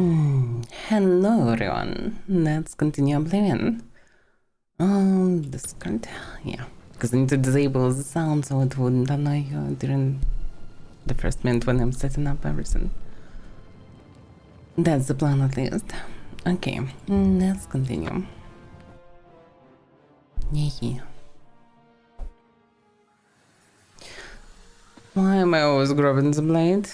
Hello everyone, let's continue Oblivion. Discard, yeah, because I need to disable the sound so it wouldn't annoy you during the first minute when I'm setting up everything. That's the plan at least. Okay, let's continue. Yeah. Why am I always grabbing the blade?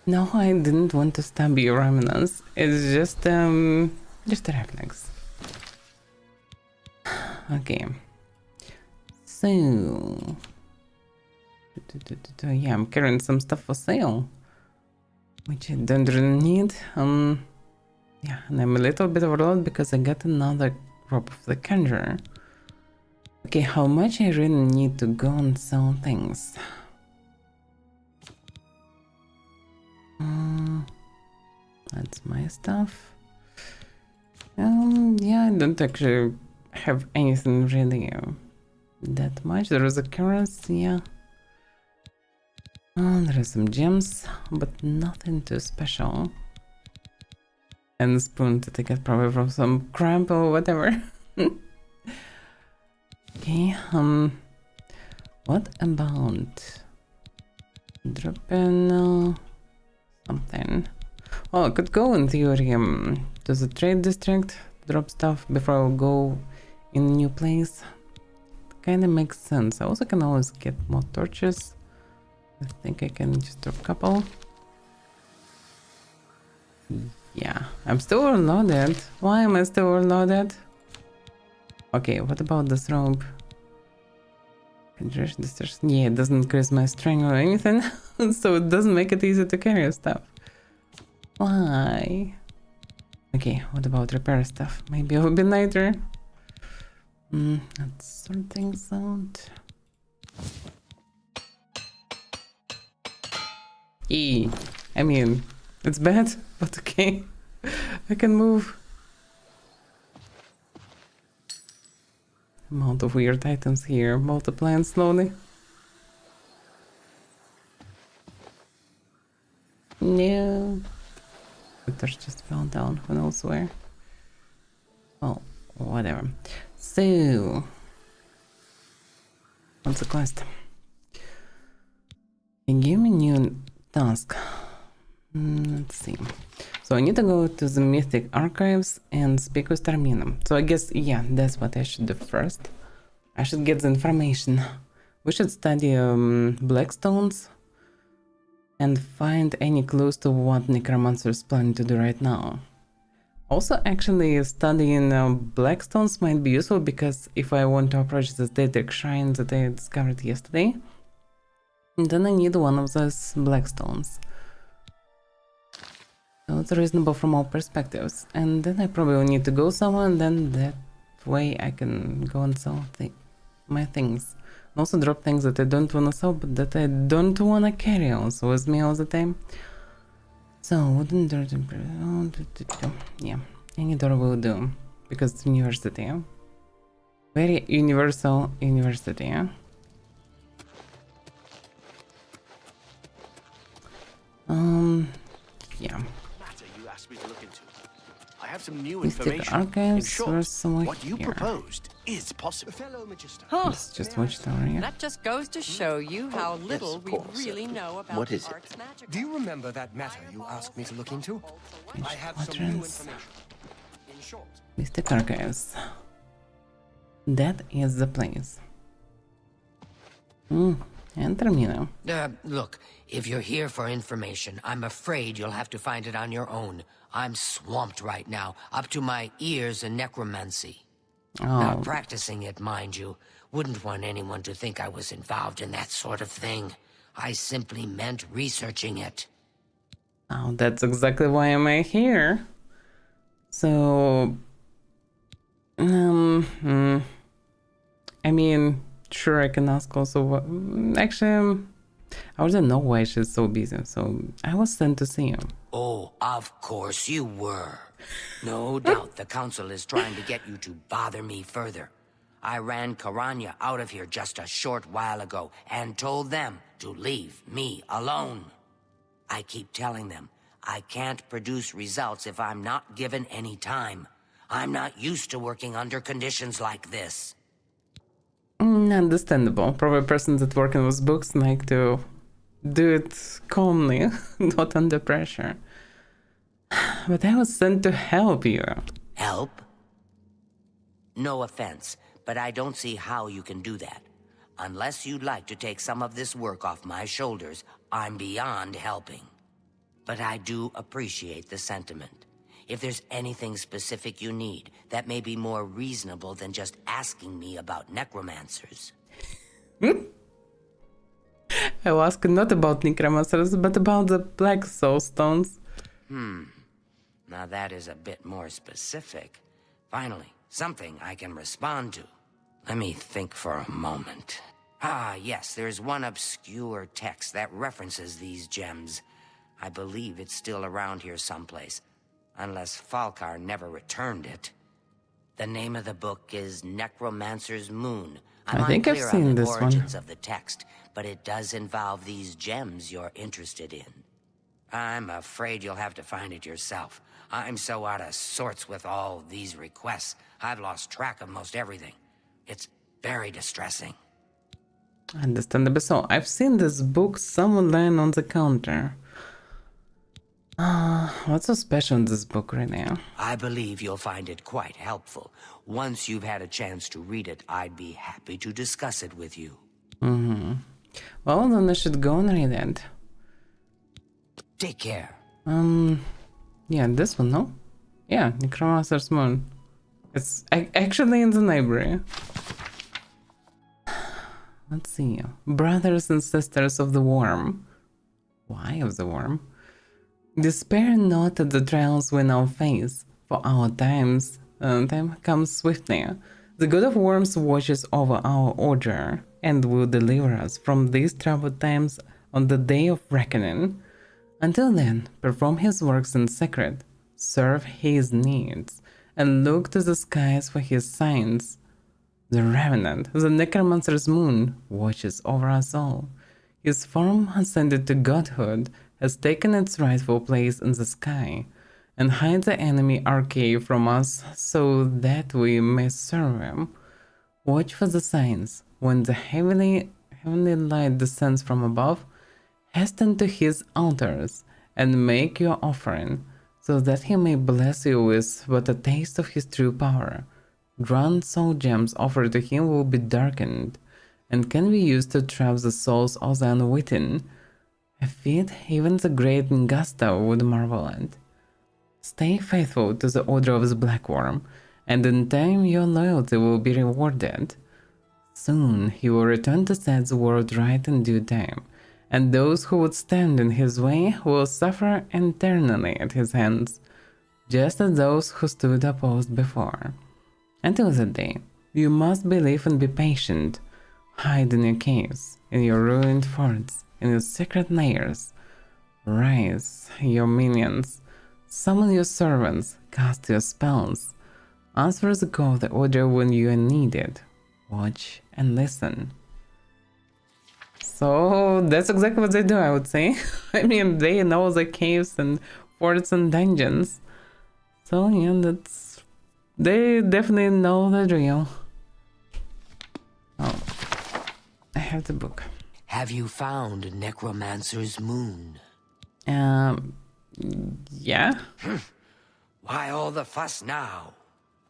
No, I didn't want to stab you, Reminisce. It's just a reflex. Okay. So... yeah, I'm carrying some stuff for sale. Which I don't really need. Yeah, and I'm a little bit overloaded because I got another rope of the conjurer. Okay, how much I really need to go and sell things? That's my stuff. Yeah, I don't actually have anything really that much. There is a currency, yeah. There are some gems, but nothing too special. And a spoon that I get probably from some cramp or whatever. Okay, what about dropping something? Oh, I could go in theory to the trade district, drop stuff before I go in a new place. Kinda makes sense. I also can always get more torches. I think I can just drop a couple. Yeah, I'm still overloaded. Why am I still overloaded? Okay, what about this rope? Yeah, it doesn't increase my strength or anything, so it doesn't make it easy to carry stuff. Why? Okay, what about repair stuff? Maybe it will be later. Let's sort things out. I mean, it's bad, but okay. I can move. Amount of weird items here, multiplying slowly. No. The torch just fell down, who knows where. Well, whatever. So, what's the quest? Give me new task. Let's see. So I need to go to the Mythic Archives and speak with Termina. So I guess, yeah, that's what I should do first. I should get the information. We should study Blackstones and find any clues to what Necromancer is planning to do right now. Also, actually, studying Blackstones might be useful because if I want to approach this Daedric shrine that I discovered yesterday, then I need one of those Blackstones. So it's reasonable from all perspectives. And then I probably need to go somewhere, and then that way I can go and sell my things. And also drop things that I don't want to sell, but that I don't want to carry also with me all the time. So, wooden door, yeah, any door will do, because it's university. Very universal university. Yeah. Me to look into. I have some new Mystic information. In Archives short, what you here. proposed is possible. It's just watchtower, yeah. That just goes to show you how little we really know about What is it? Ark's magic. Do you remember that matter you asked me to look into? I have some new Quadrants. information. In short, Mystic Archives. That is the place. And Termina. Look, if you're here for information, I'm afraid you'll have to find it on your own. I'm swamped right now, up to my ears in necromancy. Not practicing it, mind you. Wouldn't want anyone to think I was involved in that sort of thing. I simply meant researching it. Oh, that's exactly why am I here. So, I mean, sure, I can ask also what... Actually, I wouldn't know why she's so busy, so I was sent to see you. Oh, of course you were. No doubt the council is trying to get you to bother me further. I ran Karanya out of here just a short while ago and told them to leave me alone. I keep telling them I can't produce results if I'm not given any time. I'm not used to working under conditions like this. Understandable. Probably persons that working with books like to do it calmly, not under pressure. But I was sent to help you. Help? No offense, but I don't see how you can do that. Unless you'd like to take some of this work off my shoulders, I'm beyond helping. But I do appreciate the sentiment. If there's anything specific you need, that may be more reasonable than just asking me about necromancers. I will ask not about necromancers, but about the black soul stones. Now that is a bit more specific. Finally, something I can respond to. Let me think for a moment. Ah, yes, there's one obscure text that references these gems. I believe it's still around here someplace, unless Falkar never returned it. The name of the book is Necromancer's Moon. I'm I think I've unclear seen on the this one. origins of the text, but it does involve these gems you're interested in. I'm afraid you'll have to find it yourself. I'm so out of sorts with all these requests, I've lost track of most everything. It's very distressing. Understandable. So, I've seen this book somewhere lying on the counter. What's so special in this book right now? I believe you'll find it quite helpful. Once you've had a chance to read it, I'd be happy to discuss it with you. Well, then I should go and read it. Take care. Yeah, this one, no? Yeah, Necromancer's Moon. It's actually in the library. Let's see. Brothers and sisters of the worm. Why of the worm? Despair not at the trials we now face, for our time comes swiftly. The god of worms watches over our order, and will deliver us from these troubled times on the day of reckoning. Until then, perform his works in secret, serve his needs, and look to the skies for his signs. The Revenant, the Necromancer's Moon, watches over us all. His form ascended to godhood has taken its rightful place in the sky, and hides the enemy arcade from us so that we may serve him. Watch for the signs. When the heavenly light descends from above, hasten to his altars and make your offering, so that he may bless you with but a taste of his true power. Grand soul gems offered to him will be darkened, and can be used to trap the souls of the unwitting. A feat even the great Ngasta would marvel at. Stay faithful to the order of the Black Worm, and in time your loyalty will be rewarded. Soon he will return to set the world right in due time, and those who would stand in his way will suffer eternally at his hands, just as those who stood opposed before. Until that day, you must believe and be patient. Hide in your caves, in your ruined forts, in your secret lairs. Rise, your minions. Summon your servants, cast your spells. Answer the call of the order when you are needed. Watch and listen. So that's exactly what they do, I would say. I mean, they know the caves and forts and dungeons. So yeah, they definitely know the drill. Oh, I have the book. Have you found Necromancer's Moon? Yeah? Why all the fuss now?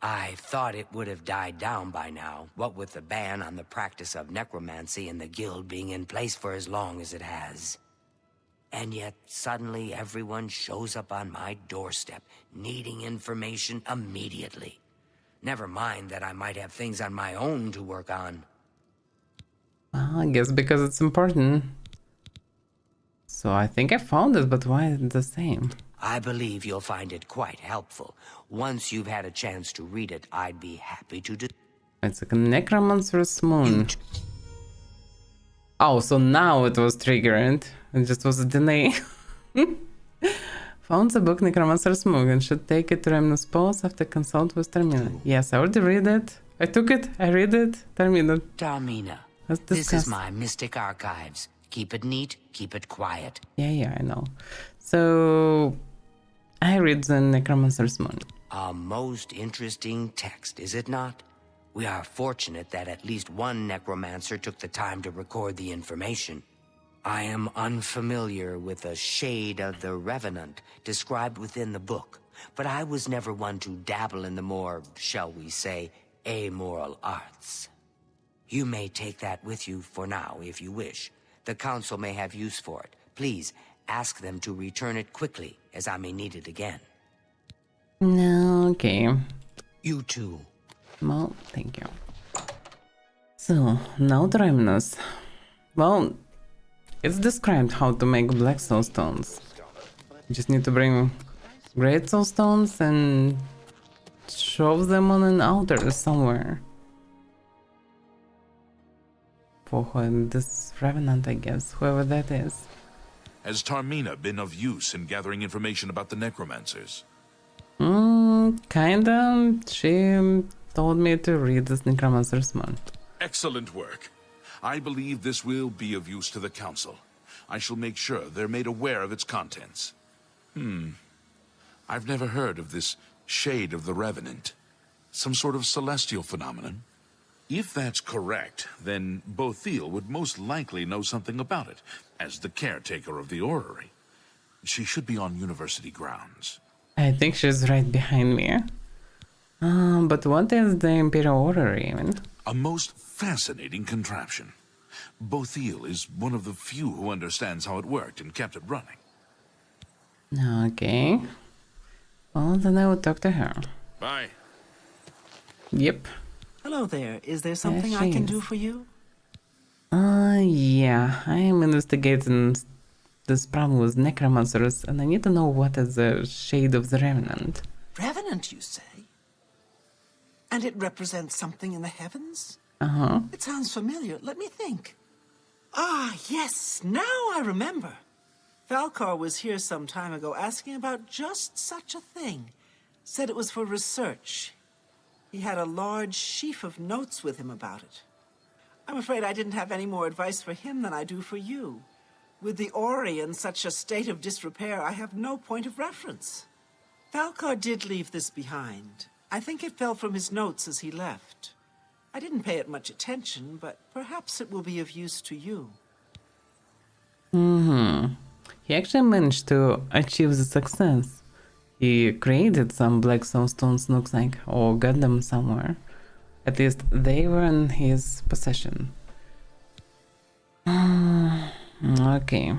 I thought it would have died down by now, what with the ban on the practice of necromancy and the guild being in place for as long as it has. And yet, suddenly everyone shows up on my doorstep, needing information immediately. Never mind that I might have things on my own to work on. I guess because it's important. So I think I found it, but why is it the same? I believe you'll find it quite helpful. Once you've had a chance to read it, I'd be happy to It's like a Necromancer's Moon. Oh, so now it was triggered. It just was a delay. Found the book Necromancer's Moon and should take it to Remnant's Pulse after consult with Termina. Yes, I already read it. I took it, I read it. Termina. Termina, Let's this discuss. is my mystic archives. Keep it neat, keep it quiet. Yeah, I know. So, I read the Necromancer's Moon. A most interesting text, is it not? We are fortunate that at least one necromancer took the time to record the information. I am unfamiliar with the shade of the Revenant described within the book, but I was never one to dabble in the more, shall we say, amoral arts. You may take that with you for now, if you wish. The Council may have use for it. Please, ask them to return it quickly, as I may need it again. No, okay. You too. Well, thank you. So, now Terminus. Well, it's described how to make black soul stones. You just need to bring great soul stones and shove them on an altar somewhere. For this Revenant, I guess, whoever that is. Has Tarmina been of use in gathering information about the necromancers? Kinda. She told me to read this Necromancer's Moon. Excellent work. I believe this will be of use to the Council. I shall make sure they're made aware of its contents. I've never heard of this Shade of the Revenant. Some sort of celestial phenomenon? If that's correct, then Bothil would most likely know something about it, as the caretaker of the orrery. She should be on university grounds. I think she's right behind me. But what is the Imperial Orrery even? A most fascinating contraption. Bothil is one of the few who understands how it worked and kept it running. Okay. Well, then I will talk to her. Bye. Yep. Hello there. Is there something There I she can is. do for you? Yeah. I am investigating this problem with necromancers, and I need to know what is the Shade of the Revenant. Revenant, you say? And it represents something in the heavens? Uh-huh. It sounds familiar. Let me think. Ah, yes. Now I remember. Falcar was here some time ago asking about just such a thing. Said it was for research. He had a large sheaf of notes with him about it. I'm afraid I didn't have any more advice for him than I do for you. With the Ori in such a state of disrepair, I have no point of reference. Falcar did leave this behind. I think it fell from his notes as he left. I didn't pay it much attention, but perhaps it will be of use to you. He actually managed to achieve the success. He created some black soulstones, looks like, or got them somewhere. At least they were in his possession. Okay.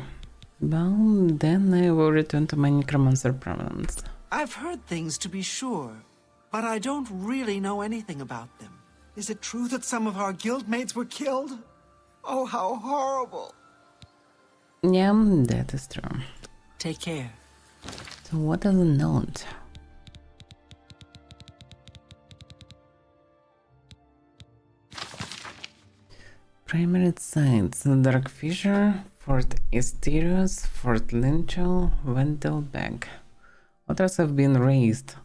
Well, then I will return to my necromancer problems. I've heard things, to be sure, but I don't really know anything about them. Is it true that some of our guildmates were killed? Oh, how horrible. Yeah, that is true. Take care. So what is a note? Primary sites: Dark Fissure, Fort Asterios, Fort Linchel, Ventil Bank. Waters have been raised.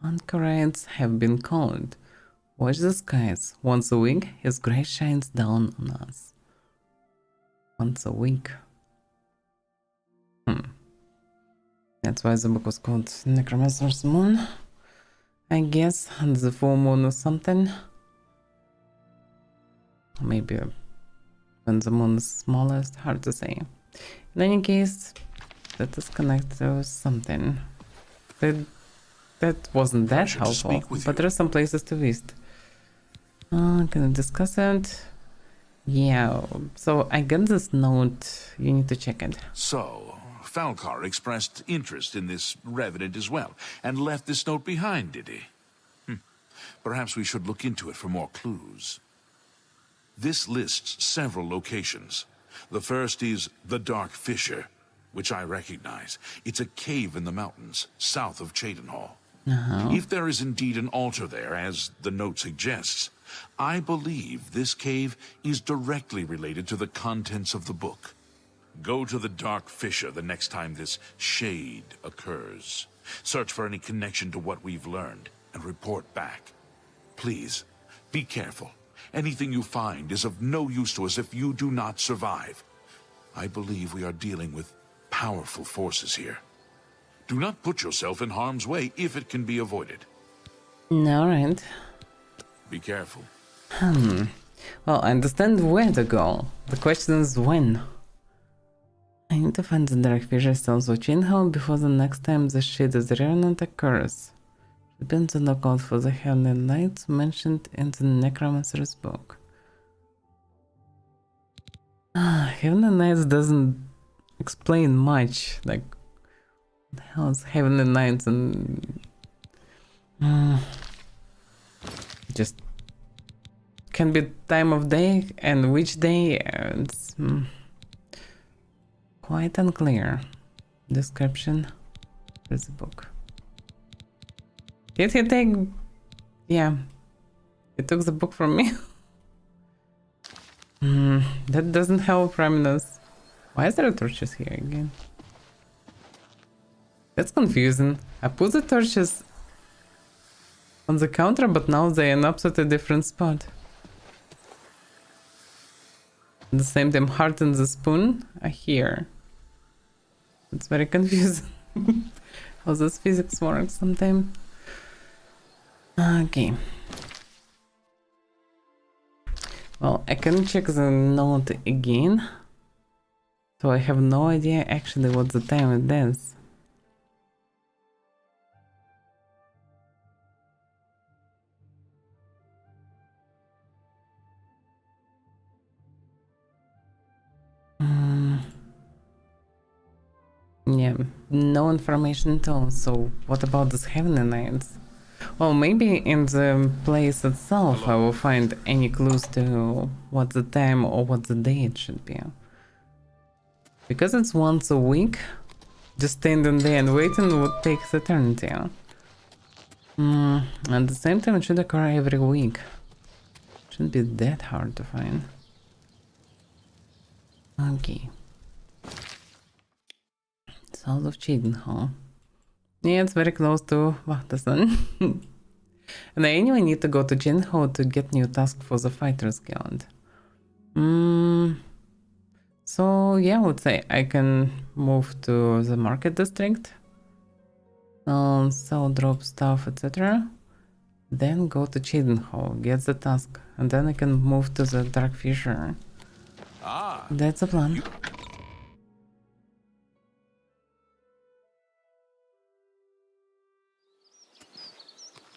Anchorites have been called. Watch the skies. Once a week, his grace shines down on us. Once a week. That's why the book was called Necromancer's Moon. I guess, and the full moon or something. Maybe when the moon is smallest, hard to say. In any case, that is connected to something. That wasn't that Pleasure to helpful, speak with but you. there are some places to visit. Can I discuss it? Yeah, so I got this note, you need to check it. So, Falcar expressed interest in this revenant as well, and left this note behind, did he? Perhaps we should look into it for more clues. This lists several locations. The first is the Dark Fissure, which I recognize. It's a cave in the mountains, south of Cheydinhall. If there is indeed an altar there, as the note suggests, I believe this cave is directly related to the contents of the book. Go to the Dark Fissure the next time this shade occurs. Search for any connection to what we've learned, and report back. Please, be careful. Anything you find is of no use to us if you do not survive. I believe we are dealing with powerful forces here. Do not put yourself in harm's way if it can be avoided. Alright. Be careful. Well, I understand where to go. The question is when. I need to find the Dark Fissure cells of Jinho before the next time the shit is revenant occurs. Depends on the lookout for the Heavenly Knights mentioned in the Necromancer's book. Heavenly Knights doesn't explain much. Like, what the hell is Heavenly Knights and... just... can be time of day and which day, it's quite unclear. Description. Where's the book? Did he take... yeah. He took the book from me. That doesn't help Reminos. Why is there torches here again? That's confusing. I put the torches on the counter, but now they end up at a different spot. At the same time, heart and the spoon are here. It's very confusing. How this physics works sometimes. Okay. Well, I can check the note again. So I have no idea actually what the time it is. Yeah, no information at all. So what about this Heavenly Knights? Well, maybe in the place itself I will find any clues to what the time or what the day it should be. Because it's once a week, just standing there and waiting would take eternity. At the same time, it should occur every week. Shouldn't be that hard to find. Okay. South of Chidenhall. Yeah, it's very close to Vachtasan. And I anyway need to go to Jinho to get new task for the Fighters Guild. So yeah, I would say I can move to the market district, sell, drop stuff, etc. Then go to Chidenhall, get the task, and then I can move to the Dark Fissure. That's the plan.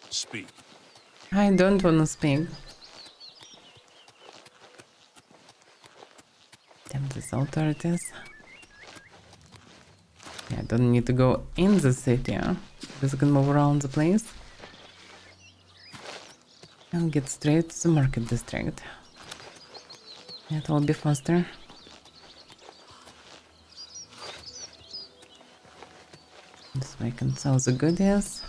Speak. I don't want to speak. Damn these authorities. Yeah, I don't need to go in the city. Because I can move around the place. And get straight to the market district. It will be faster. This way I can sell the goodies.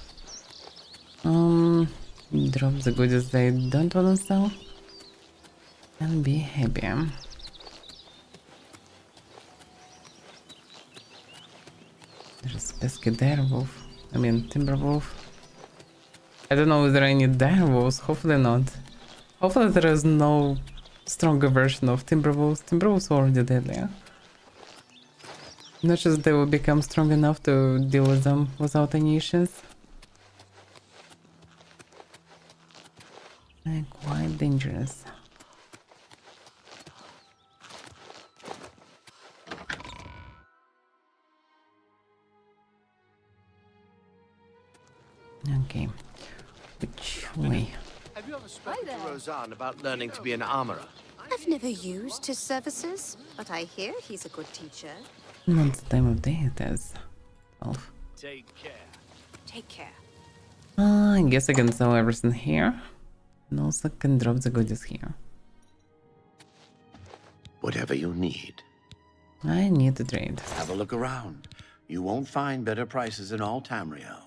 Drop the goodies I don't want to sell. And be happy. There's pesky direwolf. I mean timberwolf. I don't know if there are any direwolves, hopefully not. Hopefully there is no stronger version of timberwolves. Timberwolves are already deadly. Not just they will become strong enough to deal with them without any issues. They're quite dangerous. Okay, which way? Have you ever spoken to Roseanne about learning to be an armorer? I've never used his services, but I hear he's a good teacher. Not the time of day it is. Take care. Take care. I guess I can sell everything here. And also can drop the goodies here. Whatever you need. I need to trade. Have a look around. You won't find better prices in all Tamriel.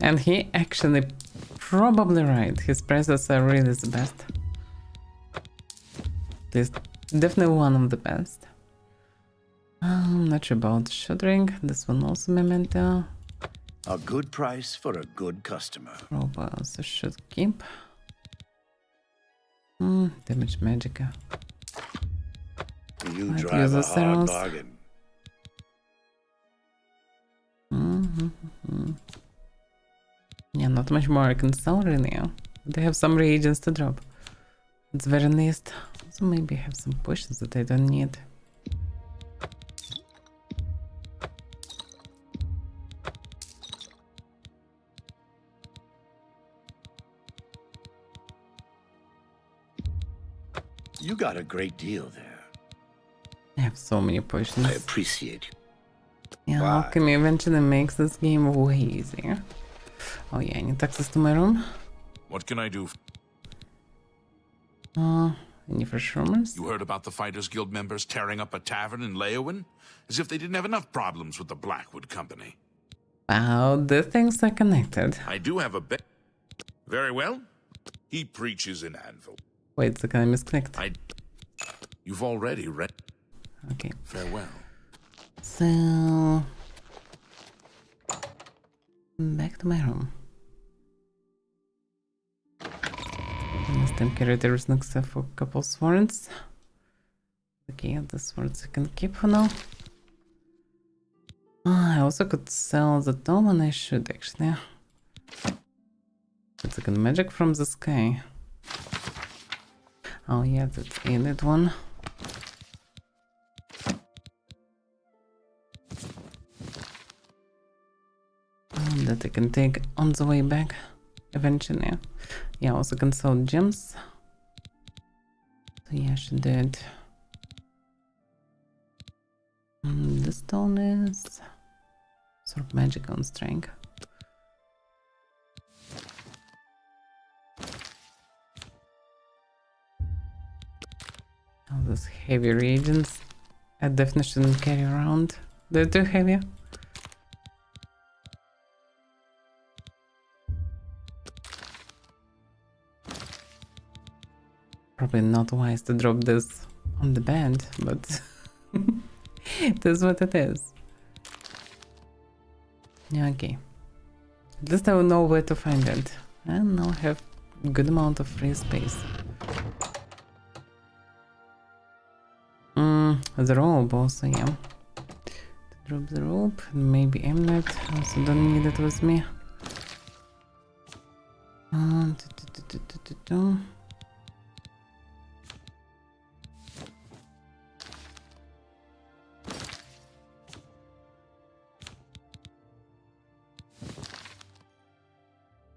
And he actually probably right. His prices are really the best. He's definitely one of the best. I'm not sure about shuddering. This one also memento. A good price for a good customer. Probably also should keep. Damage Magica. You Might drive use a the hard cells. bargain. Yeah, not much more I can sell really. They have some reagents to drop. It's very nice. So maybe I have some potions that I don't need. You got a great deal there. I have so many potions. I appreciate you. Yeah, Why? alchemy eventually makes this game way easier. Oh yeah, I need access to my room. What can I do? Any fresh rumors? You heard about the Fighters Guild members tearing up a tavern in Leowin? As if they didn't have enough problems with the Blackwood Company. Wow, the things are connected. I do have a bet. Very well. He preaches in Anvil. Wait a second, I misclicked. You've already read. Okay. Farewell. So... back to my room. Last time curator is not except for a couple swords. Okay, the swords I can keep for now. I also could sell the tome and I should actually. It's like a magic from the sky. Oh yeah, that's that one. That I can take on the way back eventually. Yeah, I also can sell gems. So yeah, I should do it. The stone is sort of magic on strength. All those heavy reagents I definitely shouldn't carry around. They're too heavy. Probably not wise to drop this on the bed, but it is what it is. Yeah, okay. At least I will know where to find it. And now I have a good amount of free space. The rope also, yeah. To drop the rope, maybe amulet. Also don't need it with me.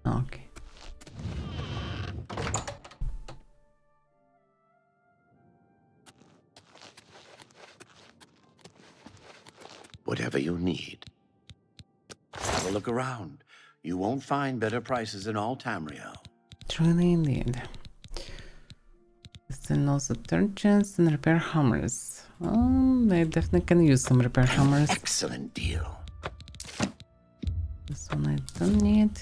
Okay. Whatever you need. Have a look around. You won't find better prices in all Tamriel. Truly indeed. Then also torches and repair hammers. I definitely can use some repair hammers. Excellent deal. This one I don't need.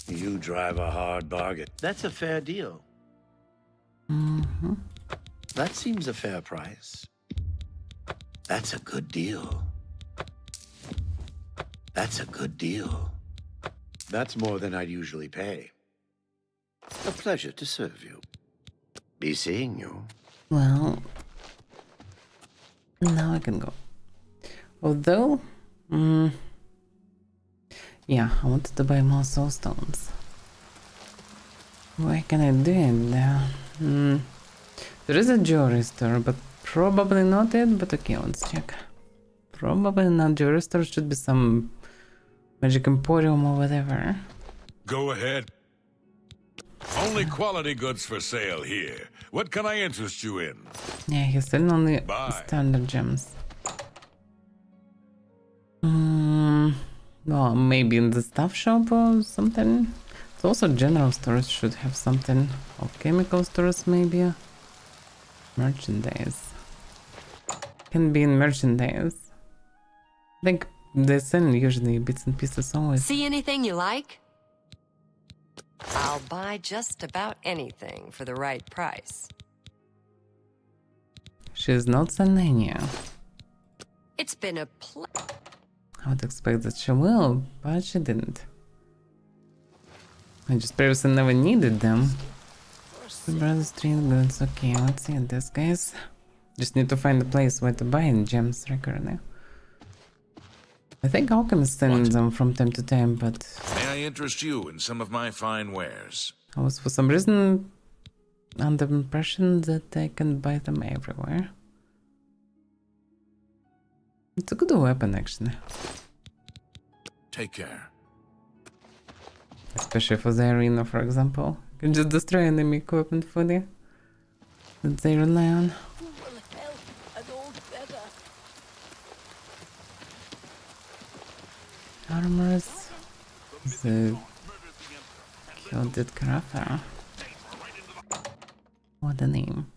You drive a hard bargain. That's a fair deal. That seems a fair price. That's a good deal. That's a good deal. That's more than I'd usually pay. A pleasure to serve you. Be seeing you. Well, now I can go. Although, yeah, I wanted to buy more soul stones. Where can I do it? There is a jewelry store, but probably not it. But okay, let's check. Probably not jewelry store. Should be some magic emporium or whatever. Go ahead. Only quality goods for sale here. What can I interest you in? Yeah, he's selling only standard gems. Well, maybe in the stuff shop or something. It's also general stores should have something. Or chemical stores maybe. Merchandise. Can be in merchandise. I think they sell usually bits and pieces always. See anything you like? I'll buy just about anything for the right price. She's not Selenia. It's been a I would expect that she will, but she didn't. I just previously never needed them. Brother Street goods. Okay, let's see this, guys. Just need to find a place where to buy gems regularly. I think alchemists send them from time to time, but May I interest you in some of my fine wares? I was for some reason under the impression that I can buy them everywhere. It's a good weapon, actually. Take care. Especially for the arena, for example. You can just destroy enemy equipment fully that they rely on. Armors. The gilded carafa. What a name.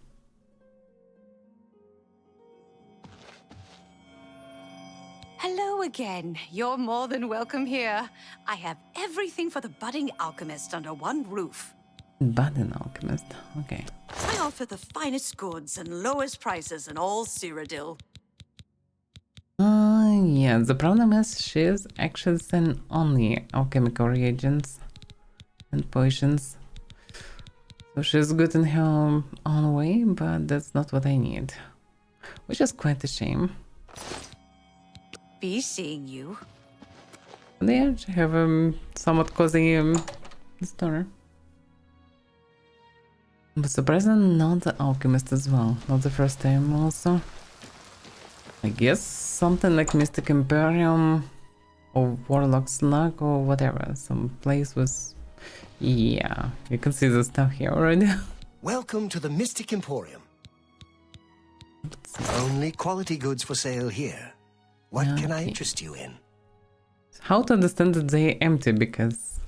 Hello again. You're more than welcome here. I have everything for the budding alchemist under one roof. Budding alchemist, okay. I offer the finest goods and lowest prices in all Cyrodiil. Yeah, the problem is she is actually selling only alchemical reagents and potions. So she's good in her own way, but that's not what I need. Which is quite a shame. Be seeing you. They actually have a somewhat cozy store. But surprisingly not the alchemist as well. Not the first time also. I guess something like Mystic Imperium or Warlock's Luck or whatever. Some place with... Yeah, you can see the stuff here already. Welcome to the Mystic Emporium. Only quality goods for sale here. What can I interest you in? How to understand that they empty, because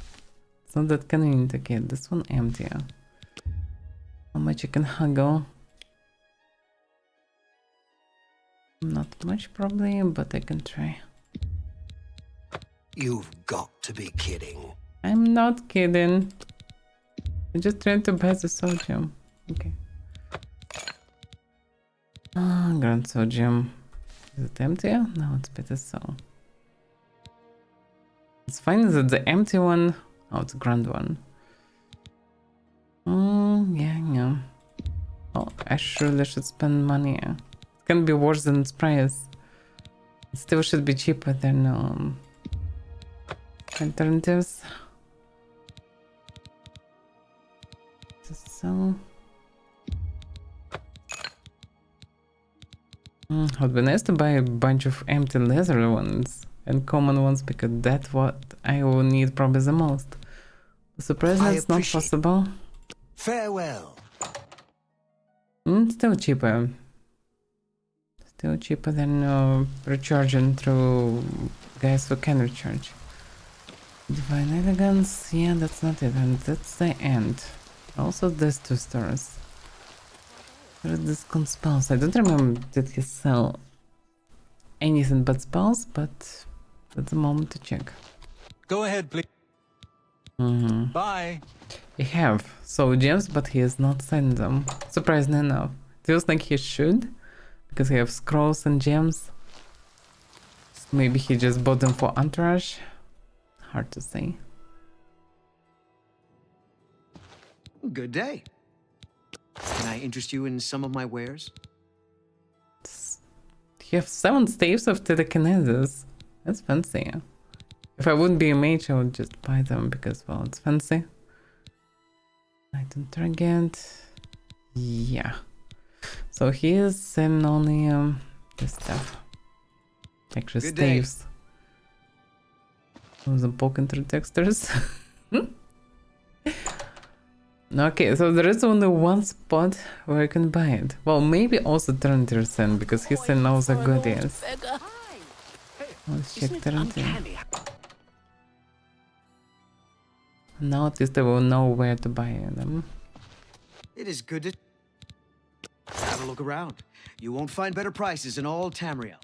it's not that convenient. Okay, this one empty. How much you can haggle? Not much probably, but I can try. You've got to be kidding. I'm not kidding. I'm just trying to buy the sodium. Okay. Ah, Grand Sodium. Is it empty? No, it's better so. It's fine that the empty one... Oh, it's a grand one. Yeah. Oh, I surely should spend money. It can be worse than its price. It still should be cheaper than alternatives. So... It would be nice to buy a bunch of empty leather ones and common ones, because that's what I will need probably the most. Surprisingly, it's not possible. Farewell. Still cheaper. Still cheaper than recharging through guys who can recharge. Divine Elegance, yeah, that's not it, and that's the end. Also, there's two stores. Discount spells. I don't remember did he sell anything but spells, but at the moment to check. Go ahead, please. Bye. He have soul gems, but he is not selling them. Surprisingly enough. Feels like he should, because he have scrolls and gems. Maybe he just bought them for Entourage. Hard to say. Good day. Can I interest you in some of my wares? You have 7 staves of telekinesis. That's fancy. If I wouldn't be a mage, I would just buy them because, well, it's fancy. Item target. Yeah. So he is selling only this stuff. Actually, Good day. staves. I was poking through textures. Okay, so there is only one spot where I can buy it. Well, maybe also Tarantir Sen, because he selling all the goodies. Let's check Tarantir. Now at least I will know where to buy them. It is good to have a look around. You won't find better prices in all Tamriel.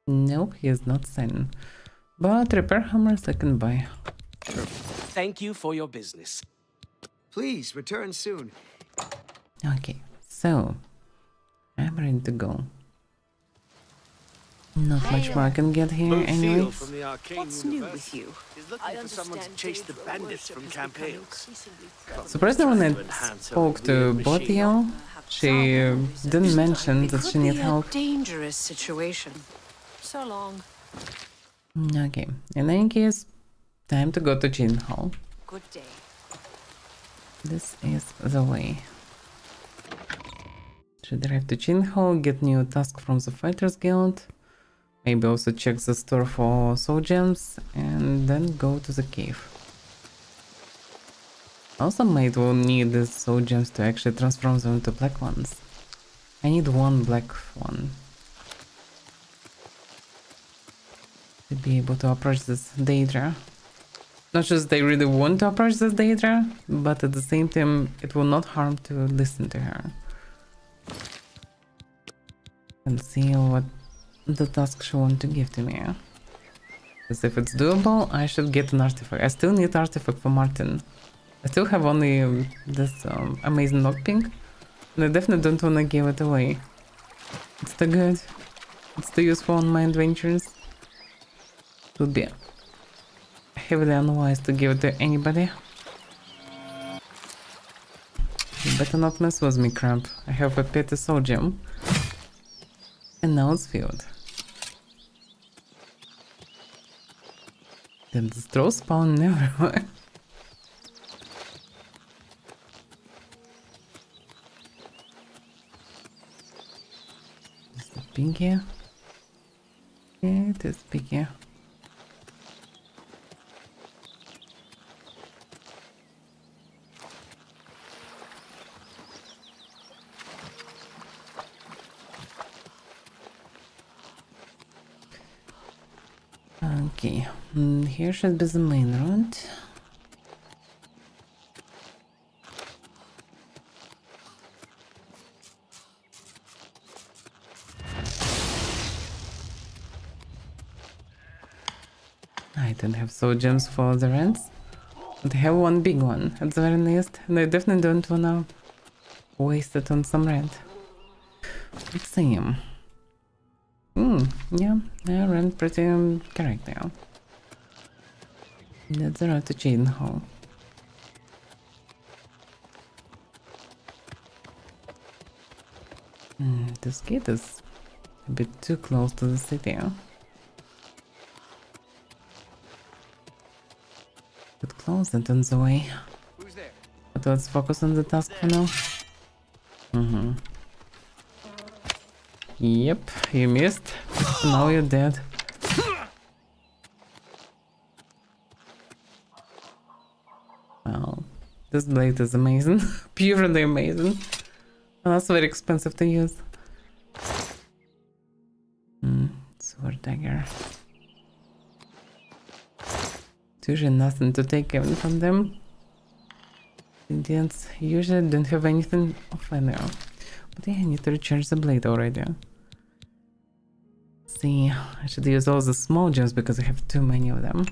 Nope, he is not selling. But repair hammers I can buy. Thank you for your business. Please return soon. Okay, so I'm ready to go. Not much more I can get here anyway. What's new with you? He's looking for someone to chase the bandits from campaigns. Surprised when I spoke to Botiel, she didn't mention that she needs help. Dangerous situation. So long. Okay, in any case, time to go to Jin Hall. Good day. This is the way. Should drive to Jin Hall, get new task from the Fighters Guild. Maybe also check the store for soul gems and then go to the cave. Also might will need the soul gems to actually transform them into black ones. I need one black one to be able to approach this Daedra. Not just they really want to approach this Daedra, but at the same time it will not harm to listen to her. And see what the task she wants to give to me. Because if it's doable, I should get an artifact. I still need artifact for Martin. I still have only this amazing lockpick, and I definitely don't want to give it away. It's too good. It's too useful on my adventures. It would be heavily unwise to give it to anybody. You better not mess with me, crap. I have a petty soul gem. And now it's filled. Then the straw spawn everywhere. Is it big here? Yeah, it is big here. Okay, here should be the main road. I don't have soul gems for the rents, but I have one big one at the very least, and I definitely don't wanna waste it on some rent. Let's see. Yeah, I ran pretty correct now. That's the road to Jin Hall. This gate is a bit too close to the city. Could close it on the way. Who's there? But let's focus on the task for now. Yep, you missed. Now you're dead. Wow, this blade is amazing. Purely amazing. And that's very expensive to use. Sword dagger. It's usually nothing to take even from them. Indians usually don't have anything of value. But yeah, I need to recharge the blade already. See, I should use all the small gems because I have too many of them.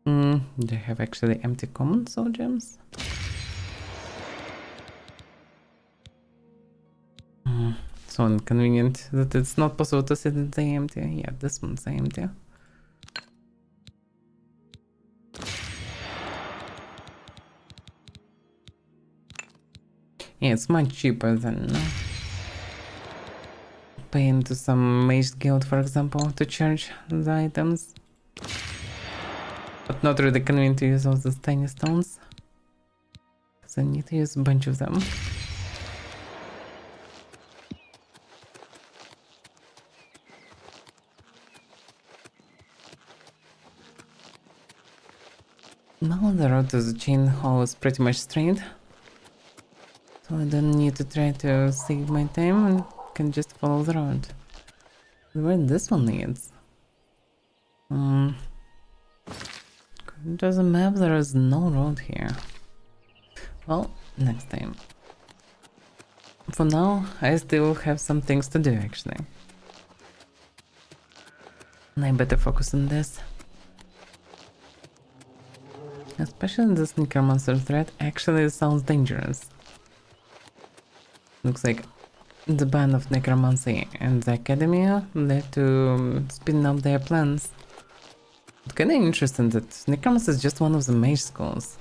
Do I have actually empty common soul gems? So inconvenient that it's not possible to see that they empty. Yeah, this one's empty. Yeah, it's much cheaper than paying to some mage guild, for example, to charge the items. But not really convenient to use all those tiny stones. Because I need to use a bunch of them. Now the road to the Jin Hall is pretty much straight. So I don't need to try to save my time and can just follow the road. Where this one leads? According to the map, there is no road here. Well, next time. For now, I still have some things to do actually. I better focus on this. Especially this necromancer threat actually sounds dangerous. Looks like the ban of necromancy and the academia led to spinning up their plans. It's kinda interesting that necromancy is just one of the mage schools.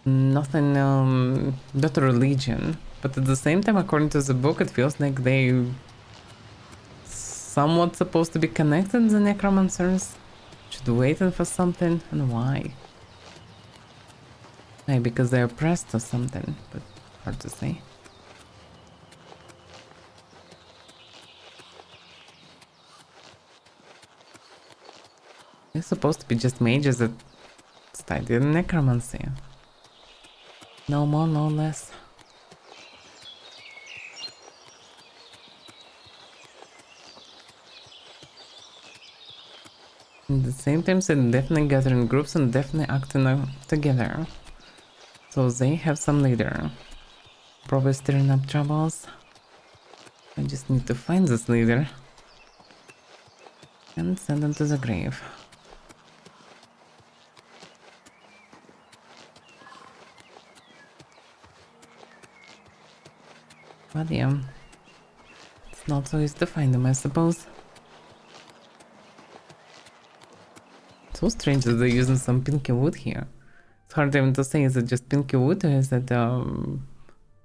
Nothing, not a religion. But at the same time, according to the book, it feels like they somewhat supposed to be connected, the necromancers. Should waiting for something, and why? Maybe because they're oppressed or something, but hard to say. They're supposed to be just mages that study necromancy. No more, no less. At the same time, they're definitely gathering groups and definitely acting together. So they have some leader. Probably stirring up troubles. I just need to find this leader. And send him to the grave. But yeah, it's not so easy to find them, I suppose. So strange that they're using some pinky wood here. It's hard even to say, is it just pinky wood or is it, are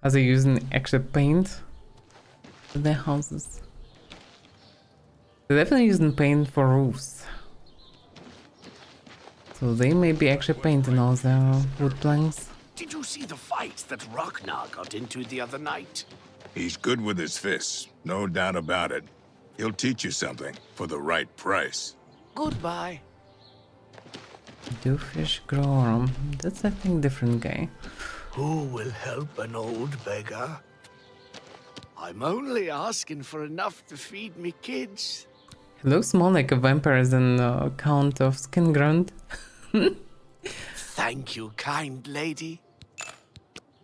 they using extra paint for their houses? They're definitely using paint for roofs. So they may be actually painting all their wood planks. Did you see the fight that Ragnar got into the other night? He's good with his fists, no doubt about it. He'll teach you something for the right price. Goodbye. Doofus Grorum. That's I think different guy. Who will help an old beggar? I'm only asking for enough to feed me kids. He looks more like a vampire than a Count of Skingrund. Thank you, kind lady.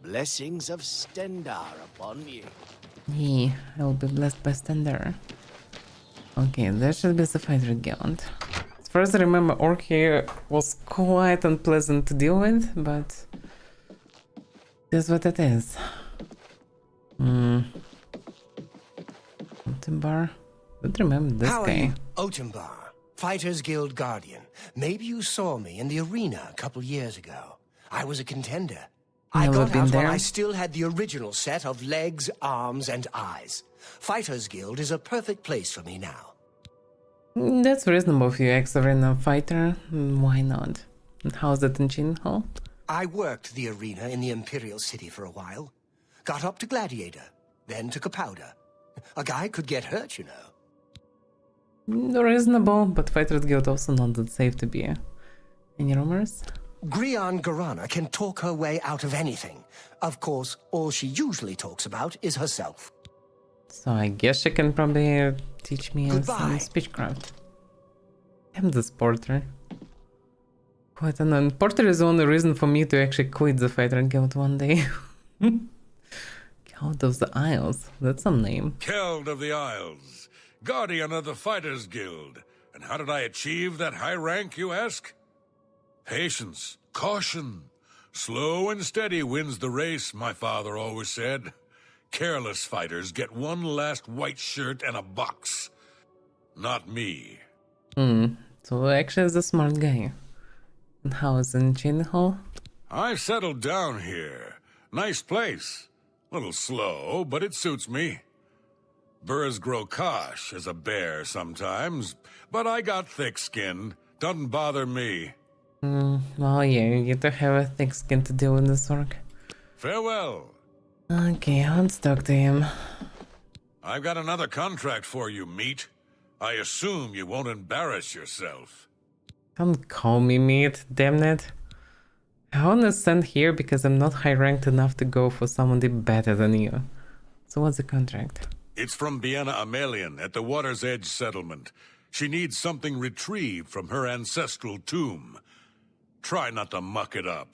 Blessings of Stendar upon you. Yeah, I will be blessed by Stender. Okay, there should be the fighter guild. As far as I remember, Orc here was quite unpleasant to deal with, but that's what it is. Otimbar? I don't remember this How guy. are you? Otimbar, Fighters Guild Guardian. Maybe you saw me in the arena a couple years ago. I was a contender. I Never got been out there. while I still had the original set of legs, arms, and eyes. Fighters Guild is a perfect place for me now. That's reasonable if you ex-arena fighter. Why not? And how's it in Chin Hall? I worked the arena in the Imperial City for a while. Got up to Gladiator, then to Capowder. A guy could get hurt, you know. Reasonable, but Fighters Guild also not that safe to be. Any rumors? Grian Garana can talk her way out of anything. Of course, all she usually talks about is herself. So I guess she can probably teach me some Goodbye. speechcraft. I'm this Porter. Quite annoying. Porter is the only reason for me to actually quit the Fighter Guild one day. Count of the Isles. That's some name. Keld of the Isles, Guardian of the Fighters Guild. And how did I achieve that high rank, you ask? Patience, caution. Slow and steady wins the race, my father always said. Careless fighters get one last white shirt and a box. Not me. So actually is a smart guy. And how is in Chin Hall? I settled down here. Nice place. Little slow, but it suits me. Burrs grow kosh as a bear sometimes, but I got thick skin. Doesn't bother me. Well, yeah, you get to have a thick skin to deal with this work. Farewell. Okay, let's talk to him. I've got another contract for you, meat. I assume you won't embarrass yourself. Don't call me meat, damn it. I wanna send here because I'm not high ranked enough to go for somebody better than you. So what's the contract? It's from Bienna Amelian at the Water's Edge settlement. She needs something retrieved from her ancestral tomb. Try not to muck it up.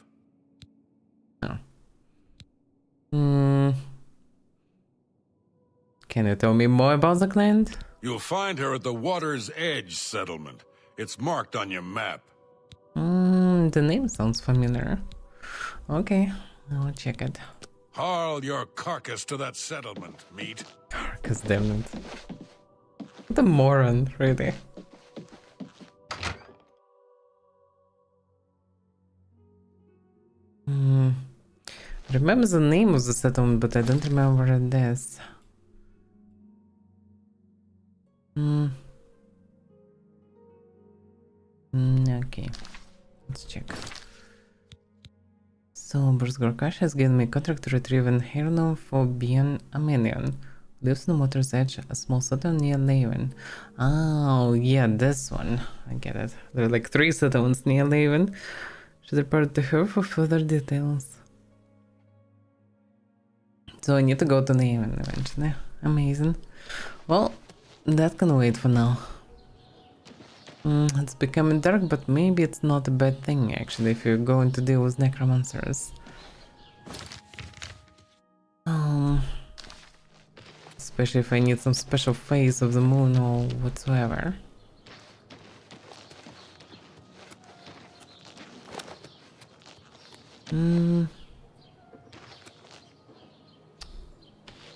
Can you tell me more about the client? You'll find her at the Water's Edge settlement. It's marked on your map. The name sounds familiar. Okay, I'll check it. Haul your carcass to that settlement, meat. Carcass, damn it. What a moron, really. I remember the name of the settlement, but I don't remember where it is. Okay, let's check. So, Bruce Gorkash has given me a contract to retrieve an heirloom for Bian Amelion. Lives on the water's edge, a small settlement near Leuven. Oh, yeah, this one. I get it. There are like 3 settlements near Leuven. Should report to her for further details. So I need to go to Leuven eventually. Amazing. Well, that can wait for now. It's becoming dark, but maybe it's not a bad thing actually if you're going to deal with necromancers. Especially if I need some special phase of the moon or whatsoever.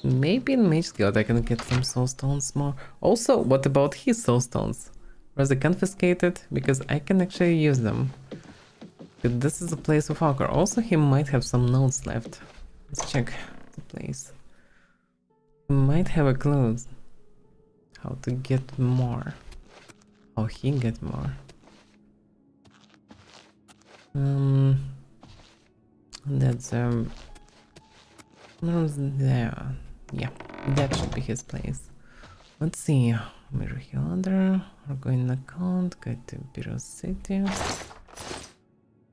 Maybe in Mage Guild I can get some soul stones more. Also, what about his soul stones? Was they confiscated? Because I can actually use them. But this is a place of Falkor. Also, he might have some notes left. Let's check the place. He might have a clue how to get more. How he get more. That's there. Yeah, that should be his place. Let's see. Mirror Hilander, we're going to account, go to Bureau City.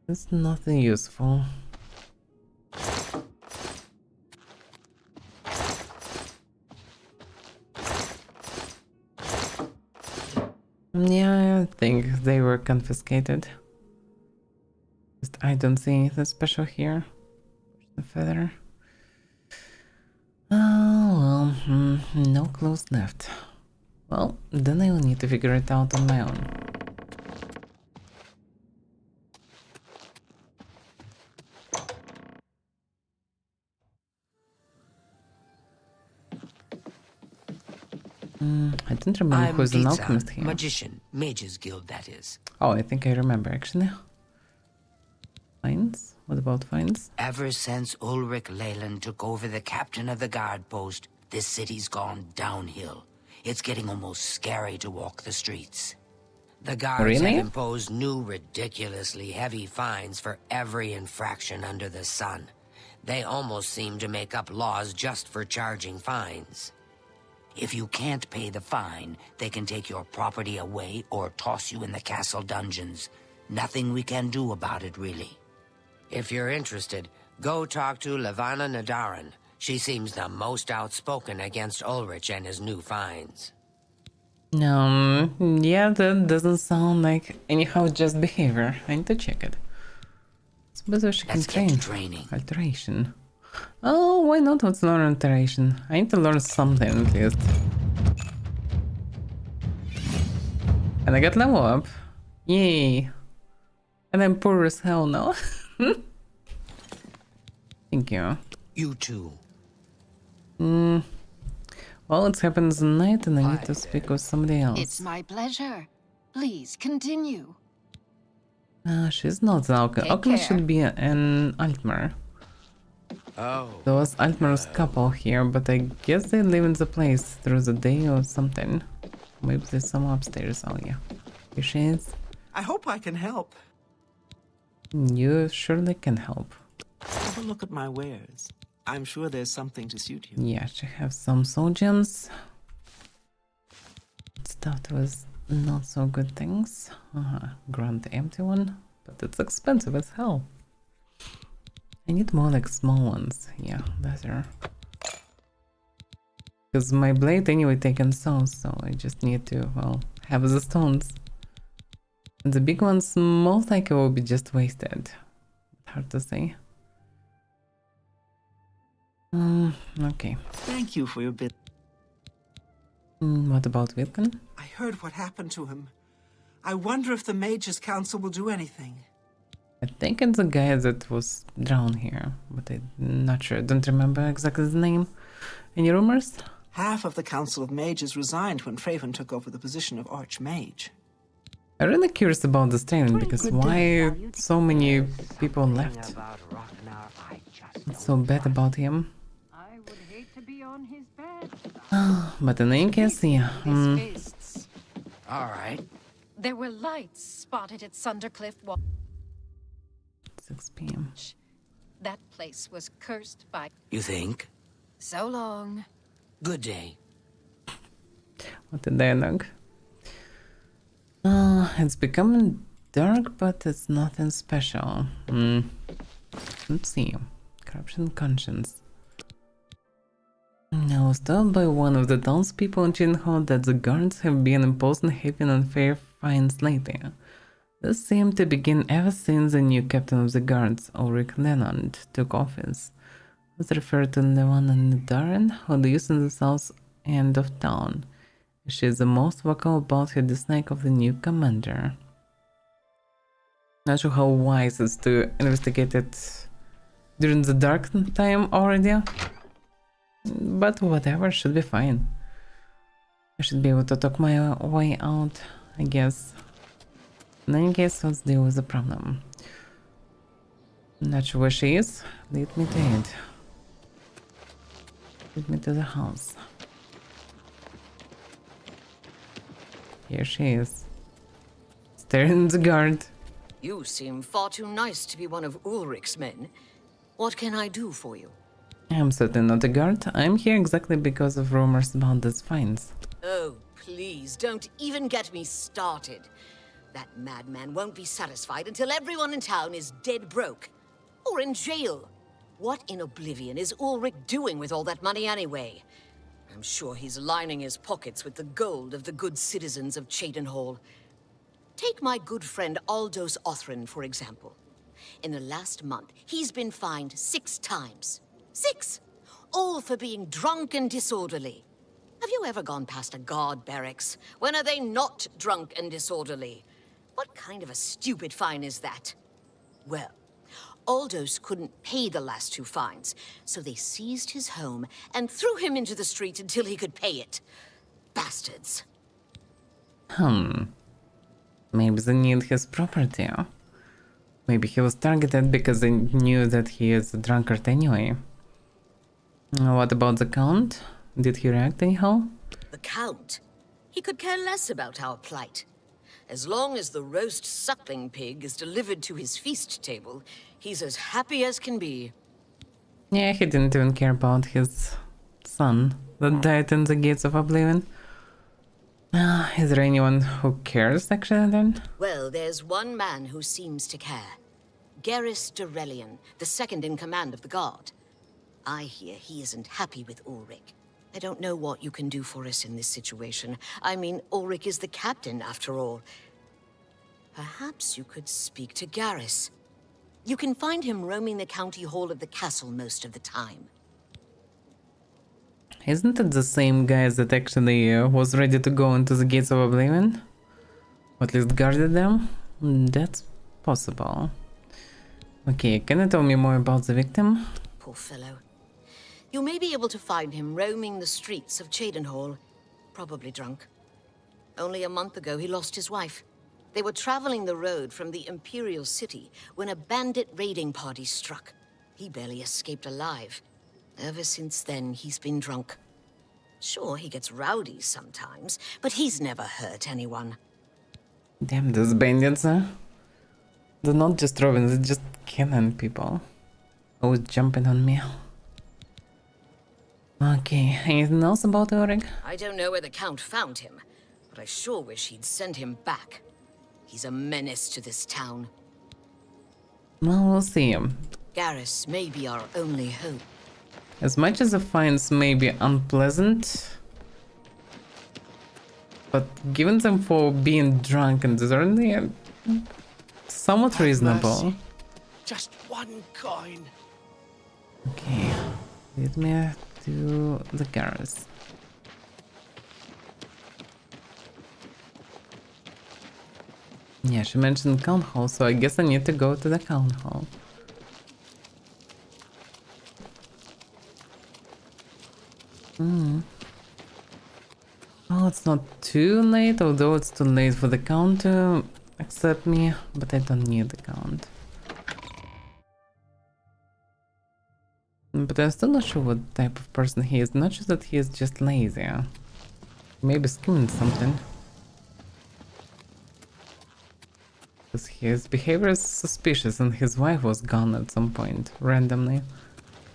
It's nothing useful. Yeah, I think they were confiscated. Just I don't see anything special here. The feather. Oh well, no clues left. Well, then I will need to figure it out on my own. I don't remember who's an alchemist here. Magician, Mages Guild, that is. Oh, I think I remember actually. Fines? What about fines? Ever since Ulrich Leyland took over the captain of the guard post, this city's gone downhill. It's getting almost scary to walk the streets. The guards have imposed new ridiculously heavy fines for every infraction under the sun. They almost seem to make up laws just for charging fines. If you can't pay the fine, they can take your property away or toss you in the castle dungeons. Nothing we can do about it, really. If you're interested, go talk to Levana Nadaran. She seems the most outspoken against Ulrich and his new fines. Yeah, that doesn't sound like anyhow just behavior. I need to check it. Suppose she can train. Alteration. Oh, why not? Let's learn alteration. I need to learn something at least. And I got level up. Yay. And I'm poor as hell now. Thank you. You too. Well, it happens at night and I need to speak with somebody else. It's my pleasure. Please continue. She's not an alchemist. Alchemist should be an Altmer. Oh. There was Altmer's couple here, but I guess they live in the place through the day or something. Maybe there's some upstairs. Oh yeah. Here she is. I hope I can help. You surely can help. Have a look at my wares. I'm sure there's something to suit you. Yeah, she has some soul gems. Stuffed with not so good things. Grant the empty one, but it's expensive as hell. I need more like small ones. Yeah, that's her. Because my blade anyway taken souls, so I just need to, well, have the stones. And the big ones most likely will be just wasted. Hard to say. Okay. Thank you for your bit. What about Wilken? I heard what happened to him. I wonder if the Mages' Council will do anything. I think it's the guy that was drowned here, but I'm not sure. Don't remember exactly the name. Any rumors? Half of the Council of Mages resigned when Fraven took over the position of Archmage. I'm really curious about this training because why so many people left? What's so bad about him? I would hate to be on his bed. But in any case, yeah. All right. There were lights spotted at Sundercliff Wall. 6 p.m. That place was cursed by... You think? So long. Good day. What a dialogue. It's becoming dark, but it's nothing special. Let's see. Corruption conscience. I was told by one of the townspeople in Chinhall that the guards have been imposing heavy and unfair fines lately. This seemed to begin ever since the new captain of the guards, Ulrich Leonard, took office. Let's refer to Levan and Darren, who lives in the south end of town. She is the most vocal about her dislike of the new commander. Not sure how wise it is to investigate it during the dark time already. But whatever, should be fine. I should be able to talk my way out, I guess. In any case, let's deal with the problem. Not sure where she is. Lead me to it. Lead me to the house. Here she is. Staring at the guard. You seem far too nice to be one of Ulrich's men. What can I do for you? I'm certainly not a guard. I'm here exactly because of rumors about these fines. Oh, please, don't even get me started. That madman won't be satisfied until everyone in town is dead broke. Or in jail. What in Oblivion is Ulrich doing with all that money anyway? I'm sure he's lining his pockets with the gold of the good citizens of Cheydinhall. Take my good friend Aldous Othran, for example. In the last month, he's been fined 6 times. 6! All for being drunk and disorderly. Have you ever gone past a guard barracks? When are they not drunk and disorderly? What kind of a stupid fine is that? Well, Aldous couldn't pay the last 2 fines, so they seized his home and threw him into the street until he could pay it. Bastards. Maybe they need his property. Maybe he was targeted because they knew that he is a drunkard anyway. What about the Count? Did he react anyhow? The Count? He could care less about our plight. As long as the roast suckling pig is delivered to his feast table, he's as happy as can be. Yeah, he didn't even care about his son that died in the gates of Oblivion. Is there anyone who cares actually then? Well, there's one man who seems to care. Garrus Durelian, the second in command of the guard. I hear he isn't happy with Ulrich. I don't know what you can do for us in this situation. I mean, Ulrich is the captain, after all. Perhaps you could speak to Garrus. You can find him roaming the county hall of the castle most of the time. Isn't it the same guy that actually was ready to go into the gates of Oblivion? Or at least guarded them? That's possible. Okay, can you tell me more about the victim? Poor fellow. You may be able to find him roaming the streets of Cheydinhall, probably drunk. Only a month ago, he lost his wife. They were traveling the road from the Imperial City when a bandit raiding party struck. He barely escaped alive. Ever since then, he's been drunk. Sure, he gets rowdy sometimes, but he's never hurt anyone. Damn, those bandits, huh? They're not just robbing, they're just killing people. Always jumping on me. Okay, anything else about Ulrich? I don't know where the Count found him, but I sure wish he'd send him back. He's a menace to this town. Well, we'll see. Garrus may be our only hope. As much as the fines may be unpleasant, but given them for being drunk and disorderly, somewhat reasonable. Mercy. Just 1 coin. Okay, lead me to the Garrus. Yeah, she mentioned Count Hall, so I guess I need to go to the Count Hall. Oh, it's not too late, although it's too late for the Count to accept me, but I don't need the Count. But I'm still not sure what type of person he is. Not sure that he is just lazy. Maybe scheming something. Because his behavior is suspicious and his wife was gone at some point, randomly.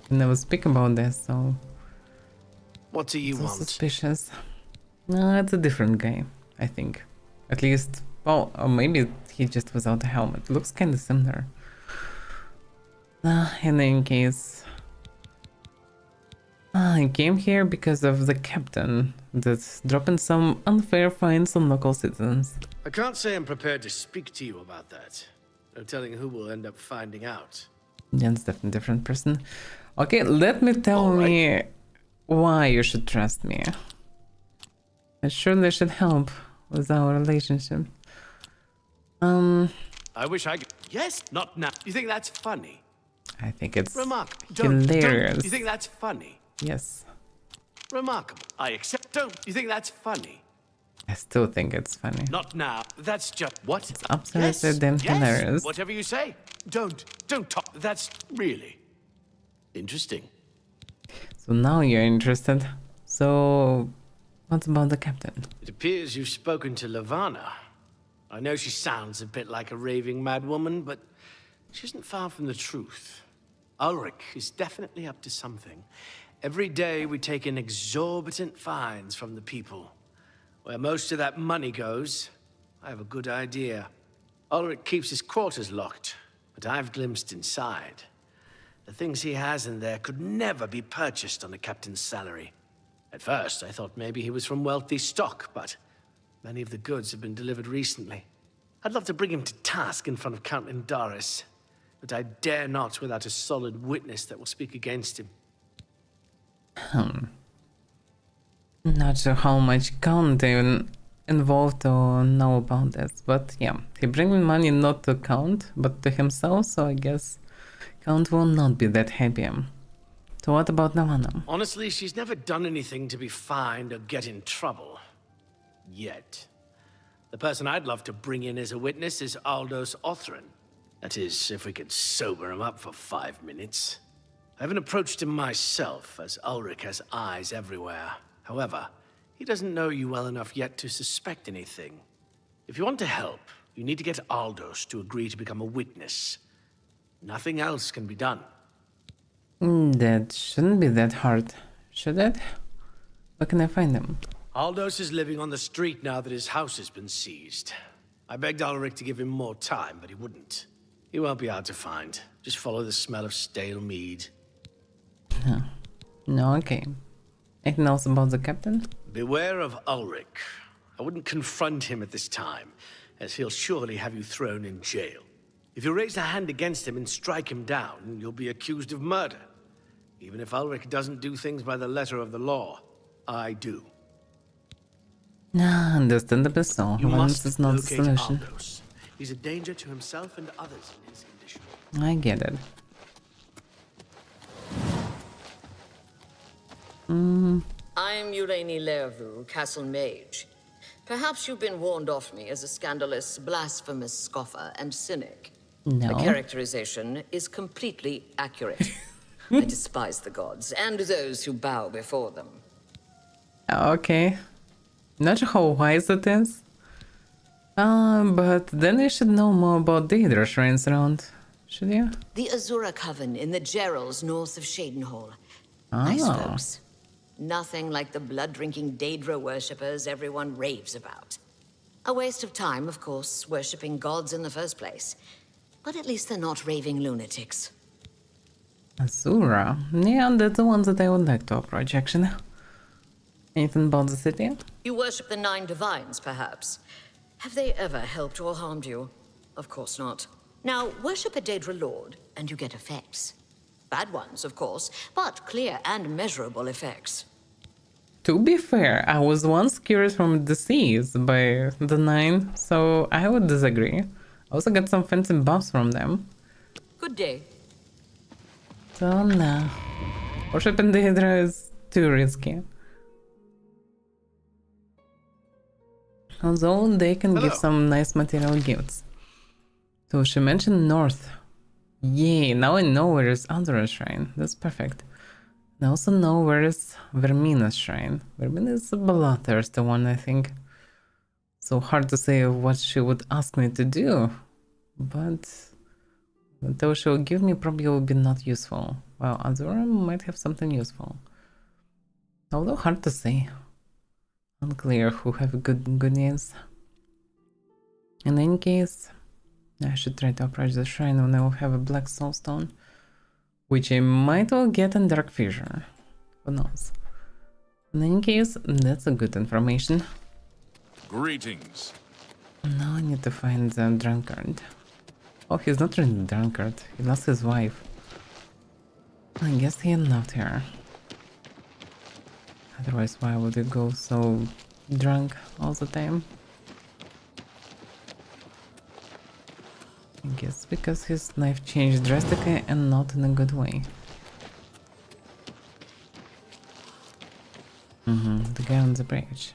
We never speak about this, so... What do you want? Suspicious. No, it's a different guy, I think. At least, well, or maybe he just without a helmet. Looks kind of similar. In any case... I came here because of the captain that's dropping some unfair fines on local citizens. I can't say I'm prepared to speak to you about that. No telling who will end up finding out. That's definitely a different person. Okay, let me tell me why you should trust me. It surely should help with our relationship. I wish I could. Yes, not now. You think that's funny? I think it's hilarious. You think that's funny? Yes. Remarkable. I accept. Don't. You think that's funny? I still think it's funny. Not now. That's just what? It's absolutely damn hilarious. Whatever you say. Don't talk. That's really interesting. So now you're interested. So, what about the captain? It appears you've spoken to Lavana. I know she sounds a bit like a raving madwoman, but she isn't far from the truth. Ulrich is definitely up to something. Every day we take in exorbitant fines from the people. Where most of that money goes, I have a good idea. Ulrich keeps his quarters locked, but I've glimpsed inside. The things he has in there could never be purchased on a captain's salary. At first, I thought maybe he was from wealthy stock, but many of the goods have been delivered recently. I'd love to bring him to task in front of Count Indaris, but I dare not without a solid witness that will speak against him. Not sure how much Count even involved or know about this, but yeah, he bringing money not to Count, but to himself, so I guess Count will not be that happy. So what about Lavana? Honestly, she's never done anything to be fined or get in trouble. Yet. The person I'd love to bring in as a witness is Aldous Othran. That is, if we could sober him up for 5 minutes. I haven't approached him myself, as Ulrich has eyes everywhere. However, he doesn't know you well enough yet to suspect anything. If you want to help, you need to get Aldous to agree to become a witness. Nothing else can be done. That shouldn't be that hard, should it? Where can I find him? Aldous is living on the street now that his house has been seized. I begged Ulrich to give him more time, but he wouldn't. He won't be hard to find. Just follow the smell of stale mead. Huh. No, okay. Anything else about the captain? Beware of Ulrich. I wouldn't confront him at this time, as he'll surely have you thrown in jail. If you raise a hand against him and strike him down, you'll be accused of murder. Even if Ulrich doesn't do things by the letter of the law, I do. Understandable so. Violence is not the solution. Aldous. He's a danger to himself and others in his condition. I get it. I'm Eulaine Lervu, Castle Mage. Perhaps you've been warned off me as a scandalous, blasphemous scoffer and cynic. No. The characterization is completely accurate. I despise the gods and those who bow before them. Okay. Not sure how wise it is. But then you should know more about the Hydra shrines around, should you? The Azura Coven in the Gerals north of Shadenhall. Oh. Nice folks. Nothing like the blood-drinking Daedra worshippers everyone raves about. A waste of time, of course, worshipping gods in the first place. But at least they're not raving lunatics. Azura? Yeah, that's the ones that I would like to approach, actually. Anything about the city? You worship the 9 divines, perhaps. Have they ever helped or harmed you? Of course not. Now, worship a Daedra lord, and you get effects. Bad ones, of course, but clear and measurable effects. To be fair, I was once curious from Disease by the 9, so I would disagree. I also got some fancy buffs from them. Good day. So nah. Worship in the Hydra is too risky. Although they can give some nice material gifts. So she mentioned North. Yay, now I know where is Avaira Shrine. That's perfect. I also know where is Vermina's Shrine. Vermina is a bloodthirsty one, I think. So hard to say what she would ask me to do. But though she will give me, probably will be not useful. Well, Azura might have something useful. Although hard to say. Unclear who have good news. In any case, I should try to approach the shrine when I will have a black soulstone, which I might well get in Dark Fissure. Who knows? In any case, that's a good information. Greetings. Now I need to find the drunkard. Oh, he's not really a drunkard. He lost his wife. I guess he loved her. Otherwise, why would he go so drunk all the time? I guess because his life changed drastically and not in a good way. The guy on the bridge.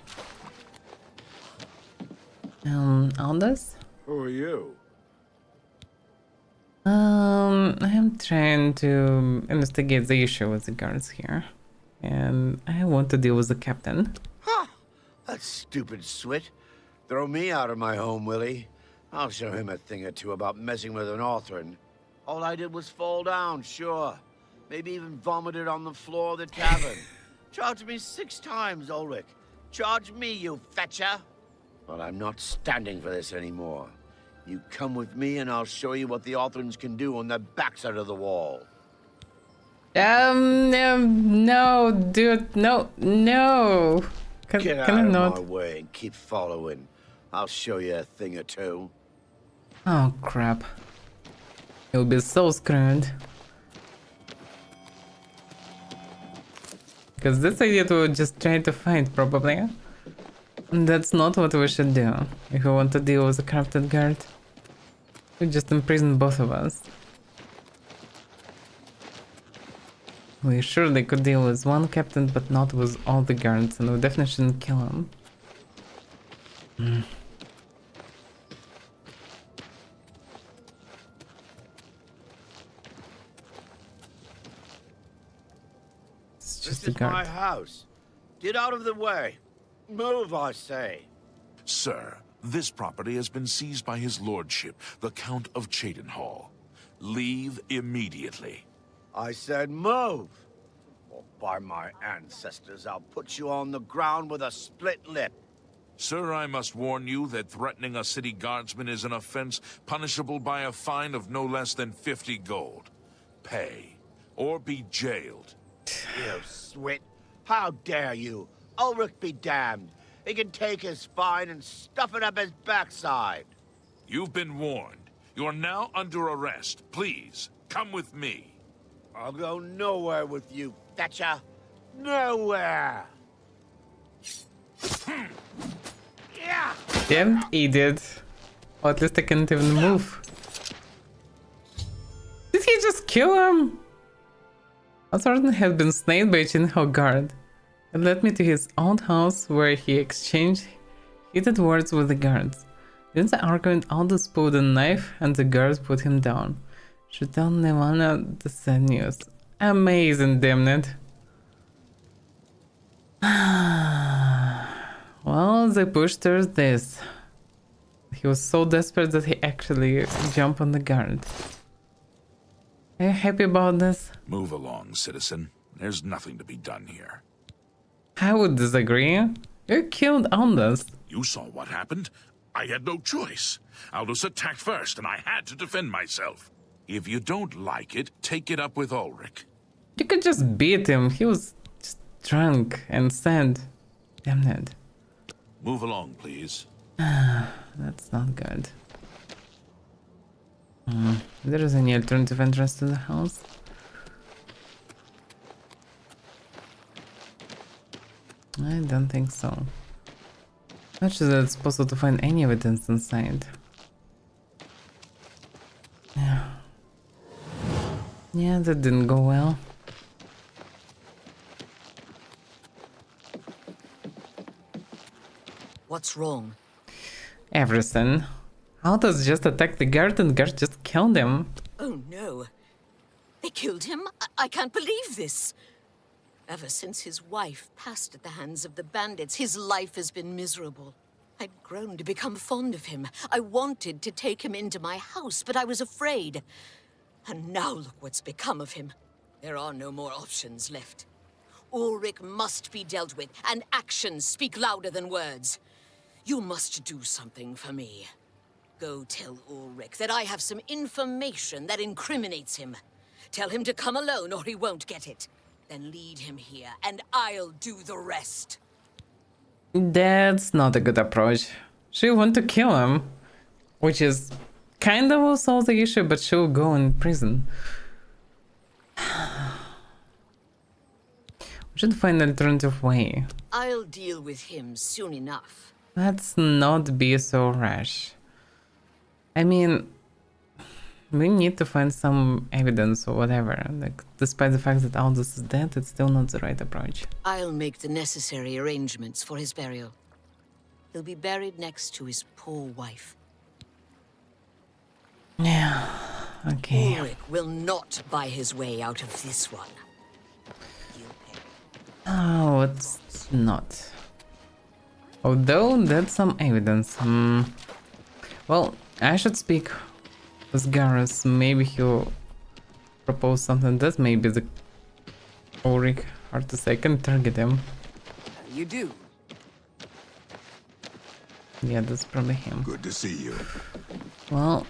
Aldous? Who are you? I am trying to investigate the issue with the guards here. And I want to deal with the captain. Huh! That stupid swit. Throw me out of my home, will he? I'll show him a thing or two about messing with an Orphan. All I did was fall down, sure. Maybe even vomited on the floor of the tavern. Charge me 6 times, Ulrich. Charge me, you fetcher. But I'm not standing for this anymore. You come with me and I'll show you what the Orphans can do on the backside of the wall. No, dude, no. Get out of my way and keep following. I'll show you a thing or two. Oh, crap. You'll be so screwed. Because this idiot will just try to fight, probably. And that's not what we should do. If we want to deal with a corrupted guard, we just imprison both of us. We surely could deal with one captain, but not with all the guards, and we definitely shouldn't kill him. This is my house. Get out of the way. Move, I say. Sir, this property has been seized by his lordship, the Count of Cheydinhal. Leave immediately. I said move. Or by my ancestors, I'll put you on the ground with a split lip. Sir, I must warn you that threatening a city guardsman is an offense punishable by a fine of no less than 50 gold. Pay, or be jailed. You swit. How dare you? Ulrich be damned. He can take his fine and stuff it up his backside. You've been warned. You're now under arrest. Please, come with me. I'll go nowhere with you, Thatcher. Nowhere. Yeah. Damn idiot. Or at least I can't even move. Did he just kill him? Thornton had been slain by a Cheydinhal guard. It led me to his old house where he exchanged heated words with the guards. During the argument, Aldous pulled a knife and the guards put him down. She told Nevana the sad news. Amazing, damn it. Well, they pushed towards this. He was so desperate that he actually jumped on the guard. Are you happy about this? Move along, citizen. There's nothing to be done here. I would disagree. You killed Aldous. You saw what happened. I had no choice. Aldous attacked first, and I had to defend myself. If you don't like it, take it up with Ulrich. You could just beat him. He was just drunk and sad. Damn it. Move along, please. That's not good. There is any alternative entrance to the house? I don't think so. Not sure that it's possible to find any evidence inside. Yeah. Yeah, that didn't go well. What's wrong? Everything. Autos just attacked the guard and guard just killed him. Oh no. They killed him? I can't believe this. Ever since his wife passed at the hands of the bandits, his life has been miserable. I'd grown to become fond of him. I wanted to take him into my house, but I was afraid. And now look what's become of him. There are no more options left. Ulrich must be dealt with, and actions speak louder than words. You must do something for me. Go tell Ulrich that I have some information that incriminates him. Tell him to come alone or he won't get it. Then lead him here, and I'll do the rest. That's not a good approach. She'll want to kill him, which is kind of will solve the issue, but she'll go in prison. We should find an alternative way. I'll deal with him soon enough. Let's not be so rash. I mean, we need to find some evidence or whatever. Like, despite the fact that Aldous is dead, it's still not the right approach. I'll make the necessary arrangements for his burial. He'll be buried next to his poor wife. Yeah, okay. Ulrich will not buy his way out of this one. Oh, it's not. Although that's some evidence. Well, I should speak with Garrus. Maybe he'll propose something. That may be the Ulrich. Hard to say. I can target him. You do. Yeah, that's probably him. Good to see you. Well,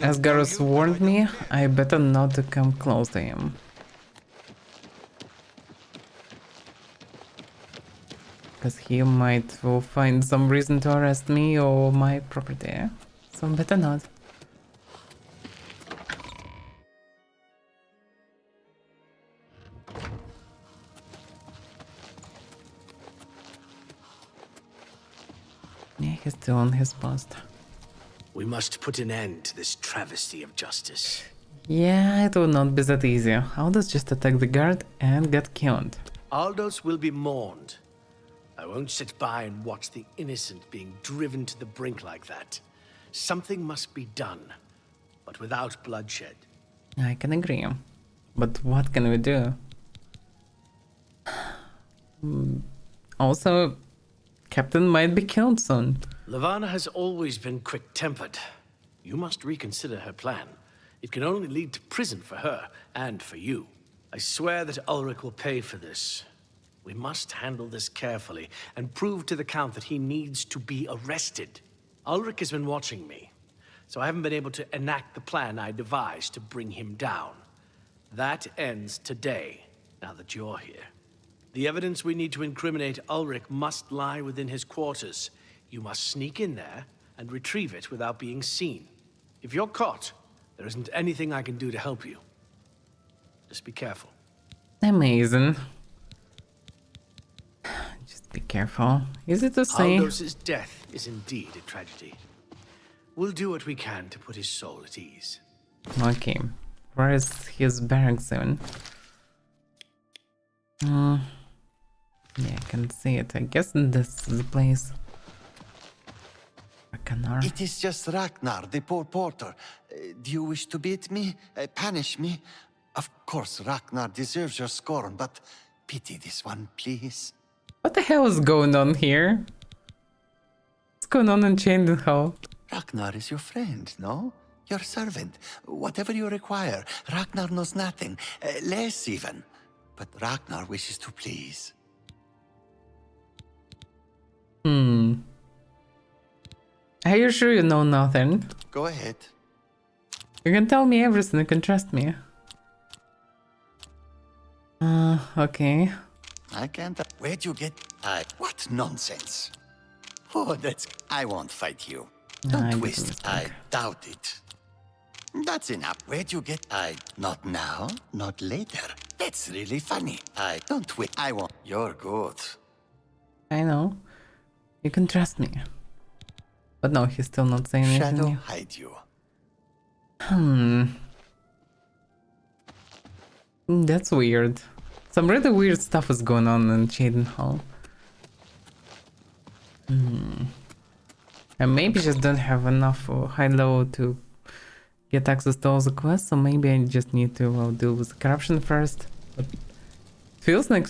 as Garrus warned me, I better not to come close to him. Because he will find some reason to arrest me or my property. So better not. Yeah, he's still on his post. We must put an end to this travesty of justice. Yeah, it will not be that easy. Aldous just attacked the guard and got killed. Aldous will be mourned. I won't sit by and watch the innocent being driven to the brink like that. Something must be done, but without bloodshed. I can agree. But what can we do? Also, Captain might be killed soon. Levana has always been quick-tempered. You must reconsider her plan. It can only lead to prison for her and for you. I swear that Ulrich will pay for this. We must handle this carefully and prove to the Count that he needs to be arrested. Ulrich has been watching me, so I haven't been able to enact the plan I devised to bring him down. That ends today, now that you're here. The evidence we need to incriminate Ulrich must lie within his quarters. You must sneak in there and retrieve it without being seen. If you're caught, there isn't anything I can do to help you. Just be careful. Amazing. Just be careful. Easy to say. Aldous' death is indeed a tragedy. We'll do what we can to put his soul at ease. Okay. Where is his barracks zone? Yeah, I can see it. I guess this is the place. Ragnar. It is just Ragnar, the poor porter. Do you wish to beat me? Punish me? Of course, Ragnar deserves your scorn, but pity this one, please. What the hell is going on here? What's going on in Chained Hall? Ragnar is your friend, no? Your servant. Whatever you require. Ragnar knows nothing. Less even. But Ragnar wishes to please. Are you sure you know nothing? Go ahead. You can tell me everything, you can trust me. Okay. I can't... Where'd you get... what nonsense. Oh, that's... I won't fight you. Don't twist. I doubt it. That's enough. Where'd you get... not now, not later. That's really funny. Don't twist. I won't... You're good. I know. You can trust me. But no, he's still not saying anything. Shadow new. hide you. That's weird. Some really weird stuff is going on in Cheydon Hall. I maybe just don't have enough high-low to get access to all the quests, so maybe I just need to deal with the corruption first. But it feels like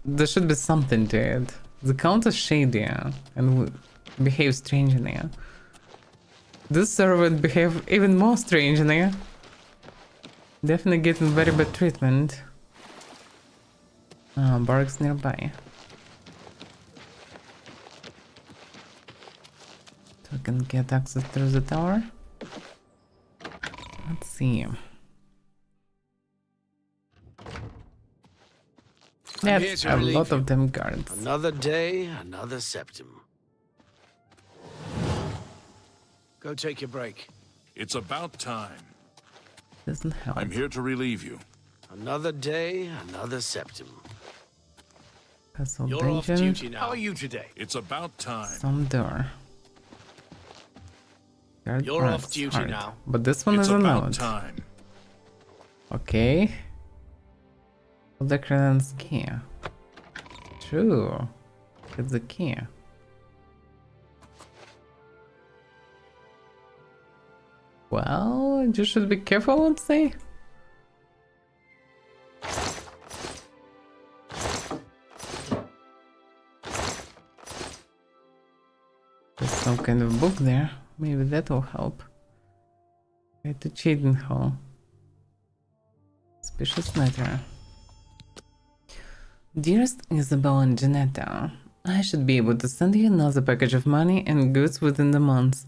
there should be something to it. The count is shady and behaves strangely. This servant behave even more strangely. Definitely getting very bad treatment. Barracks nearby. So we can get access through the tower. Let's see. That's a lot of them guards. Another day, another septum. Go take your break. It's about time. Doesn't help. I'm here to relieve you. Another day, another septum. Castle You're off dungeon. duty now. How are you today? It's about time. Some door. Guard You're brass, off duty hard. now. But this one It's is about allowed. time. Okay. The credence key. True. It's the key. Well, you should be careful, let's say. There's some kind of book there. Maybe that will help. Right to Cheydon Hall. Suspicious letter. Dearest Isabel and Janetta, I should be able to send you another package of money and goods within the month.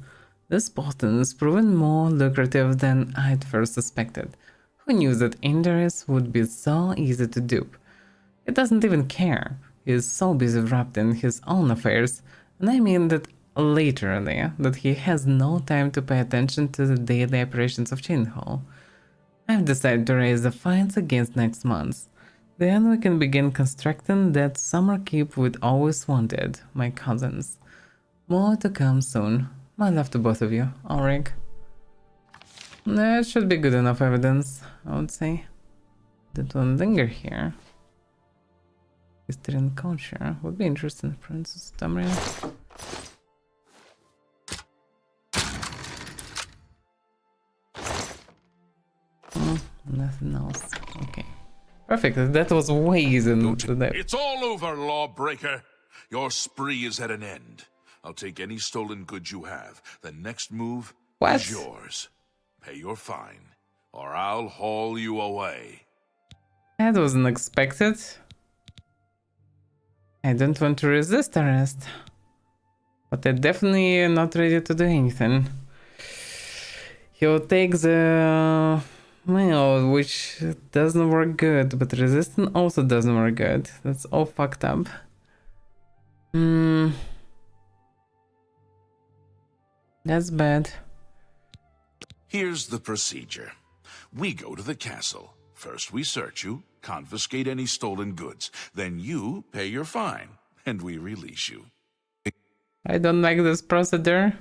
This Boston is proven more lucrative than I'd first suspected. Who knew that Indris would be so easy to dupe? He doesn't even care. He is so busy wrapped in his own affairs, and I mean that literally, that he has no time to pay attention to the daily operations of Cheydon Hall. I've decided to raise the fines against next month. Then we can begin constructing that summer keep we'd always wanted, my cousins. More to come soon. My love to both of you, Ulrich. That should be good enough evidence, I would say. That won't linger here. History and culture would be interesting, Princess Tamriel. Nothing else. Okay. Perfect. That was way easier than that. It's all over, lawbreaker. Your spree is at an end. I'll take any stolen goods you have. The next move is yours. Pay your fine, or I'll haul you away. That wasn't expected. I don't want to resist arrest. But I'm definitely not ready to do anything. He'll take the mail, which doesn't work good, but resistance also doesn't work good. That's all fucked up. That's bad. Here's the procedure. We go to the castle. First we search you, confiscate any stolen goods. Then you pay your fine, and we release you. I don't like this procedure.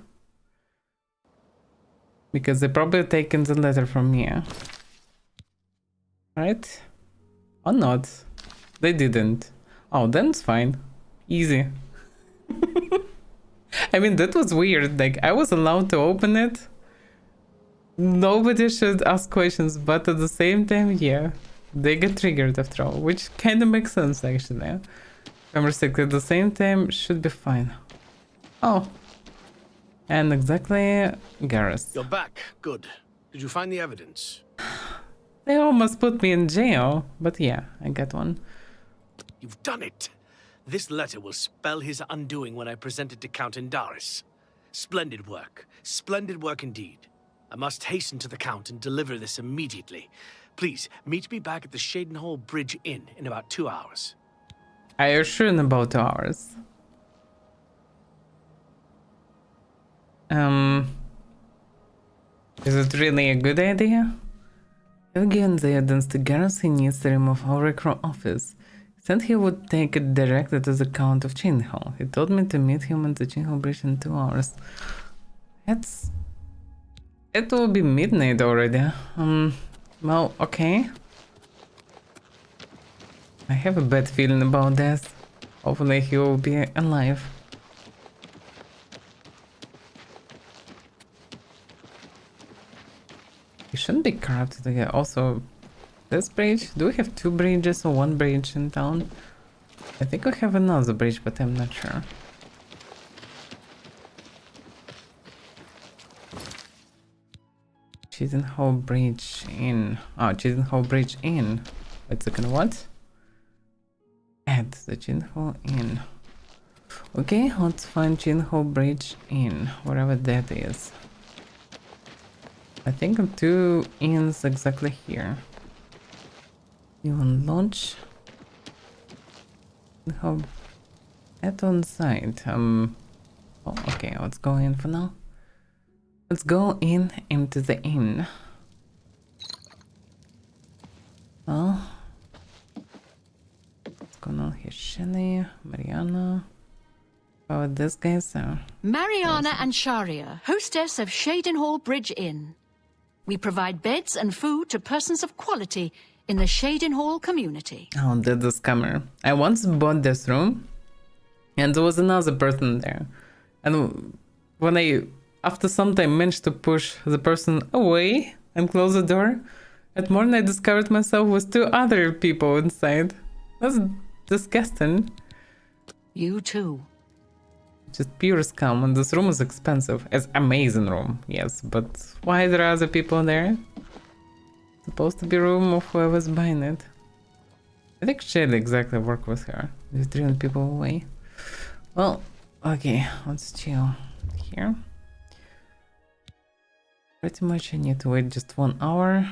Because they probably taken the letter from me. Right? Or not. They didn't. Oh, then it's fine. Easy. I mean, that was weird. Like, I was allowed to open it. Nobody should ask questions, but at the same time, yeah. They get triggered after all, which kind of makes sense, actually. I'm restricted at the same time, should be fine. Oh. And exactly, Garrus. You're back. Good. Did you find the evidence? They almost put me in jail, but yeah, I got one. You've done it. This letter will spell his undoing when I present it to Count Indaris. Splendid work. Splendid work indeed. I must hasten to the Count and deliver this immediately. Please, meet me back at the Cheydon Hall Bridge Inn in about 2 hours. I assure in about 2 hours. Is it really a good idea? You've given the evidence to Garrus, he needs to remove Ulrich from office. Said he would take it directly to the Count of Chainhall. He told me to meet him at the Chainhall Bridge in 2 hours. It will be midnight already. Well, okay. I have a bad feeling about this. Hopefully he will be alive. He shouldn't be corrupted again. Also, this bridge, do we have 2 bridges or 1 bridge in town? I think we have another bridge, but I'm not sure. Chisenhall Bridge in. Oh, Chisenhall Bridge in. Wait a second, what? Add the Chisenhall in. Okay, let's find Chisenhall Bridge in, wherever that is. I think 2 inns exactly here. You want launch? How? Add on site. Oh, okay, let's go in for now. Let's go into the inn. Well, what's going on here? Shelly, Mariana. How about this guy? Mariana and Sharia, hostess of Shadenhall Bridge Inn. We provide beds and food to persons of quality in the Shadenhall community. Oh, that's the scammer. I once bought this room, and there was another person there. And when I, after some time, managed to push the person away and close the door, at morning I discovered myself with 2 other people inside. That's disgusting. You too. Just pure scam, and this room is expensive. It's amazing room, yes, but why there are other people there? Supposed to be room of whoever's buying it. I think Shelly exactly work with her. Just driving people away. Well, okay, let's chill here. Pretty much I need to wait just 1 hour.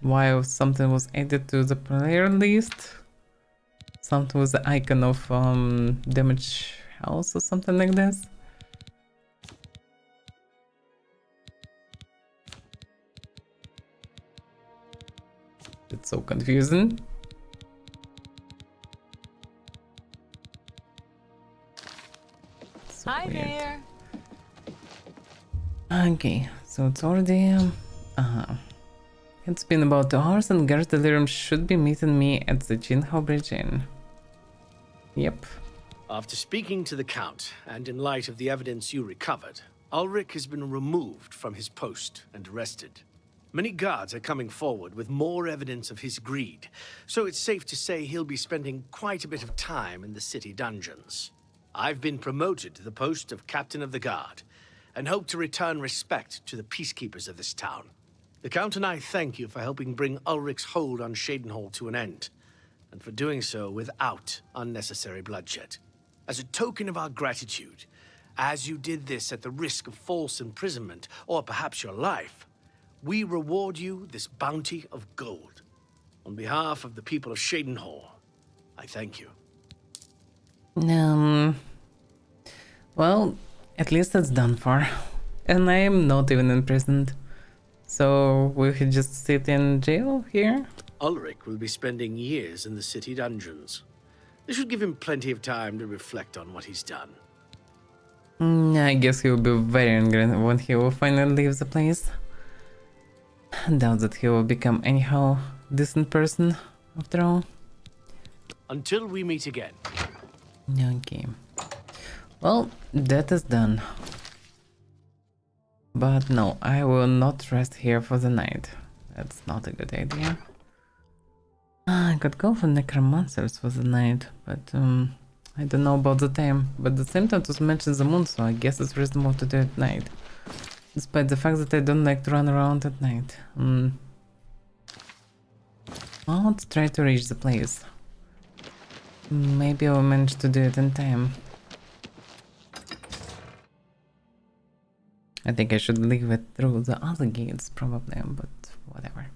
While something was added to the player list. Something with the icon of damage house or something like this. It's so confusing. So Hi weird. there. Okay, so it's already It's been about 2 hours and Gareth Delirium should be meeting me at the Jinhao Bridge Inn. Yep. After speaking to the Count, and in light of the evidence you recovered, Ulrich has been removed from his post and arrested. Many guards are coming forward with more evidence of his greed, so it's safe to say he'll be spending quite a bit of time in the city dungeons. I've been promoted to the post of Captain of the Guard, and hope to return respect to the peacekeepers of this town. The Count and I thank you for helping bring Ulrich's hold on Shadenhall to an end, and for doing so without unnecessary bloodshed. As a token of our gratitude, as you did this at the risk of false imprisonment, or perhaps your life, we reward you this bounty of gold. On behalf of the people of Shadenhall, I thank you. Well, at least it's done for. And I am not even imprisoned. So we could just sit in jail here? Ulrich will be spending years in the city dungeons. This should give him plenty of time to reflect on what he's done. I guess he will be very angry when he will finally leave the place. I doubt that he will become anyhow decent person after all. Until we meet again. Okay. Well, that is done. But no, I will not rest here for the night. That's not a good idea. I could go for necromancers for the night, but I don't know about the time. But the same time was mentioned the moon, so I guess it's reasonable to do it at night. Despite the fact that I don't like to run around at night. Well, let's try to reach the place. Maybe I'll manage to do it in time. I think I should leave it through the other gates, probably, but whatever.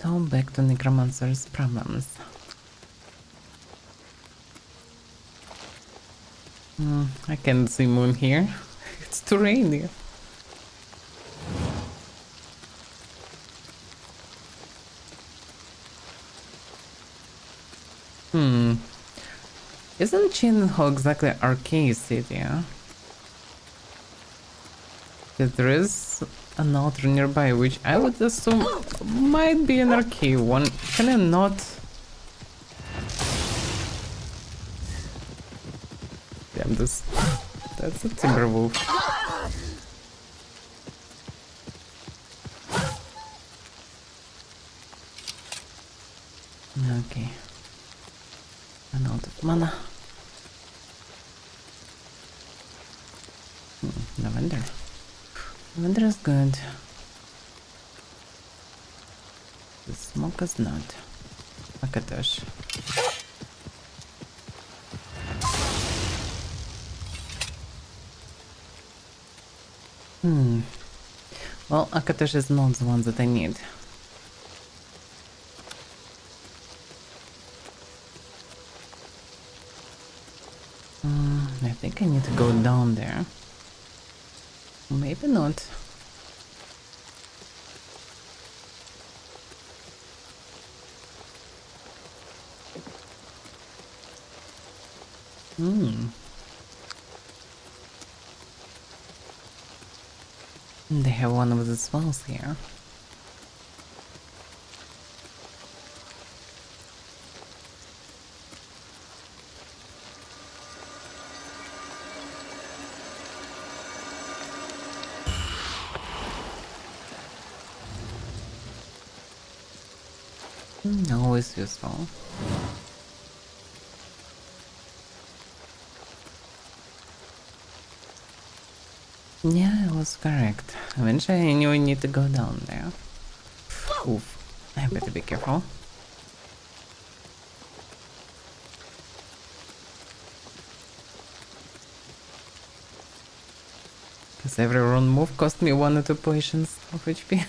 So back to Necromancer's problems. I can't see moon here. It's too rainy. Isn't Shading Hall exactly arcade city, huh? There is an altar nearby, which I would assume might be an arcade one. Can I not? Damn, that's a Timberwolf. Okay. I'm out of mana. Lavender. Lavender is good. The smoke is not. Akatosh. Well, Akatosh is not the one that I need. I think I need to go down there. Maybe not. They have one of the swells here. Always useful. Yeah, I was correct. Eventually I knew I need to go down there. Oof. I better be careful. Because every wrong move cost me 1 or 2 potions of HP.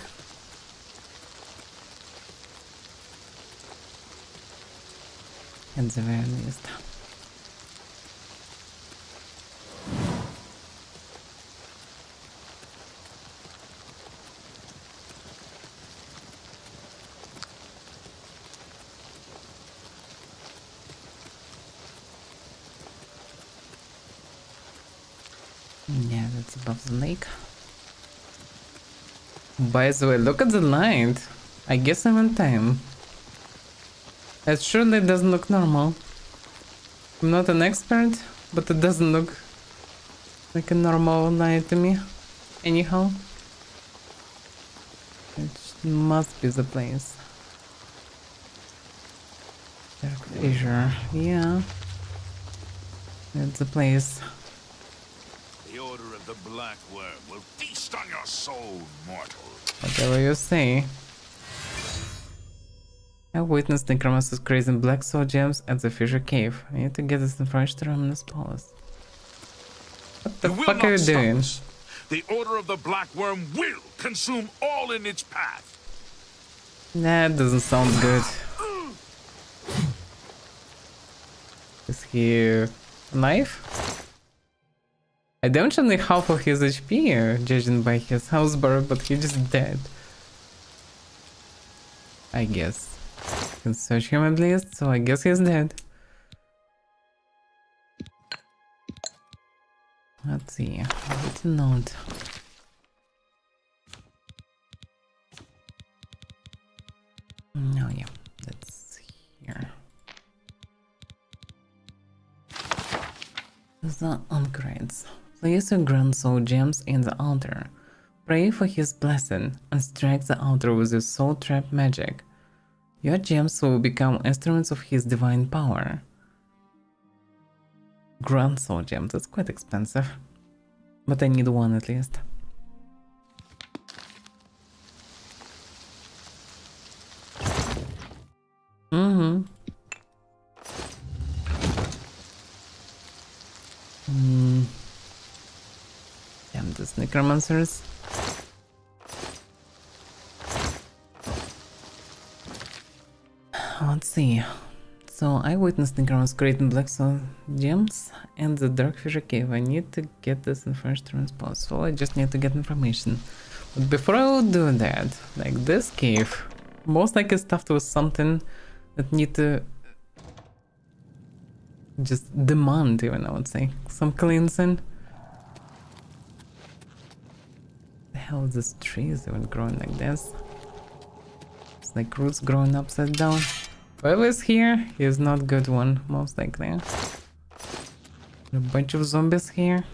At the very least. Yeah, that's above the lake. By the way, look at the light. I guess I'm on time. It surely doesn't look normal. I'm not an expert, but it doesn't look like a normal light to me. Anyhow. It must be the place. Dark Fissure, yeah. It's the place. The Order of the Black Worm will feast on your soul, mortal. Whatever you say. I witnessed Necromancer's crazing black soul gems at the Fissure Cave. I need to get this information to Romanus Palace. What the fuck are you doing? The Order of the Black Worm will consume all in its path. That doesn't sound good. Is he a knife? I don't only half of his HP, judging by his house bar, but he just dead. I guess. Can search him at least, so I guess he's dead. Let's see. What's a note? No, yeah, that's here. The upgrades. Place your grand soul gems in the altar. Pray for his blessing and strike the altar with your soul trap magic. Your gems will become instruments of his divine power. Grand soul gems, that's quite expensive. But I need one at least. Damn, these necromancers. let's see. So I witnessed Necrons creating black soul gems and the dark fissure cave. I need to get this information as possible. I just need to get information. But before I will do that, like this cave, most likely stuffed with something that need to just demand, even I would say, some cleansing. The hell is this trees even growing like this? It's like roots growing upside down. Whoever's here is not good one, most likely. A bunch of zombies here.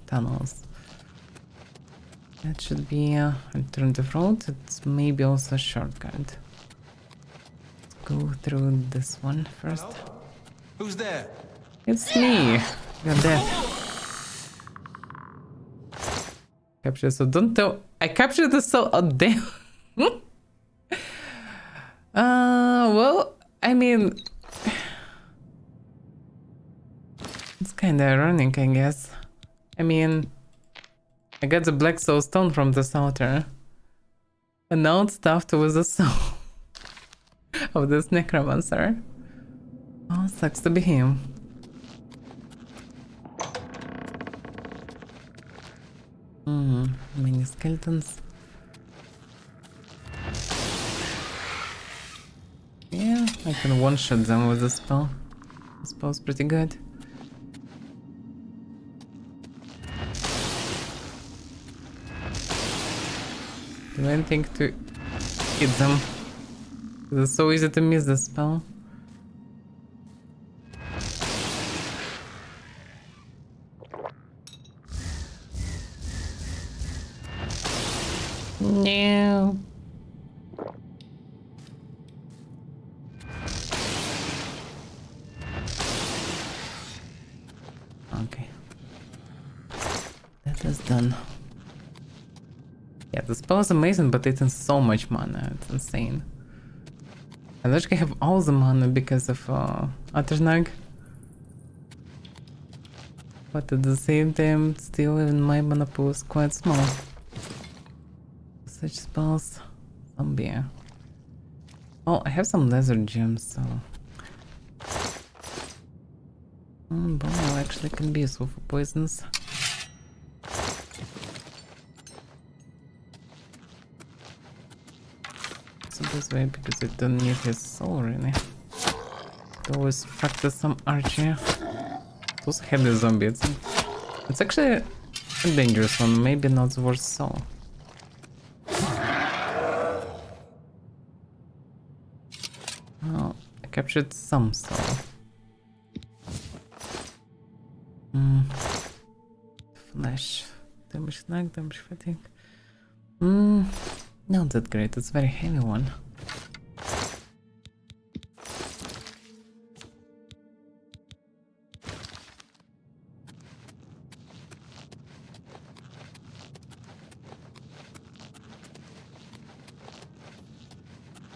Tunnels. That should be an alternative road. It's maybe also a shortcut. Let's go through this one first. Hello? Who's there? It's me. You're dead. Capture, so don't tell. I captured the soul. Oh damn. Well, I mean, it's kind of ironic, I guess. I mean, I got the black soul stone from this altar, and now it's stuffed with the soul of this necromancer. Oh, sucks to be him. Many skeletons. Yeah, I can one-shot them with a spell. The spell's pretty good. Do anything to hit them. It's so easy to miss the spell. No. Okay. That is done. Yeah, the spell is amazing, but it's in so much mana. It's insane. I literally have all the mana because of Atternag. But at the same time, still even my mana pool is quite small. Such spells. Zombie. Oh, I have some laser gems, so... Bone actually can be useful for poisons. So this way, because I don't need his soul really. To always practice some archery. Those heavy zombies. It's actually a dangerous one, maybe not worth soul. Oh, I captured some soul. Flash. Damage lag, damage fatigue. Not that great, it's a very heavy one.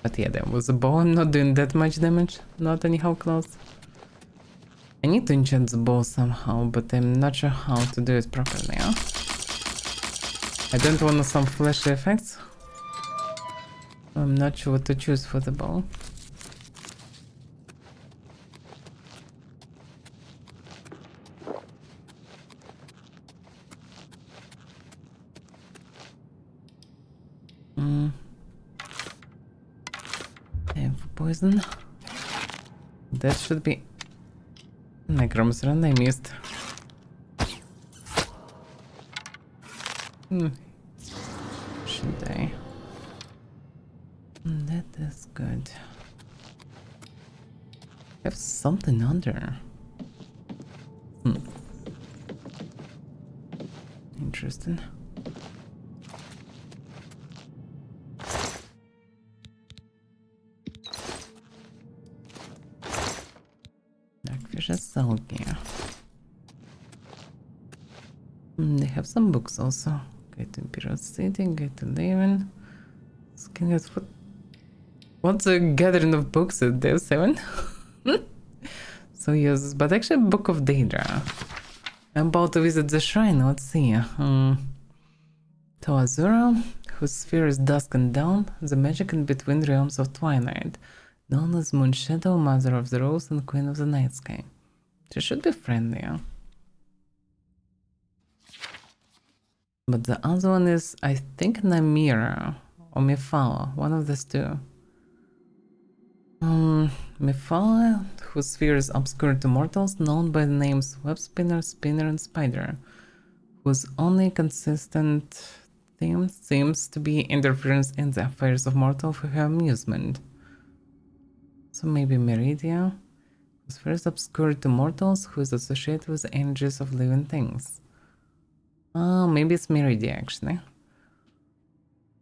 But yeah, there was a bow. I'm not doing that much damage. Not anyhow close. I need to enchant the bow somehow, but I'm not sure how to do it properly. Huh? I don't want some flashy effects. I'm not sure what to choose for the bow. Time for poison. That should be Necromancer, and I missed. Should I? That is good. I have something under. Interesting. Darkfish is sulky. They have some books also. Guide to Imperial City, Guide to Leven. Looking at what's a gathering of books at Dev 7? So yes, but actually Book of Daedra. I'm about to visit the shrine, let's see. To Azura, whose sphere is dusk and dawn, the magic in between realms of twilight, known as Moon Shadow, Mother of the Rose, and Queen of the Night Sky. She should be friendly, yeah? But the other one is, I think, Namira or Mifala, one of these two. Mifala, whose sphere is obscure to mortals, known by the names Web Spinner, Spinner, and Spider, whose only consistent theme seems to be interference in the affairs of mortals for her amusement. So maybe Meridia, whose sphere is obscure to mortals, who is associated with the energies of living things. Oh, maybe it's Meridia actually.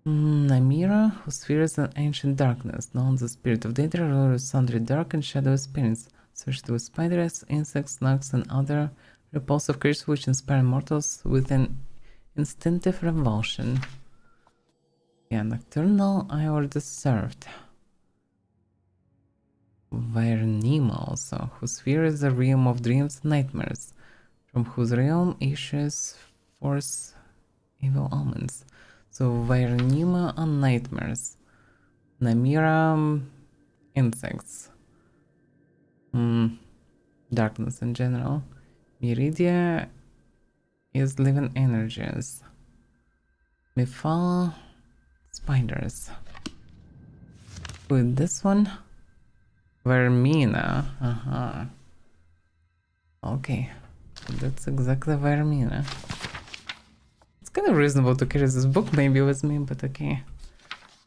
Namira, whose sphere is an ancient darkness, known as the spirit of Daedra, ruler of sundry dark and shadowy spirits, associated with spiders, insects, slugs, and other repulsive creatures which inspire mortals with an instinctive revulsion. Yeah, Nocturnal I already served. Vairnima also, whose sphere is the realm of dreams and nightmares, from whose realm issues forth evil omens. So Vairnima are nightmares. Namira, insects. Darkness in general. Meridia is living energies. Mifal, spiders. With this one, Vermina. Okay, that's exactly Vermina. It's kind of reasonable to carry this book maybe with me, but okay.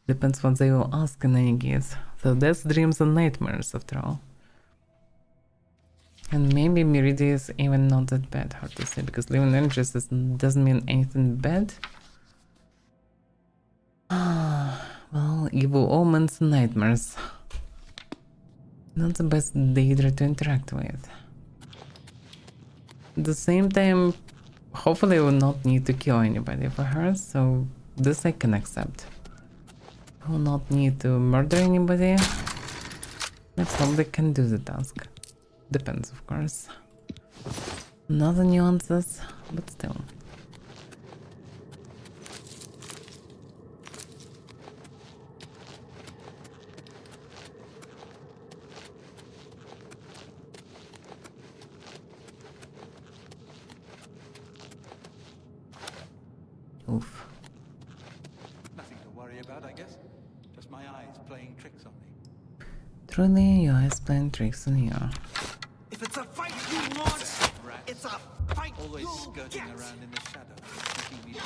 Depends what they will ask in any case. So that's dreams and nightmares after all. And maybe Meridia is even not that bad, hard to say, because living energies doesn't mean anything bad. Well, evil omens and nightmares. Not the best Daedra to interact with. At the same time, hopefully I will not need to kill anybody for her, so this I can accept. I will not need to murder anybody. I probably can do the task. Depends, of course. Not the nuances, but still. Oof. Nothing to worry about, I guess. Just my eyes playing tricks on me. Truly, your eyes playing tricks on you. If it's a fight you want, it's a fight always skirting around in the shadows, keeping me.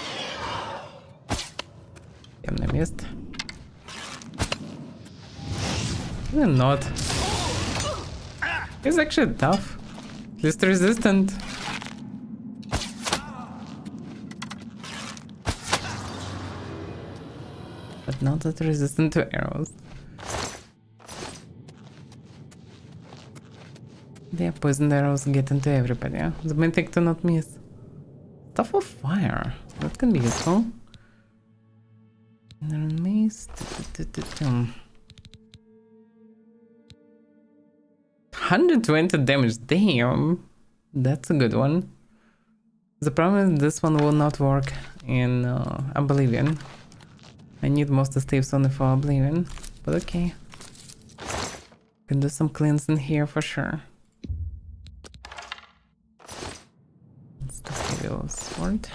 Темное место. Not. He's actually tough. At least resistant. But not that resistant to arrows. Yeah, poison arrows get into everybody. Yeah? The main thing to not miss. Stuff of fire. That can be useful. Mace. 120 damage. Damn. That's a good one. The problem is this one will not work in Oblivion. I need most staves only for Oblivion. But okay. Can do some cleansing here for sure. Sword.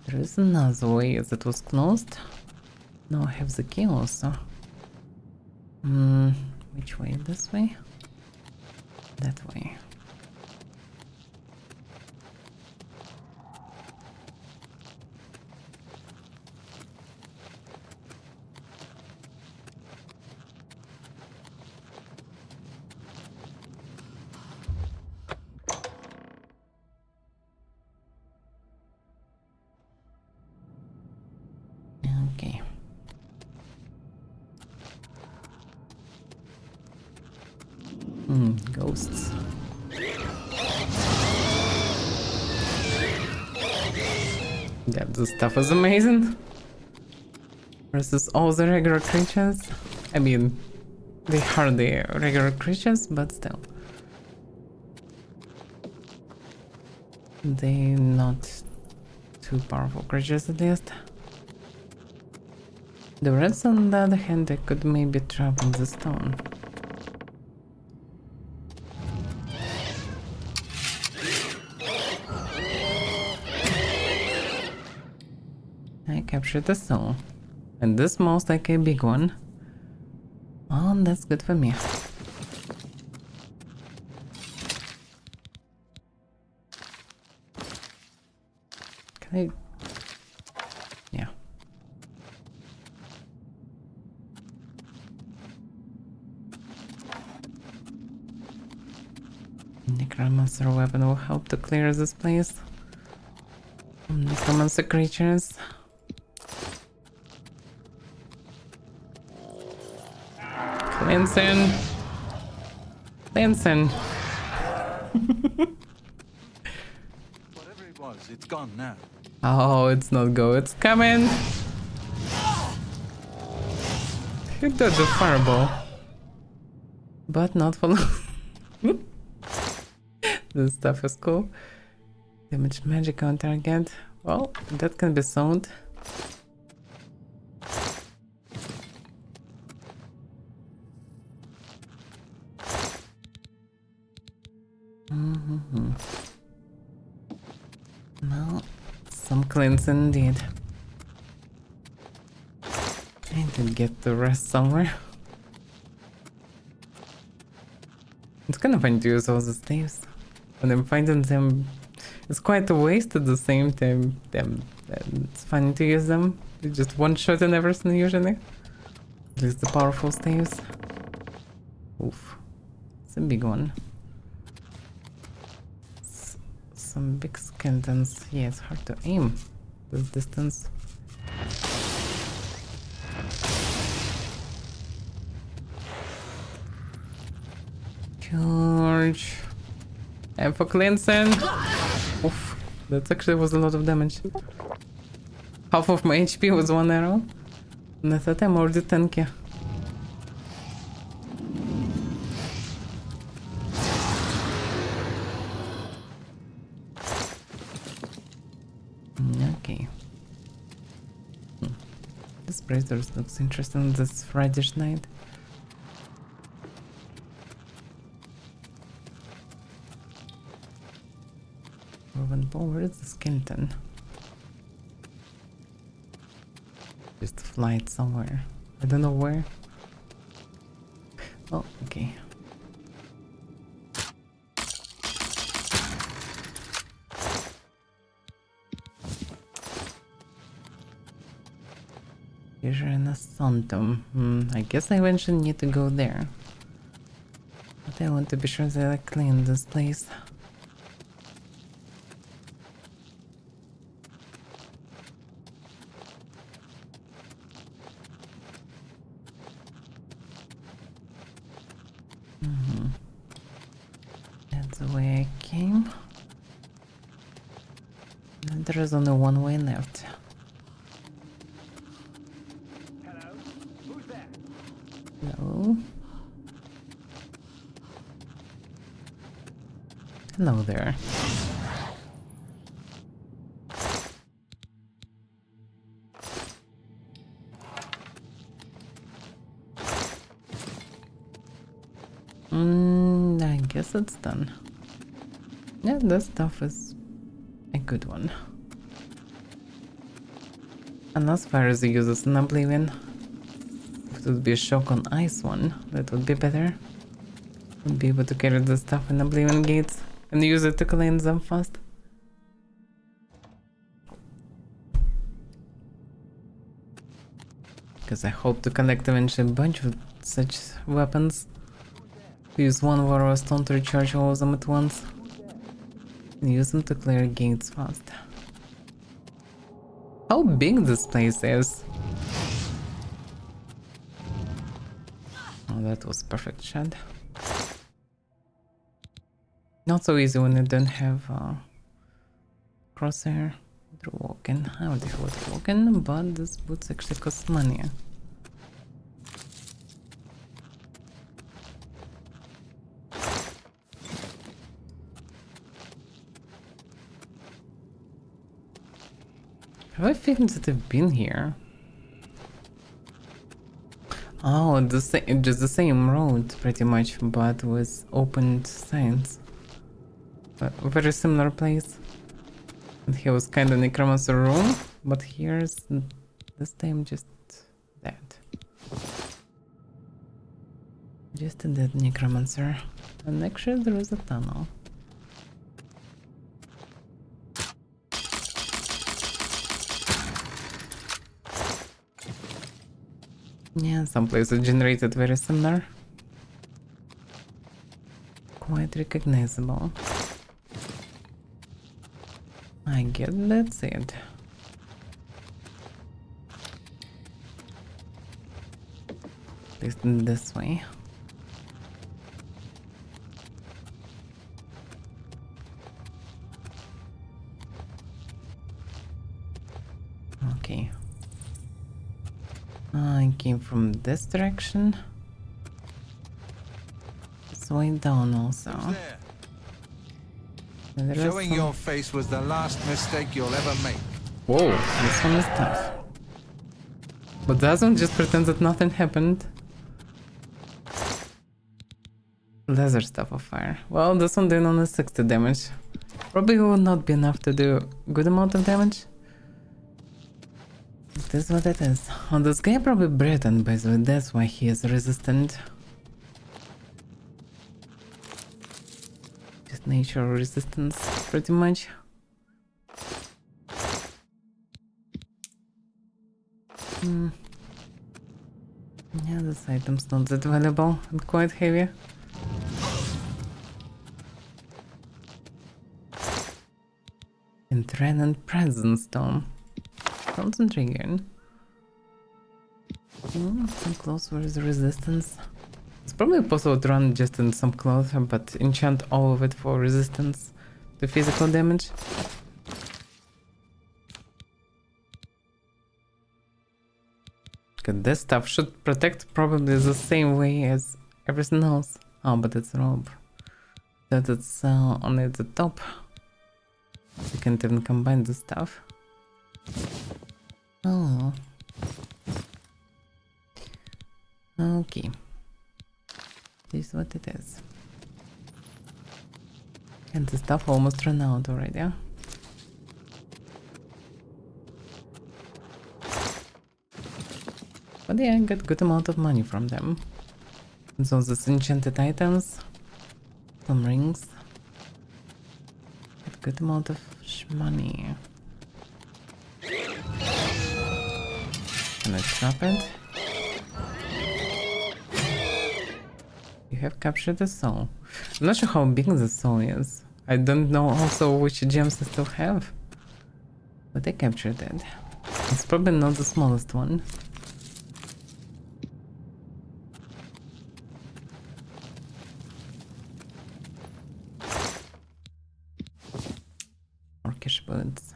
There is another way that was closed. Now I have the key also. Which way? This way? That way. Okay. Ghosts. Yeah, this stuff is amazing. Versus all the regular creatures. I mean, they are the regular creatures, but still. They're not too powerful creatures at least. The rest, on the other hand, they could maybe trap in the stone. I captured the soul. And this most like a big one. Oh, that's good for me. Can I... Yeah. Necromancer weapon will help to clear this place. Necromancer creatures. Cleansing. Cleansing. Whatever it was, it's gone now. Oh, it's not go. It's coming. He did the fireball. But not for long. This stuff is cool. Damage magic on target. Well, that can be sold. Well, some cleanse indeed. I need to get the rest somewhere. It's kind of fun to use all the staves. When I'm finding them, it's quite a waste at the same time. It's fun to use them. They just one shot and everything usually. At least the powerful staves. Oof. It's a big one. Some big skeletons. Yeah, it's hard to aim this distance. Charge. And for cleansing. Oof, that actually was a lot of damage. Half of my HP was one arrow. And I thought I'm already 10k. Okay. This brazier looks interesting this Friday night. Where is the skeleton? Just fly it somewhere. I don't know where. Oh, okay. Here's a Santum. I guess I eventually need to go there. But I want to be sure that I clean this place. That's the way I came. And there is only one way left. Hello? Who's there? Hello? Hello there. I guess it's done. Yeah, this stuff is a good one. Unless Fires uses an Oblivion. If it would be a shock on ice one, that would be better. Would be able to carry the stuff in Oblivion gates and use it to cleanse them fast. Because I hope to collect eventually a bunch of such weapons. Use one Warrior Stone to recharge all of them at once. And use them to clear gates fast. How big this place is! Oh, that was perfect shot. Not so easy when you don't have crosshair. Water walking. I already have water walking, but this boots actually cost money. Have I feeling that I've been here? Oh, just the same road, pretty much, but with opened signs. But very similar place. And here was kind of necromancer room, but here's this time just that. Just a dead necromancer. And actually there is a tunnel. Yeah, some places generated very similar. Quite recognizable. I guess that's it. At least in this way. Okay. I came from this direction. It's way down also. Showing your face was the last mistake you'll ever make. Whoa, this one is tough. But doesn't just pretend that nothing happened. Laser stuff of fire. Well, this one doing only 60 damage. Probably will not be enough to do a good amount of damage. It is what it is. Oh, this guy probably Breton, by the way, that's why he is resistant. Just natural resistance, pretty much. Yeah, this item's not that valuable and quite heavy. Enthroned presence stone. Sounds intriguing. Some clothes with resistance. It's probably possible to run just in some clothes, but enchant all of it for resistance to physical damage. Because this stuff should protect probably the same way as everything else. Oh, but it's robe. That it's only at the top. You can't even combine the stuff. Oh. Okay. This is what it is. And the stuff almost ran out already, yeah? But yeah, I got good amount of money from them. And so these enchanted items, some rings, got good amount of money. Can I trap it? You have captured the soul. I'm not sure how big the soul is. I don't know also which gems I still have. But I captured it. It's probably not the smallest one. Orcish bullets.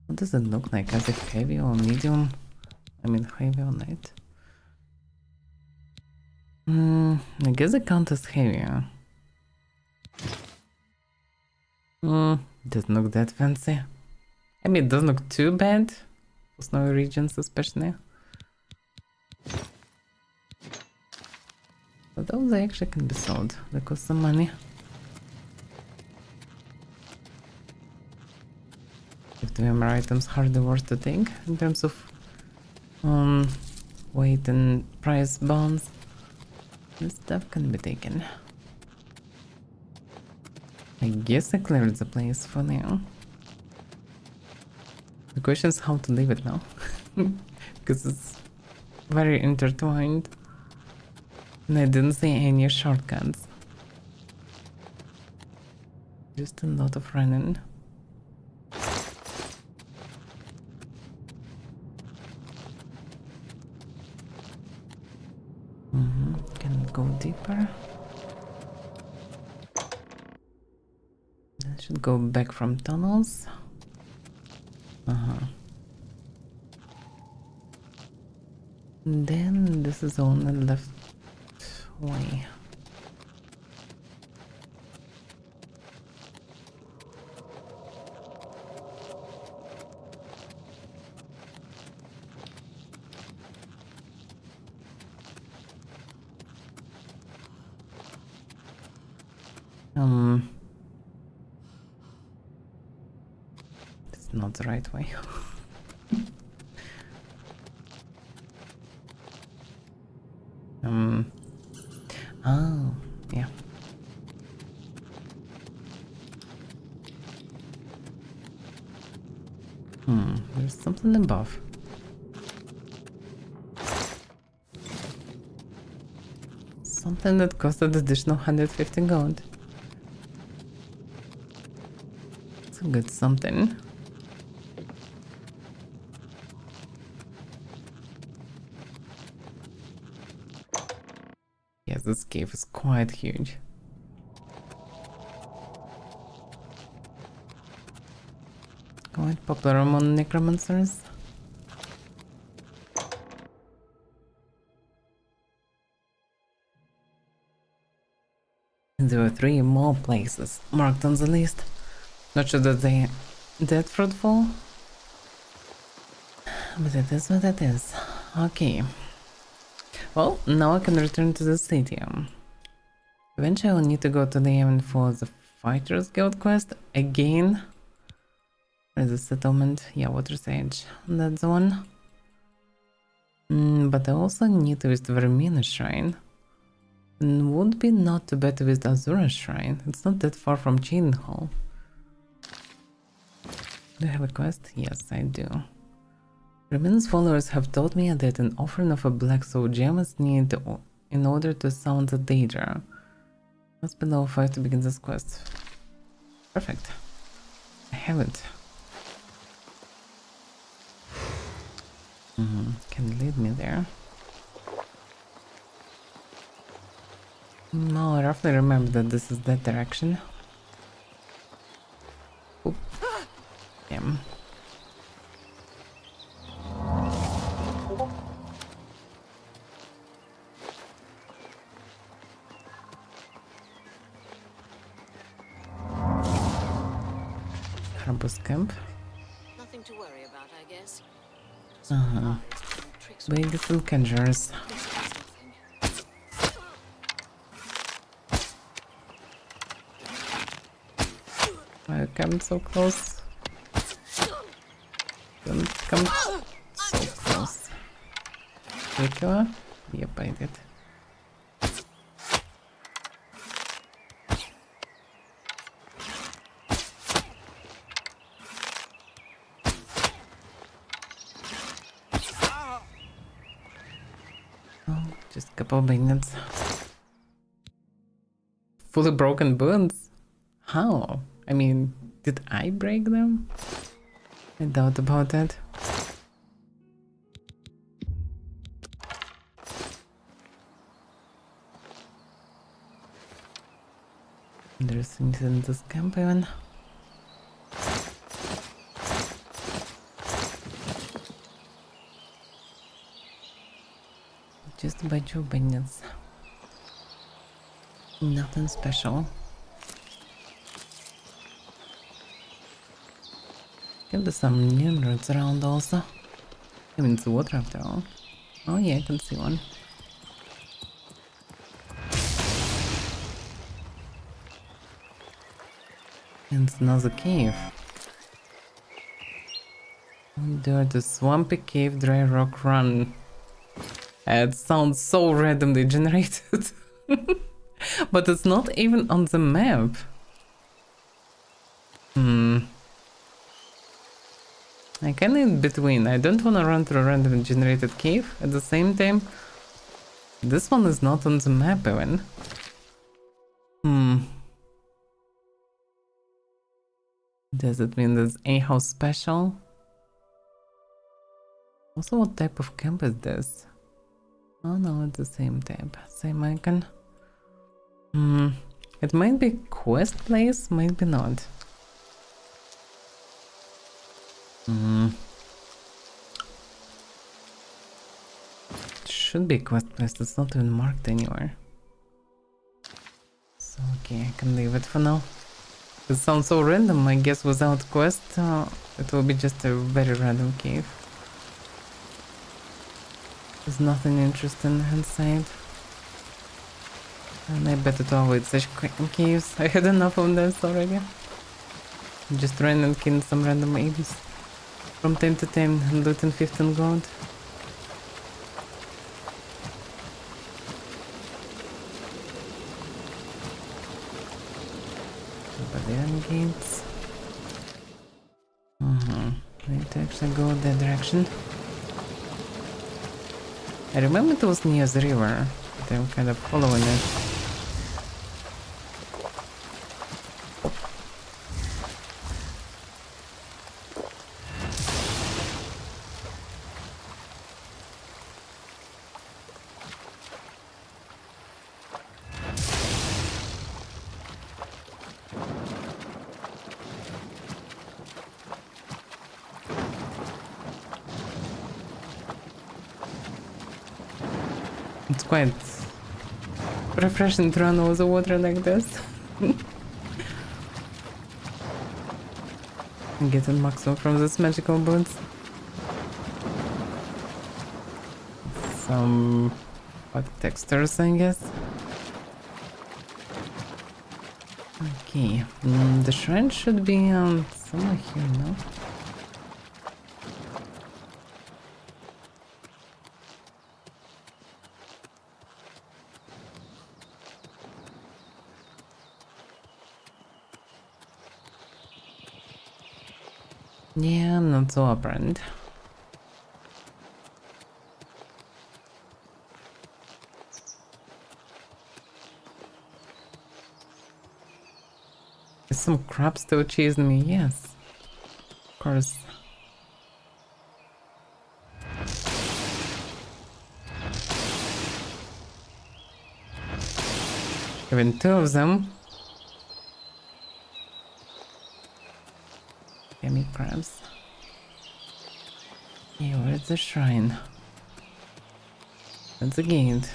What does it look like? Is it heavy or medium? I mean heavy or light? I guess it counts as heavier. Doesn't look that fancy. I mean, it doesn't look too bad for snowy regions especially. But those actually can be sold. They cost some money. If the member items hardly worth to take in terms of weight and price bonds. This stuff can be taken. I guess I cleared the place for now. The question is how to leave it now. Because it's very intertwined. And I didn't see any shortcuts. Just a lot of running. Can go deeper. That should go back from tunnels. Then this is on the left way. It's not the right way. Oh, yeah. There's something above. Something that costed additional 150 gold. It's a good something. Yes, this cave is quite huge. Quite popular among necromancers. There were 3 more places marked on the list. Not sure that they that fruitful, but it is what it is. Okay. Well, now I can return to the city. Eventually I'll need to go to the event for the Fighters Guild quest again. Where is the settlement? Yeah, Water's Edge. That's the one. But I also need to visit Vermina Shrine. And would be not too bad to visit Azura Shrine. It's not that far from Chain Hall. Do I have a quest? Yes, I do. Remina's followers have told me that an offering of a black soul gem is needed in order to sound the danger. Must be level 5 to begin this quest. Perfect. I have it. Can lead me there. No, I roughly remember that this is that direction. Oop. Damn. Harbus camp. Nothing to worry about, I guess. Big little conjurers. I come so close. Don't come so close. Take her? Yep, I did. Just a couple of minutes. Fully broken bones? How? I mean, did I break them? I doubt about that. There's anything in this camp even. Just a bunch of bandits. Nothing special. There's some numerals around also. I mean, it's water after all. Oh yeah, I can see one. And it's another cave. There, the swampy cave, dry rock run. It sounds so randomly generated. But it's not even on the map. I kind of in between. I don't want to run through a random generated cave. At the same time, this one is not on the map even. Does it mean there's anyhow special? Also, what type of camp is this? Oh no, it's the same type. Same icon. It might be quest place, might be not. Should be quest place, it's not even marked anywhere. So okay, I can leave it for now. It sounds so random, I guess without quest it will be just a very random cave. There's nothing interesting inside. And I better to avoid such caves. I had enough of this already. Just running and killing some random apes from time to time and looting 15 gold. Oblivion gates. I need to actually go that direction. I remember it was near the river, but I'm kind of following it. It's quite refreshing to run over the water like this. And getting maximum from this magical boots. Some bug textures, I guess. Okay, the shrine should be somewhere here, no? Yeah, not so apparent. Is some crab still chasing me? Yes. Of course. Even two of them. Yummy crabs. Hey, where's the shrine? That's the gate.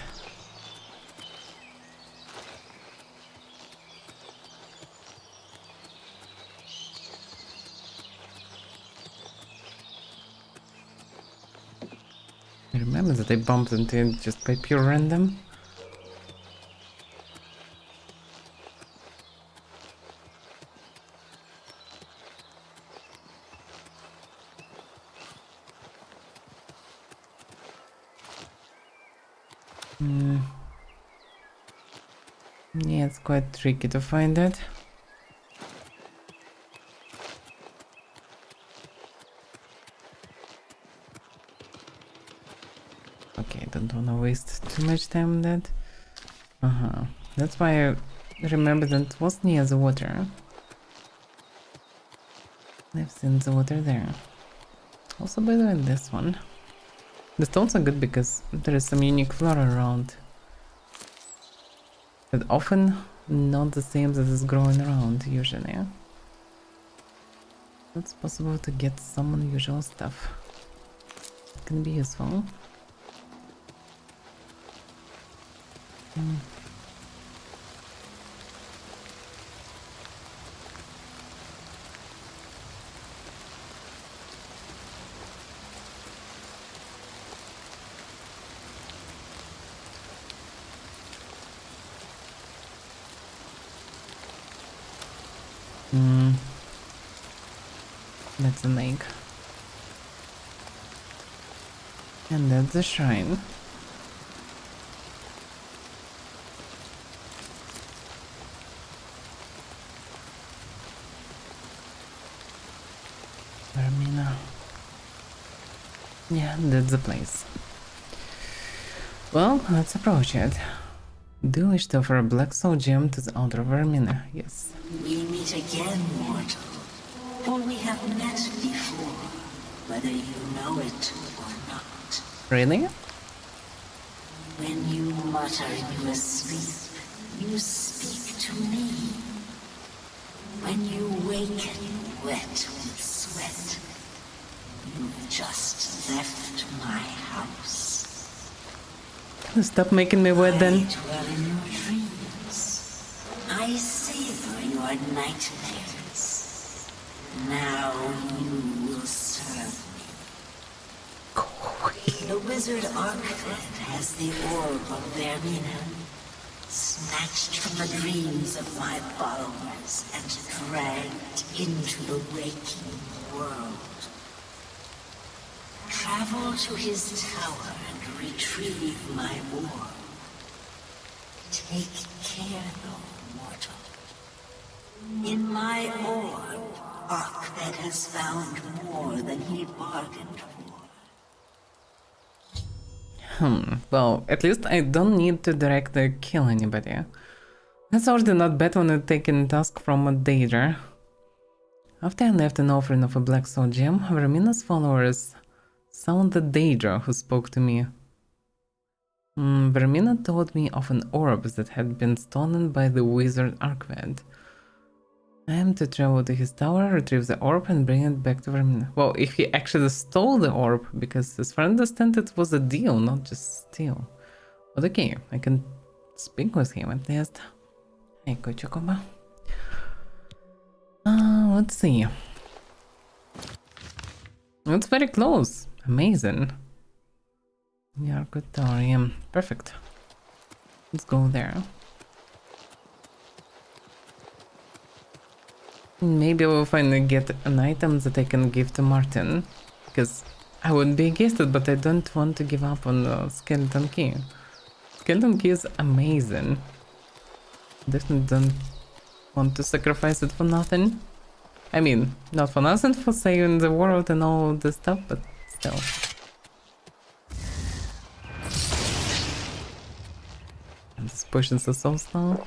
I remember that I bumped into it just by pure random. Yeah, it's quite tricky to find it. Okay, I don't wanna waste too much time on that. That's why I remember that it was near the water. I've seen the water there. Also, by the way, this one. The stones are good because there is some unique flora around. But often not the same that is growing around usually. It's possible to get some unusual stuff. It can be useful. That's an egg. And that's the shrine. Vermina. Yeah, that's the place. Well, let's approach it. Do wish to offer a black soul gem to the Elder Vermina, yes. We meet again, mortal. For we have met before, whether you know it or not. Really? When you mutter in your sleep, you speak to me. When you waken wet with sweat, you've just left my house. Stop making me wet then. I dwell in your dreams. I savor your nightmares. Now you will serve me. The wizard Arkfed has the orb of Vermina. snatched from the dreams of my followers and dragged into the waking world. Travel to his tower and retrieve my orb. Take care, though, mortal. In my orb, Arcved has found more than he bargained for. Well, at least I don't need to directly kill anybody. That's already not bad when I take a task from a Daedra. After I left an offering of a black soul gem, Vermina's followers summoned the Daedra who spoke to me. Vermina told me of an orb that had been stolen by the wizard Arcved. I am to travel to his tower, retrieve the orb, and bring it back to Vermina. Well, if he actually stole the orb, because as far as I understand it was a deal, not just steal. But okay, I can speak with him at least. Hey, Kochokoba. Let's see. It's very close. Amazing. Yarkotorium. Perfect. Let's go there. Maybe I will finally get an item that I can give to Martin. Because I would be against it, but I don't want to give up on the skeleton key. Skeleton key is amazing. Definitely don't want to sacrifice it for nothing. I mean, not for nothing, for saving the world and all this stuff, but still. And these potions are so slow.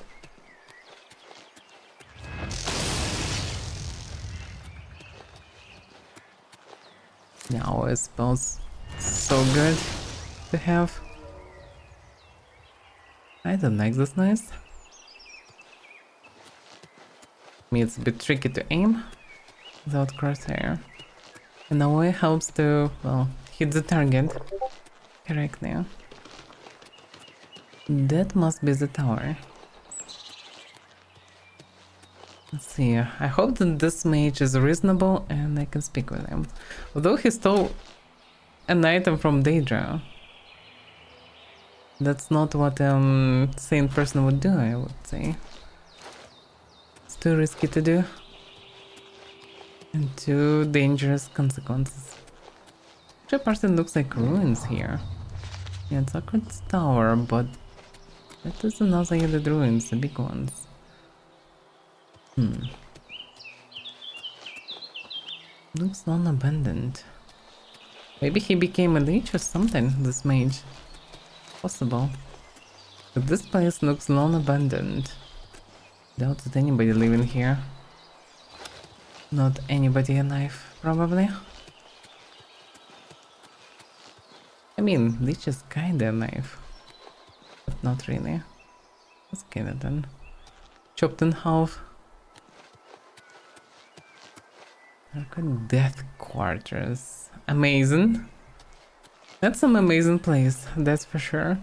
Now it smells so good to have. I don't like this noise. I mean, it's a bit tricky to aim without crosshair. And now it helps to, well, hit the target correctly. That must be the tower. Let's see, I hope that this mage is reasonable and I can speak with him. Although he stole an item from Daedra, that's not what a sane person would do, I would say. It's too risky to do. And too dangerous consequences. Actually, part looks like ruins here. Yeah, it's Awkward's tower, but that is another yellow ruins, the big ones. Looks non-abandoned. Maybe he became a leech or something, this mage. Possible. But this place looks non-abandoned. Doubt that anybody living here. Not anybody alive, probably. I mean, leech is kinda alive. But not really. A skeleton. Chopped in half. Death quarters. Amazing. That's some amazing place, that's for sure.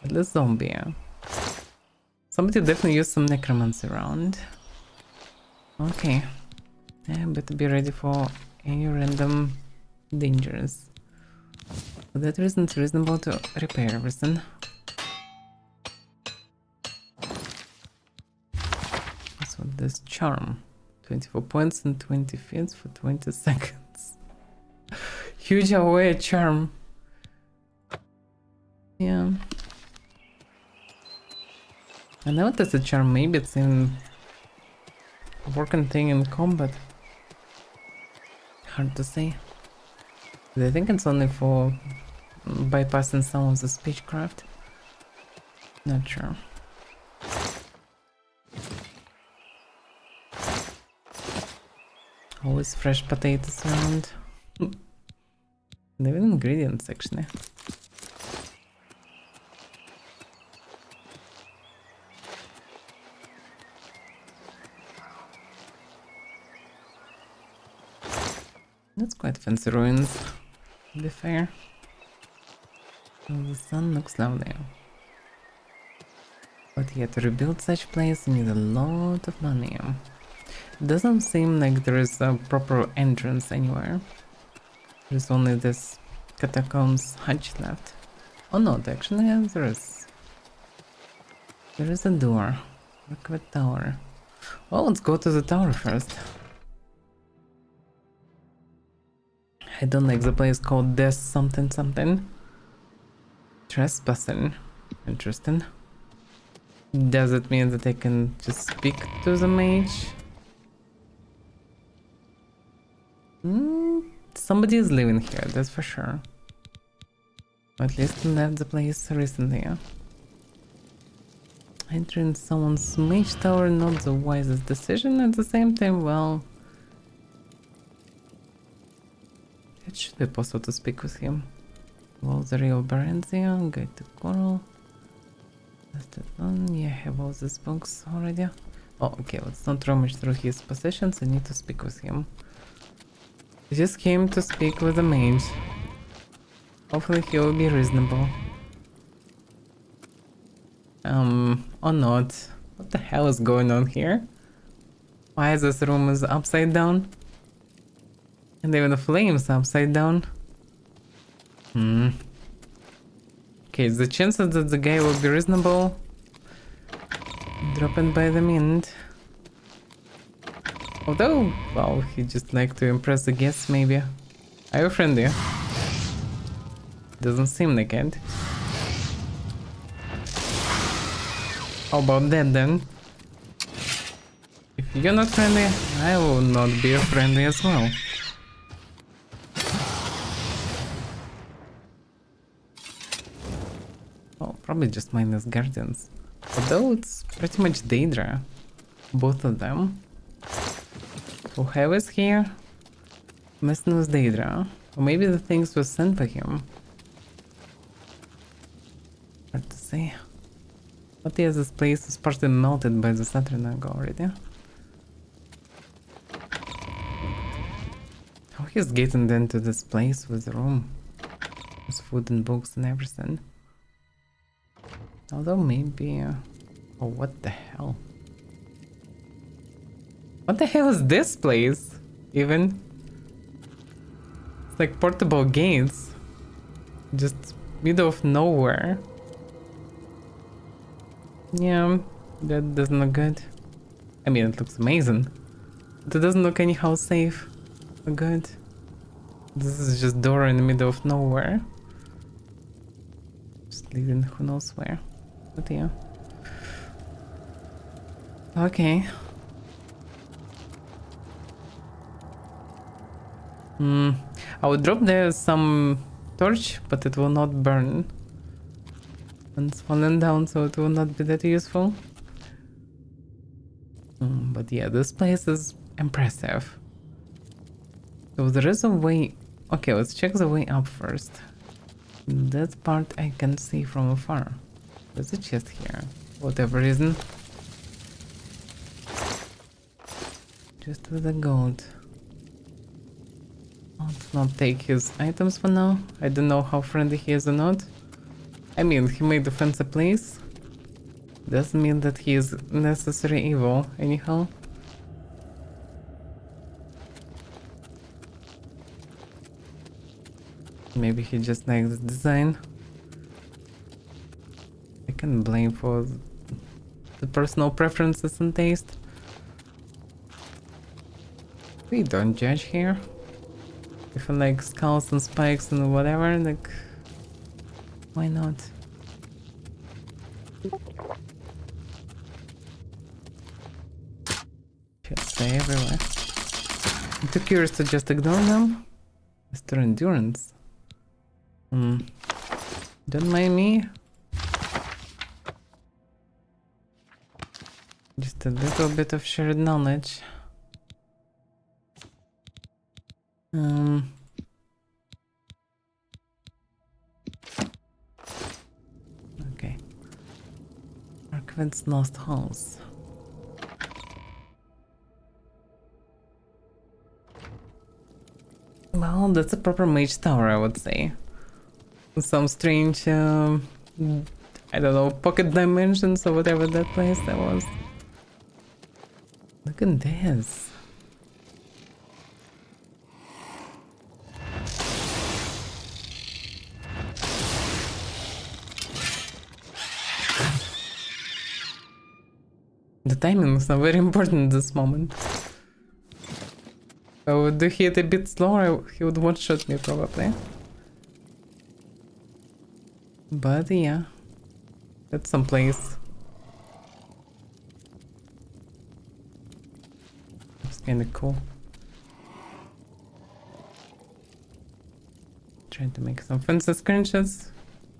At least zombie. Somebody definitely used some necromancy around. Okay. I better be ready for any random dangers. For that reason, it's reasonable to repair everything. What's with this charm? 24 points and 20 feet for 20 seconds. Huge away charm. Yeah. I know that's a charm, maybe it's in working thing in combat. Hard to say. But I think it's only for bypassing some of the speechcraft. Not sure. Always fresh potatoes around. They have ingredients actually. That's quite fancy ruins, to be fair. Oh, the sun looks lovely. But yeah, to rebuild such place you need a lot of money. Doesn't seem like there is a proper entrance anywhere. There's only this catacombs hatch left. Oh no, actually there is. There is a door. Archived tower. Well, let's go to the tower first. I don't like the place called this something something. Trespassing. Interesting. Does it mean that I can just speak to the mage? Somebody is living here, that's for sure. At least left the place recently. Entering someone's mage tower, not the wisest decision. At the same time, well, it should be possible to speak with him. Well, the real Barenzia, Guide to Coral. Yeah, I have all these books already. Oh, okay, let's not rummage through his possessions. I need to speak with him. I just came to speak with the mage. Hopefully he will be reasonable. Or not. What the hell is going on here? Why is this room is upside down? And even the flames upside down? Okay, the chances that the guy will be reasonable dropping by the minute. Although, well, he just like to impress the guests maybe. Are you friendly? Doesn't seem like it. How about that then? If you're not friendly, I will not be friendly as well. Oh, probably just minus guardians. Although it's pretty much Daedra. Both of them. So who is here? Messing with Daedra. Or maybe the things were sent by him. Hard to say. But yes, this place is partly melted by the Saturnag already. How he's getting into this place with the room? With food and books and everything. Although maybe... oh, what the hell? What the hell is this place? Even? It's like portable gates. Just middle of nowhere. Yeah, that doesn't look good. I mean, it looks amazing. But it doesn't look anyhow safe or good. This is just door in the middle of nowhere. Just leading who knows where. But yeah. Okay. I would drop there some torch, but it will not burn. And it's falling down, so it will not be that useful. But yeah, this place is impressive. So there is a way... okay, let's check the way up first. That part I can see from afar. There's a chest here, for whatever reason. Just with the gold. Let's not take his items for now. I don't know how friendly he is or not. I mean, he made the fancy place. Doesn't mean that he is necessarily evil, anyhow. Maybe he just likes the design. I can blame for the personal preferences and taste. We don't judge here. If I like skulls and spikes and whatever, like, why not? Should stay everywhere. I'm too curious to just ignore them. Mr. Endurance. Don't mind me. Just a little bit of shared knowledge. Okay. Archivist's lost house. Well, that's a proper mage tower, I would say. Some strange, I don't know, pocket dimensions or whatever that place that was. Look at this. timing is not very important at this moment. If I would do hit a bit slower, he would one-shot me probably. But yeah, that's someplace. It's kinda cool. Trying to make some fancy screenshots.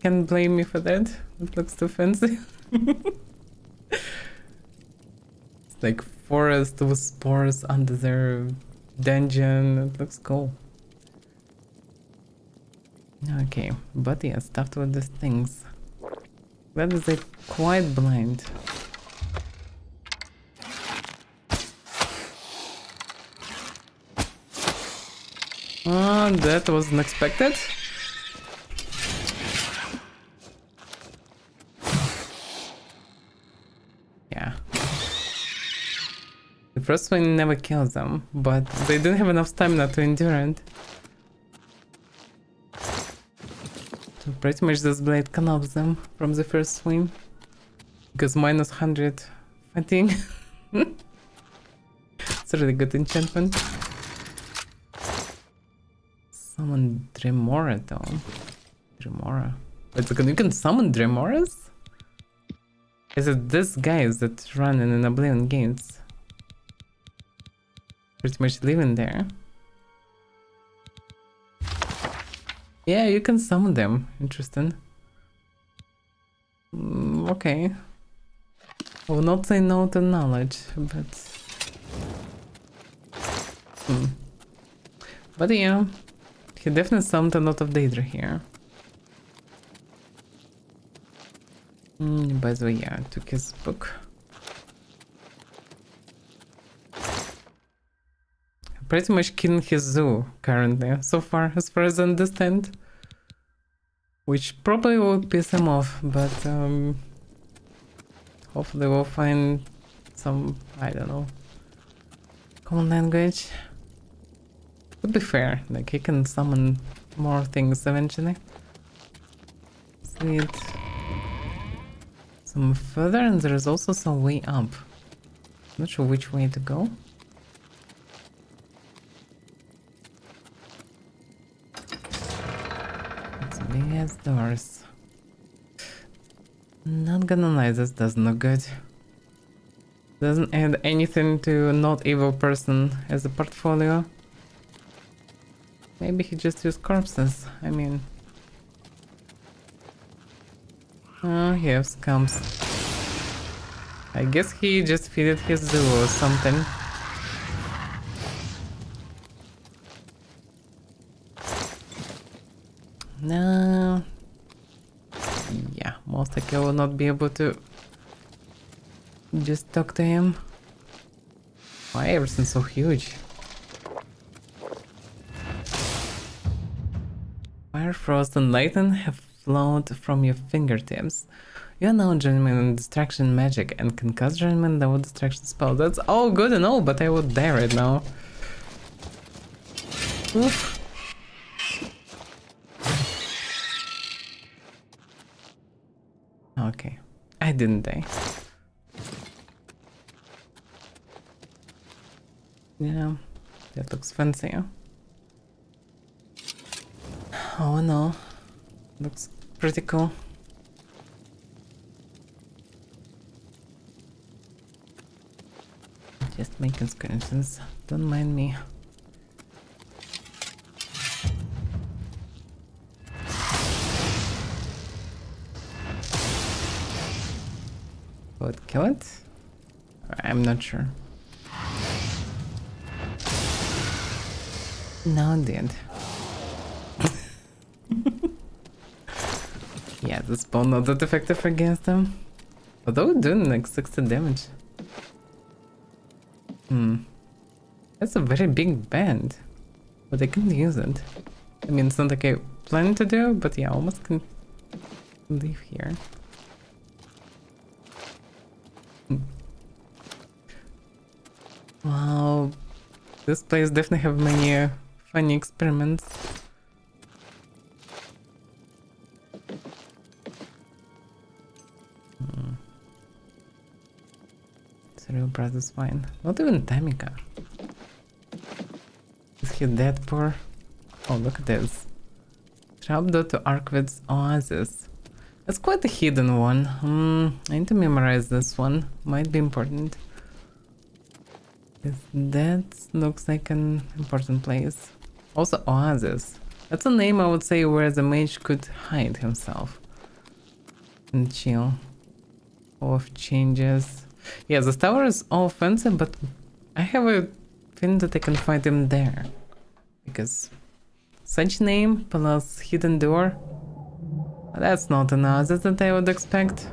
Can't blame me for that. It looks too fancy. It's like forest with spores under their dungeon. It looks cool. Okay, but yeah, stuffed with these things. That is like quite blind. That wasn't expected. Yeah. The first one never kills them, but they didn't have enough stamina to endure it. So pretty much this blade canops them from the first swing. Because minus 100 fatigue. It's a really good enchantment. Summon Dremora though. Dremora. Wait, you can summon Dremoras? Is it these guys that run in Oblivion games? Pretty much living there. Yeah, you can summon them. Interesting. Okay. I will not say no to knowledge, but... But yeah, he definitely summoned a lot of Daedra here. By the way, yeah, I took his book. Pretty much killing his zoo currently, so far as I understand. Which probably will piss him off, but hopefully we'll find some, I don't know, common language. Would be fair, like he can summon more things eventually. Sweet. Some further, and there is also some way up. Not sure which way to go. It's big ass doors. Not gonna lie, this doesn't look good. Doesn't add anything to not evil person as a portfolio. Maybe he just used corpses, I mean... he has scums. I guess he just feeded his zoo or something. No. Yeah, most likely I will not be able to just talk to him. Why everything's so huge? Fire, frost, and lightning have flowed from your fingertips. You are now journeyman in distraction magic and can cast journeyman without distraction spell. That's all good and all, but I would die right now. Oof. Okay, I didn't die. Yeah, that looks fancy. Oh no, looks pretty cool. Just making screenshots, don't mind me. Would kill it? I'm not sure. No, it did. Yeah, the spell not that effective against them. Although doing like 60 damage. That's a very big band. But I can't use it. I mean, it's not like I plan to do, but yeah, I almost can leave here. Wow. This place definitely have many funny experiments. Cereal price is fine. Not even Tamika. Is he that poor? Oh, look at this. Trapdoor to Arkwit's Oasis. That's quite a hidden one. I need to memorize this one. Might be important. That looks like an important place. Also Oasis. That's a name I would say where the mage could hide himself. And chill. Off changes. Yeah, the tower is all offensive, but I have a feeling that I can find him there. Because such name plus hidden door, that's not an Oasis that I would expect.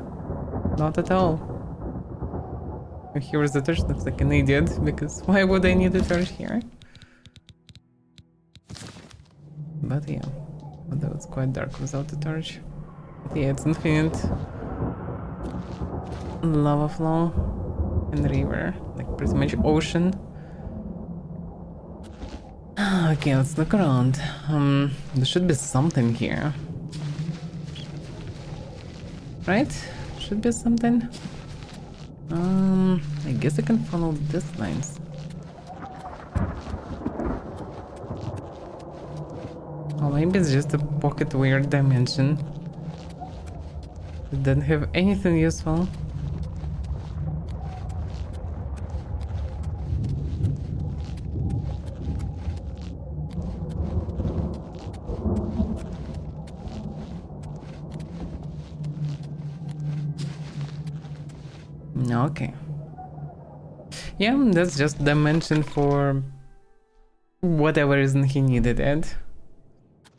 Not at all. Here's the torch, looks like an idiot, because why would I need a torch here? But yeah, although it's quite dark without the torch. But yeah, it's infinite. Lava flow and river, like pretty much ocean. Okay, let's look around. There should be something here. Right? Should be something. I guess I can follow these lines. Or maybe it's just a pocket weird dimension. It doesn't have anything useful. Okay. Yeah, that's just dimension for whatever reason he needed it.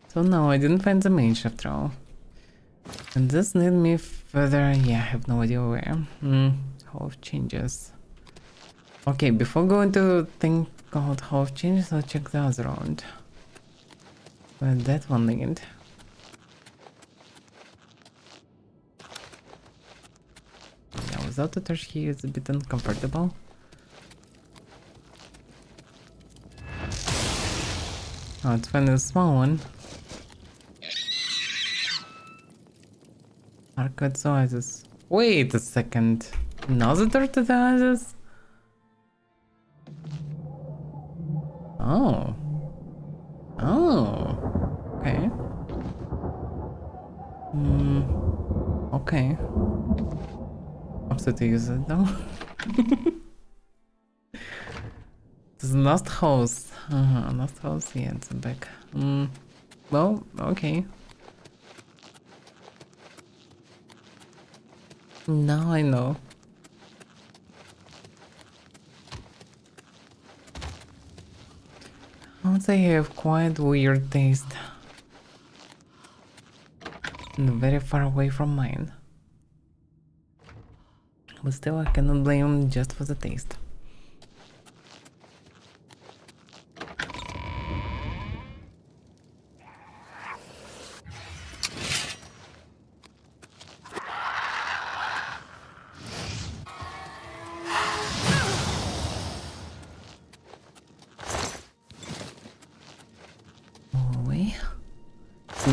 So no, I didn't find the mage after all. And this led me further, yeah, I have no idea where. Hall of Changes. Okay, before going to thing called Hall of Changes, I'll check the other round. Where that one lead. Yeah, without the torch here it's a bit uncomfortable. Oh, it's finally a small one. Arcade Oasis. Wait a second. Another door to the Oasis? Oh. Oh. Okay. Okay. I'm supposed to use it though. This is Lost House. Lost House, yeah, it's a back. Well, okay. Now I know. I would say I have quite weird taste. And very far away from mine. But still I cannot blame him just for the taste.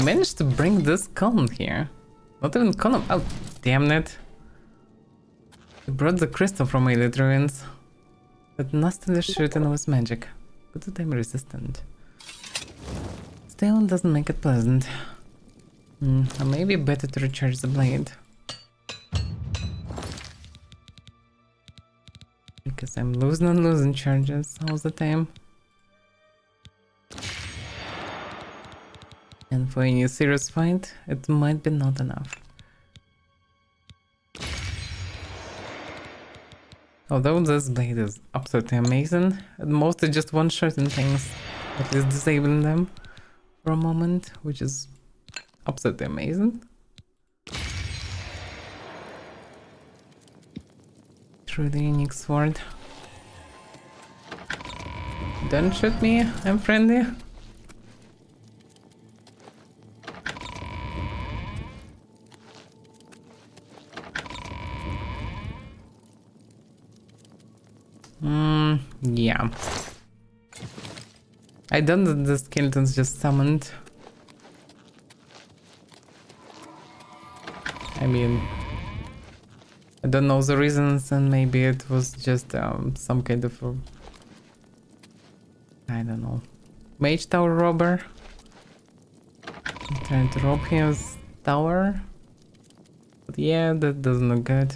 Managed to bring this column here. Not even column. Oh, damn it. I brought the crystal from Elite Ruins. But nastily shooting with magic. Good that I'm resistant. Still doesn't make it pleasant. Maybe better to recharge the blade. Because I'm losing and losing charges all the time. And for any serious fight, it might be not enough. Although this blade is absolutely amazing, it mostly just one-shotting things, at least disabling them for a moment, which is absolutely amazing. Truly unique sword. Don't shoot me, I'm friendly. Yeah. I don't know that the skeletons just summoned. I mean, I don't know the reasons, and maybe it was just some kind of I don't know, mage tower robber. I'm trying to rob his tower. But yeah, that doesn't look good.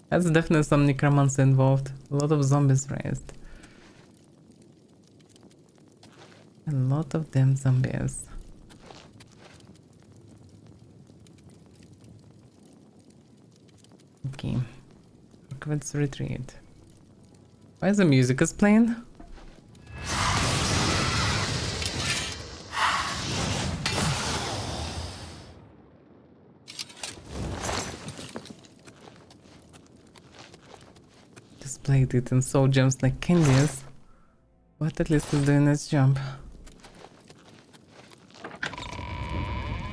That's definitely some necromancy involved. A lot of zombies raised. A lot of damn zombies. Okay. Let's retreat. Why is the music is playing? Displayed it and soul gems like candies. But at least it's doing its job.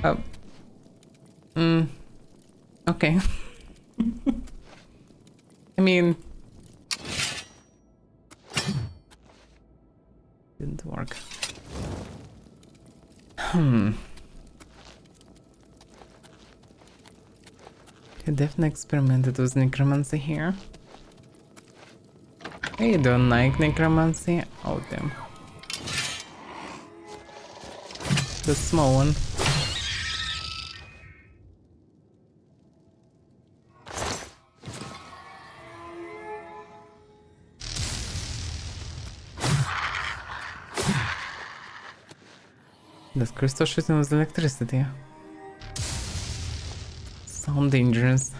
Oh. Okay. I mean... didn't work. I definitely experimented with necromancy here. I don't like necromancy. Oh damn. The small one. Does crystal shooting with electricity? Sound dangerous.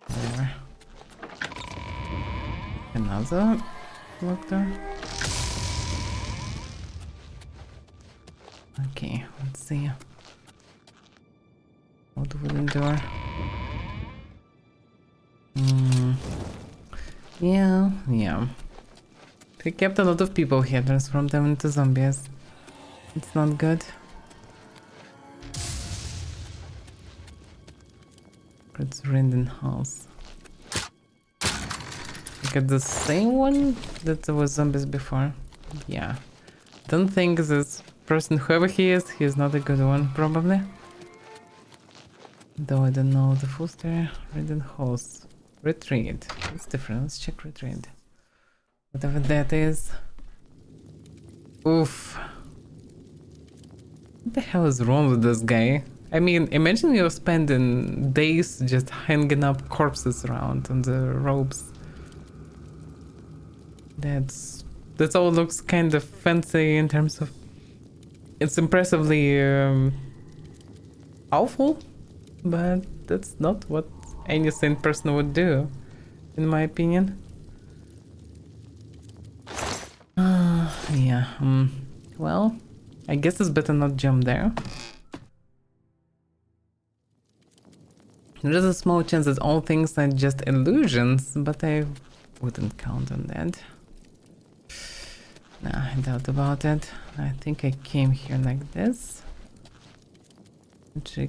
Whatever. Another lock door. Okay, let's see. Old wooden door. Yeah. They kept a lot of people here, transformed them into zombies. It's not good. It's Random House. I got the same one that was zombies before. Yeah. Don't think this person, whoever he is, he's not a good one, probably. Though I don't know the full story. Random House. Retreat. It's different. Let's check retreat. Whatever that is. Oof. What the hell is wrong with this guy? I mean, imagine you're spending days just hanging up corpses around on the ropes. That all looks kind of fancy in terms of... It's impressively awful, but that's not what any sane person would do, in my opinion. Yeah, well, I guess it's better not jump there. There's a small chance that all things are just illusions, but I wouldn't count on that. Nah, I doubt about it. I think I came here like this. Which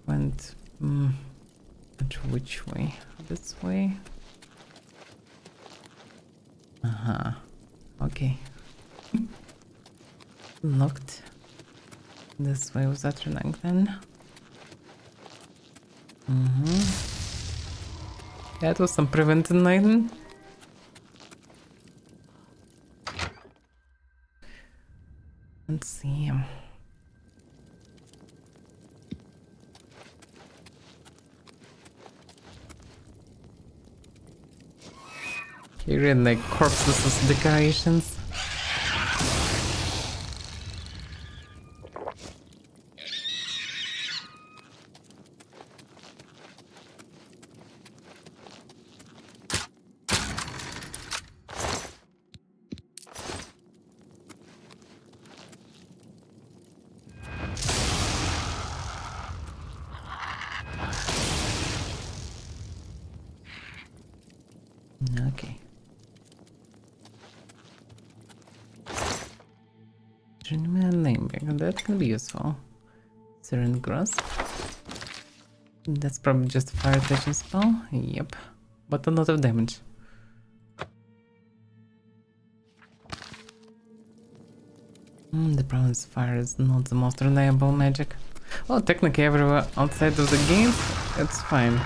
went... which way? This way? Okay. Locked. This way was that running then? That was some preventive lighting. Let's see. Okay, really like corpses as decorations. Okay. Journeyman Limbeck, that can be useful. Siren Grass. That's probably just a fire touching spell. Yep. But a lot of damage. The problem is fire is not the most reliable magic. Oh, technically everywhere outside of the gates, it's fine.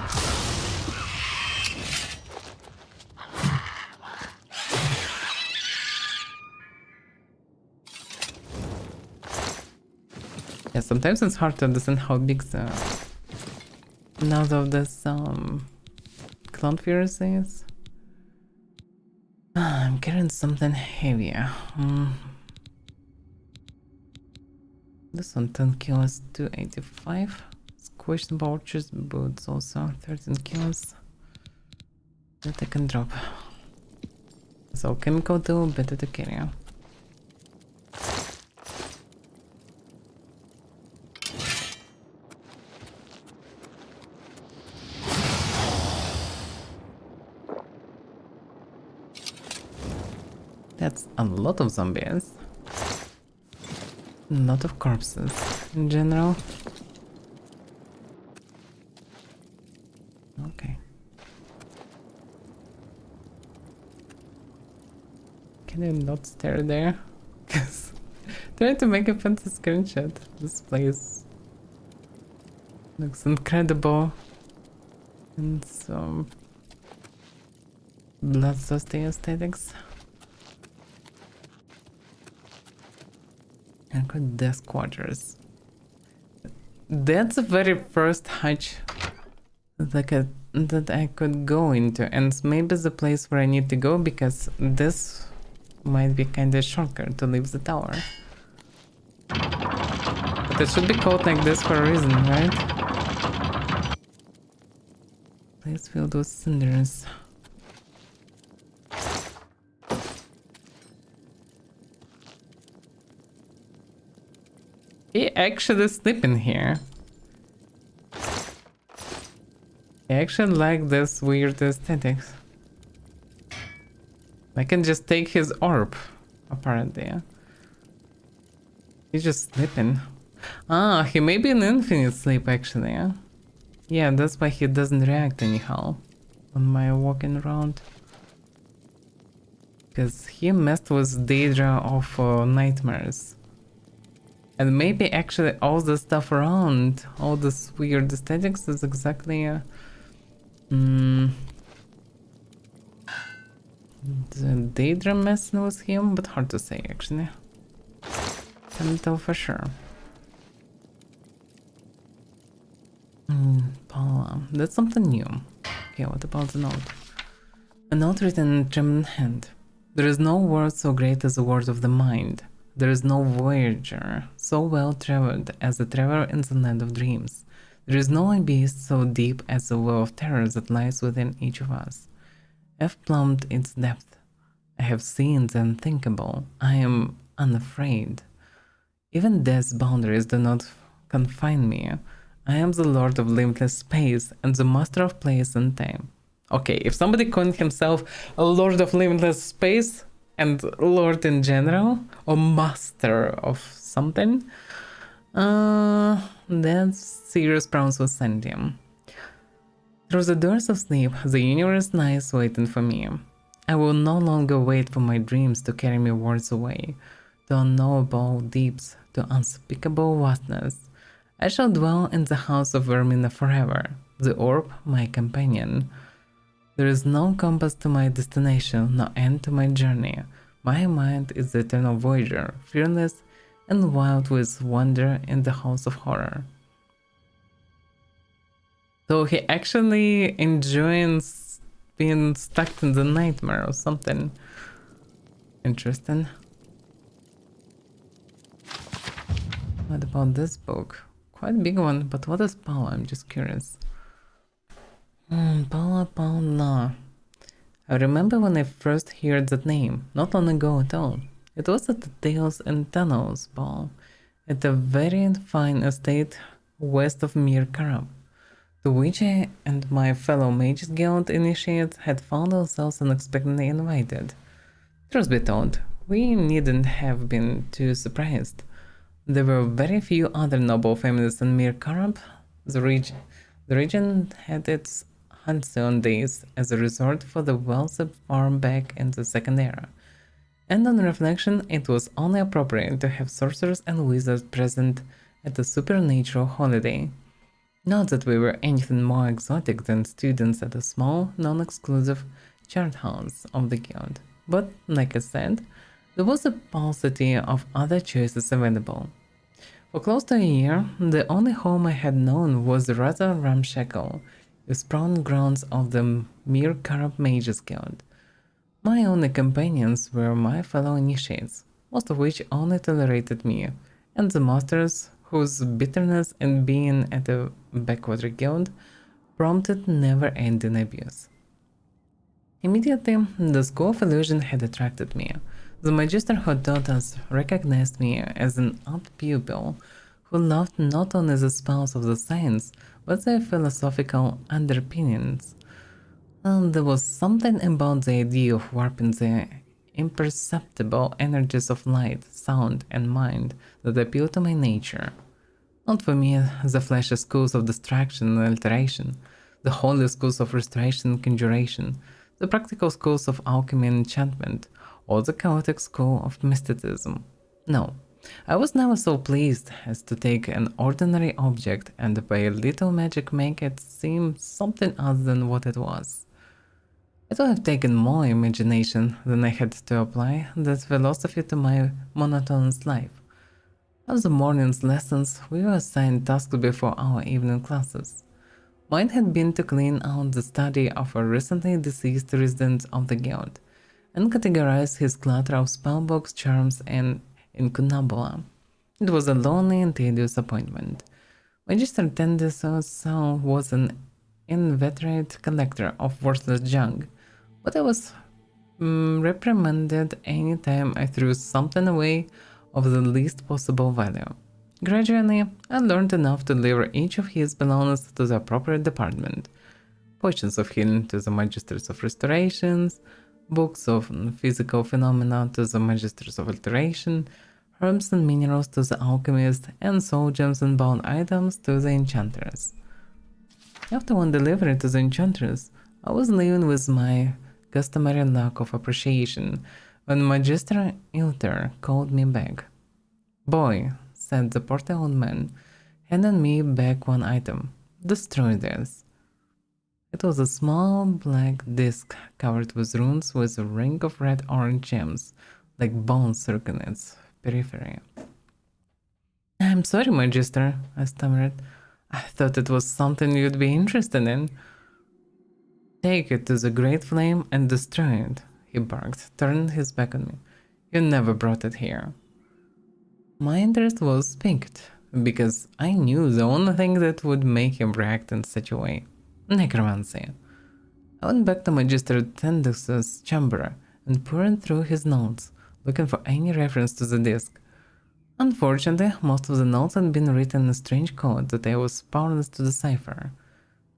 Yeah, sometimes it's hard to understand how big the nose of this clown virus is. I'm carrying something heavier. This one 10 kilos, 285. Squished vouchers, boots also 13 kilos. That I can drop. So chemical too, better to carry. That's a lot of zombies. A lot of corpses in general. Okay. Can you not stare there? Because trying to make a fancy screenshot. This place looks incredible. And some bloodthirsty aesthetics. And good desk quarters. That's the very first hatch that I could go into, and maybe the place where I need to go, because this might be kind of shortcut to leave the tower. But it should be called like this for a reason, right? Place filled with cinders. He actually sleeping here. I actually like this weird aesthetics. I can just take his orb, apparently. He's just sleeping. Ah, he may be in infinite sleep actually. Yeah, that's why he doesn't react anyhow on my walking around. Because he messed with Daedra of nightmares. And maybe actually all the stuff around, all this weird aesthetics is exactly the Daedra messing with him, but hard to say actually. Can't tell for sure. Paula, that's something new. Okay, what about the note? A note written in trembling hand. There is no word so great as the word of the mind. There is no voyager so well traveled as the traveler in the land of dreams. There is no abyss so deep as the well of terror that lies within each of us. I've plumbed its depth. I have seen the unthinkable. I am unafraid. Even death's boundaries do not confine me. I am the lord of limitless space and the master of place and time. Okay, if somebody called himself a lord of limitless space, and lord in general, or master of something, that's serious problems with sanity. Through the doors of sleep, the universe lies waiting for me. I will no longer wait for my dreams to carry me worlds away, to unknowable deeps, to unspeakable vastness. I shall dwell in the house of Vermina forever, the orb my companion. There is no compass to my destination, no end to my journey. My mind is the eternal voyager, fearless and wild with wonder in the house of horror. So he actually enjoys being stuck in the nightmare or something. Interesting. What about this book? Quite a big one, but what is Paula? I'm just curious. Paula. I remember when I first heard that name, not long ago at all. It was at the Tales and Tunnels ball, at a very fine estate west of Mir Karab, to which I and my fellow Mages Guild initiates had found ourselves unexpectedly invited. Truth be told, we needn't have been too surprised. There were very few other noble families in Mir Karab. The region had its halcyon days as a resort for the wealthy farm back in the Second Era. And on reflection, it was only appropriate to have sorcerers and wizards present at a supernatural holiday. Not that we were anything more exotic than students at a small, non-exclusive chart house of the guild, but, like I said, there was a paucity of other choices available. For close to a year, the only home I had known was rather ramshackle, the sprawling grounds of the mere corrupt mages guild. My only companions were my fellow initiates, most of which only tolerated me, and the masters whose bitterness in being at a backwater guild prompted never-ending abuse. Immediately, the School of Illusion had attracted me. The Magister who taught us recognized me as an odd pupil who loved not only the spells of the science, but their philosophical underpinnings. And there was something about the idea of warping the imperceptible energies of light, sound, and mind that appealed to my nature. Not for me the fleshy schools of distraction and alteration, the holy schools of restoration and conjuration, the practical schools of alchemy and enchantment, or the chaotic school of mysticism. No, I was never so pleased as to take an ordinary object and by a little magic make it seem something other than what it was. It would have taken more imagination than I had to apply that philosophy to my monotonous life. As the morning's lessons, we were assigned tasks before our evening classes. Mine had been to clean out the study of a recently deceased resident of the guild, and categorize his clutter of spellbooks, charms, and incunabula. It was a lonely and tedious appointment. Magister Tendyson was an inveterate collector of worthless junk, but I was reprimanded any time I threw something away of the least possible value. Gradually, I learned enough to deliver each of his belongings to the appropriate department. Potions of healing to the Magisters of Restorations, books of physical phenomena to the Magisters of Alteration, herbs and minerals to the Alchemist, and soul gems and bound items to the Enchantress. After one delivery to the Enchantress, I was leaving with my customary lack of appreciation when Magister Ilter called me back. "Boy," said the portly old man, handing me back one item. "Destroy this." It was a small black disc covered with runes with a ring of red-orange gems, like bones circling its periphery. "I'm sorry, Magister," I stammered. "I thought it was something you'd be interested in." "Take it to the Great Flame and destroy it," he barked, turning his back on me. "You never brought it here." My interest was piqued, because I knew the only thing that would make him react in such a way. Necromancy. I went back to Magister Tendus's chamber and poured through his notes, looking for any reference to the disc. Unfortunately, most of the notes had been written in a strange code that I was powerless to decipher.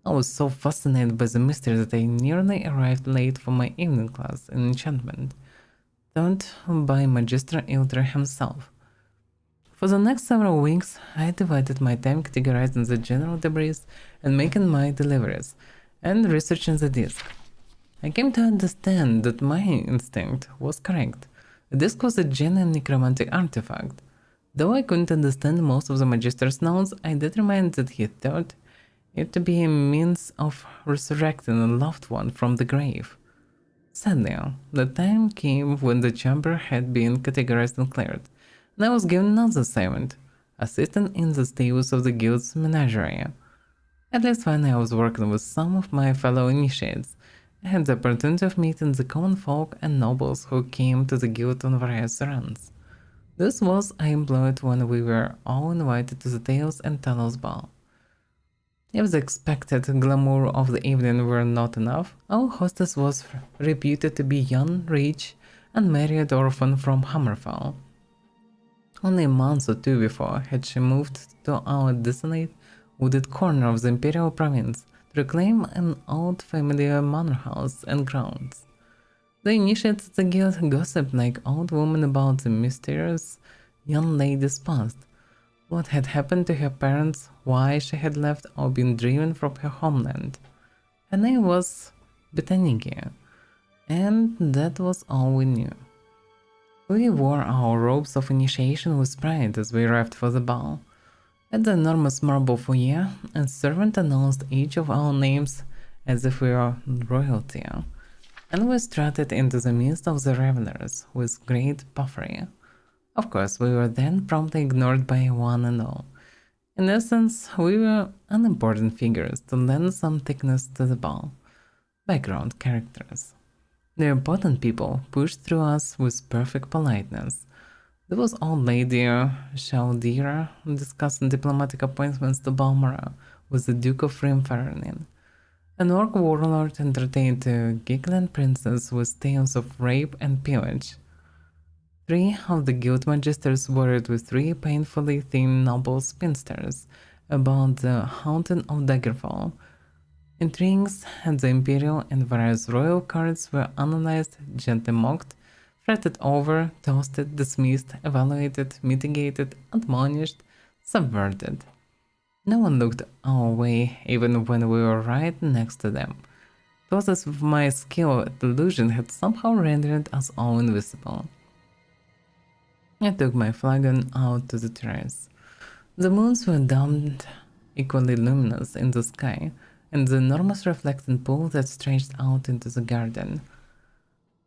I was so fascinated by the mystery that I nearly arrived late for my evening class in enchantment, taught by Magister Ilter himself. For the next several weeks, I divided my time categorizing the general debris and making my deliveries, and researching the disc. I came to understand that my instinct was correct. The disc was a genuine necromantic artifact. Though I couldn't understand most of the Magister's notes, I determined that he thought it to be a means of resurrecting a loved one from the grave. Sadly, the time came when the chamber had been categorized and cleared, and I was given another assignment, assisting in the stables of the guild's menagerie. At least when I was working with some of my fellow initiates, I had the opportunity of meeting the common folk and nobles who came to the guild on various runs. This was I employed when we were all invited to the Tales and Tunnels ball. If the expected glamour of the evening were not enough, our hostess was reputed to be young, rich, and married orphan from Hammerfell. Only a month or two before had she moved to our desolate, wooded corner of the imperial province to reclaim an old familiar manor house and grounds. The initiates of the guild gossiped like old women about the mysterious young lady's past, what had happened to her parents, why she had left or been driven from her homeland. Her name was Betaniki, and that was all we knew. We wore our robes of initiation with pride as we arrived for the ball. At the enormous marble foyer, a servant announced each of our names as if we were royalty, and we strutted into the midst of the revelers with great puffery. Of course, we were then promptly ignored by one and all. In essence, we were unimportant figures to lend some thickness to the ball. Background characters. The important people pushed through us with perfect politeness. There was old lady Shaldira discussing diplomatic appointments to Balmora with the Duke of Rimfernin. An orc warlord entertained a giggling princess with tales of rape and pillage. 3 of the guild magisters worried with 3 painfully thin noble spinsters about the haunting of Daggerfall. Intrigues at the Imperial and various royal cards were analyzed, gently mocked, fretted over, toasted, dismissed, evaluated, mitigated, admonished, subverted. No one looked our way, even when we were right next to them. It was as if my skill at illusion had somehow rendered us all invisible. I took my flagon out to the terrace. The moons were domed, equally luminous in the sky, and the enormous reflecting pool that stretched out into the garden.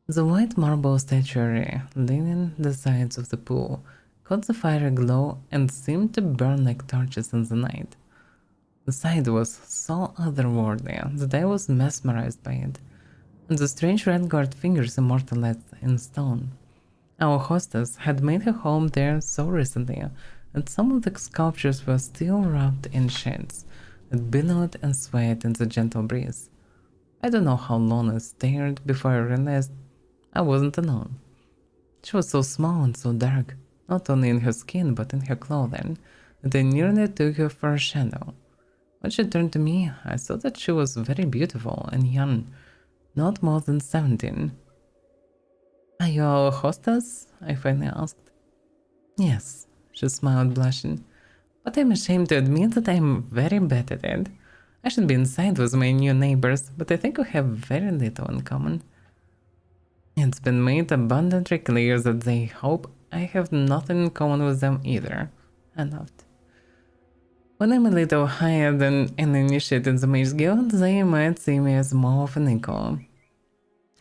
The white marble statuary lining the sides of the pool caught the fiery glow and seemed to burn like torches in the night. The sight was so otherworldly that I was mesmerized by it, and the strange red-guard fingers immortalized in stone. Our hostess had made her home there so recently, and some of the sculptures were still wrapped in shades that billowed and swayed in the gentle breeze. I don't know how long I stared before I realized I wasn't alone. She was so small and so dark, not only in her skin but in her clothing, that I nearly took her for a shadow. When she turned to me, I saw that she was very beautiful and young, not more than 17. "Are you our hostess?" I finally asked. "Yes," she smiled, blushing, "but I'm ashamed to admit that I'm very bad at it. I should be inside with my new neighbors, but I think we have very little in common." It's been made abundantly clear that they hope I have nothing in common with them either. I laughed. When I'm a little higher than an initiate in the Mage Guild, they might see me as more of an equal.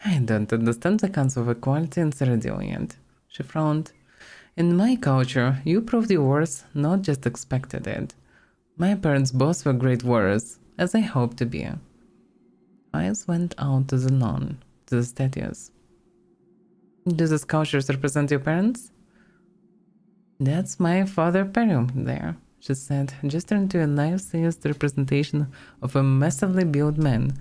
"I don't understand the concept of equality in Cyrodiil yet," she frowned. "In my culture, you proved your worth, not just expected it. My parents both were great warriors, as I hope to be." Eyes went out to the lawn, to the statues. "Do the sculptures represent your parents?" "That's my father Perium there," she said, gesturing to a life-sized representation of a massively built man,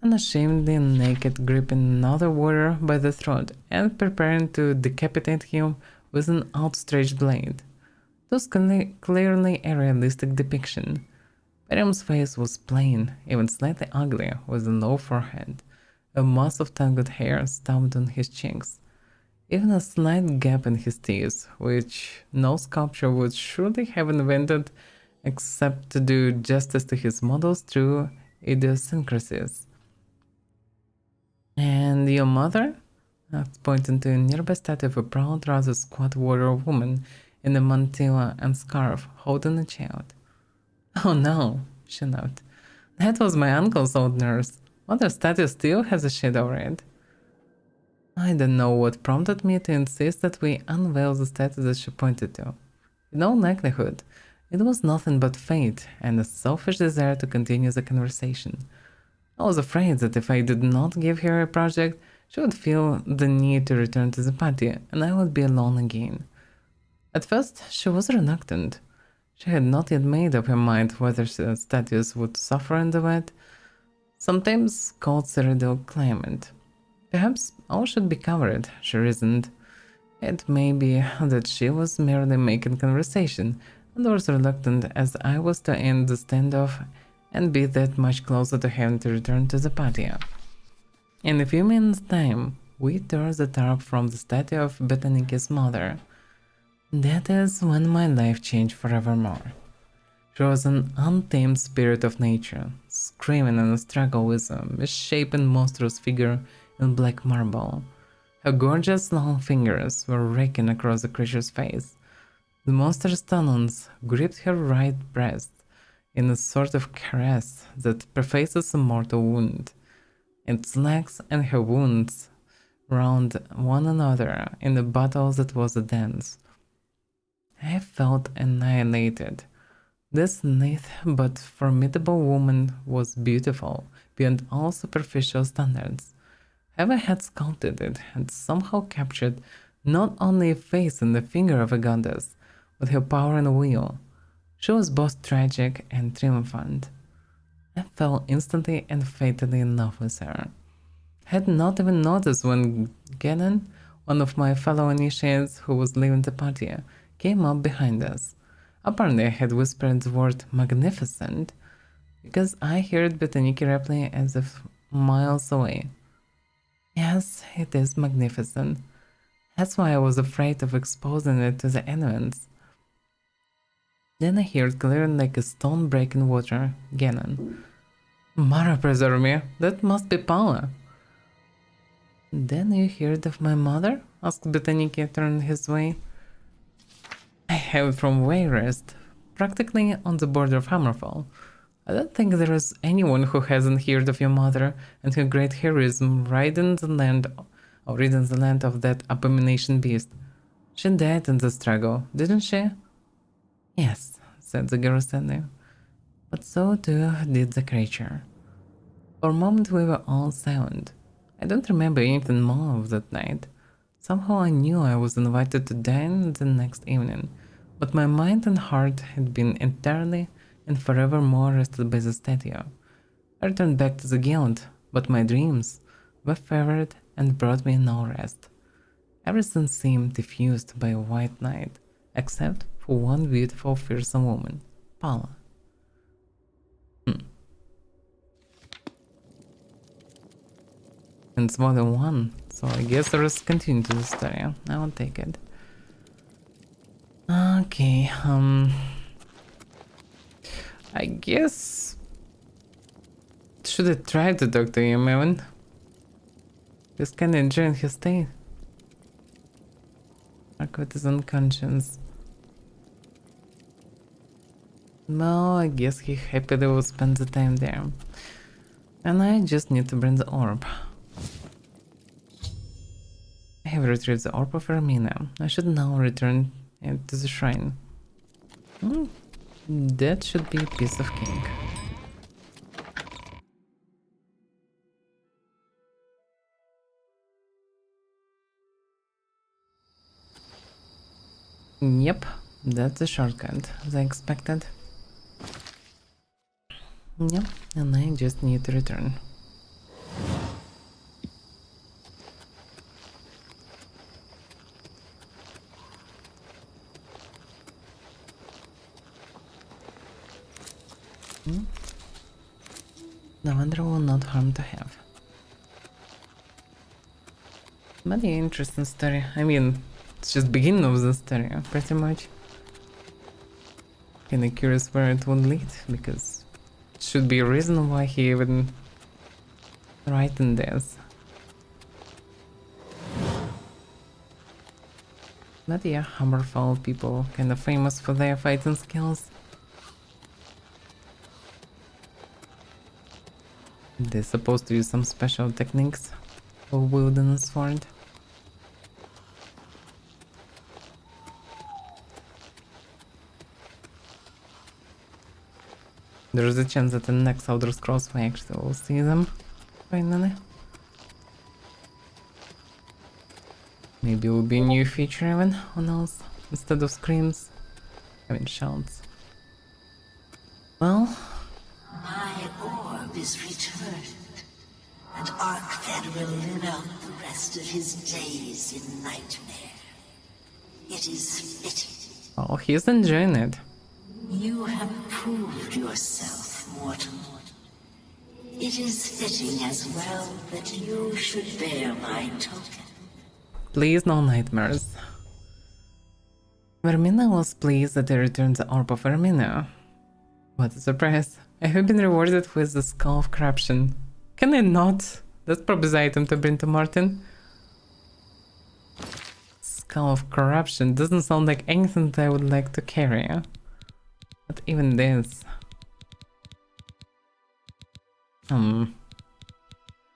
unashamedly naked, gripping another warrior by the throat and preparing to decapitate him with an outstretched blade. It was clearly a realistic depiction. Perium's face was plain, even slightly ugly, with a low forehead, a mass of tangled hair stubbed on his cheeks, even a slight gap in his teeth, which no sculpture would surely have invented except to do justice to his model's true idiosyncrasies. "And your mother?" asked, pointing to a nearby statue of a proud, rather squat warrior woman in a mantilla and scarf, holding a child. "Oh no," she laughed. "That was my uncle's old nurse. Mother's statue still has a shade over it." I don't know what prompted me to insist that we unveil the statue that she pointed to. In all likelihood, it was nothing but fate and a selfish desire to continue the conversation. I was afraid that if I did not give her a project, she would feel the need to return to the party, and I would be alone again. At first, she was reluctant. She had not yet made up her mind whether the statues would suffer in the wet, sometimes called Cyrodiil climate. Perhaps all should be covered, she reasoned. It may be that she was merely making conversation, and was reluctant as I was to end the standoff and be that much closer to having to return to the patio. In a few minutes' time, we tore the tarp from the statue of Betaniki's mother. That is when my life changed forevermore. She was an untamed spirit of nature, screaming in a struggle with a misshapen monstrous figure in black marble. Her gorgeous long fingers were raking across the creature's face. The monster's talons gripped her right breast in a sort of caress that prefaces a mortal wound. Its legs and her wounds round one another in a battle that was a dance. I felt annihilated. This lithe but formidable woman was beautiful beyond all superficial standards. Whoever had sculpted it had somehow captured not only a face and the finger of a goddess, but her power and will. She was both tragic and triumphant. I fell instantly and fatally in love with her. I had not even noticed when Gannon, one of my fellow initiates who was leaving the party, came up behind us. Apparently I had whispered the word magnificent, because I heard Betaniki reply as if miles away. Yes, it is magnificent. That's why I was afraid of exposing it to the elements. Then I heard clearly like a stone breaking water, Gannon. Mara preserve me, that must be Paula. Then you heard of my mother? Asked Betaniki, turning his way. I have it from Wayrest, practically on the border of Hammerfall. I don't think there is anyone who hasn't heard of your mother and her great heroism riding the land of that abomination beast. She died in the struggle, didn't she? Yes, said the girl standing. But so too did the creature. For a moment we were all silent. I don't remember anything more of that night. Somehow I knew I was invited to dine the next evening, but my mind and heart had been entirely and forevermore rested by the statue. I returned back to the guild, but my dreams were favored and brought me no rest. Everything seemed diffused by a white night, except for one beautiful, fearsome woman, Paula. And it's more than one, so I guess there is continue to the story. I will take it. Okay, I guess... Should I try to talk to him even? He's kinda enjoying his stay. Like with his own conscience. No, I guess he happily will spend the time there. And I just need to bring the orb. I have retrieved the orb of Ermina. I should now return it to the shrine. That should be a piece of cake. Yep, that's the shortcut, as I expected. Yep, and I just need to return. Lavender will not harm to have. But yeah, interesting story. I mean, it's just beginning of the story, pretty much. Kinda curious where it would lead, because it should be a reason why he even writing this. But yeah, Hammerfall people kinda famous for their fighting skills. They're supposed to use some special techniques for wielding a sword. There's a chance that in the next Elder Scrolls we actually will see them, finally. Maybe it will be a new feature even on us, instead of screams. I mean shouts. Well... My orb is returned, and Arkfed will live out the rest of his days in nightmare. It is fitting. Oh, he's enjoying it. You have proved yourself, mortal. It is fitting as well that you should bear my token. Please, no nightmares. Vermina was pleased that I returned the orb of Vermina. What a surprise. I have been rewarded with the Skull of Corruption. Can I not? That's probably the item to bring to Martin. Skull of Corruption doesn't sound like anything that I would like to carry. But even this.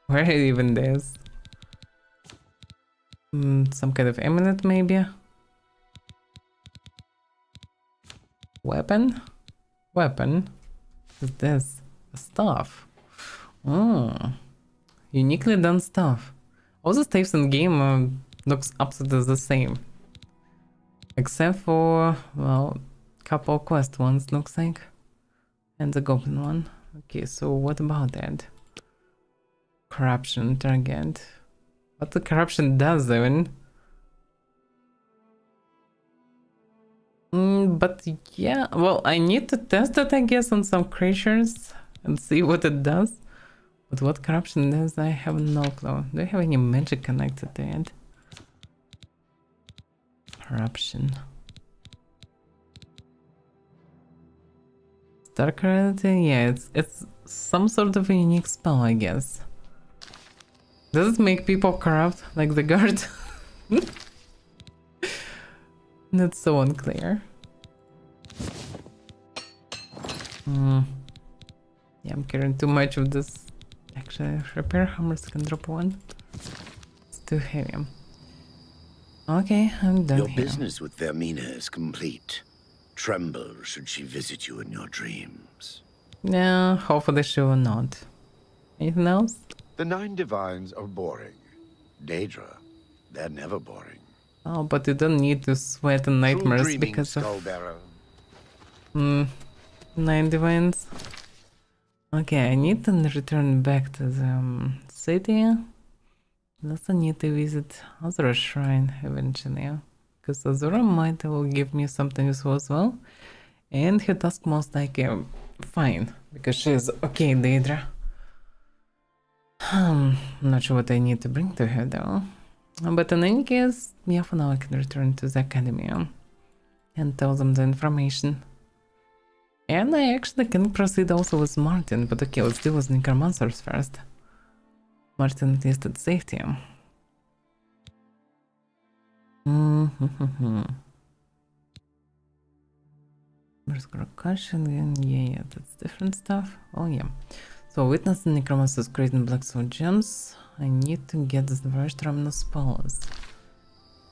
Where even this? Some kind of amulet maybe? Weapon? Weapon? What is this? Stuff. Uniquely done stuff. All the staves in game looks absolutely the same. Except for, well, couple quest ones looks like. And the goblin one. Okay, so what about that? Corruption target. What the corruption does even? But yeah, well, I need to test it, I guess, on some creatures and see what it does. But what corruption does, I have no clue. Do I have any magic connected to it? Corruption. Dark reality? Yeah, it's some sort of a unique spell, I guess. Does it make people corrupt, like the guard? That's so unclear. Yeah, I'm carrying too much of this. Actually, repair hammers can drop one. It's too heavy. Okay, I'm done Your here. business with Vermina is complete. Tremble should she visit you in your dreams. Yeah, hopefully she will not. Anything else? The 9 divines are boring. Daedra, they're never boring. Oh, but you don't need to sweat in nightmares because of... Skullbearer. 9 divines. Okay, I need to return back to the city. I also need to visit Azura Shrine eventually. Because Azura might will give me something useful as well. And her task most likely fine. Because she is okay, Daedra. I'm not sure what I need to bring to her though. But in any case, yeah, for now I can return to the academy and tell them the information. And I actually can proceed also with Martin, but okay, let's deal with necromancers first. Martin listed safety. Where's concussion? Yeah, that's different stuff. Oh yeah. So witness the necromancers creating black soul gems. I need to get the first Raminus Palace.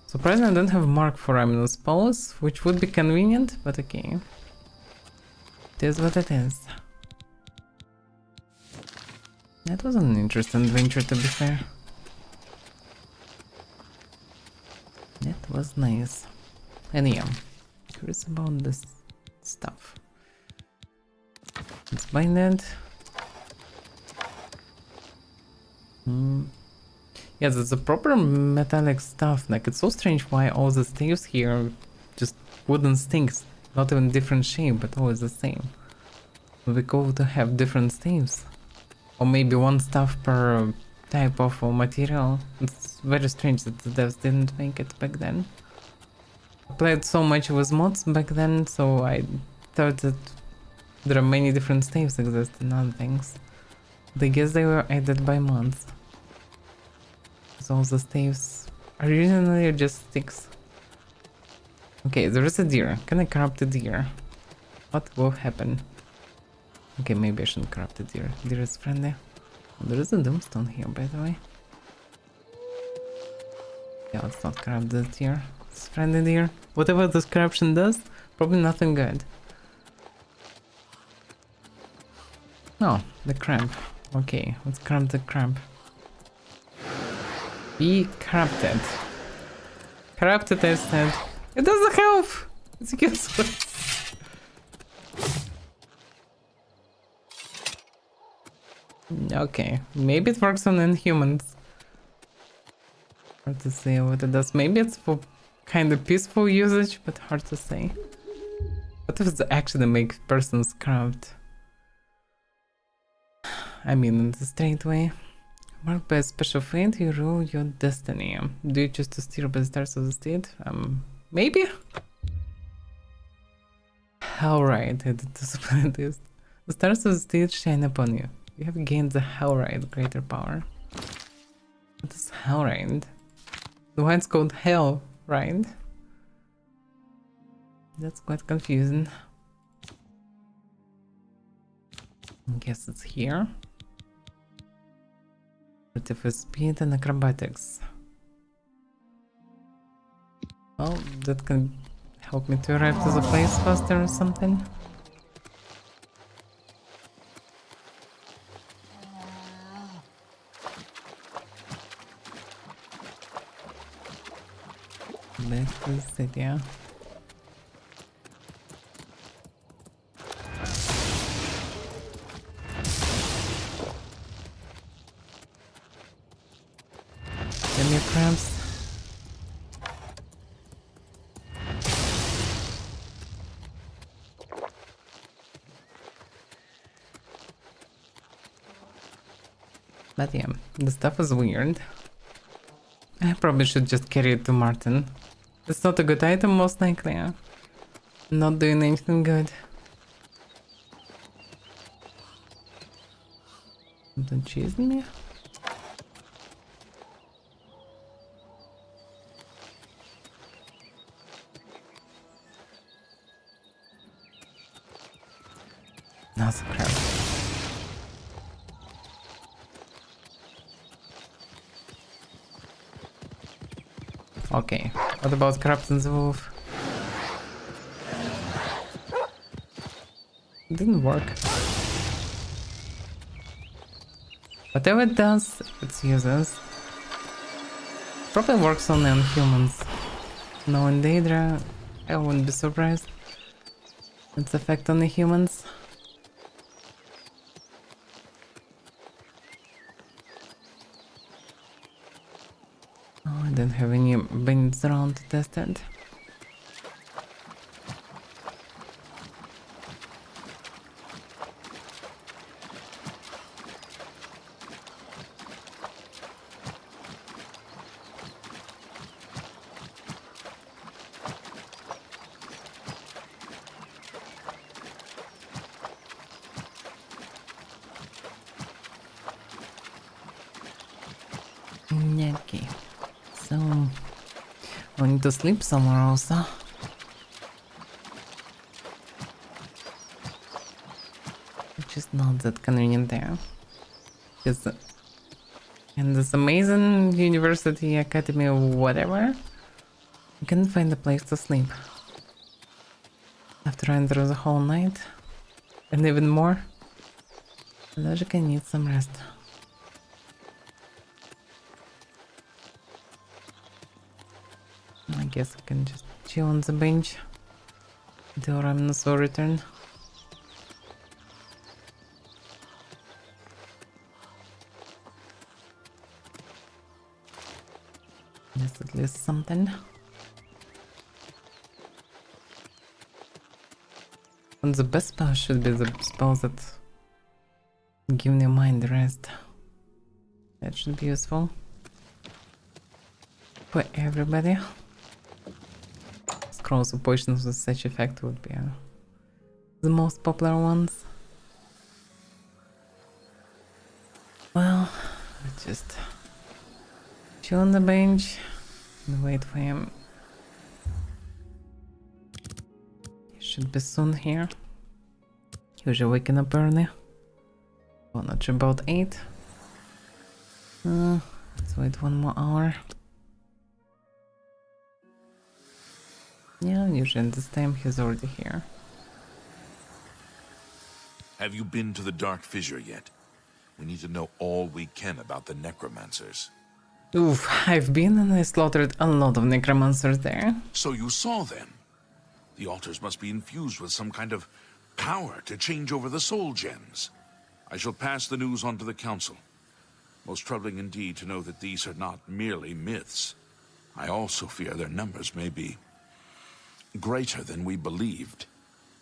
Surprisingly, I don't have mark for Raminus Palace, which would be convenient, but okay. It is what it is. That was an interesting adventure, to be fair. That was nice. And yeah, curious about this stuff. Let's buy that. Yeah, there's a proper metallic stuff. Like, it's so strange why all the staves here are just wooden sticks. Not even different shape, but always the same. It would be cool to have different staves. Or maybe one staff per type of material. It's very strange that the devs didn't make it back then. I played so much with mods back then, so I thought that there are many different staves exist and other things. But I guess they were added by mods. So all the staves originally are just sticks. Okay, there is a deer. Can I corrupt a deer? What will happen? Okay, maybe I shouldn't corrupt a deer. Deer is friendly. Oh, there is a doomstone here, by the way. Yeah, let's not corrupt this deer. It's friendly deer. Whatever this corruption does, probably nothing good. Oh, the cramp. Okay, let's corrupt the cramp. Be corrupted. Corrupted, I said. It doesn't help! It's useless. Okay, maybe it works on inhumans. Hard to say what it does. Maybe it's for kind of peaceful usage, but hard to say. What if it actually makes persons corrupt? I mean, in the straight way. Marked by a special fate, you rule your destiny. Do you choose to steer by the stars of the state? Maybe? Hellride, I did discipline this. The stars of the state shine upon you. You have gained the Hellride, greater power. What is Hellride? The one's called Hell. right? That's quite confusing. I guess it's here. Relative speed and acrobatics. Well, that can help me to arrive to the place faster or something. Back to the city, yeah. Give me crabs. But yeah, the stuff is weird. I probably should just carry it to Martin. It's not a good item, most likely, yeah. Not doing anything good. Don't chase me. That's a crap. Okay, what about Captain's Wolf? It didn't work. Whatever it does, it's useless. Probably works only on humans. Knowing Daedra, I wouldn't be surprised. Its effect on the humans. Oh, I don't have any bandits around to test it. Okay, so I need to sleep somewhere also. Which is not that convenient there. Because in this amazing university, academy, or whatever, I couldn't find a place to sleep. After running through the whole night, and even more, Logic, I need some rest. I guess I can just chill on the bench until Ramnus will return. That's at least something. And the best spell should be the spells that give your mind rest. That should be useful for everybody. Scrolls of potions with such effect would be the most popular ones. Well, let's just chill on the bench and wait for him. He should be soon here. Usually waking up early. Well, not sure about 8. Let's wait 1 more hour. Yeah, usually at this time he's already here. Have you been to the Dark Fissure yet? We need to know all we can about the necromancers. Oof, I've been and I slaughtered a lot of necromancers there. So you saw them? The altars must be infused with some kind of power to change over the soul gems. I shall pass the news on to the council. Most troubling indeed to know that these are not merely myths. I also fear their numbers may be greater than we believed.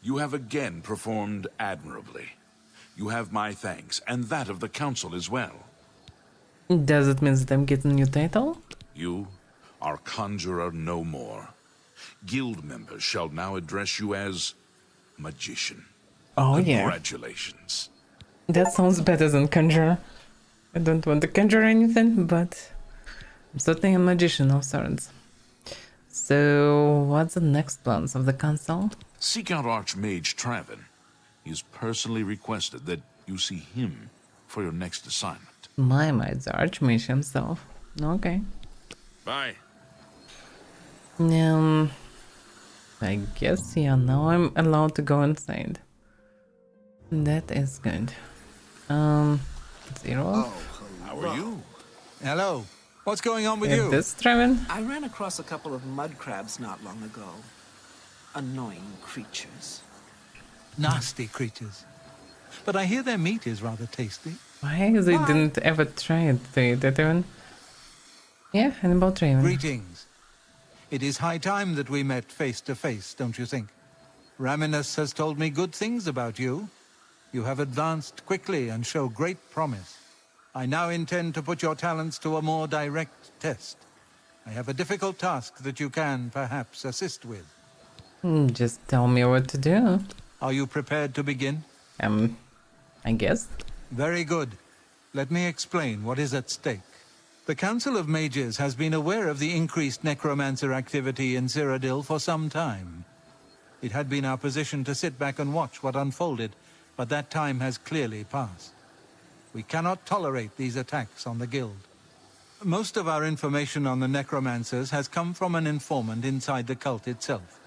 You have again performed admirably. You have my thanks, and that of the council as well. Does it mean that I'm getting a new title? You are conjurer no more. Guild members shall now address you as magician. Oh yeah. Congratulations. That sounds better than conjurer. I don't want to conjure anything, but I'm certainly a magician of sorts. So, what's the next plans of the council? Seek out Archmage Travin. He has personally requested that you see him for your next assignment. My might's Archmage himself. Okay. Bye. I guess, yeah, now I'm allowed to go inside. That is good. Zero. Oh, how are you? Hello. What's going on with Is you? this Travin? I ran across a couple of mud crabs not long ago. Annoying creatures. Nasty creatures. But I hear their meat is rather tasty. Why they didn't ever try it? They didn't. Yeah, and about Travin. Greetings. It is high time that we met face to face, don't you think? Raminus has told me good things about you. You have advanced quickly and show great promise. I now intend to put your talents to a more direct test. I have a difficult task that you can, perhaps, assist with. Just tell me what to do. Are you prepared to begin? I guess. Very good. Let me explain what is at stake. The Council of Mages has been aware of the increased necromancer activity in Cyrodiil for some time. It had been our position to sit back and watch what unfolded, but that time has clearly passed. We cannot tolerate these attacks on the Guild. Most of our information on the necromancers has come from an informant inside the cult itself,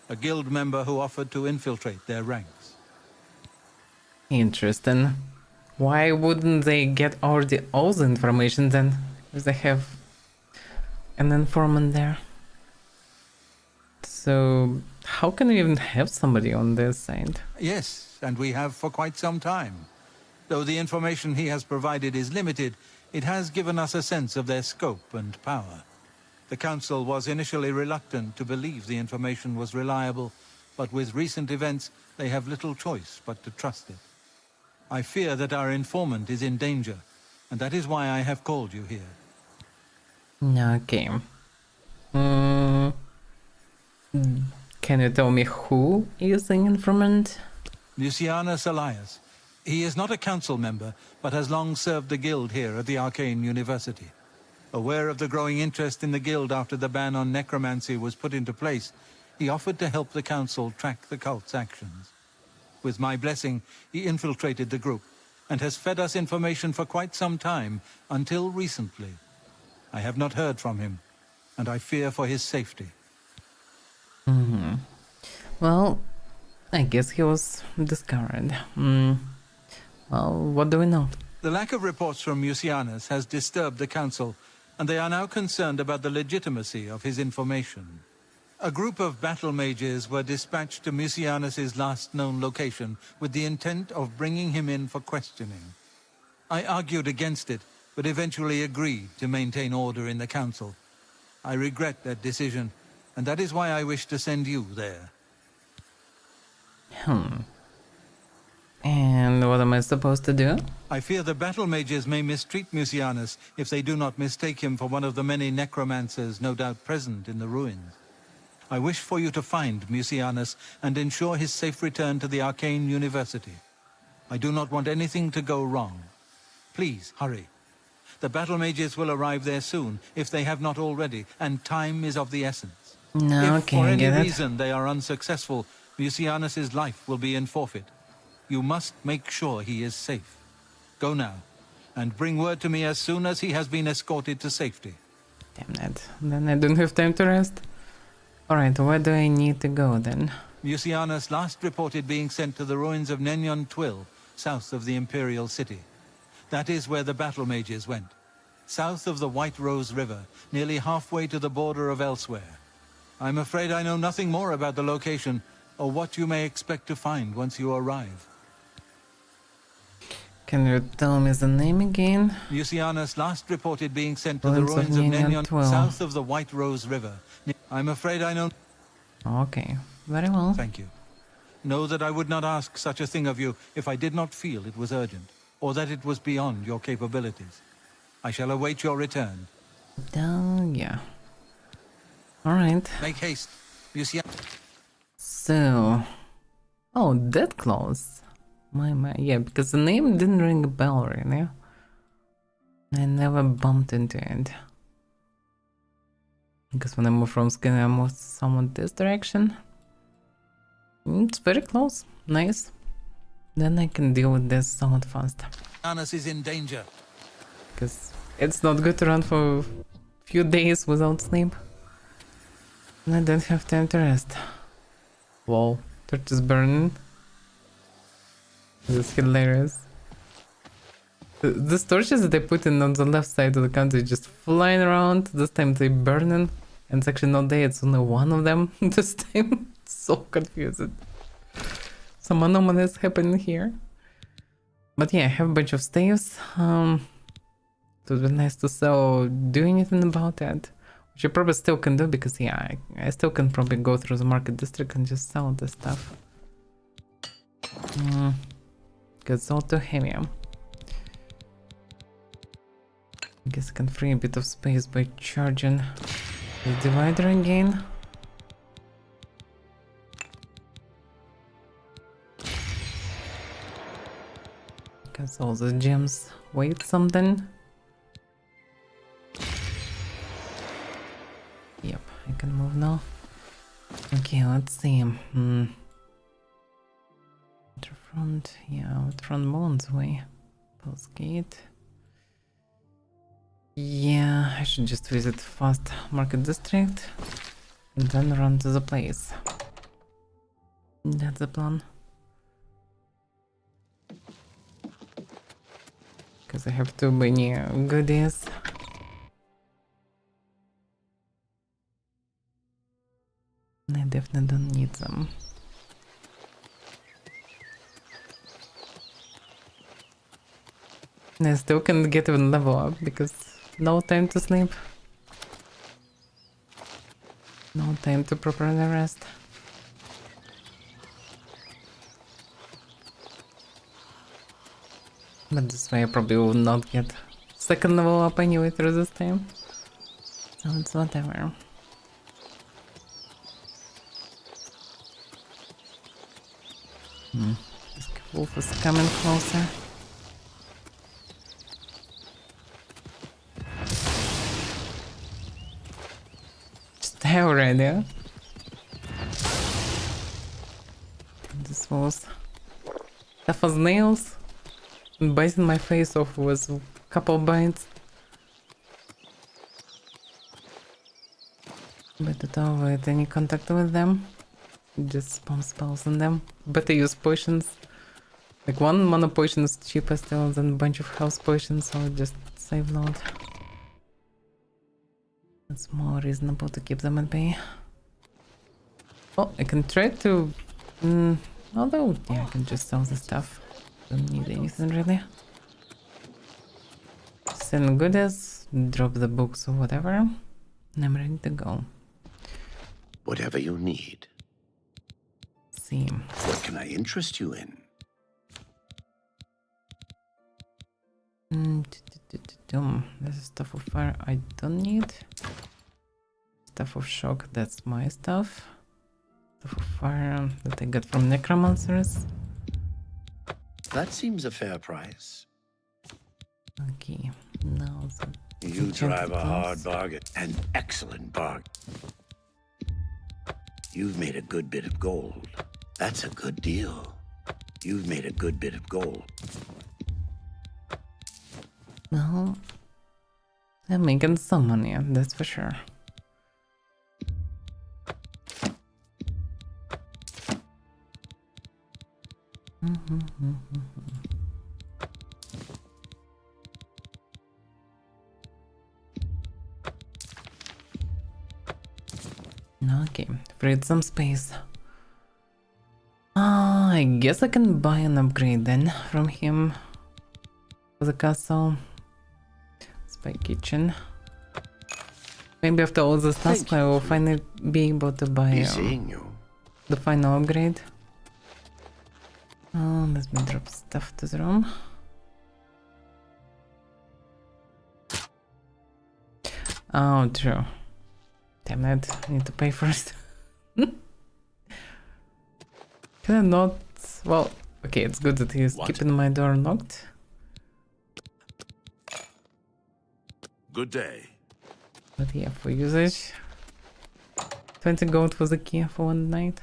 a Guild member who offered to infiltrate their ranks. Interesting. Why wouldn't they get already all the information then? If they have an informant there. So, how can we even have somebody on this side? Yes, and we have for quite some time. Though the information he has provided is limited, it has given us a sense of their scope and power. The Council was initially reluctant to believe the information was reliable, but with recent events, they have little choice but to trust it. I fear that our informant is in danger, and that is why I have called you here. Okay. Can you tell me who is the informant? Lucianus Elias. He is not a council member, but has long served the Guild here at the Arcane University. Aware of the growing interest in the Guild after the ban on necromancy was put into place, he offered to help the Council track the cult's actions. With my blessing, he infiltrated the group, and has fed us information for quite some time, until recently. I have not heard from him, and I fear for his safety. Well, I guess he was discovered. Well, what do we know? The lack of reports from Mucianus has disturbed the Council, and they are now concerned about the legitimacy of his information. A group of battle mages were dispatched to Mucianus's last known location with the intent of bringing him in for questioning. I argued against it, but eventually agreed to maintain order in the Council. I regret that decision, and that is why I wish to send you there. And what am I supposed to do? I fear the battle mages may mistreat Mucianus if they do not mistake him for one of the many necromancers no doubt present in the ruins. I wish for you to find Mucianus and ensure his safe return to the Arcane University. I do not want anything to go wrong. Please, hurry. The battle mages will arrive there soon, if they have not already, and time is of the essence. No, If okay, for I any get it. reason they are unsuccessful, Mucianus's life will be in forfeit. You must make sure he is safe. Go now, and bring word to me as soon as he has been escorted to safety. Damn it. Then I don't have time to rest. Alright, where do I need to go then? Mucianus last reported being sent to the ruins of Nenyon Twill, south of the Imperial City. That is where the battle mages went. South of the White Rose River, nearly halfway to the border of elsewhere. I'm afraid I know nothing more about the location, or what you may expect to find once you arrive. Can you tell me the name again? Mucianus last reported being sent to the Ruins of ruins of Nenyon Nenyon, Twill. south of the White Rose River. I'm afraid I know... Okay, very well. Thank you. Know that I would not ask such a thing of you if I did not feel it was urgent, or that it was beyond your capabilities. I shall await your return. Yeah. Alright. Make haste, Mucianus. So... Oh, that close. My, yeah, because the name didn't ring a bell, really. I never bumped into it. Because when I move from skin, I move somewhat this direction. It's very close. Nice. Then I can deal with this somewhat fast. Anus is in danger. Because it's not good to run for a few days without sleep. And I don't have time to rest. Whoa, torch is burning. This is hilarious. These torches that they put in on the left side of the country just flying around. This time they burning. And it's actually not there, it's only one of them this time. So confused. Some anomalies happening here. But yeah, I have a bunch of staves. It would be nice to sell, do anything about that. Which I probably still can do because yeah, I still can probably go through the market district and just sell this stuff. Because it's all too heavy. I guess I can free a bit of space by charging the divider again. Because all the gems weigh something. Yep, I can move now. Okay, let's see. Front, yeah, front bones way. Post gate. Yeah, I should just visit fast market district and then run to the place. That's the plan. Because I have too many goodies. I definitely don't need them. And I still can't get even level up because no time to sleep. No time to properly rest. But this way I probably will not get second level up anyway through this time. So it's whatever. This wolf is coming closer. Stay already. This was tough as nails. And biting my face off with a couple bites. Better to avoid any contact with them. Just spam spells on them. Better use potions. Like one mana potion is cheaper still than a bunch of health potions, so just save load. It's more reasonable to keep them at bay. Oh, I can try to... although, yeah, I can just sell the stuff. Don't need anything really. Send goodies, drop the books or whatever. And I'm ready to go. Whatever you need. See. What can I interest you in? This is stuff of fire I don't need. Stuff of shock, that's my stuff. Stuff of fire that I got from necromancers. That seems a fair price. Okay, now you drive a hard bargain. An excellent bargain. You've made a good bit of gold. That's a good deal. You've made a good bit of gold. Well, I'm making some money, that's for sure. Okay, freed some space. I guess I can buy an upgrade then from him for the castle. Spy kitchen. Maybe after all this task I will finally be able to buy the final upgrade. Let me drop stuff to the room. Oh, true. Damn it, I need to pay first. Can I not? Well, okay, it's good that he's keeping my door locked. Good day. But yeah, for usage, 20 gold for the key for one night.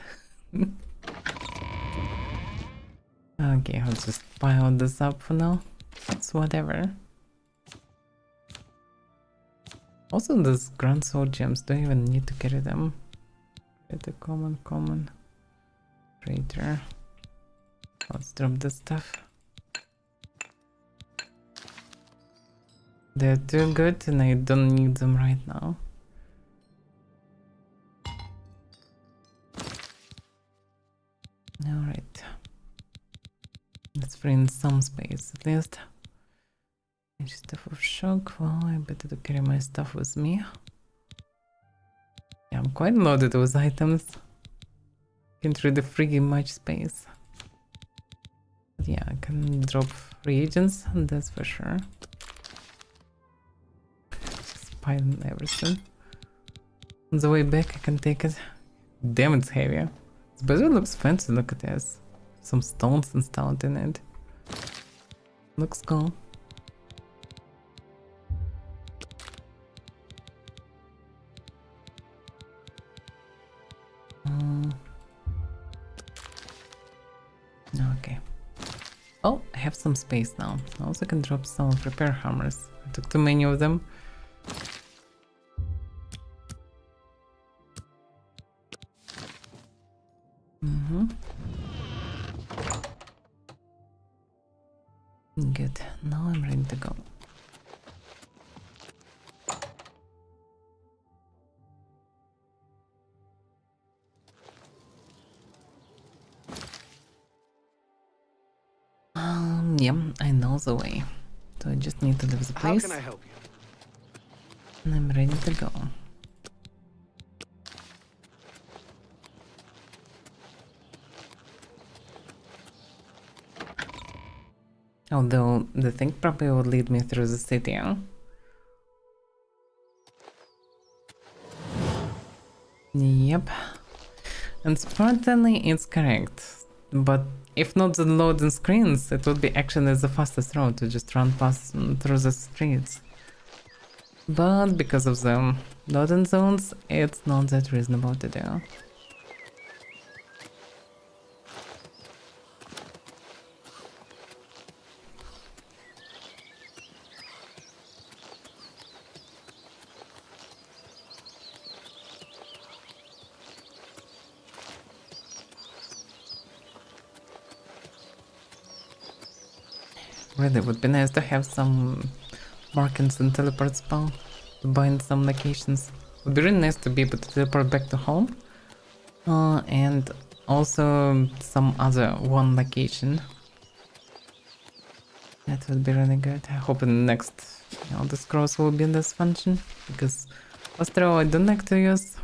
Okay, I'll just pile this up for now. It's whatever. Also, these Grand Sword gems, don't even need to carry them. Get a common. Traitor. Let's drop this stuff. They're too good and I don't need them right now. Alright. Let's free in some space at least. Stuff of shock. Well, I better to carry my stuff with me. Yeah, I'm quite loaded with items. Can't really free much space. But yeah, I can drop reagents, that's for sure. Just pile everything. On the way back, I can take it. Damn, it's heavy. This better looks fancy. Look at this. Some stones installed in it. Looks cool. Okay. Oh, I have some space now. I also can drop some repair hammers. I took too many of them. Good. Now I'm ready to go. Yeah, I know the way. So I just need to leave the place. How can I help you? And I'm ready to go. Although the thing probably would lead me through the city, huh? Yep. And certainly it's correct. But if not the loading screens, it would be actually the fastest route to just run past through the streets. But because of the loading zones, it's not that reasonable to do. Really would be nice to have some markings and teleport spell to bind some locations. Would be really nice to be able to teleport back to home. And also some other one location. That would be really good. I hope in the next, the scrolls will be in this function. Because after all, I don't like to use.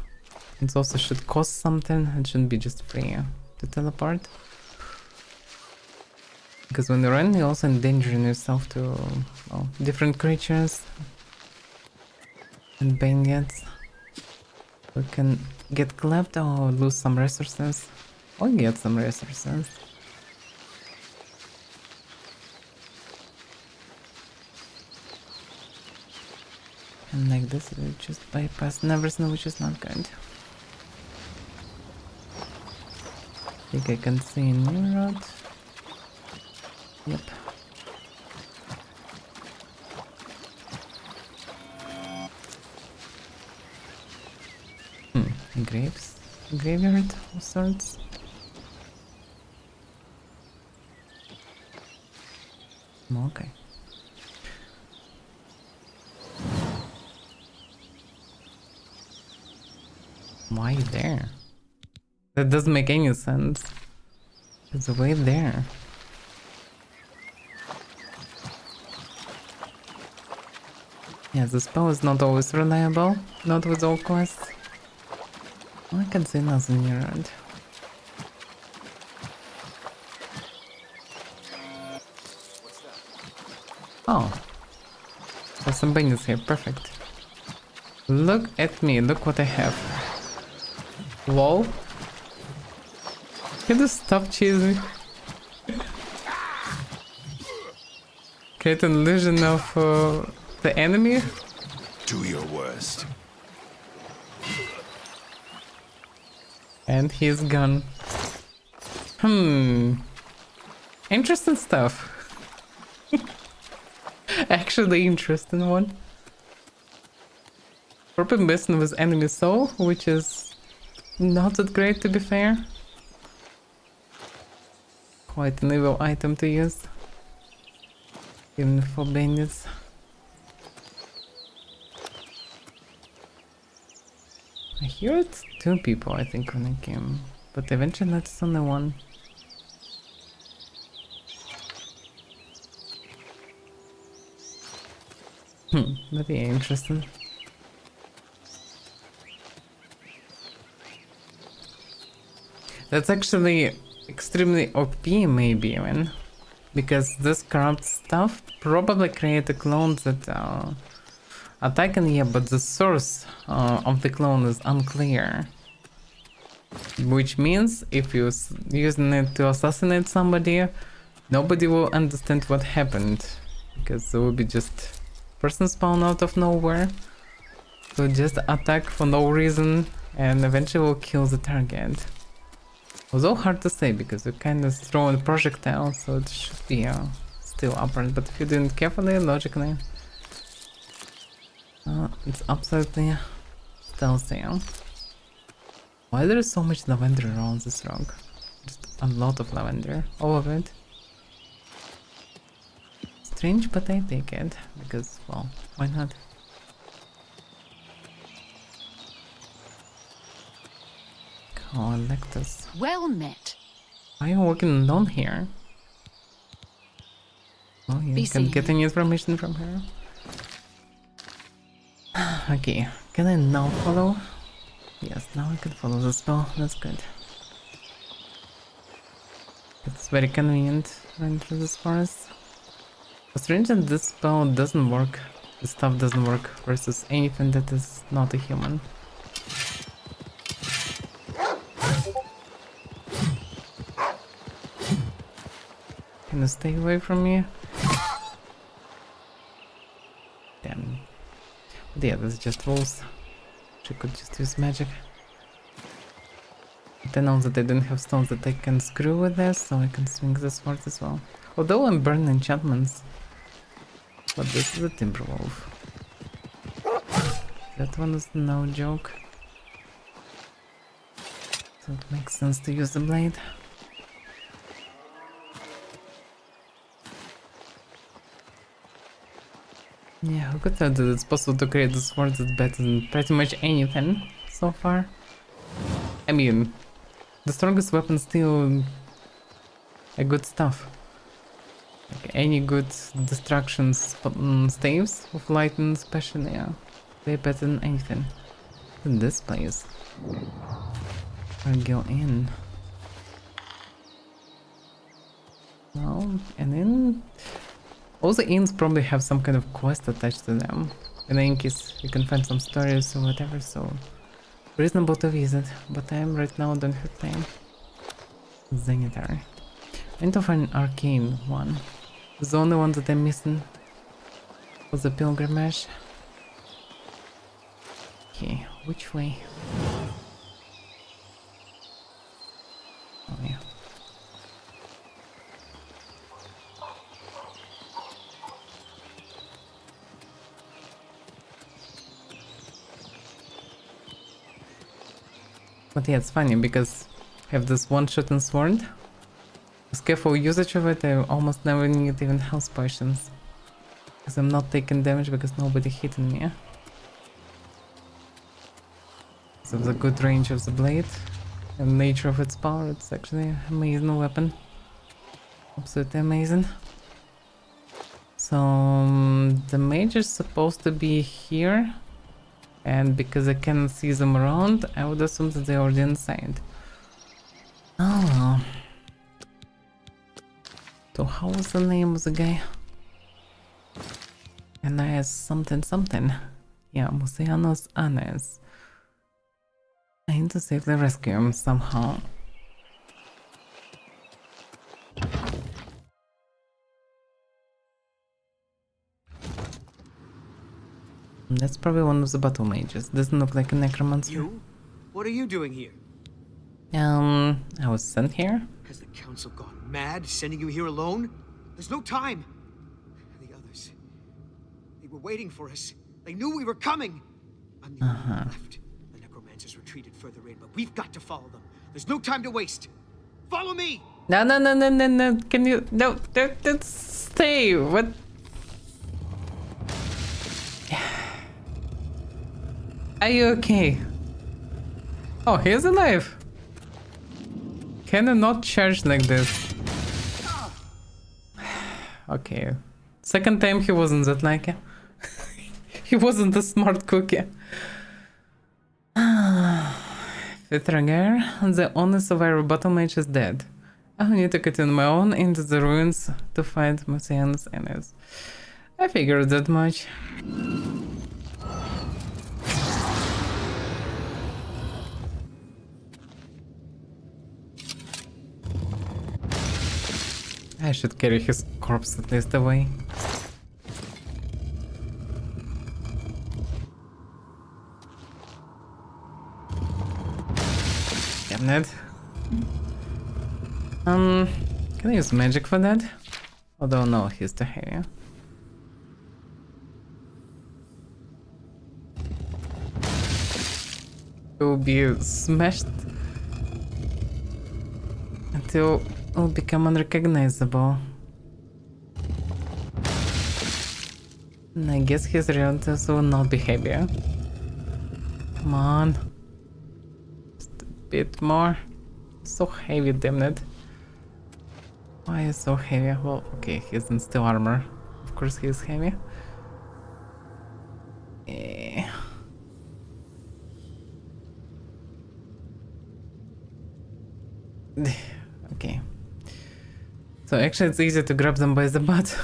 It also should cost something. It shouldn't be just free to teleport. Because when you run, you're also endangering yourself to different creatures and bandits. You can get clapped or lose some resources, or get some resources. And like this, you just bypass everything, which is not good. I think I can see a new route. Yep. Graves? Graveyard of sorts? Okay. Why are you there? That doesn't make any sense. It's way there. Yeah, the spell is not always reliable, not with all quests. I can see nothing near it. Oh. There's some bunnies here, perfect. Look at me, look what I have. Lol. Can you stop chasing me? Create an illusion of the enemy? Do your worst. And he's gone. Interesting stuff. Actually interesting one. Purple Basin with enemy soul, which is not that great to be fair. Quite an evil item to use. Even for bandits. I hear it's 2 people, I think, when I came. But eventually that's only 1. But yeah, interesting. That's actually extremely OP maybe even. Because this corrupt stuff probably create a clone that attacking, yeah, but the source of the clone is unclear. Which means if you're using it to assassinate somebody, nobody will understand what happened. Because there will be just person spawn out of nowhere. So just attack for no reason and eventually will kill the target. Although hard to say because you kind of throw a projectile, so it should be still upright. But if you didn't carefully, logically, it's absolutely stealthy. Why there is so much lavender around this rock? Just a lot of lavender, all of it. Strange, but I take it because, well, why not? Collectors. Well met. Why are you working alone here? Oh, you can get any information from her. Okay, can I now follow? Yes, now I can follow the spell. That's good. It's very convenient running through this forest. It's strange that this spell doesn't work. This stuff doesn't work versus anything that is not a human. Can you stay away from me? Damn. But yeah, that's just wolves. She could just use magic. But I know that I don't have stones that I can screw with this, so I can swing the sword as well. Although I'm burning enchantments. But this is a timber wolf. That one is no joke. So it makes sense to use the blade. Yeah, who could have that it's possible to create a sword that's better than pretty much anything so far? I mean, the strongest weapon still a good stuff. Like any good distractions, staves of lightning especially, yeah. Way better than anything. In this place. I'll go in. Well, and then all the inns probably have some kind of quest attached to them. In any case, you can find some stories or whatever, so reasonable to visit. But I am right now don't have time. Zenithar. I need to find an arcane one. It's the only one that I'm missing for the pilgrimage. Okay, which way? Oh yeah. But yeah, it's funny because I have this one-shot sword. With careful usage of it, I almost never need even health potions. Because I'm not taking damage because nobody hitting me. So the good range of the blade and nature of its power, it's actually an amazing weapon. Absolutely amazing. So the mage is supposed to be here. And because I cannot see them around, I would assume that they're already inside. Oh well. So how was the name of the guy? Anais something. Yeah, Museanos Anais. I need to safely rescue him somehow. That's probably one of the battle mages. Doesn't look like a necromancer. You? What are you doing here? I was sent here. Has the council gone mad, sending you here alone? There's no time. The others, they were waiting for us. They knew we were coming. I'm the only one left. The necromancers retreated further in, but we've got to follow them. There's no time to waste. Follow me! No. Can you... No, don't stay. What? Are you okay? Oh, he's alive. Can I not charge like this? Okay. Second time he wasn't that lucky. He wasn't a smart cookie. Fitragar, the only survivor battle mage is dead. I need to continue my own into the ruins to fight Messiah's enemies. I figured that much. I should carry his corpse at least away. Damn it. Can I use magic for that? Although no, he's too heavy. It will be smashed until it will become unrecognizable. And I guess his relatives will not be happier. Come on. Just a bit more. So heavy, damn it. Why is so heavy? Well, okay, he's in steel armor. Of course he is heavy. Okay. So actually it's easy to grab them by the butt.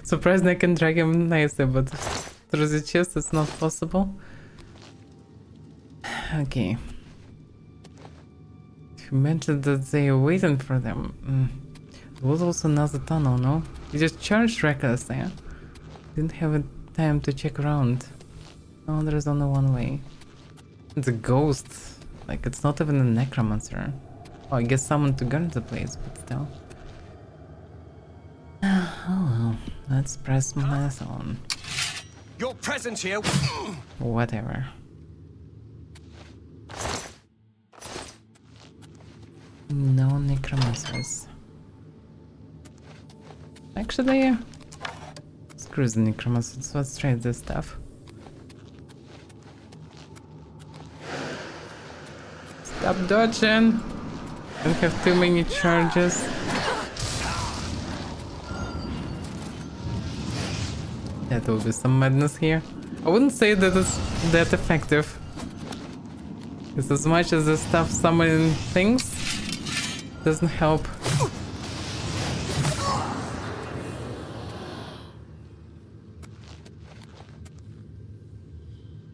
Surprised I can drag him nicely, but through the chest it's not possible. Okay. You mentioned that they are waiting for them. There was also another tunnel, no? You just charged recklessly. Didn't have time to check around. No, there is only one way. It's a ghost. Like, it's not even a necromancer. Oh, I guess someone to guard the place, but still. Oh well, let's press minus on. Your presence here. Whatever. No necromancers. Actually, screw the necromancers. Let's try this stuff. Stop dodging! Don't have too many charges. That will be some madness here. I wouldn't say that it's that effective. It's as much as the stuff summoning things doesn't help.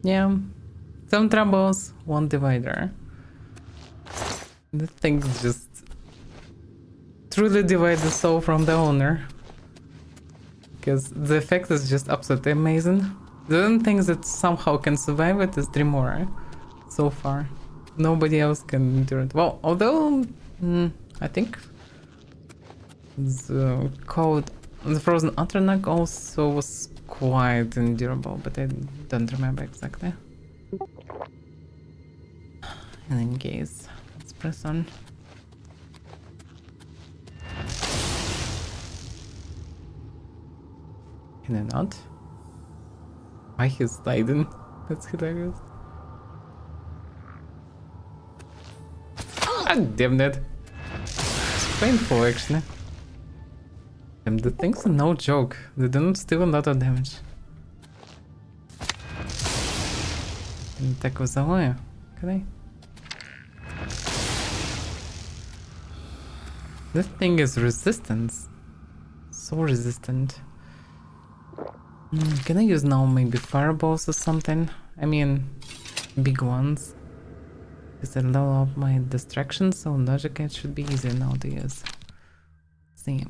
Yeah, some troubles, one divider. The things just truly divide the soul from the owner. Because the effect is just absolutely amazing. The only thing that somehow can survive it is Dremora. So far. Nobody else can endure it. Well, although I think the code the Frozen Atronach also was quite endurable, but I don't remember exactly. In any case, let's press on. Can I not? Why he's sliding? That's hilarious. Ah, damn it. It's painful actually. Damn, the things are no joke. They don't steal a lot of damage. And attack was away. Can I? This thing is resistance. So resistant. Can I use now maybe fireballs or something? I mean, big ones. Because I level up my distraction, so logic it should be easier now to use. See.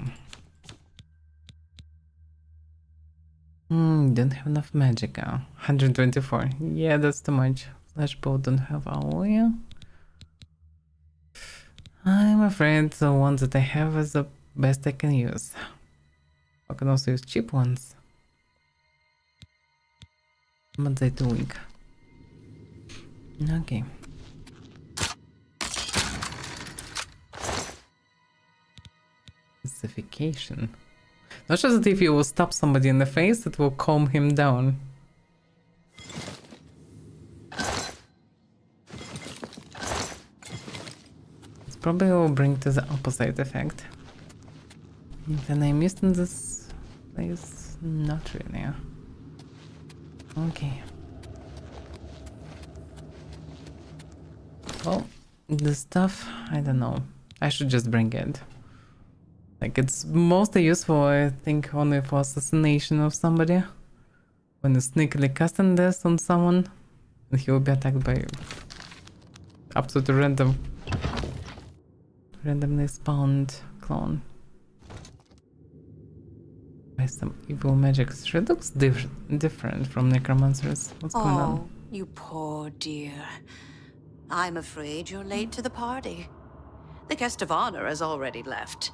Don't have enough magic. 124. Yeah, that's too much. Flashbow don't have AoE. I'm afraid the ones that I have is the best I can use. I can also use cheap ones. But they're too weak. Okay. Specification. Not just that if you will stab somebody in the face, it will calm him down. It probably will bring to the opposite effect. Then I missed in this place? Not really. Okay. Well, the stuff, I don't know. I should just bring it. Like, it's mostly useful, I think, only for assassination of somebody. When you sneakily casting this on someone, and he will be attacked by absolutely randomly spawned clone. By some evil magic. She looks different from necromancers. What's going on? Oh, you poor dear. I'm afraid you're late to the party. The guest of honor has already left.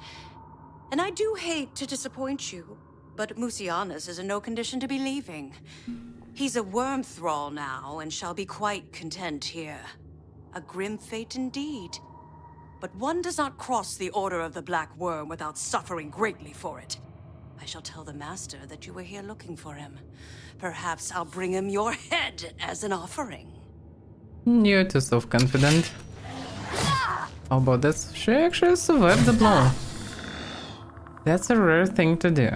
And I do hate to disappoint you, but Musianus is in no condition to be leaving. He's a worm thrall now and shall be quite content here. A grim fate indeed. But one does not cross the Order of the Black Worm without suffering greatly for it. I shall tell the Master that you were here looking for him. Perhaps I'll bring him your head as an offering. You're too self-confident. How about this? She actually survived the blow. That's a rare thing to do.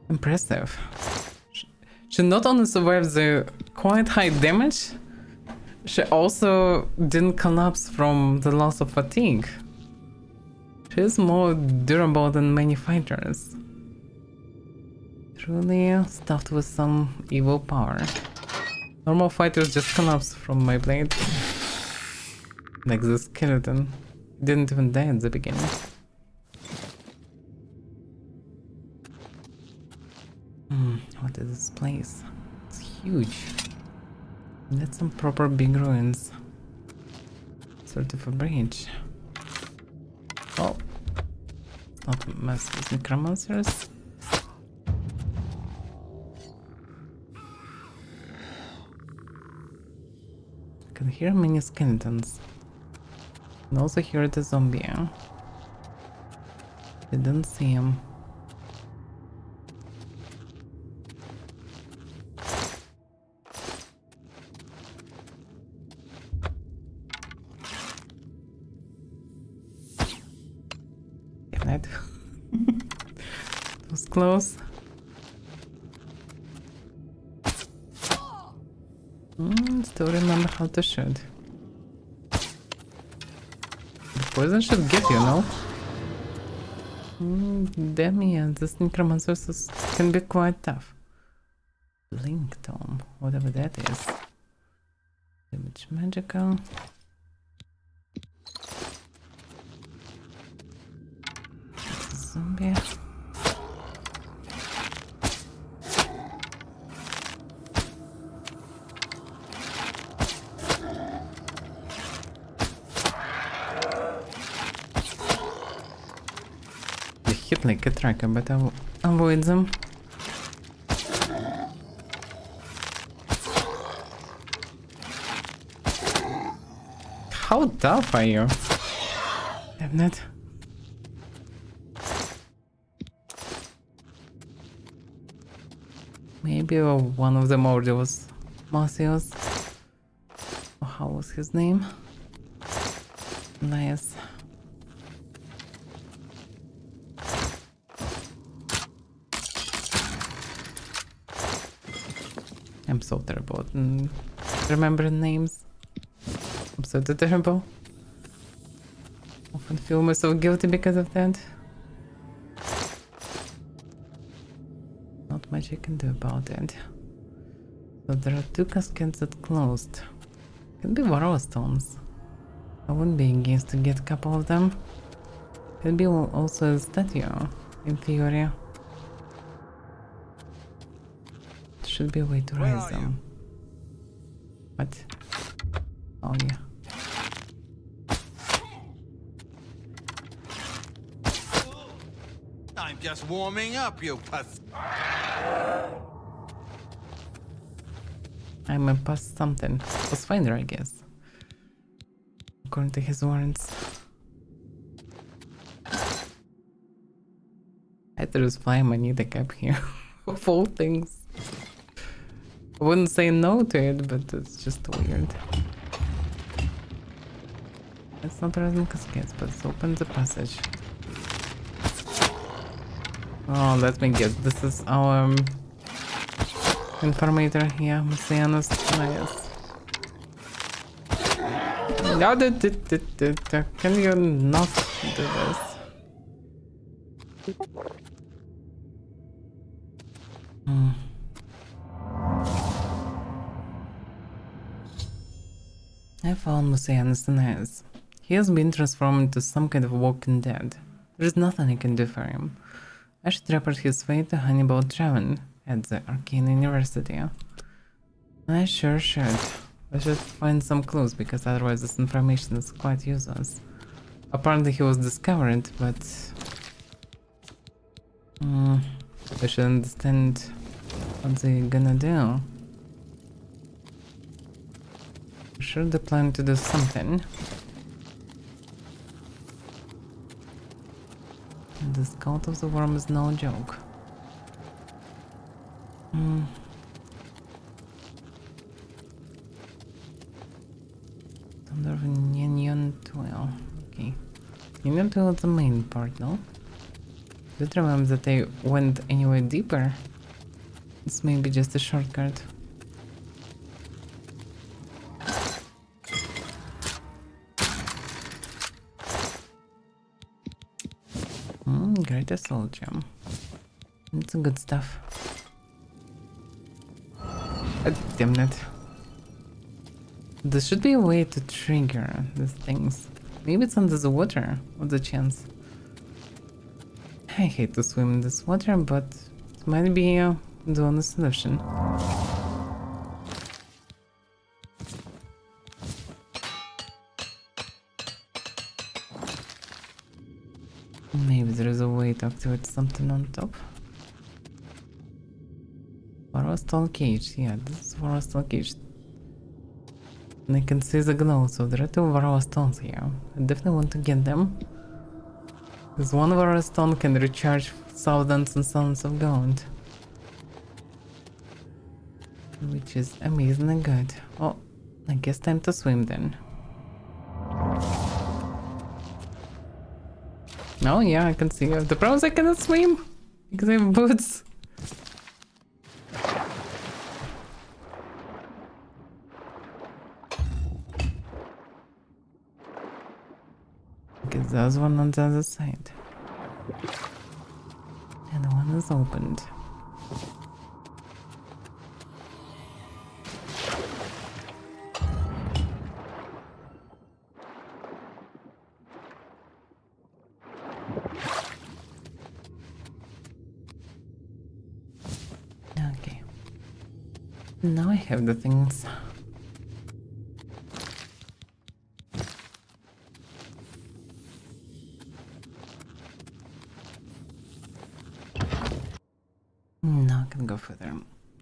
Impressive. She not only survived the quite high damage, she also didn't collapse from the loss of fatigue. She's more durable than many fighters. Truly stuffed with some evil power. Normal fighters just collapse from my blade. Like the skeleton. Didn't even die at the beginning. What is this place? It's huge. That's some proper big ruins. Sort of a bridge. Oh. It's not mess with necromancers. I can hear many skeletons. And also hear the zombie. Didn't see him. It was close. Still remember how to shoot. The poison should get you, no? Damn, yeah, this necromancer can be quite tough. Blink Tome, whatever that is. Damage magical. Zombie. They hit like a tracker, but I will avoid them. How tough are you? Damn it. Maybe one of them already was Marcius. Oh, how was his name? Nice. I'm so terrible at remembering names. I'm so terrible. Often feel myself guilty because of that. Not much I can do about it. So there are two caskets that closed. Can be Varroa stones. I wouldn't be against to get a couple of them. Can be also a statue, in theory. Should be a way to raise them. What? Oh yeah. I'm just warming up, you I'm a past something. Pathfinder, I guess. According to his warrants. I thought it was fine, I need a cap here. Of all things. I wouldn't say no to it, but it's just weird. It's not resin cascades, but it opens the passage. Oh, let me guess. This is our informator here, Messianos. Nice. No, can you not do this? I found Messianos Nice. He has been transformed into some kind of walking dead. There is nothing I can do for him. I should report his fate to Hannibal Traven at the Arcane University. I sure should. I should find some clues because otherwise this information is quite useless. Apparently he was discovered, but... I should understand what they're gonna do. I'm sure they plan to do something. The Scout of the Worm is no joke. Thunder of Nyan Twil. Okay. Nyan Twil is the main part, no? Don't remember that I went anywhere deeper. This may be just a shortcut. Great assault gem. It's good stuff. Damn it. There should be a way to trigger these things. Maybe it's under the water. What's the chance? I hate to swim in this water, but it might be the only solution. Maybe there is a way to activate something on top. Varrowstone cage. Yeah, this is Varrowstone cage. And I can see the glow, so there are two Varrowstones here. I definitely want to get them. Because one Varrowstone can recharge thousands and thousands of gold. Which is amazingly good. Oh, I guess time to swim then. Oh yeah, I can see it. The problem is I cannot swim because I have boots. Because there's one on the other side. And one is opened. Okay. Now I have the things. No, I can go further.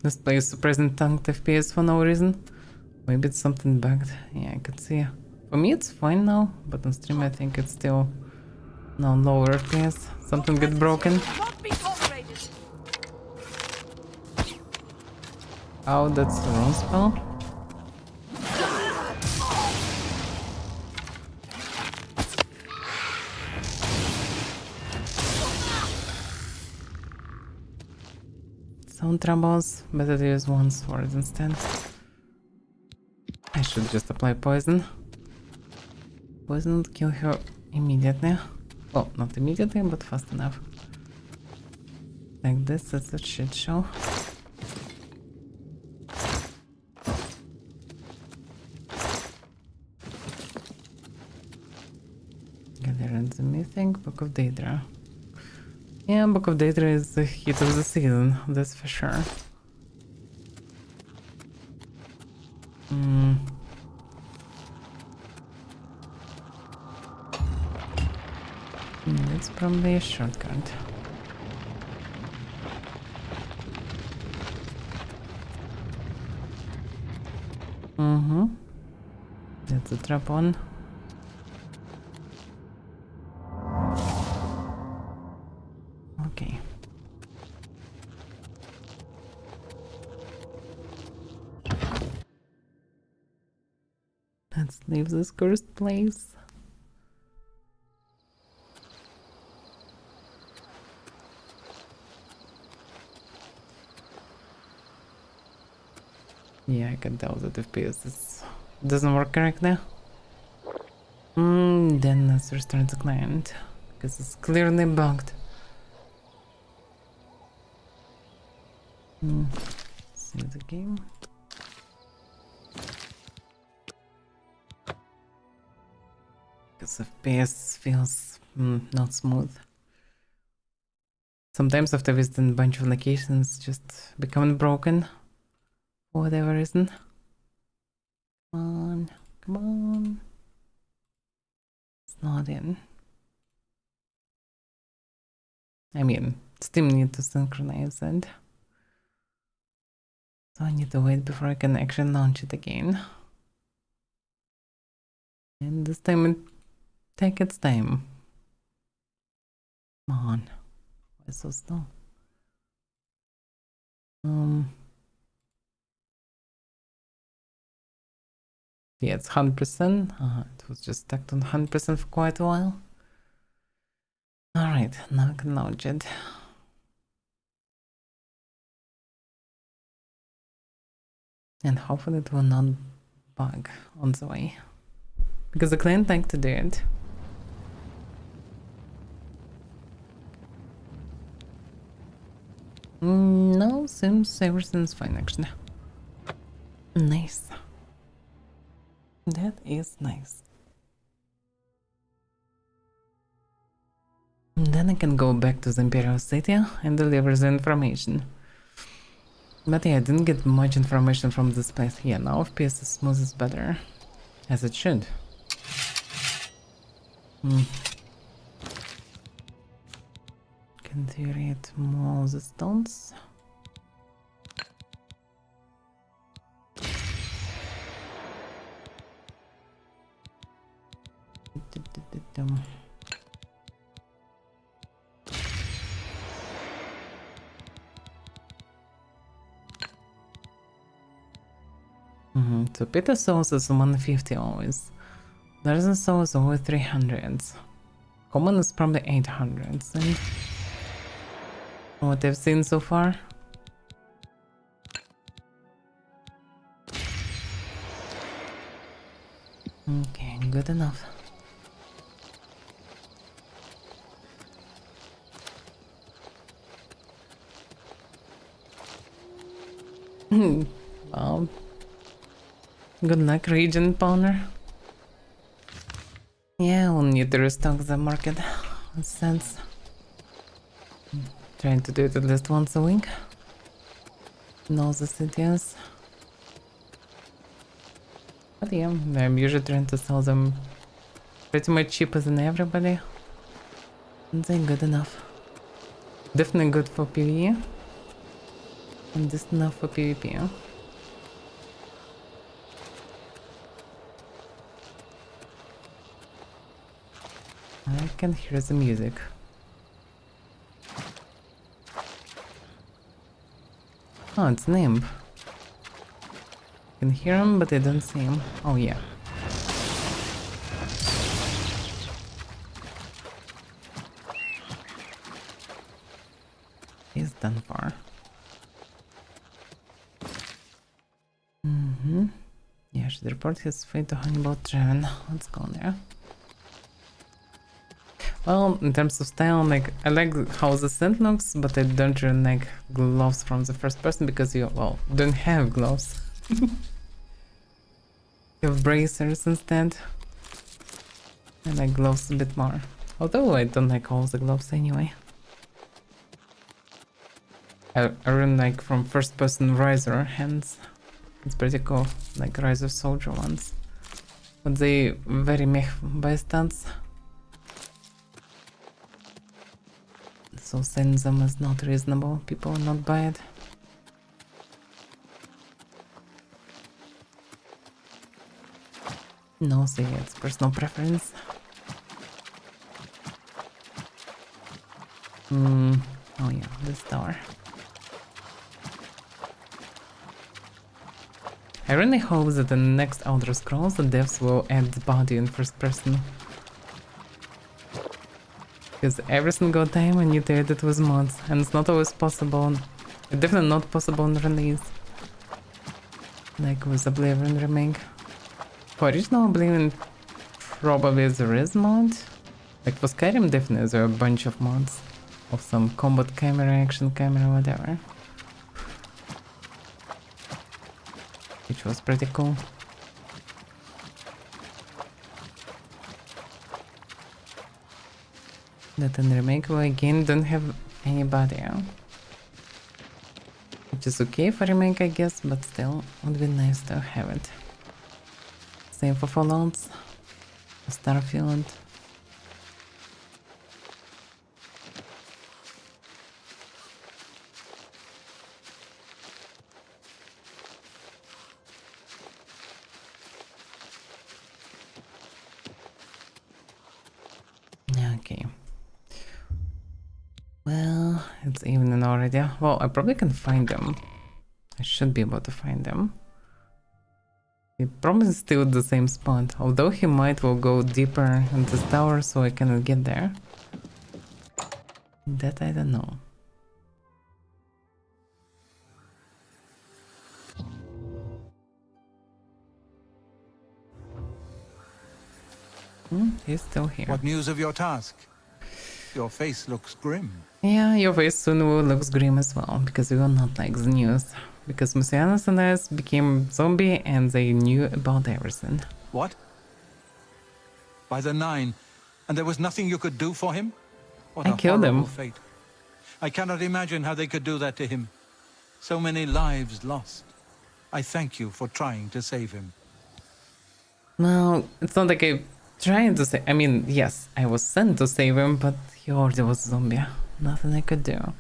This plays surprisingly tanked FPS for no reason. Maybe it's something bugged. Yeah, I could see. For me it's fine now, but on stream I think it's still no lower FPS. Something get broken. Oh, that's the wrong spell. Some troubles, better to use one sword instead. I should just apply poison. Poison would kill her immediately. Well, not immediately, but fast enough. Like this, that's a shit show. Gather the missing Book of Daedra. Yeah, Book of Daedra is the hit of the season, that's for sure. It's probably a shortcut. the trap on. Okay. Let's leave this cursed place. Yeah, I can tell that FPS doesn't work correctly. Then let's restart the client, because it's clearly bugged. Save the game. Because FPS feels not smooth. Sometimes after visiting a bunch of locations, just becoming broken for whatever reason. Come on, come on. It's not in. I mean, Steam needs to synchronize it. So I need to wait before I can actually launch it again. And this time it takes its time. Come on. Why so slow? Yeah, it's 100%. It was just stuck on 100% for quite a while. Alright, now I can launch it. And hopefully it will not bug on the way. Because the client liked to do it. No, seems everything's fine actually. Nice. That is nice. Then I can go back to the Imperial City and deliver the information. But yeah, I didn't get much information from this place. Yeah, now FPS is smooth is better. As it should. Can create more of the stones. So Peter Souls is 150 always. Larsen Souls over 300s. Common is probably 800s. And what I've seen so far. Okay, good enough. Well, good luck, region spawner. Yeah, we'll need to restock the market. Makes sense. Trying to do it at least once a week. In all the cities. But yeah, I'm usually trying to sell them pretty much cheaper than everybody. And they're good enough. Definitely good for PvE. And just enough for PvP. I can hear the music. Oh, it's an imp. I can hear him, but I don't see him. Oh, yeah. He's done for. Yeah, I should report his fate to Hannibal Draven. Let's go there. Well, in terms of style, like, I like how the scent looks, but I don't really like gloves from the first person because you, well, don't have gloves. You have bracers instead. I like gloves a bit more. Although I don't like all the gloves anyway. I really like from first person Riser hands. It's pretty cool, like Riser soldier ones. But they very meh by stance. So selling them is not reasonable, people will not buy it. No, see, it's personal preference. Oh yeah, this tower. I really hope that in the next Elder Scrolls the devs will add the body in first person. Because every single time I need to edit with mods, and it's not always possible. It's definitely not possible in release. Like with Oblivion Remake. For original Oblivion, probably there is mod. Like for Skyrim, definitely there are a bunch of mods. Of some combat camera, action camera, whatever. Which was pretty cool. That in Remake we again don't have anybody, huh? Which is okay for Remake, I guess, but still would be nice to have it. Same for Fallouts, Starfield. Okay. Well, it's evening already. Well, I probably can find them. I should be able to find them. He probably still at the same spot, although he might will go deeper into this tower so I cannot get there. That I don't know. He's still here. What news of your task? Your face looks grim. Yeah, your face soon will look grim as well, because we will not like the news. Because Musianus and us became zombie and they knew about everything. What? By the 9, and there was nothing you could do for him? What I a killed him. horrible fate. I cannot imagine how they could do that to him. So many lives lost. I thank you for trying to save him. Well, it's not like I'm trying to save. I mean, yes, I was sent to save him, but he already was a zombie. Nothing I could do.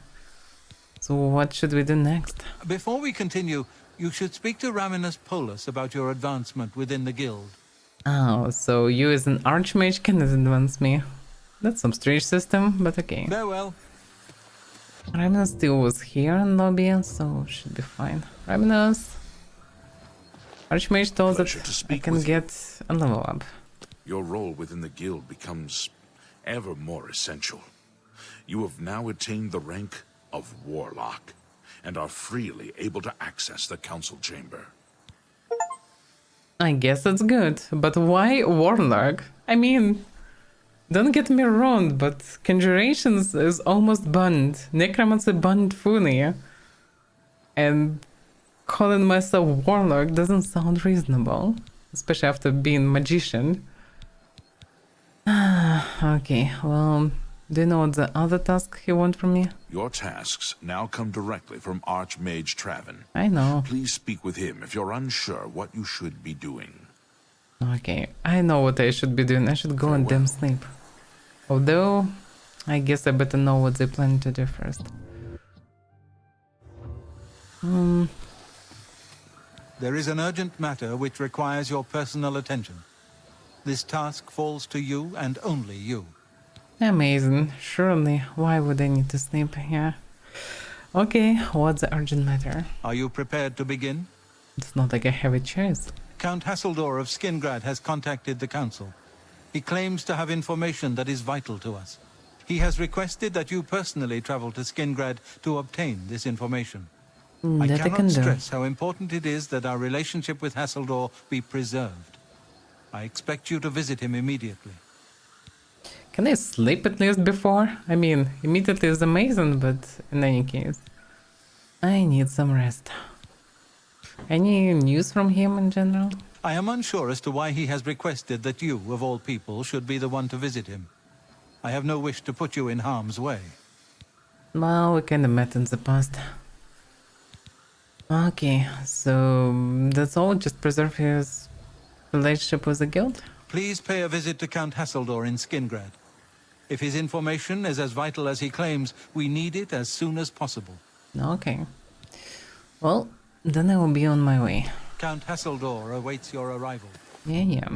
So what should we do next? Before we continue, you should speak to Raminus Polus about your advancement within the guild. Oh, so you as an archmage can advance me. That's some strange system, but okay. Farewell. Raminus still was here in lobby, so should be fine. Raminus! Archmage told that I can get a level up. Your role within the guild becomes ever more essential. You have now attained the rank of Warlock, and are freely able to access the council chamber. I guess it's good, but why Warlock? I mean, don't get me wrong, but Conjurations is almost banned, Necromancy banned fully, and calling myself Warlock doesn't sound reasonable, especially after being Magician. Okay, well, do you know what the other task he wants from me? Your tasks now come directly from Archmage Traven. I know. Please speak with him if you're unsure what you should be doing. Okay, I know what I should be doing. I should go and damn sleep. Although, I guess I better know what they plan to do first. There is an urgent matter which requires your personal attention. This task falls to you and only you. Amazing. Surely, why would I need to sleep here? Okay, what's the urgent matter? Are you prepared to begin? It's not like I have a choice. Count Hasseldor of Skingrad has contacted the council. He claims to have information that is vital to us. He has requested that you personally travel to Skingrad to obtain this information. I cannot stress how important it is that our relationship with Hasseldor be preserved. I expect you to visit him immediately. Can I sleep at least before? I mean, immediately is amazing, but in any case, I need some rest. Any news from him in general? I am unsure as to why he has requested that you, of all people, should be the one to visit him. I have no wish to put you in harm's way. Well, we kinda met in the past. Okay, so that's all? Just preserve his relationship with the guild? Please pay a visit to Count Hasseldor in Skingrad. If his information is as vital as he claims, we need it as soon as possible. Okay. Well, then I will be on my way. Count Hasseldor awaits your arrival. Yeah.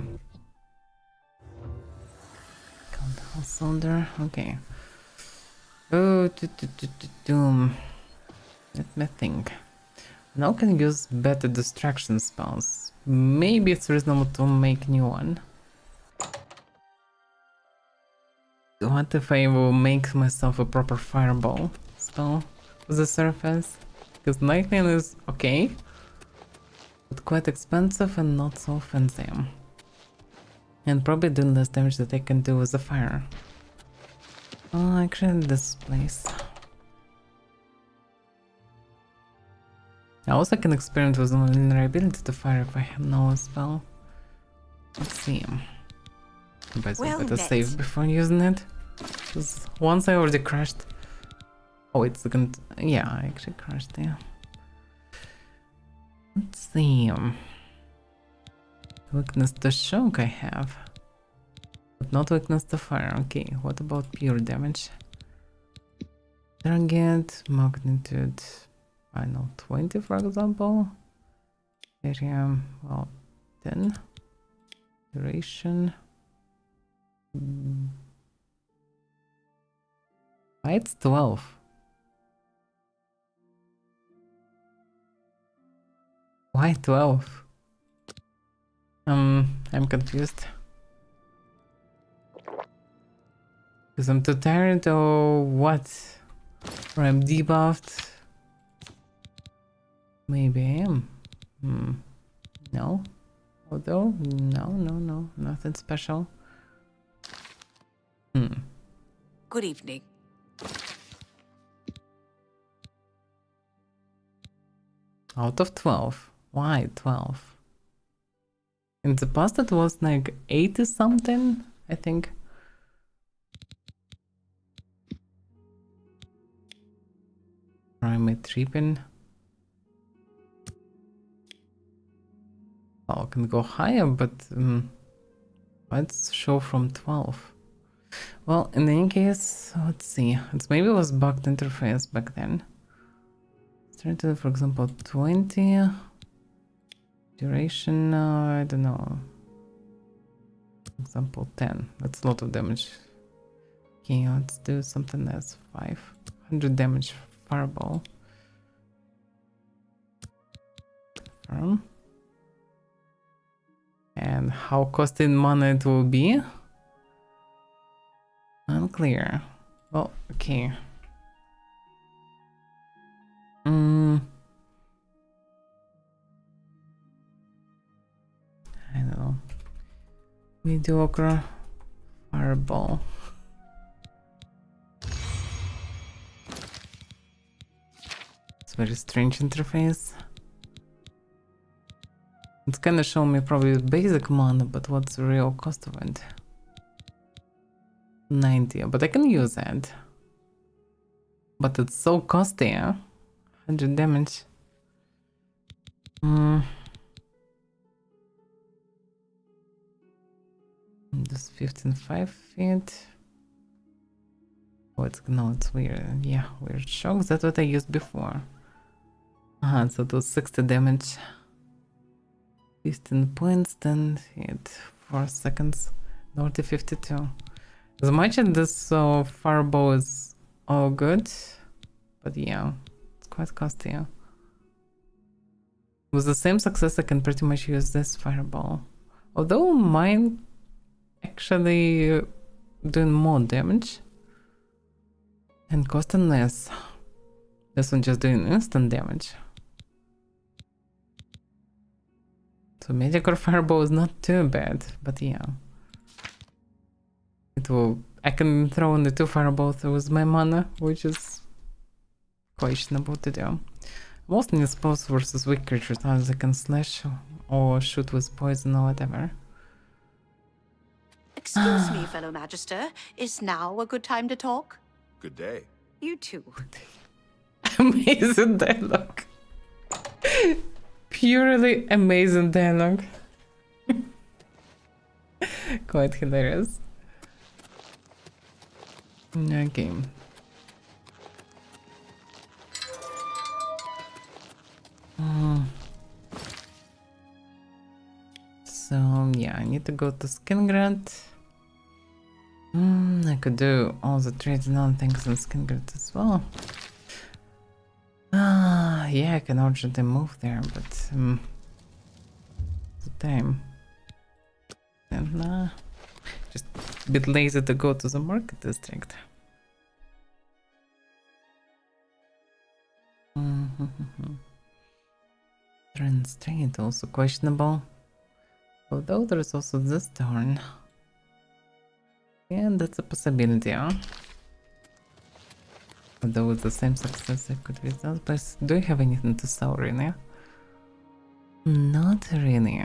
solder. Okay. Oh, let me think. Now can use better distraction spells. Maybe it's reasonable to make new one. What if I will make myself a proper fireball spell for the surface? Because lightning is okay, but quite expensive and not so fancy. And probably doing less damage that I can do with the fire. Oh, actually this place. I also can experiment with vulnerability to fire if I have no spell. Let's see. But I better save before using it. Because once I already crashed. Oh, it's gonna. Yeah, I actually crashed there. Let's see. Weakness to shock I have. But not weakness to fire. Okay, what about pure damage? Target, magnitude. I know, 20 for example. Area, well, 10. Duration. Why it's 12? Why 12? I'm confused. Because I'm too tired or what? Or I'm debuffed? Maybe I am. No. Although, no, nothing special. Good evening. Out of 12. Why 12? In the past it was like 80 something, I think. Primate tripping. Oh, I can go higher, but let's show from 12. Well, in any case, let's see. It's maybe it was bugged interface back then. Started, for example, 20. Duration, I don't know. For example, 10. That's a lot of damage. Okay, let's do something else. 500 damage fireball. Confirm. And how costing money it will be? Unclear. Well, okay. I don't know. Mediocre fireball. It's a very strange interface. It's kinda showing me probably basic mana, but what's the real cost of it? 90, but I can use it. But it's so costly, 100 damage. Just 15.5 feet. Oh, it's weird. Yeah, weird shocks. That's what I used before. So it was 60 damage. 15 points, then hit 4 seconds. North 52. As much as this fireball is all good, but yeah, it's quite costly. With the same success, I can pretty much use this fireball. Although mine actually doing more damage and costing less. This one just doing instant damage. So mediocre fireball is not too bad, but yeah. I can throw in the 2 fireballs with my mana, which is questionable to do. Mostly in spells versus weak creatures, as I can slash or shoot with poison or whatever. Excuse me, fellow Magister. Is now a good time to talk? Good day. You too. Amazing dialogue. Purely amazing dialogue. Quite hilarious. Okay. So yeah, I need to go to Skin Grant. I I could do all the trading on things in Skingrid as well. Yeah, I can urgently move there, but the time. And just a bit lazy to go to the market district. Trans trade also questionable. Although there's also this turn. Yeah, that's a possibility, huh? Although with the same success I could result, but do you have anything to sell, Renia? Not really.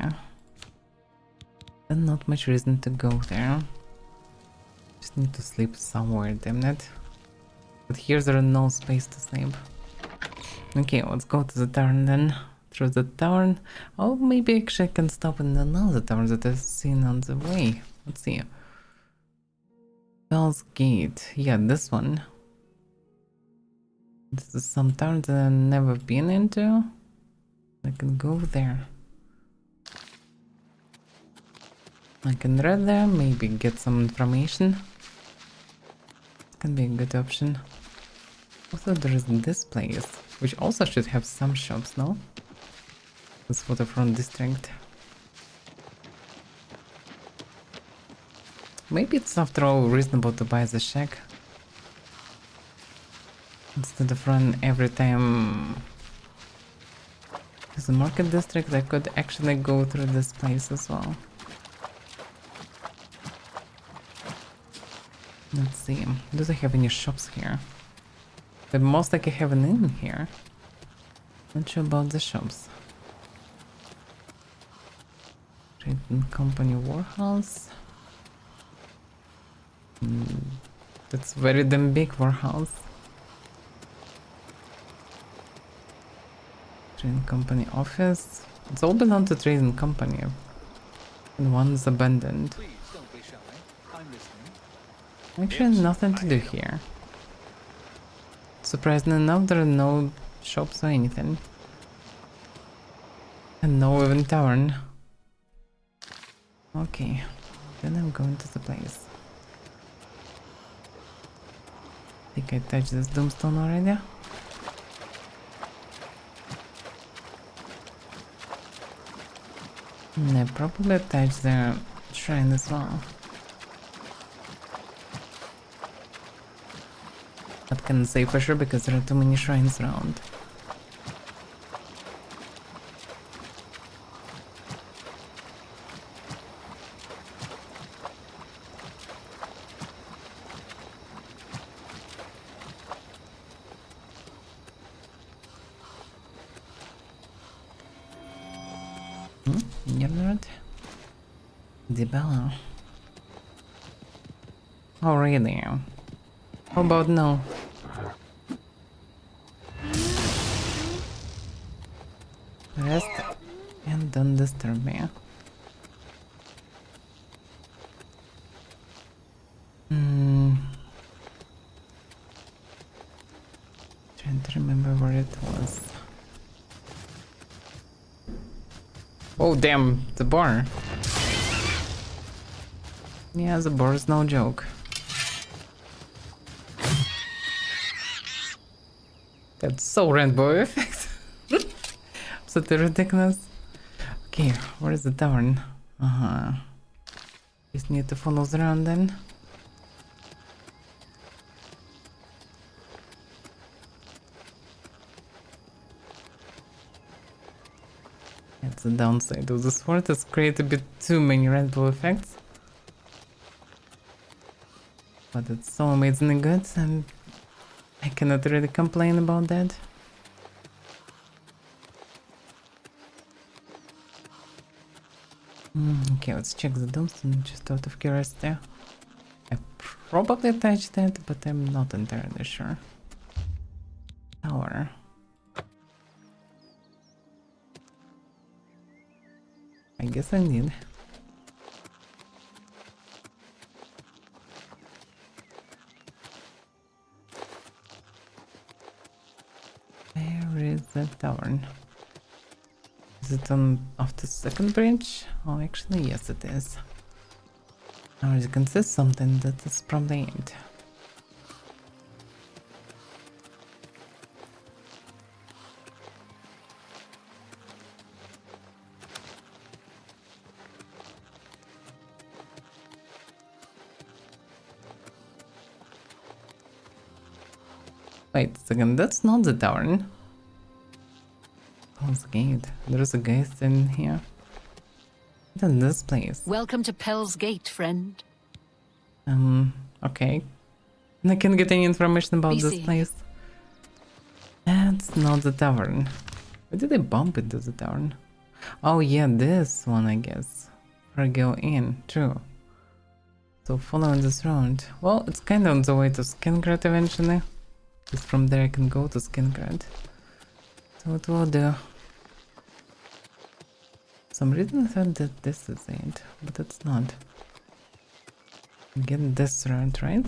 And not much reason to go there. Just need to sleep somewhere, damn it. But here there is no space to sleep. Okay, let's go to the town then. Through the town. Oh, maybe actually I can stop in another town that I've seen on the way. Let's see. Bell's Gate. Yeah, this one. This is some town that I've never been into. I can go there. I can read there, maybe get some information. It can be a good option. Also, there is this place, which also should have some shops, no? This waterfront district. Maybe it's after all reasonable to buy the shack. Instead of run every time to the market district, I could actually go through this place as well. Let's see, do they have any shops here? They most likely have an inn here. Not sure about the shops. Trading Company Warehouse. That's very damn big warehouse. Trading Company office. It's all belong to Trading Company. And one is abandoned. Actually, nothing to do here. Surprisingly enough, there are no shops or anything. And no even tavern. Okay, then I'm going to the place. I think I touched this doomstone already. And I probably touched the shrine as well. But can't say for sure because there are too many shrines around. Gernard? Dibella. Oh really? How about no? Rest and don't disturb me. Trying to remember where it was. Oh damn, the bar. Yeah, the bar is no joke. That's so rainbow effect. Absolutely ridiculous. Okay, where is the tavern? Just need to follow around then. That's the downside of the sword, it's created a bit too many rainbow effects. But it's so amazingly good and I cannot really complain about that. Okay, let's check the tombstone just out of curiosity. I probably touched that, but I'm not entirely sure. Tower. I guess I need. Where is the tavern? Is it on off the second bridge? Oh, actually, yes, it is. Now you can see something that is probably it. Wait a second, that's not the tavern. Pell's Gate. There's a guy standing here. What is this place? Welcome to Pell's Gate, friend. Okay. I can't get any information about this place. That's not the tavern. Why did I bump into the tavern? Oh yeah, this one I guess. Where I go in, true. So following this road. Well, it's kind of on the way to Skingrad eventually. Just from there I can go to Skingrad. So it will do. Some reason I thought that this is it, but it's not. Get this road, right?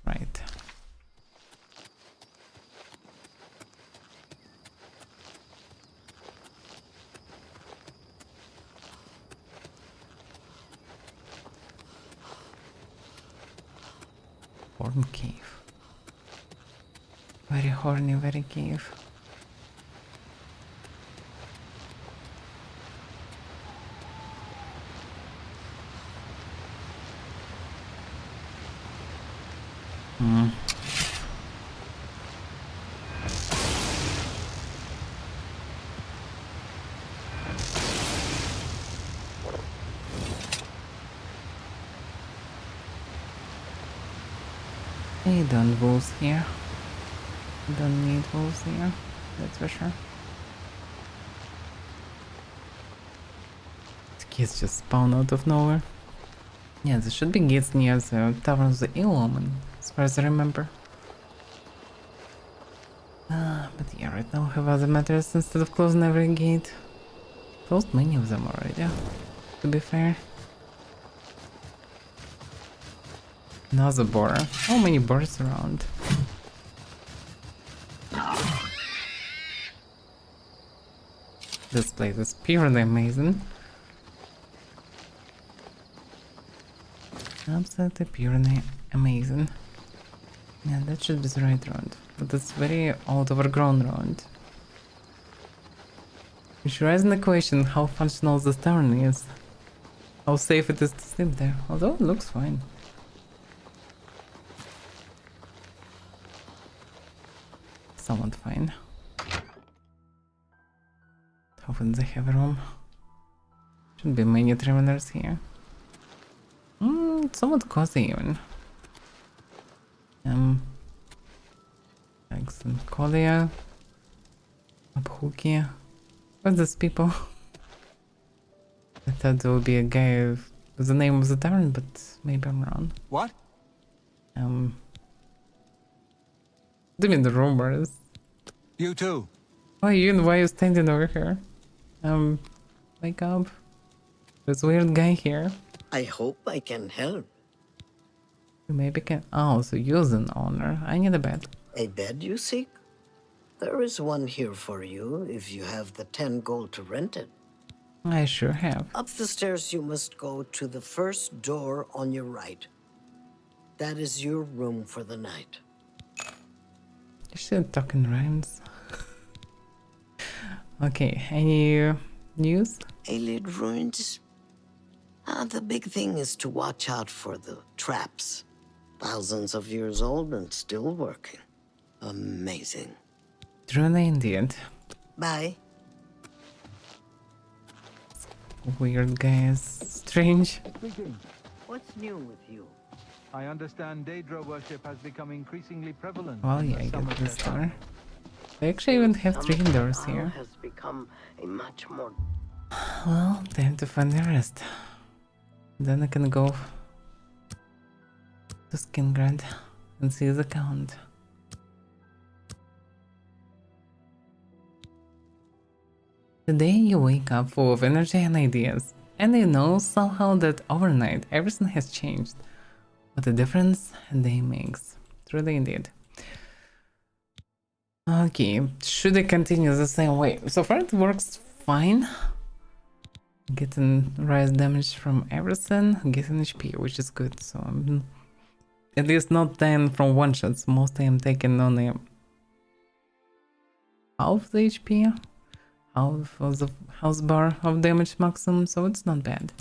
Right. Horn Cave. Very horny, very cave. Hey, don't wolves here. Don't need wolves here, that's for sure. The kids just spawn out of nowhere. Yeah, there should be gates near the Tavern of the Ill Omen, as far as I remember. But yeah, right now we have other matters instead of closing every gate. Closed many of them already, to be fair. Another boar. How many boars around? This place is purely amazing. Absolutely purely amazing. Yeah, that should be the right road. But it's very old, overgrown road. Which raises the question how functional this tavern is. How safe it is to sleep there. Although it looks fine. Somewhat fine. Hopefully they have a room. Shouldn't be many travelers here. Somewhat cozy even. Like some Kolia. Abhukia. What's these people? I thought there would be a guy with the name of the tavern, but maybe I'm wrong. What? Do you mean the rumors? You too. Why are you standing over here? Wake up. There's a weird guy here. I hope I can help. You maybe can. Oh, so you're an owner. I need a bed. A bed you seek? There is one here for you if you have the 10 gold to rent it. I sure have. Up the stairs you must go to the first door on your right. That is your room for the night. You should talk in rhymes. Okay, any news? Alien ruins? The big thing is to watch out for the traps. Thousands of years old and still working. Amazing. Truly indeed. Bye. Weird guys. Strange. Speaking. What's new with you? I understand Daedra worship has become increasingly prevalent. Well, yeah, I get this door. They actually even have 3 doors here. Has become a much more. Well, time to find the rest. Then I can go to Skingrad and see the count. Today you wake up full of energy and ideas, and you know somehow that overnight everything has changed. What a difference a day makes. Truly indeed. Okay, should I continue the same way? So far it works fine. Getting rise damage from everything, getting HP, which is good. So I'm at least not 10 from one shots. Mostly I'm taking only half the HP, half of the health bar of damage maximum, so it's not bad.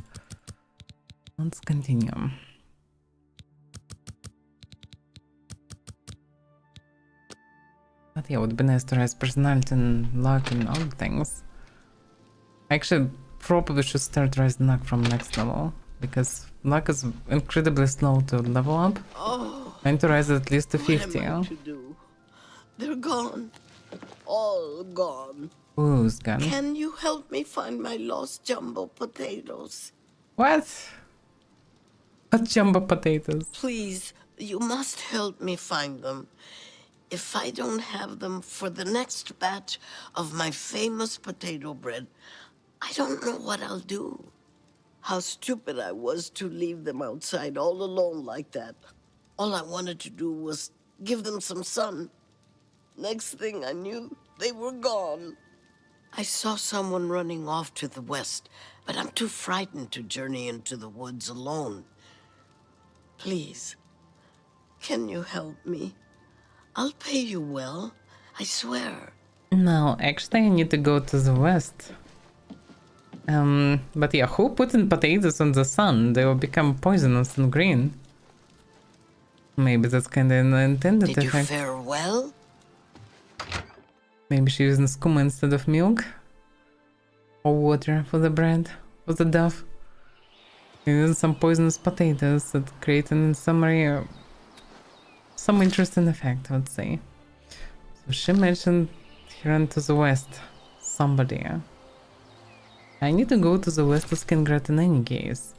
Let's continue. But yeah, it would be nice to rise personality and luck and other things. Actually, probably should start rising luck from next level, because luck is incredibly slow to level up. Oh, I need to rise at least to 50. what am I to do? They're gone. All gone. Who's gone? Can you help me find my lost jumbo potatoes? What? What jumbo potatoes? Please, you must help me find them. If I don't have them for the next batch of my famous potato bread, I don't know what I'll do. How stupid I was to leave them outside all alone like that. All I wanted to do was give them some sun. Next thing I knew, they were gone. I saw someone running off to the west, but I'm too frightened to journey into the woods alone. Please, can you help me? I'll pay you well, I swear. No, actually I need to go to the west. But yeah, who put in potatoes in the sun? They will become poisonous and green. Maybe that's kinda an intended Did effect. you fare well? Maybe she's using skooma instead of milk? Or water for the bread? For the dough? Using some poisonous potatoes that create in summary some interesting effect, I would say. So she mentioned here into the west. Somebody. I need to go to the west to Skingrat in any case.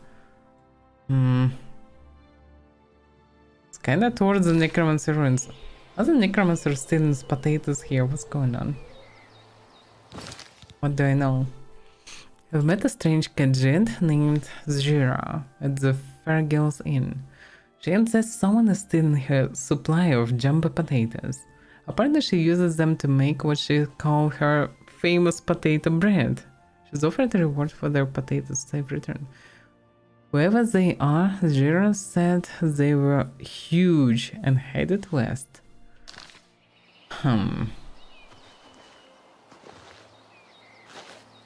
It's kinda towards the necromancer ruins. Are the necromancers stealing potatoes here? What's going on? What do I know? I've met a strange Khajiit named Zhira at the Fairgirls Inn. She says someone is stealing her supply of jumbo potatoes. Apparently she uses them to make what she calls her famous potato bread. She's offered a reward for their potatoes safe return. Whoever they are, Zhira said they were huge and headed west.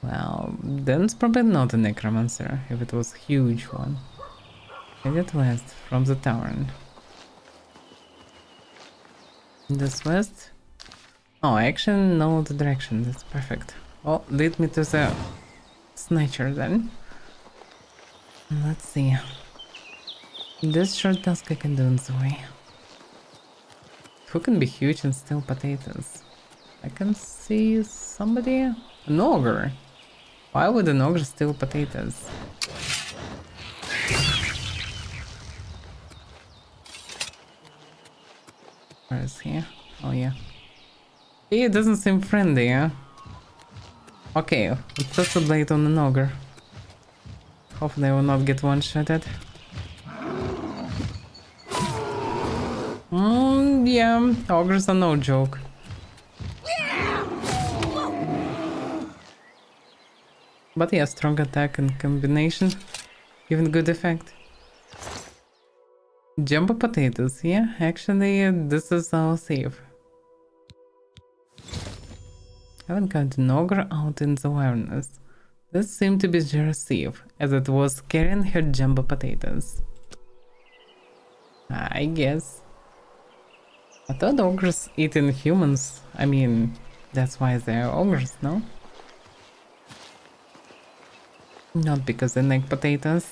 Well, then it's probably not a necromancer, if it was a huge one. Headed west from the tavern. This west? Oh, I actually know the direction, that's perfect. Oh, lead me to the snatcher then. Let's see. This short task I can do in the way. Who can be huge and steal potatoes? I can see somebody? An ogre. Why would an ogre steal potatoes? Where is he? Oh yeah. He doesn't seem friendly, huh? Okay, let's test the blade on an ogre. Hopefully I will not get one-shotted. Yeah, ogres are no joke. But yeah, strong attack and combination, giving good effect. Jumbo potatoes, yeah, actually this is our save. Haven't got an ogre out in the wilderness. This seemed to be Jera's save, as it was carrying her jumbo potatoes. I guess. I thought ogres eating humans. I mean, that's why they're ogres, no? Not because they like potatoes.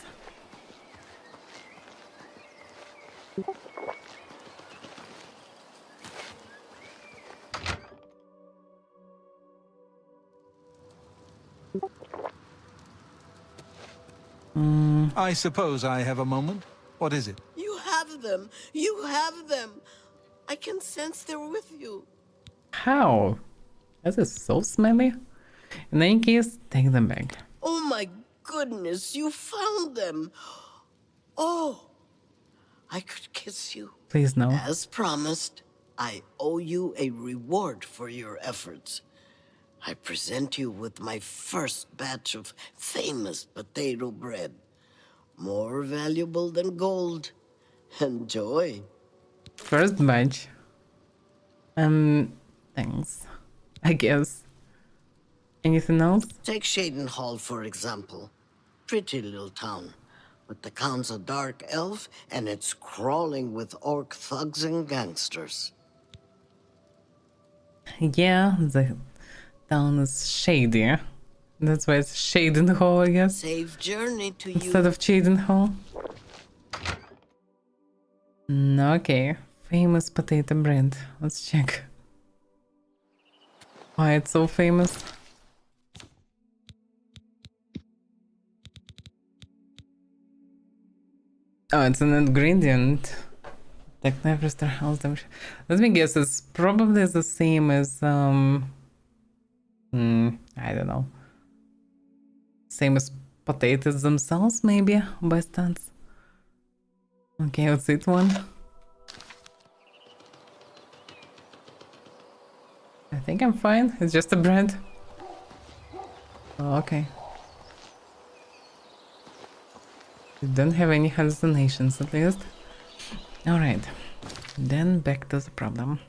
I suppose I have a moment. What is it? You have them! You have them! I can sense they're with you. How? This is so smelly. In any case, take them back. Oh my goodness, you found them! Oh, I could kiss you. Please no. As promised, I owe you a reward for your efforts. I present you with my first batch of famous potato bread. More valuable than gold. Enjoy. First batch. Thanks. I guess. Anything else? Take Shaden Hall, for example. Pretty little town. But the Count's a dark elf, and it's crawling with orc thugs and gangsters. Yeah, the town is shady. That's why it's Shaden Hall, I guess. Safe journey to Instead you. of Shaden Hall. Okay. Famous potato bread. Let's check. Why it's so famous. Oh, it's an ingredient. Like never star house damage. Let me guess, it's probably the same as I don't know. Same as potatoes themselves, maybe, by stance. Okay, let's eat one. I think I'm fine. It's just a bread. Oh, okay. You don't have any hallucinations, at least. Alright. Then back to the problem.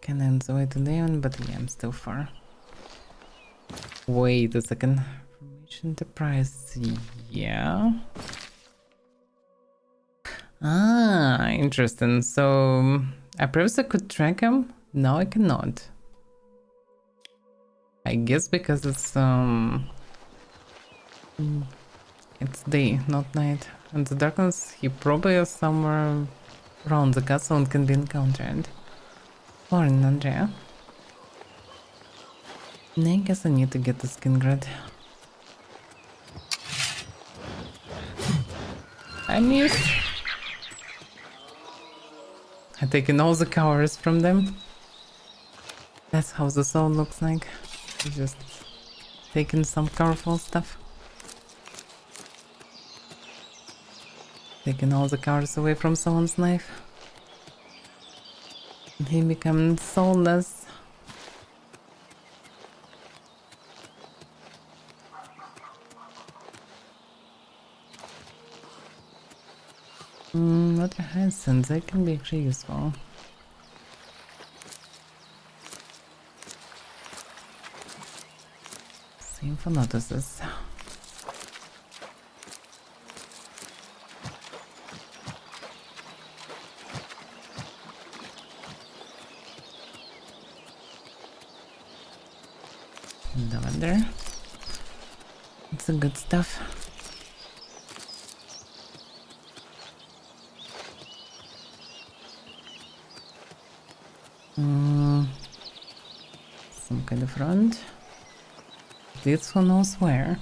Can enjoy the neon, but yeah, I'm still far. Wait a second. Formation Enterprise. Yeah. Ah, interesting. So I previously could track him. Now I cannot. I guess because it's day, not night. And the darkness, he probably is somewhere around the castle and can be encountered. Morning, Andrea. I guess I need to get the skin grad. I missed. I've taken all the covers from them. That's how the soul looks like. Just taking some colorful stuff. Taking all the covers away from someone's knife. And he becomes soulless. What hyacinths? They can be actually useful. Same for notices. Lavender. It's the good stuff. Some kind of front. Leads who knows where.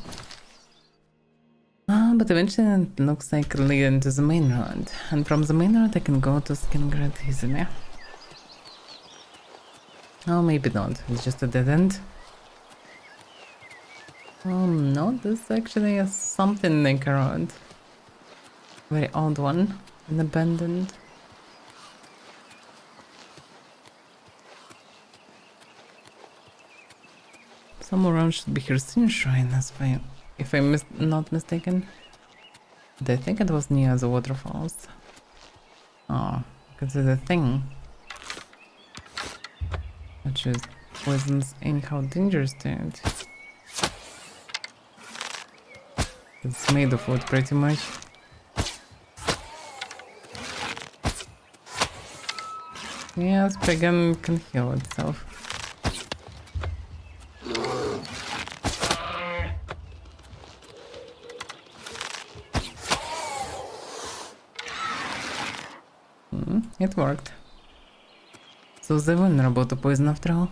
But eventually it looks like leading to the main road. And from the main road I can go to Skingrad easily. Oh, maybe not. It's just a dead end. Oh no, this actually is something like a road. Very odd one. And abandoned. Somewhere around should be Hircine Shrine, if I'm not mistaken. But I think it was near the waterfalls. Oh, because it's a thing. Which is poisons anyhow dangerous to it. It's made of wood pretty much. Yes, pagan can heal itself. It worked. So they're vulnerable to poison after all.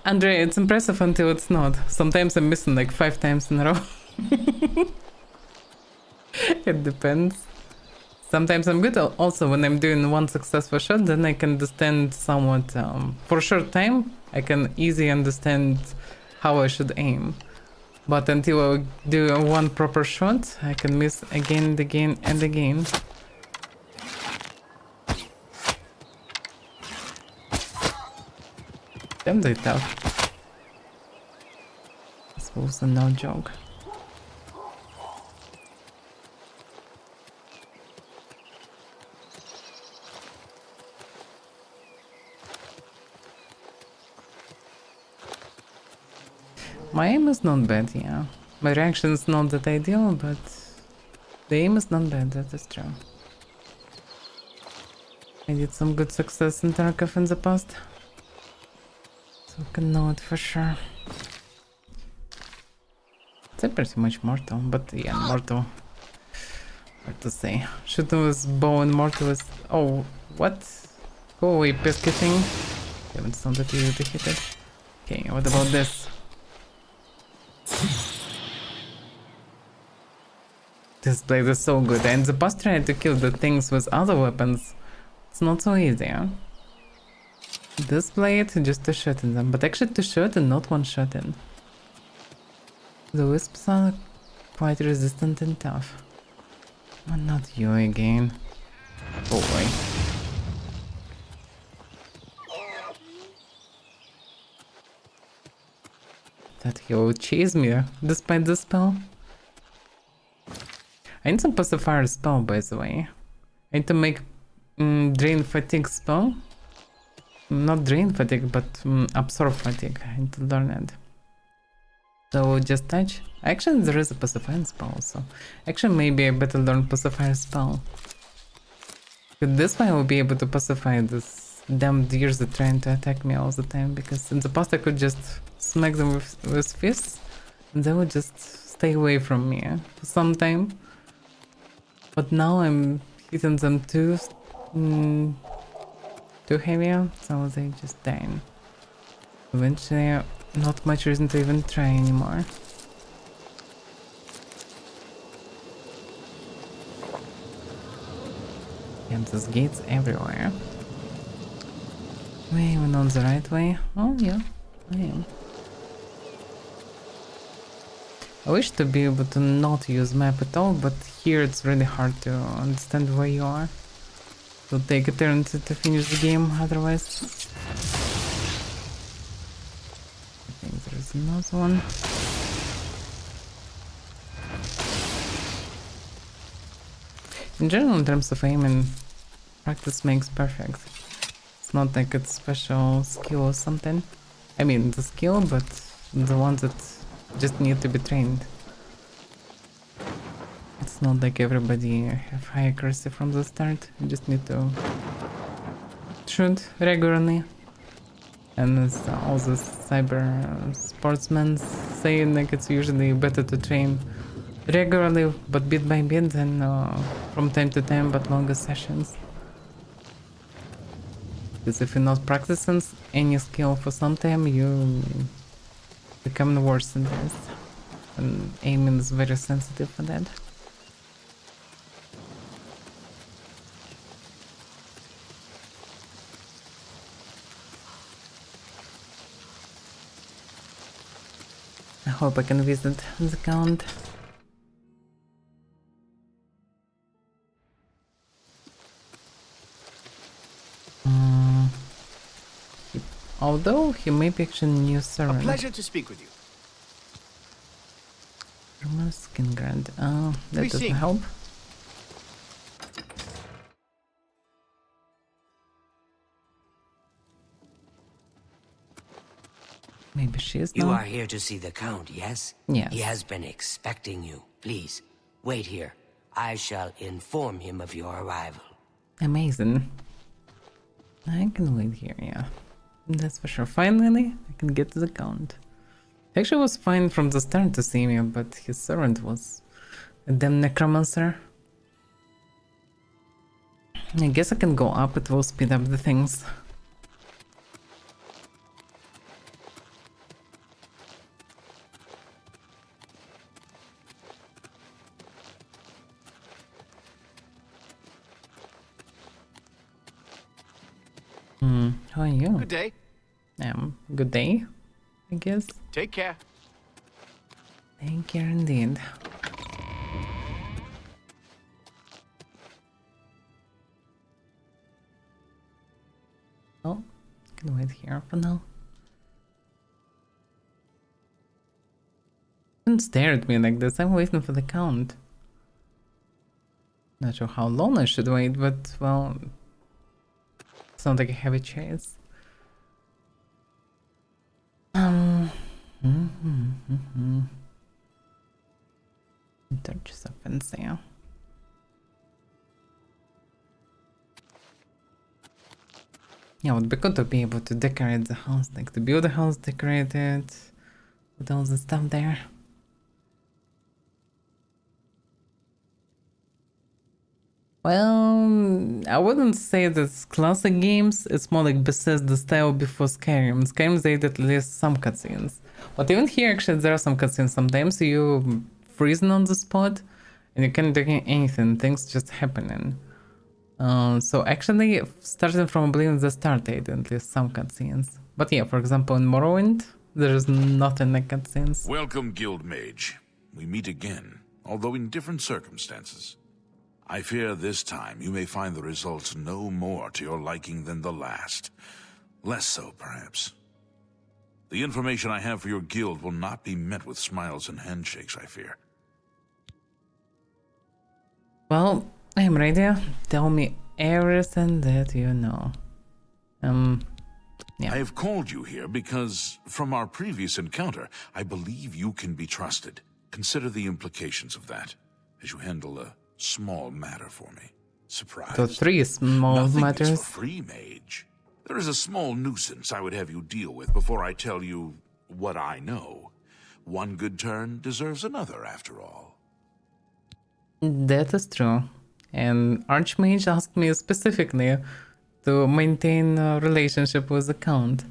Andre, it's impressive until it's not. Sometimes I'm missing like 5 times in a row. It depends. Sometimes I'm good also when I'm doing one successful shot, then I can understand somewhat, for a short time, I can easily understand how I should aim. But until I do one proper shot, I can miss again and again and again. Damn, they tough. This was no joke. My aim is not bad, yeah. My reaction is not that ideal, but the aim is not bad, that is true. I did some good success in Tarkov in the past. So I can know it for sure. It's pretty much mortal, but yeah, mortal. Hard to say. Shooting with bow and mortal is... Oh, what? Go away, pesky thing. Haven't sounded that you to hit it. Okay, what about this? This blade is so good, and the boss trying to kill the things with other weapons. It's not so easy, huh? This blade, just to shot in them, but actually to shot and not one shot in. The wisps are quite resistant and tough. But not you again. Oh boy. That he will chase me despite the spell. I need some pacifier spell, by the way. I need to make drain fatigue spell. Not drain fatigue, but absorb fatigue. I need to learn it. So just touch. Actually, there is a pacifier spell also. Actually, maybe I better learn pacifier spell. But this way I will be able to pacify this damn deers that trying to attack me all the time. Because in the past I could just smack them with fists, and they would just stay away from me for some time. But now I'm hitting them too heavy, so they just die. Eventually, not much reason to even try anymore. And there's gates everywhere. Am I even on the right way? Oh yeah, I am. I wish to be able to not use map at all, but here it's really hard to understand where you are. It'll take a turn to finish the game, otherwise. I think there's another one. In general, in terms of aiming, practice makes perfect. It's not like it's special skill or something. I mean, the skill, but the ones that just need to be trained. It's not like everybody have high accuracy from the start. You just need to shoot regularly. And as all the cyber sportsmen say, like it's usually better to train regularly, but bit by bit, than from time to time, but longer sessions. Because if you're not practicing any skill for some time, you become worse in this. And aiming is very sensitive for that. I hope I can visit the count. Although he may be actually new servant. A pleasure to speak with you. Rumor skin grant. Oh, that doesn't help. Maybe she is now. You are here to see the Count, yes? Yes. He has been expecting you. Please, wait here. I shall inform him of your arrival. Amazing. I can wait here, yeah. That's for sure. Finally, I can get to the Count. He actually was fine from the start to see me, but his servant was a damn necromancer. I guess I can go up, it will speed up the things. How are you? Good day. Good day, I guess. Take care. Take care indeed. Oh, can wait here for now. Don't stare at me like this. I'm waiting for the count. Not sure how long I should wait, but well, it's not like a heavy chase. 30 seconds, yeah. Yeah, it would be good to be able to decorate the house, like to build a house, decorate it, with all the stuff there. Well, I wouldn't say that's classic games, it's more like Bethesda style before Skyrim. Skyrim they did at least some cutscenes. But even here actually there are some cutscenes. Sometimes you freezing on the spot and you can't do anything, things just happening. So actually, starting from Oblivion, the start date, at least some cutscenes. But yeah, for example, in Morrowind, there is nothing like cutscenes. Welcome, Guild Mage. We meet again, although in different circumstances. I fear this time you may find the results no more to your liking than the last. Less so, perhaps. The information I have for your guild will not be met with smiles and handshakes, I fear. Well, I'm ready. Tell me everything that you know. Yeah. I have called you here because, from our previous encounter, I believe you can be trusted. Consider the implications of that, as you handle a small matter for me. Surprise. So 3 small matters. Nothing is for free, mage. There is a small nuisance I would have you deal with before I tell you what I know. One good turn deserves another, after all. That is true. And Archmage asked me specifically to maintain a relationship with the Count.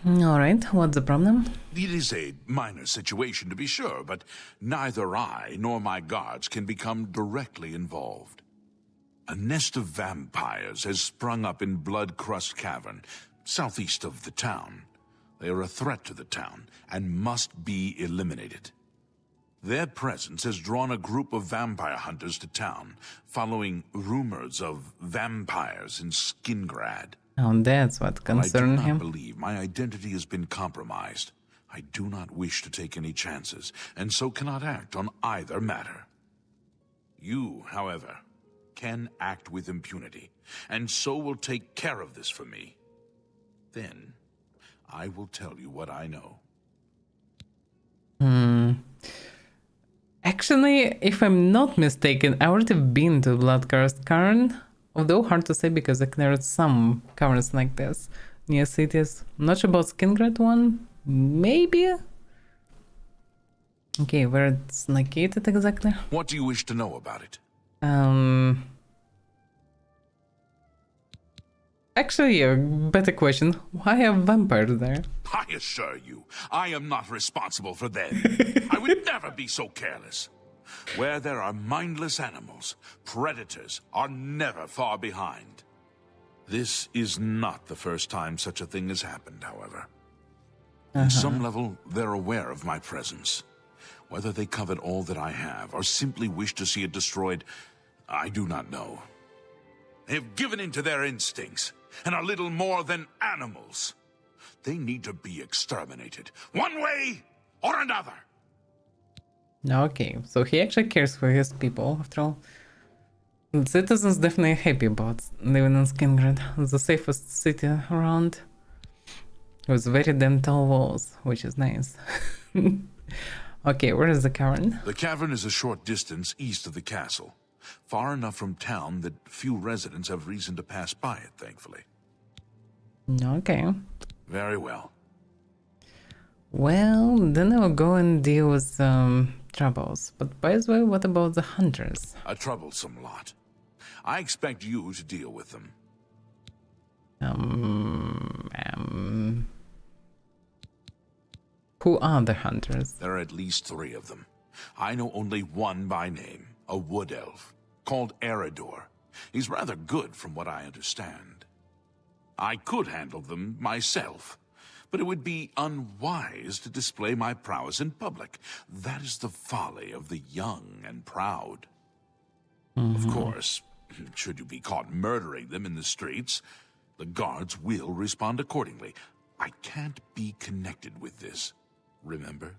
Alright, what's the problem? It is a minor situation to be sure, but neither I nor my guards can become directly involved. A nest of vampires has sprung up in Blood-Crust Cavern, southeast of the town. They are a threat to the town and must be eliminated. Their presence has drawn a group of vampire hunters to town, following rumors of vampires in Skingrad. Oh, that's what concerned him. I do not believe my identity has been compromised. I do not wish to take any chances, and so cannot act on either matter. You, however, can act with impunity, and so will take care of this for me. Then, I will tell you what I know. Actually, if I'm not mistaken, I already been to Blood-Cursed Cavern. Although hard to say because I cleared some caverns like this near cities. Not sure about Skingrad one. Maybe? Okay, where it's located exactly? What do you wish to know about it? Actually, a better question. Why are vampires there? I assure you, I am not responsible for them. I would never be so careless. Where there are mindless animals, predators are never far behind. This is not the first time such a thing has happened, however. On some level, they're aware of my presence. Whether they covet all that I have, or simply wish to see it destroyed, I do not know. They have given in to their instincts, and are little more than animals. They need to be exterminated, one way or another. Okay, so he actually cares for his people, after all. The citizens definitely happy about living in Skingrad, the safest city around. With very damn tall walls, which is nice. Okay, where is the cavern? The cavern is a short distance east of the castle. Far enough from town that few residents have reason to pass by it, thankfully. Okay. Very well. Well, then I'll go and deal with troubles. But by the way, what about the hunters? A troublesome lot. I expect you to deal with them. Who are the hunters? There are at least 3 of them. I know only one by name, a wood elf, called Eridor. He's rather good from what I understand. I could handle them myself, but it would be unwise to display my prowess in public. That is the folly of the young and proud. Of course, should you be caught murdering them in the streets, the guards will respond accordingly. I can't be connected with this, remember?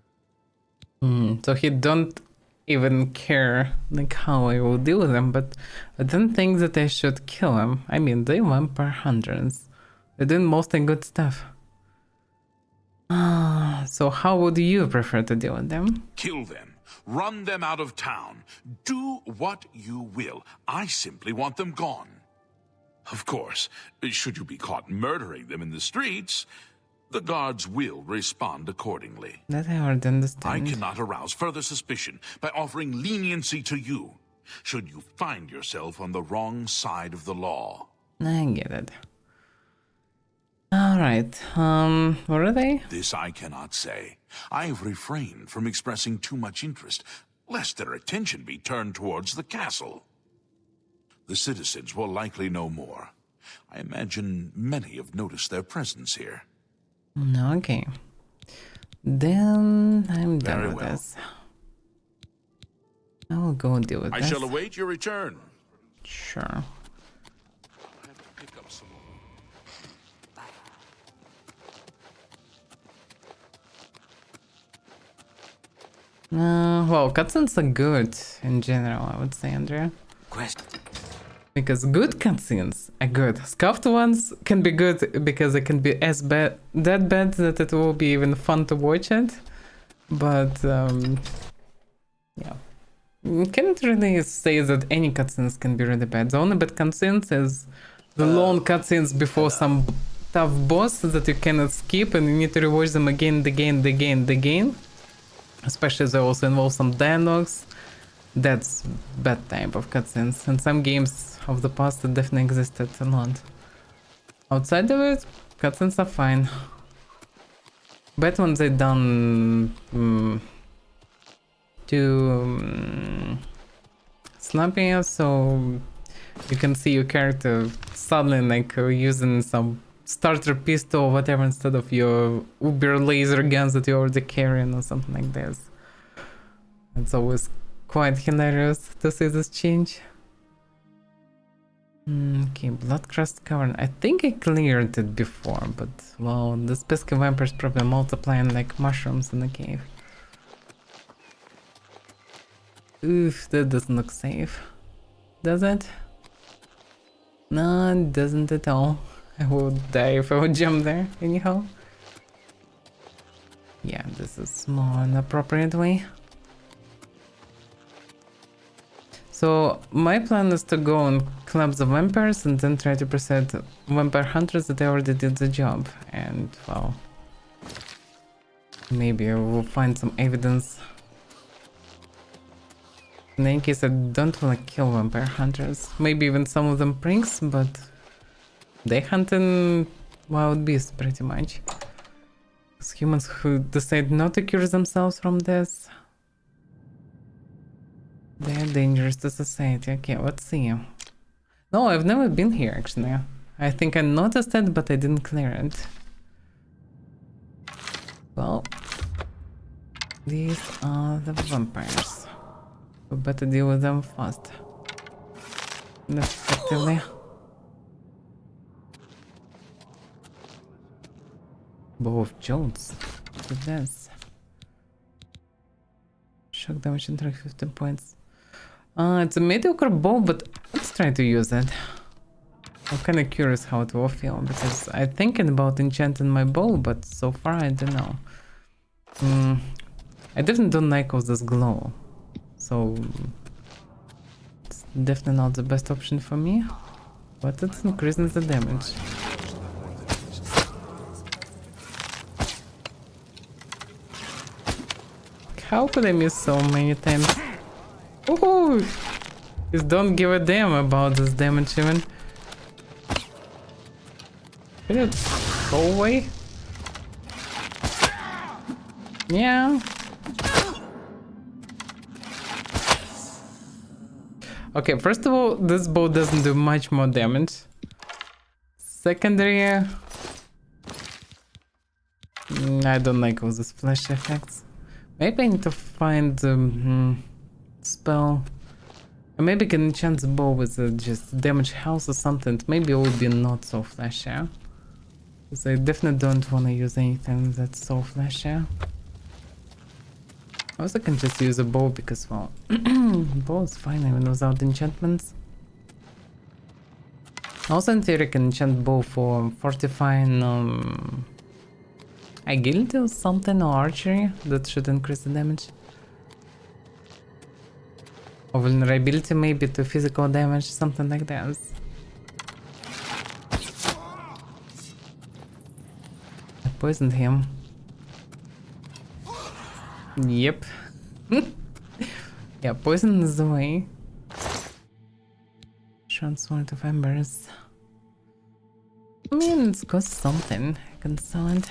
So he don't even care like how I will deal with them, but I don't think that I should kill him. I mean, they vampire hunters. They're doing mostly good stuff. So how would you prefer to deal with them? Kill them. Run them out of town. Do what you will. I simply want them gone. Of course, should you be caught murdering them in the streets, the guards will respond accordingly. That I already understand. I cannot arouse further suspicion by offering leniency to you, should you find yourself on the wrong side of the law. I get it. Alright, where are they? This I cannot say. I have refrained from expressing too much interest, lest their attention be turned towards the castle. The citizens will likely know more. I imagine many have noticed their presence here. Okay. Then I'm done with this. I will go deal with I this. shall await your return. Sure. Well, cutscenes are good in general, I would say, Andrea. Because good cutscenes are good. Scuffed ones can be good because it can be that bad that it will be even fun to watch it. But, yeah. You can't really say that any cutscenes can be really bad. The only bad cutscenes is the long cutscenes before some tough boss that you cannot skip and you need to rewatch them again. Especially they also involve some dialogues. That's bad type of cutscenes. And some games of the past that definitely existed a lot. Outside of it, cutscenes are fine. Bad ones they done too snappy, so you can see your character suddenly like using some starter pistol or whatever instead of your uber laser guns that you're already carrying or something like this. It's always quite hilarious to see this change. Okay, blood crust cavern. I think I cleared it before, but well, this pesky vampires probably multiplying like mushrooms in the cave. Oof, that doesn't look safe. Does it? No, it doesn't at all. I would die if I would jump there, anyhow. Yeah, this is more an appropriate way. So, my plan is to go and club the vampires and then try to persuade vampire hunters that they already did the job. And, well, maybe I will find some evidence. In any case, I don't want to kill vampire hunters. Maybe even some of them pranks, but they hunt in wild beasts pretty much. Because humans who decide not to cure themselves from this, they're dangerous to society. Okay, let's see. No, I've never been here actually. I think I noticed it, but I didn't clear it. Well, these are the vampires. We better deal with them fast and effectively. Bow of Jones. Look at this. Shock damage and 15 points. It's a mediocre bow, but let's try to use it. I'm kind of curious how it will feel because I'm thinking about enchanting my bow, but so far I don't know. I definitely don't like all this glow, so it's definitely not the best option for me, but it's increasing the damage. How could I miss so many times? Ooh! Just don't give a damn about this damage even. Can it go away? Yeah. Okay, first of all, this bow doesn't do much more damage. Secondary, I don't like all these flash effects. Maybe I need to find spell. Or maybe I can enchant the bow with just damage house or something. Maybe it will be not so flashy. Because I definitely don't want to use anything that's so flashy. Also, I can just use a bow because, well, bow is fine even without enchantments. Also, in theory, I can enchant bow for fortifying agility or something, or archery. That should increase the damage. Or vulnerability maybe to physical damage, something like that. I poisoned him. Yep. Yeah, poison is the way. Transformed of embers. I mean, it's got something. I can sell it.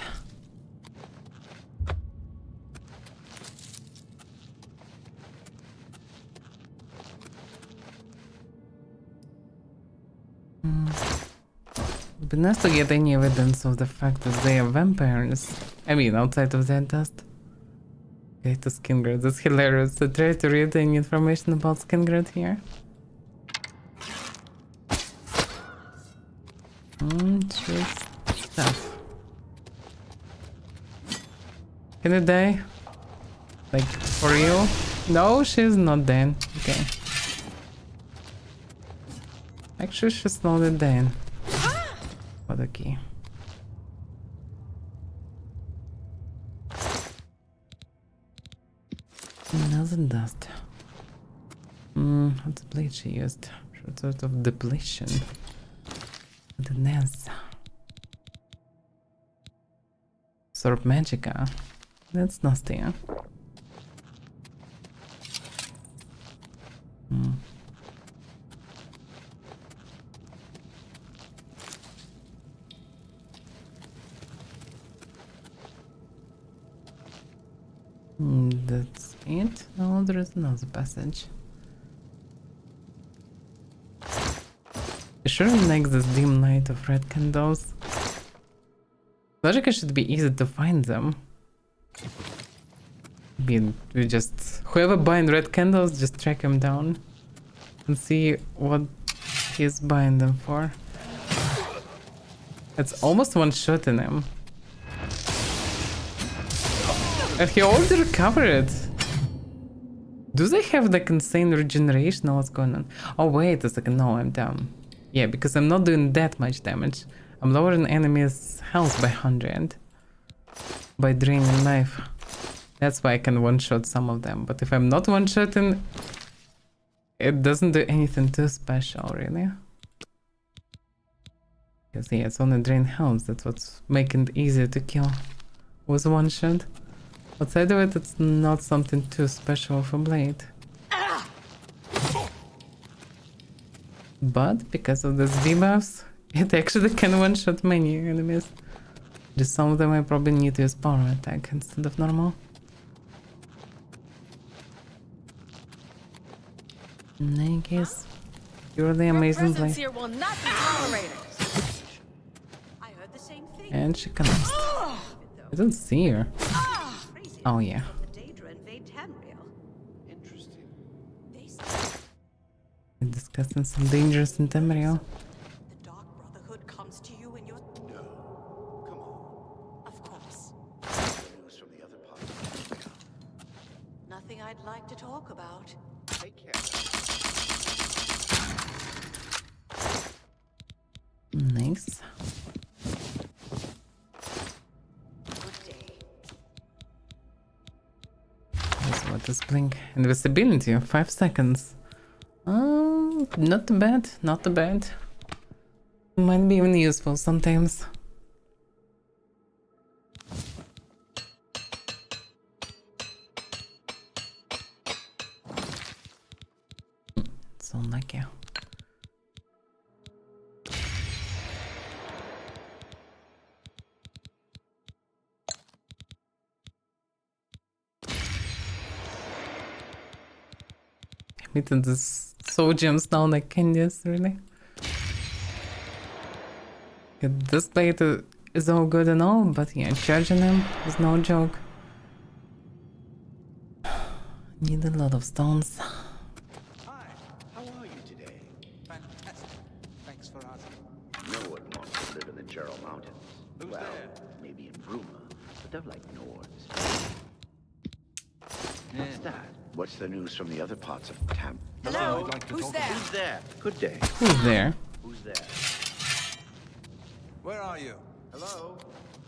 It'd be nice to get any evidence of the fact that they are vampires. I mean, outside of that dust. Okay, to Skingard. That's hilarious. I try to read any information about Skingard here. Just stuff. Can you die? Like, for real? No, she's not dead. Okay. Actually, she's not dead. What a key. Another dust. What's the blade she used? Short sort of depletion. The Ness. Sword Magica. That's nasty, huh? That's it. No, there is another passage. I sure like this dim light of red candles. Logically should be easy to find them. I mean, we just... Whoever buying red candles, just track him down. And see what he's buying them for. It's almost one-shotting him. And he already recovered. Do they have like insane regeneration or what's going on? Oh wait a second, no, I'm down. Yeah, because I'm not doing that much damage. I'm lowering enemies' health by 100. By draining life. That's why I can one-shot some of them. But if I'm not one-shotting, it doesn't do anything too special, really. Because yeah, it's only drain health. That's what's making it easier to kill with one-shot. Outside of it, it's not something too special for Blade. But because of these debuffs, it actually can one-shot many enemies. Just some of them I probably need to use power attack instead of normal. In any case, you're the amazing Blade. Here will not be tolerated. I heard the same thing. And she collapsed. I don't see her. Oh yeah. We're discussing some dangers in Tamriel. The Dark Brotherhood comes to you in your... No. Come on. Of course. News from the other part. Nothing I'd like to talk about. Take care. Nice. What is blink? Invisibility, 5 seconds. Not too bad, not too bad. Might be even useful sometimes. So lucky. Eating this soul gems now like candies, really. This blade is all good and all, but yeah, charging him is no joke. Need a lot of stones. Hi, how are you today? Fantastic. Thanks for asking. No one wants to live in the Gerald Mountains. Well, maybe in Bruma, but they're like Nords. What's that? What's the news from the other parts of Tam? Hello? I'd like to Who's talk there? Who's there? Good day. Who's there? Who's there? Where are you? Hello?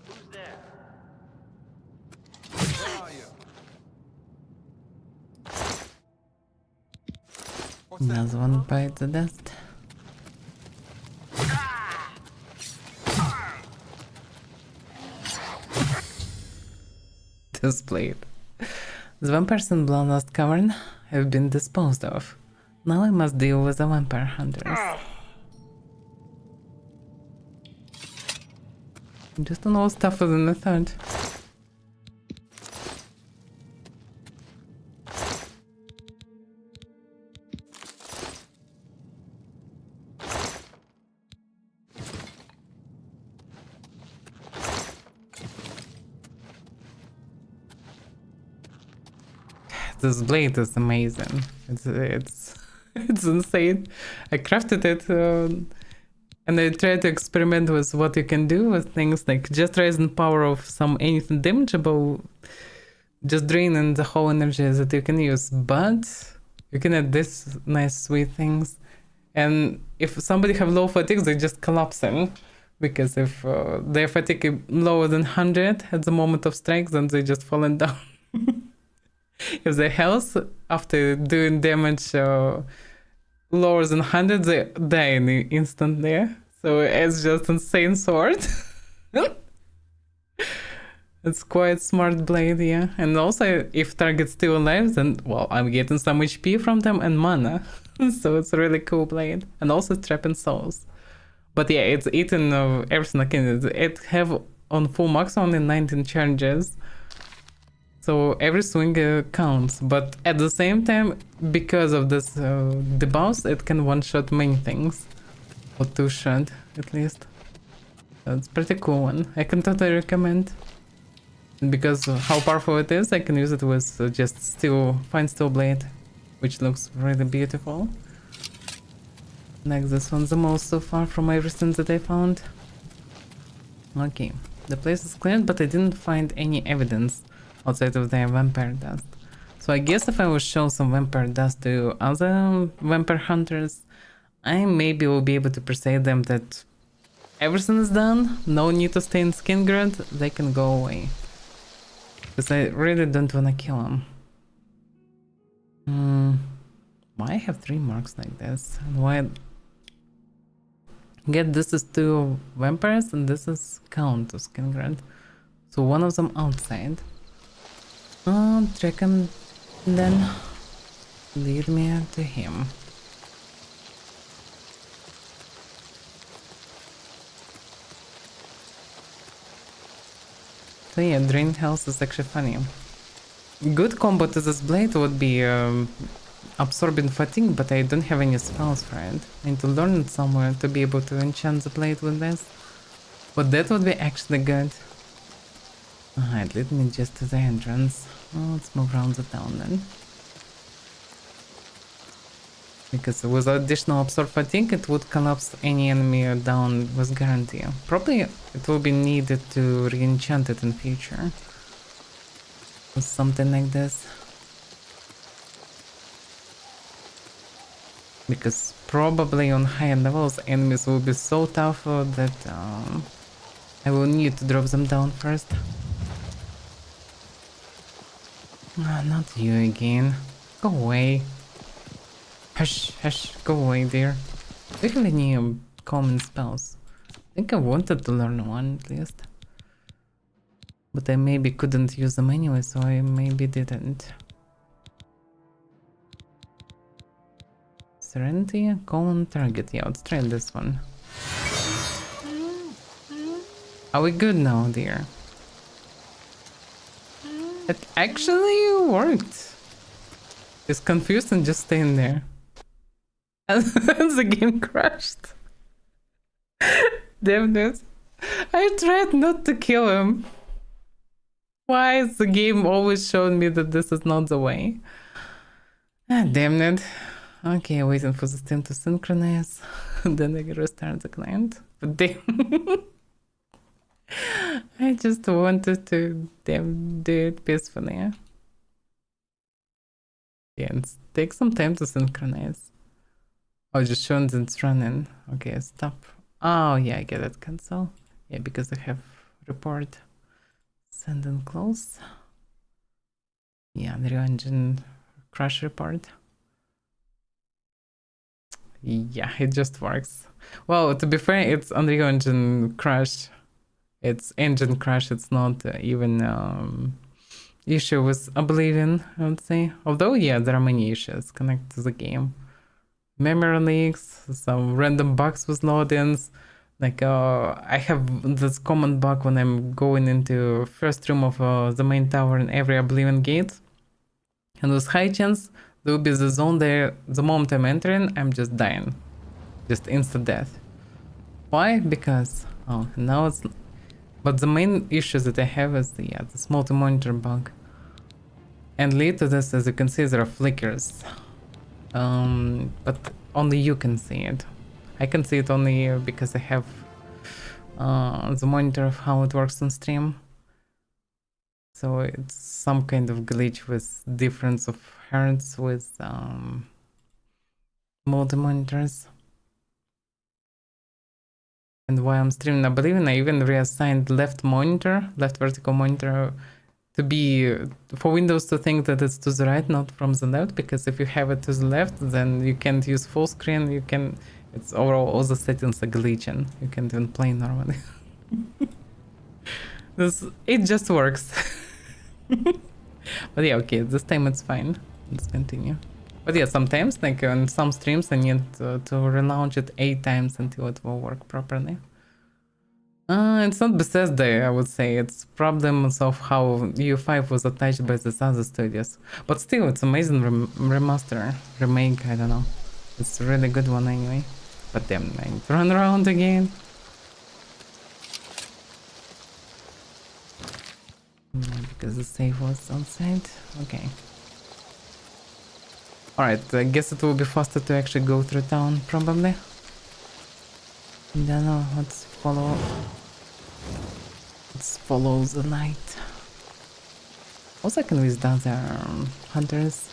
Who's there? Where are you? Another one bite the dust. Displayed. The vampires in Bloodlust Cavern have been disposed of. Now I must deal with the vampire hunters. Just a little tougher than I thought. This blade is amazing. It's insane. I crafted it and I tried to experiment with what you can do with things like just raising power of some anything damageable, just draining the whole energy that you can use. But you can add this nice sweet things, and if somebody have low fatigue, they just collapsing. Because if their fatigue is lower than 100 at the moment of strike, then they just falling down. If their health after doing damage lower than 100, they die instantly. So it's just insane sword. It's quite smart blade, yeah. And also, if target's still alive, then, well, I'm getting some HP from them and mana. So it's a really cool blade. And also trapping souls. But yeah, it's eating everything I can. It have on full max only 19 charges. So every swing counts, but at the same time, because of this debuffs, it can one-shot many things. Or two-shot, at least. So it's pretty cool one. I can totally recommend. And because of how powerful it is, I can use it with just fine steel blade, which looks really beautiful. Like this one's the most so far from everything that I found. Okay, the place is cleared, but I didn't find any evidence outside of the vampire dust. So I guess if I will show some vampire dust to other vampire hunters, I maybe will be able to persuade them that everything is done, no need to stay in Skingrad, they can go away. Because I really don't want to kill them. Why I have 3 marks like this? And why... Get this is 2 vampires and this is Count of Skingrad. So one of them outside. Track him, then lead me to him. So yeah, drain health is actually funny. Good combo to this blade would be absorbing fatigue, but I don't have any spells for it. I need to learn it somewhere to be able to enchant the blade with this. But that would be actually good. Alright, lead me just to the entrance. Well, let's move around the town then. Because with additional absorb fatigue, it would collapse any enemy down with guarantee. Probably it will be needed to re-enchant it in future. With something like this. Because probably on higher levels, enemies will be so tough that I will need to drop them down first. Not you again. Go away. Hush, hush, go away there. Do you have any common spells? I think I wanted to learn one at least. But I maybe couldn't use them anyway, so I maybe didn't. Serenity, common target. Yeah, let's try this one. Are we good now, dear? It actually worked. It's confused and just staying there. And the game crashed. Damn it. I tried not to kill him. Why is the game always showing me that this is not the way? Ah, damn it. Okay, waiting for the Steam to synchronize. Then I restart the client. But damn. I just wanted to do it peacefully. Yeah, it takes some time to synchronize. Oh, just showing that it's running. Okay, stop. Oh, yeah, I get it. Cancel. Yeah, because I have report. Send and close. Yeah, Unreal Engine crash report. Yeah, it just works. Well, to be fair, it's Unreal Engine crash. It's engine crash. It's not even issue with Oblivion, I would say. Although, yeah, there are many issues connected to the game. Memory leaks, some random bugs with load-ins. Like, I have this common bug when I'm going into first room of the main tower in every Oblivion gate. And with high chance, there will be the zone there. The moment I'm entering, I'm just dying. Just instant death. Why? Because, oh, now it's... But the main issue that I have is, yeah, this multi-monitor bug. And lead to this, as you can see, there are flickers. But only you can see it. I can see it only because I have the monitor of how it works on stream. So it's some kind of glitch with difference of hertz with multi-monitors. And while I'm streaming Oblivion, I even reassigned left vertical monitor, to be for Windows to think that it's to the right, not from the left, because if you have it to the left, then you can't use full screen. You can, it's overall all the settings are glitching. You can't even play normally. It just works. But yeah, okay, this time it's fine. Let's continue. But yeah, sometimes, like on some streams, I need to relaunch it 8 times until it will work properly. It's not Bethesda, I would say. It's problems of how EU5 was attached by these other studios. But still, it's amazing remaster, remake, I don't know. It's a really good one anyway. But damn, I need to run around again. Because the save was outside. Okay. Alright, I guess it will be faster to actually go through town, probably. I don't know, let's follow the night. Also, I can visit other hunters.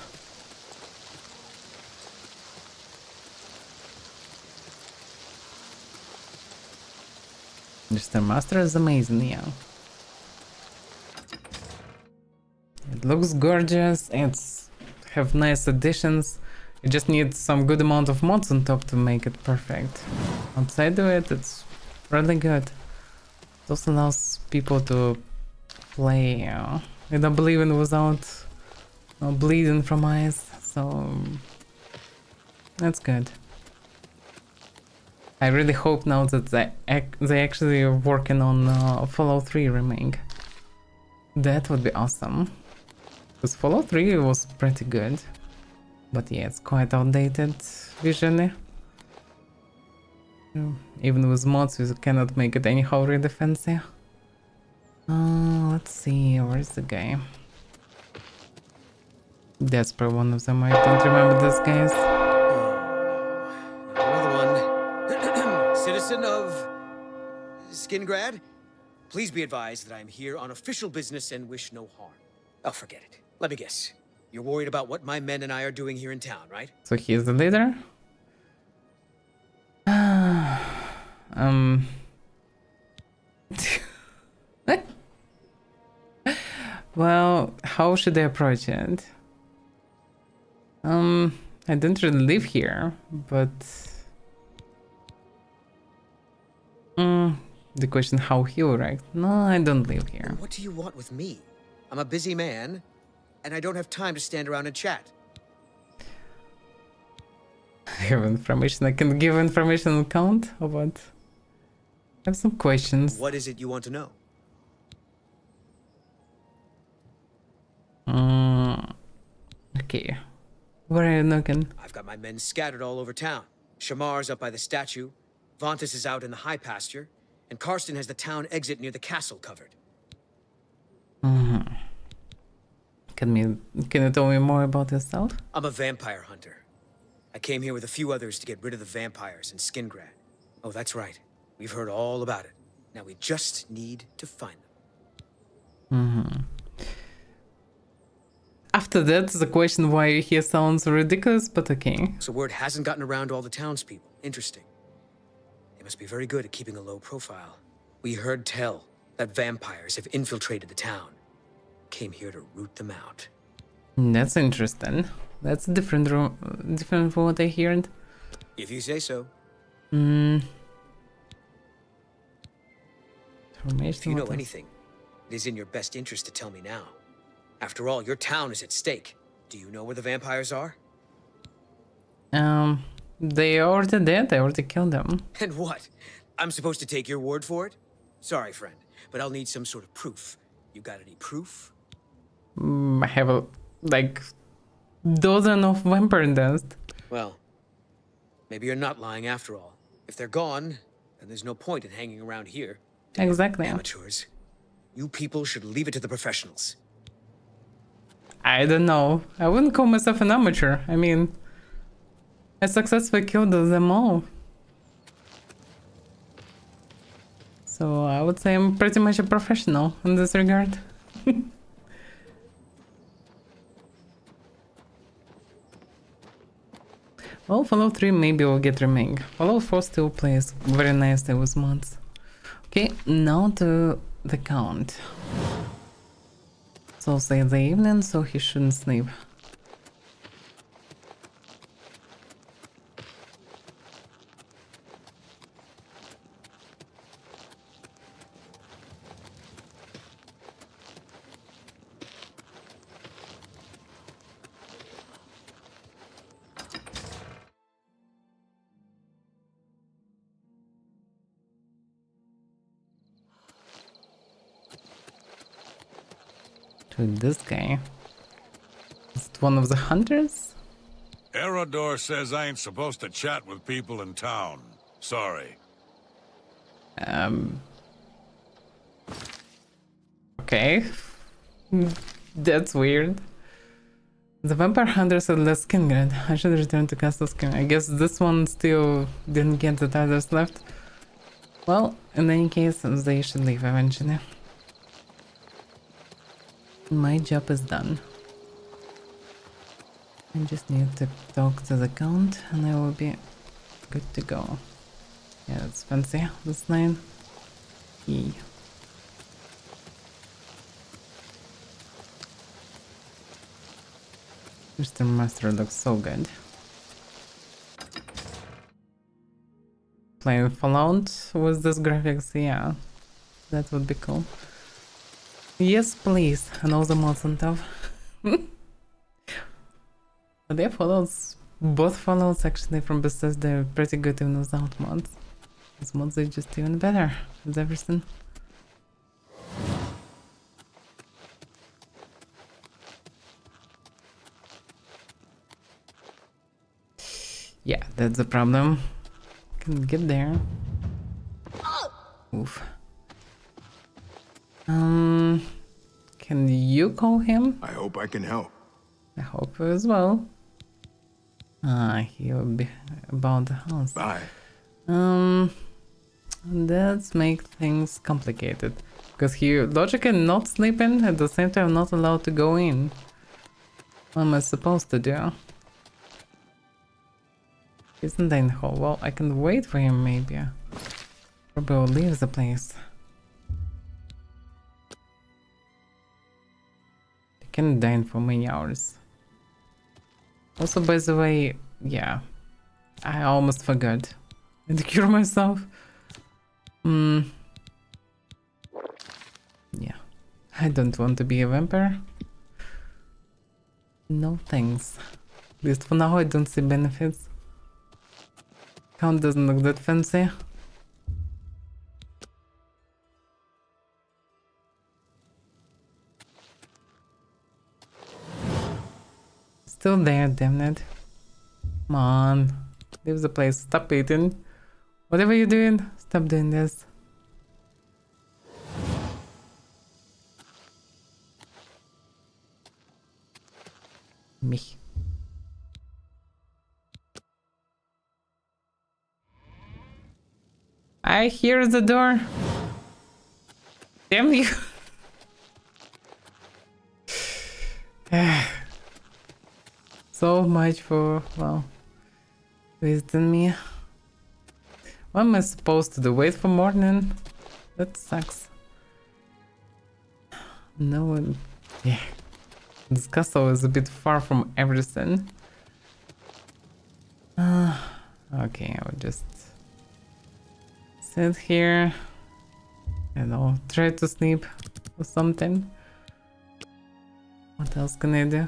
Mr. Master is amazing, yeah. It looks gorgeous, it's have nice additions. You just need some good amount of mods on top to make it perfect. Outside of it, it's really good. It also allows people to play in Oblivion without bleeding from eyes, so that's good. I really hope now that they actually are working on Fallout 3 remake. That would be awesome. Because Fallout 3 was pretty good. But yeah, it's quite outdated visually. Even with mods, we cannot make it anyhow really fancy. Let's see, where's the guy? That's probably one of them. I don't remember these guys. Another one. Citizen of Skingrad, please be advised that I am here on official business and wish no harm. Oh, forget it. Let me guess. You're worried about what my men and I are doing here in town, right? So he's the leader? Well, how should I approach it? I don't really live here, but the question how he will react. No, I don't live here. What do you want with me? I'm a busy man, and I don't have time to stand around and chat. I have information. I can give information on count or what? I have some questions. What is it you want to know? Okay. Where are you looking? I've got my men scattered all over town. Shamar's up by the statue. Vontus is out in the high pasture. and Karsten has the town exit near the castle covered. Can you tell me more about yourself? I'm a vampire hunter. I came here with a few others to get rid of the vampires in Skingrad. Oh, that's right. We've heard all about it. Now we just need to find them. After that, the question why you're here sounds ridiculous, but okay. So word hasn't gotten around to all the townspeople. Interesting. They must be very good at keeping a low profile. We heard tell that vampires have infiltrated the town. Came here to root them out. That's interesting. That's different from what I heard. If you say so. If you know anything, it is in your best interest to tell me now. After all, your town is at stake. Do you know where the vampires are? They already dead. I already killed them. And what? I'm supposed to take your word for it? Sorry, friend, but I'll need some sort of proof. You got any proof? I have like dozen of vampire dust. Well, maybe you're not lying after all. If they're gone, then there's no point in hanging around here. Exactly. Amateurs. You people should leave it to the professionals. I don't know. I wouldn't call myself an amateur. I mean, I successfully killed them all. So I would say I'm pretty much a professional in this regard. Well, Fallout 3 maybe will get remake. Fallout 4 still plays very nicely with mods. Okay, now to the Count. So say the evening, so he shouldn't sleep. To this guy. Is it one of the hunters? Erodor says I ain't supposed to chat with people in town. Sorry. Okay. That's weird. The vampire hunters at last Skingrad. I should return to Castle Skin. I guess this one still didn't get the others left. Well, in any case, they should leave eventually. My job is done. I just need to talk to the Count and I will be good to go. Yeah, it's fancy, this line. Yee. Mr. Master looks so good. Playing Fallout with this graphics, yeah. That would be cool. Yes, please, and all the mods on top. But yeah, Fallouts, both Fallouts actually from Bethesda are pretty good even without mods. These mods are just even better with everything. Yeah, that's the problem. Can get there. Oof. Can you call him? I hope I can help. I hope as well. He'll be about the house. Bye. That's make things complicated. Because he logically not sleeping, at the same time not allowed to go in. What am I supposed to do? Isn't in the hall? Well, I can wait for him maybe. Probably will leave the place. He can dine for many hours. Also, by the way, yeah, I almost forgot. I had to cure myself. Yeah, I don't want to be a vampire. No thanks. At least for now I don't see benefits. Count doesn't look that fancy. Still there, damn it. Come on. Leave the place. Stop eating. Whatever you're doing, stop doing this. Me. I hear the door. Damn you. So much for, well, visiting me. What am I supposed to do? Wait for morning? That sucks. No one... Yeah. This castle is a bit far from everything. Okay, I will just sit here and I'll try to sleep or something. What else can I do?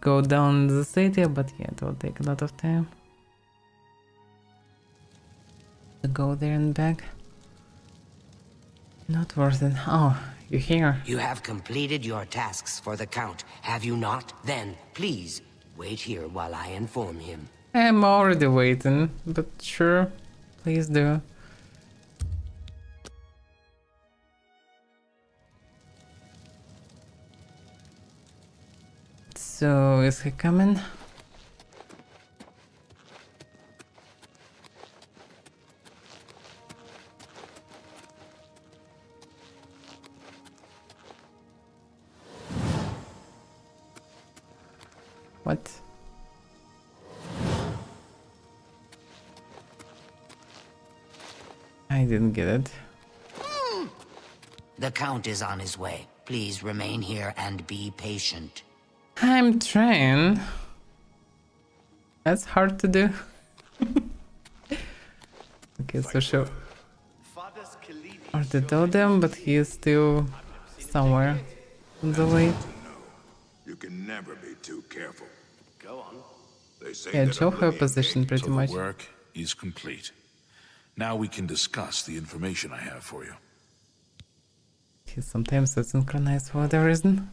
Go down the city, but yeah, it will take a lot of time to go there and back. Not worth it. Oh, you're here. You have completed your tasks for the Count, have you not? Then, please, wait here while I inform him. I'm already waiting, but sure, please do. So, is he coming? What? I didn't get it. The Count is on his way. Please remain here and be patient. I'm trying. That's hard to do. Okay, so show. Or to tell them, but he is still somewhere on the way. You can never be too careful. Go on. They say Yeah, that show her Oblivion position games pretty of the much. work is complete. Now we can discuss the information I have for you. He sometimes is synchronized for whatever reason.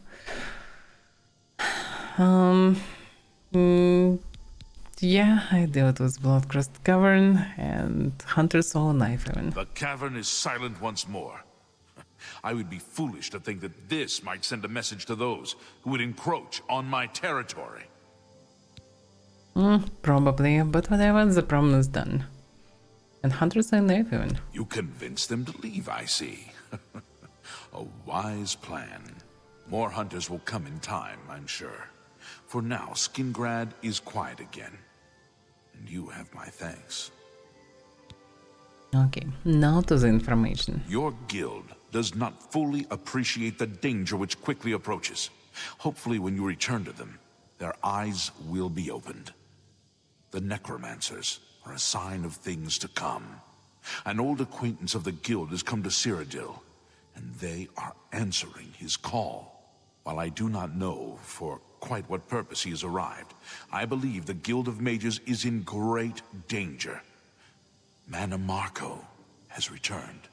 Yeah, I dealt with Blood-Crossed Cavern and Hunter's Soul Knife even. The cavern is silent once more. I would be foolish to think that this might send a message to those who would encroach on my territory. Probably, but whatever, the problem is done. And Hunter's Soul Knife even. You convinced them to leave, I see. A wise plan. More hunters will come in time, I'm sure. For now, Skingrad is quiet again. And you have my thanks. Okay, now to the information. Your guild does not fully appreciate the danger which quickly approaches. Hopefully when you return to them, their eyes will be opened. The necromancers are a sign of things to come. An old acquaintance of the guild has come to Cyrodiil, and they are answering his call. While I do not know for quite what purpose he has arrived, I believe the Guild of Mages is in great danger. Mannimarco has returned.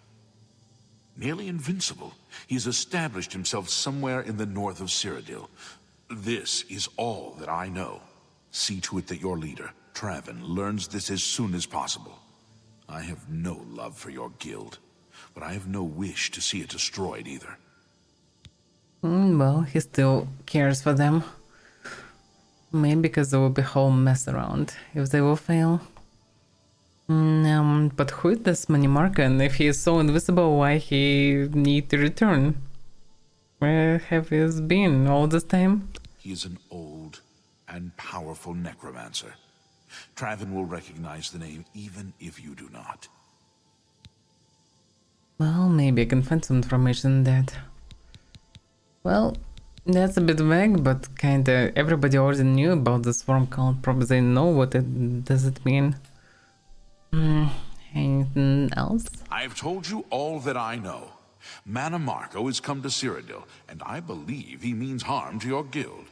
Nearly invincible, he has established himself somewhere in the north of Cyrodiil. This is all that I know. See to it that your leader, Traven, learns this as soon as possible. I have no love for your guild, but I have no wish to see it destroyed either. Well, he still cares for them. Maybe because there will be a whole mess around if they will fail. But who is this Mannimarco, and if he is so invisible, why he need to return? Where have he been all this time? He is an old and powerful necromancer. Traven will recognize the name even if you do not. Well, maybe I can find some information on that. Well, that's a bit vague, but kinda everybody already knew about the swarm count. Probably they know what it does it mean. Anything else? I've told you all that I know. Mannimarco has come to Cyrodiil, and I believe he means harm to your guild.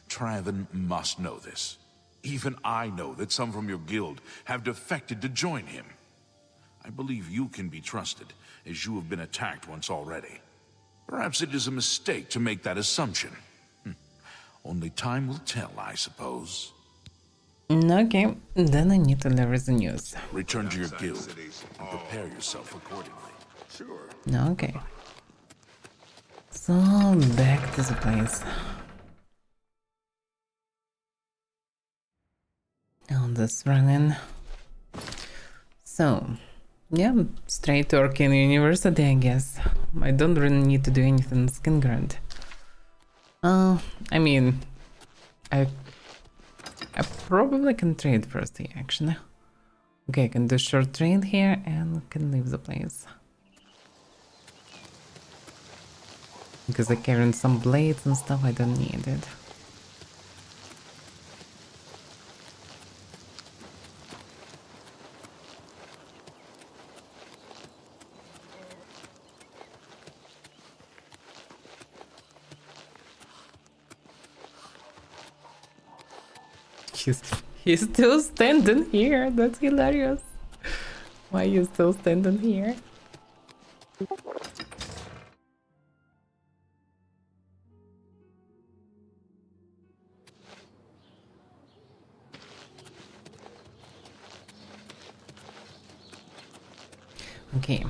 Traven must know this. Even I know that some from your guild have defected to join him. I believe you can be trusted, as you have been attacked once already. Perhaps it is a mistake to make that assumption. Only time will tell, I suppose. Okay, then I need to deliver the news. Return to your guild and prepare yourself accordingly. Sure. Okay. So, back to the place. this running. So, yeah, straight to Arcane University, I guess. I don't really need to do anything in Skingrad. I mean, I probably can trade first here, actually. Okay, I can do short trade here and can leave the place. Because I carry some blades and stuff, I don't need it. He's still standing here. That's hilarious. Why are you still standing here? Okay,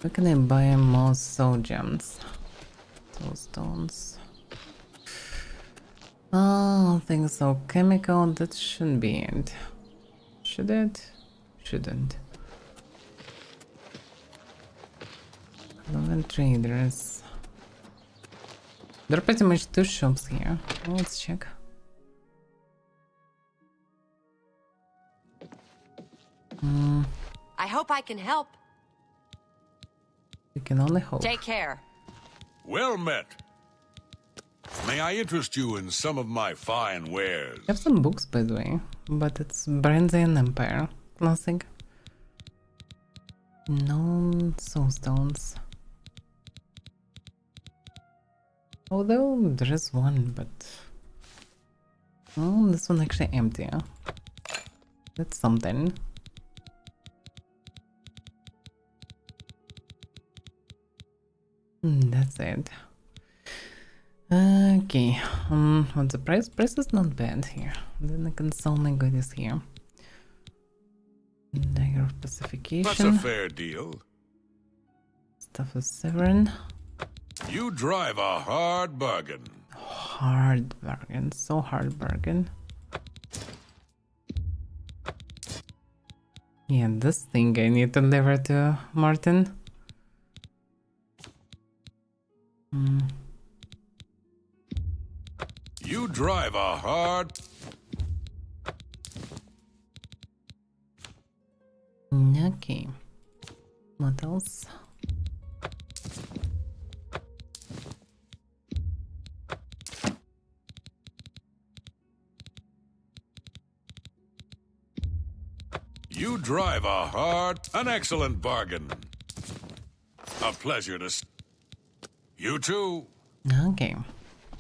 where can I buy more soul gems? Soul stones. Oh, things so chemical, that shouldn't be it. Should it? Shouldn't. Relevant traders. There are pretty much two shops here. Let's check. I hope I can help. You can only hope. Take care. Well met. May I interest you in some of my fine wares? I have some books, by the way, but it's Brandian Empire. Classic. No soul stones. Although there is one, but... Oh, this one actually empty. That's something. That's it. Okay, what's the price? Price is not bad here. Then I can sell my goodies here. Dagger of Pacification. That's a fair deal. Stuff is 7. You drive a hard bargain. Hard bargain, so hard bargain. Yeah, this thing I need to deliver to Martin. You drive a hard... Okay. What else? You drive a hard... An excellent bargain. A pleasure to... You too. Okay.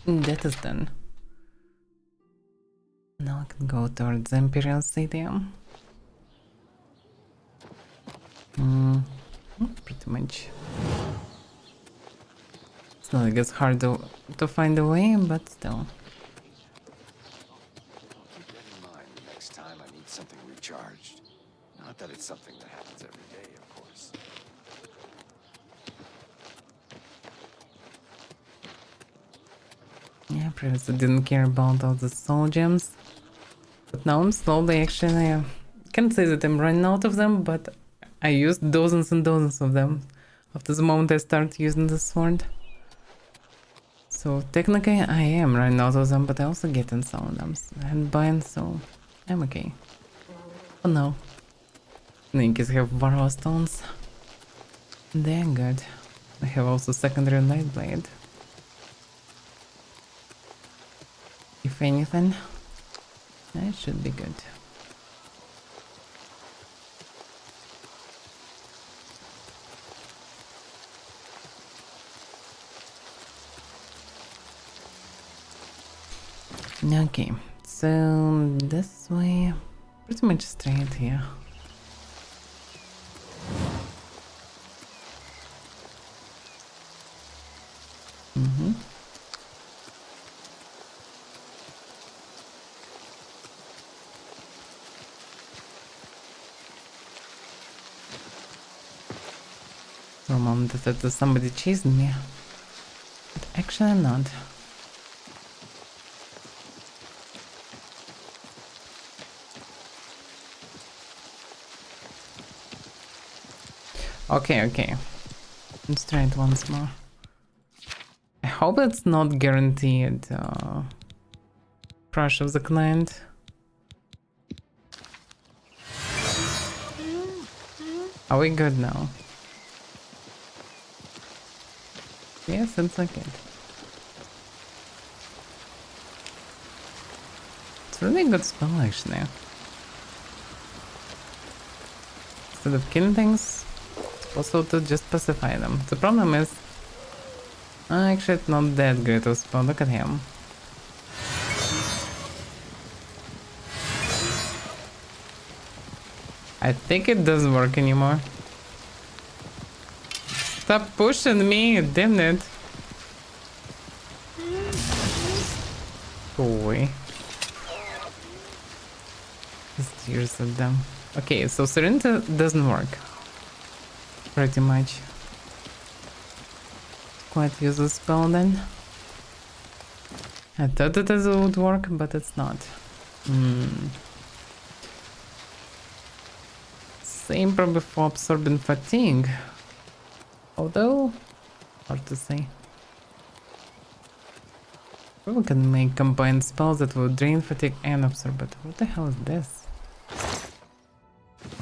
That is done. Now I can go towards Imperial City. Pretty much. It's not like it's hard to find a way, but still. Keep that in mind the next time I need something recharged. Not that it's something that happens every day, of course. Yeah, previously didn't care about all the soul gems. But now I'm slowly actually... I can't say that I'm running out of them, but I used dozens and dozens of them after the moment I start using the sword. So technically I am running out of them, but I also getting some of them and buying, so I'm okay. Oh no. In case I have Varroa stones. They're good. I have also secondary light blade. If anything, that should be good. Okay, so this way, pretty much straight here. For a moment I thought there's somebody chasing me, but actually not. Okay, okay. Let's try it once more. I hope it's not guaranteed crush of the client. Are we good now? Yes, it's okay. It's really a good spell actually. Instead of killing things, it's possible to just pacify them. The problem is, actually it's not that great of a spell, look at him. I think it doesn't work anymore. Stop pushing me, damn it. Go away. Just tears at them. Okay, so Serenity doesn't work. Pretty much. Quite useless spell then. I thought that it would work, but it's not. Same probably for absorbing fatigue. Although, hard to say. We can make combined spells that will drain fatigue and absorb it. What the hell is this?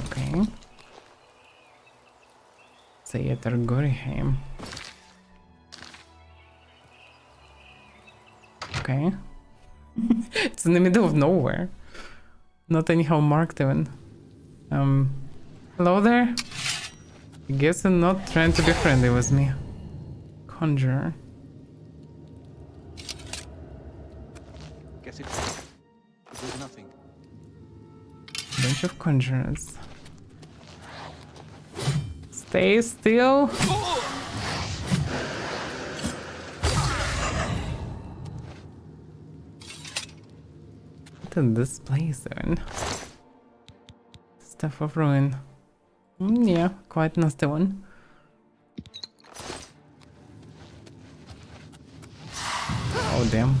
Okay. Say it, Argoriheim. Okay. It's in the middle of nowhere. Not anyhow marked even. Hello there? I guess I'm not trying to be friendly with me. Conjurer. Guess it was nothing. Bunch of conjurers. Stay still. What is this place then? Stuff of ruin. Yeah, quite nasty one. Oh damn.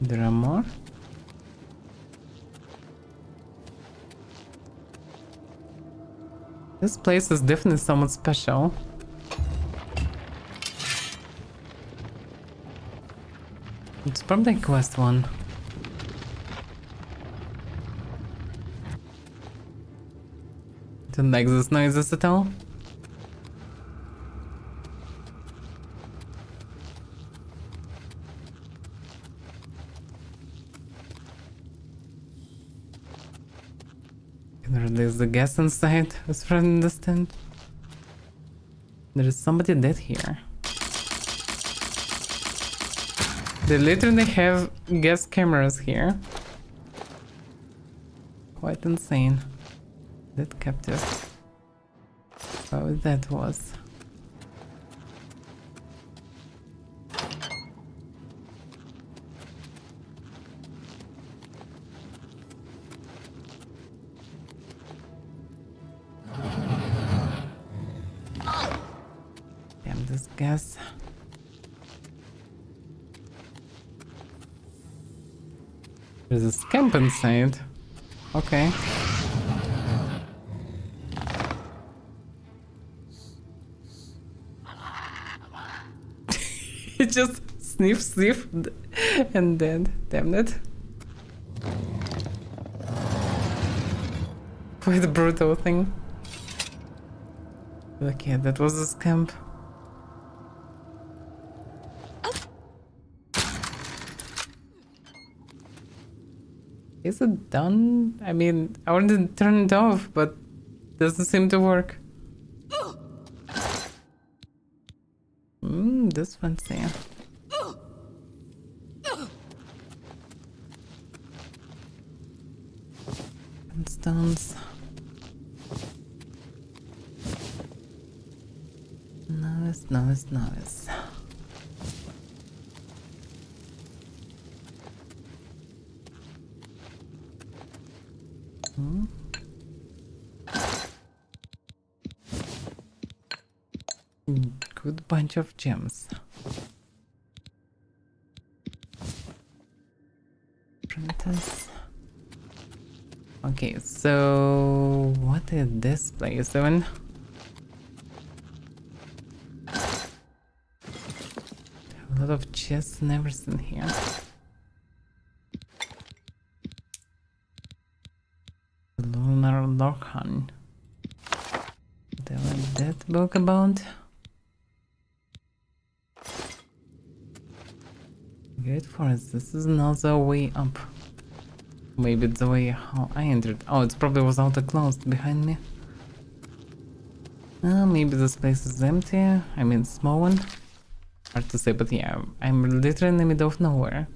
There are more? This place is definitely somewhat special. It's probably quest one. Don't like these noises at all. Can release the gas inside, as far as I understand. There is somebody dead here. They literally have gas cameras here. Quite insane. That captive. How that was. Damn this gas. There's a scamp inside. Okay. He just sniff and dead. Damn it. Quite a brutal thing. Okay, that was a scamp. Is it done? I mean, I wanted to turn it off, but doesn't seem to work. This one's there. And stones. Novice. Good bunch of gems. Okay, so what is this place doing? A lot of chests and everything here. Lunar Lorcan. Whatever that book about. Great forest. This is another way up. Maybe it's the way how I entered. Oh, it probably was auto closed behind me. Maybe this place is empty. I mean, small one. Hard to say, but yeah, I'm literally in the middle of nowhere.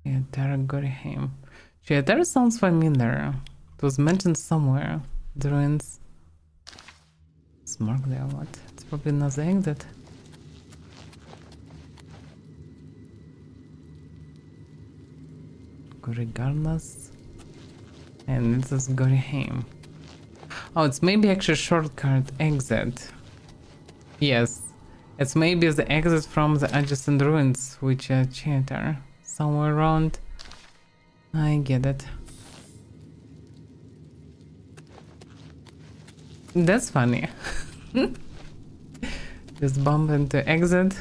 Yeah, Taragoriheim. Yeah, that sounds familiar. It was mentioned somewhere. The ruins. It's marked there, what? It's probably not the exit. Regardless. And this is Goriheim. Oh, it's maybe actually shortcut exit. Yes. It's maybe the exit from the adjacent ruins, which are Chater. Somewhere around. I get it. That's funny. Just bump into exit.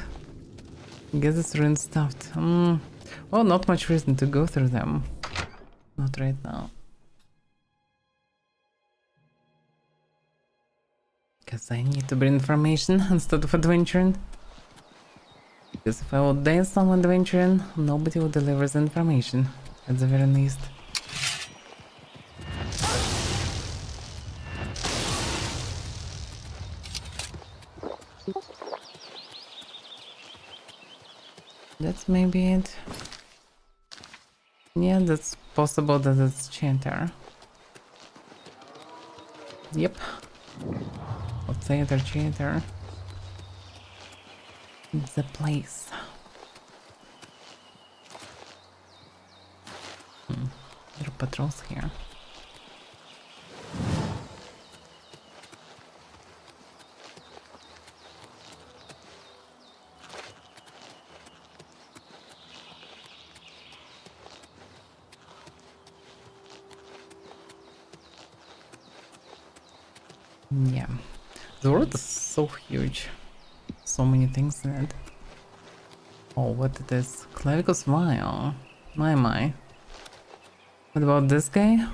Get this ruin stuffed. Well, not much reason to go through them. Not right now. Because I need to bring information instead of adventuring. Because if I would dance on adventuring, nobody would deliver the information, at the very least. That's maybe it. Yeah, that's possible that it's Chanter. Yep. Let's say it's Chanter. It's the place. There are patrols here. Yeah, the world is so huge. So many things in it. Oh, what it is? Clavicus Vial. My. What about this guy?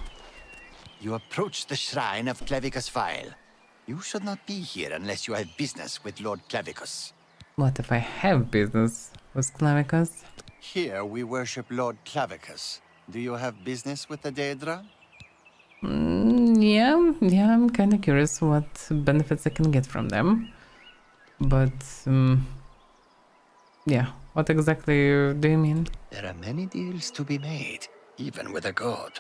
You approach the shrine of Clavicus Vial. You should not be here unless you have business with Lord Clavicus. What if I have business with Clavicus? Here we worship Lord Clavicus. Do you have business with the Daedra? Yeah, I'm kind of curious what benefits I can get from them. But, yeah, what exactly do you mean? There are many deals to be made, even with a god.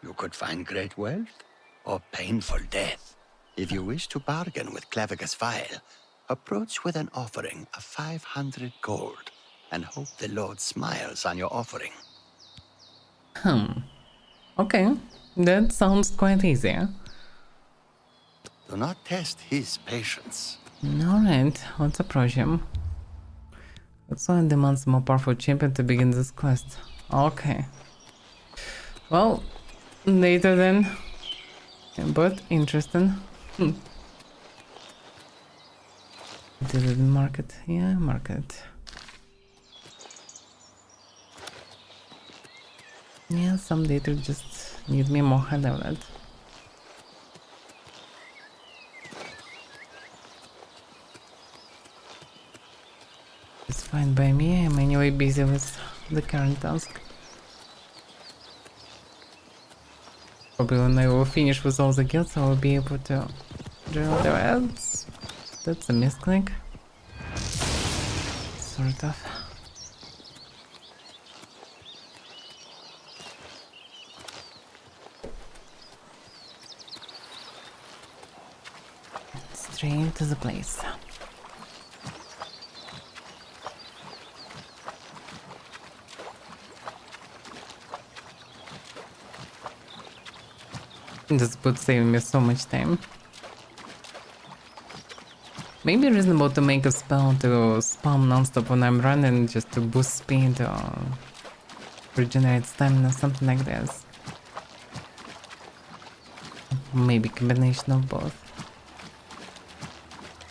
You could find great wealth or painful death. If you wish to bargain with Clavicus Vial, approach with an offering of 500 gold and hope the Lord smiles on your offering. Okay, that sounds quite easy. Do not test his patience. Alright, let's approach him. That's why it demands a more powerful champion to begin this quest. Okay. Well, later then. But interesting. Did it market? Yeah, market. Yeah, some data just need me more high leveled. It's fine by me, I'm anyway busy with the current task. Probably when I will finish with all the guilds, I will be able to drill the ads. That's a misclick. Sort of. Straight to the place. This would save me so much time. Maybe reasonable to make a spell to spam non-stop when I'm running just to boost speed or regenerates stamina, something like this. Maybe combination of both.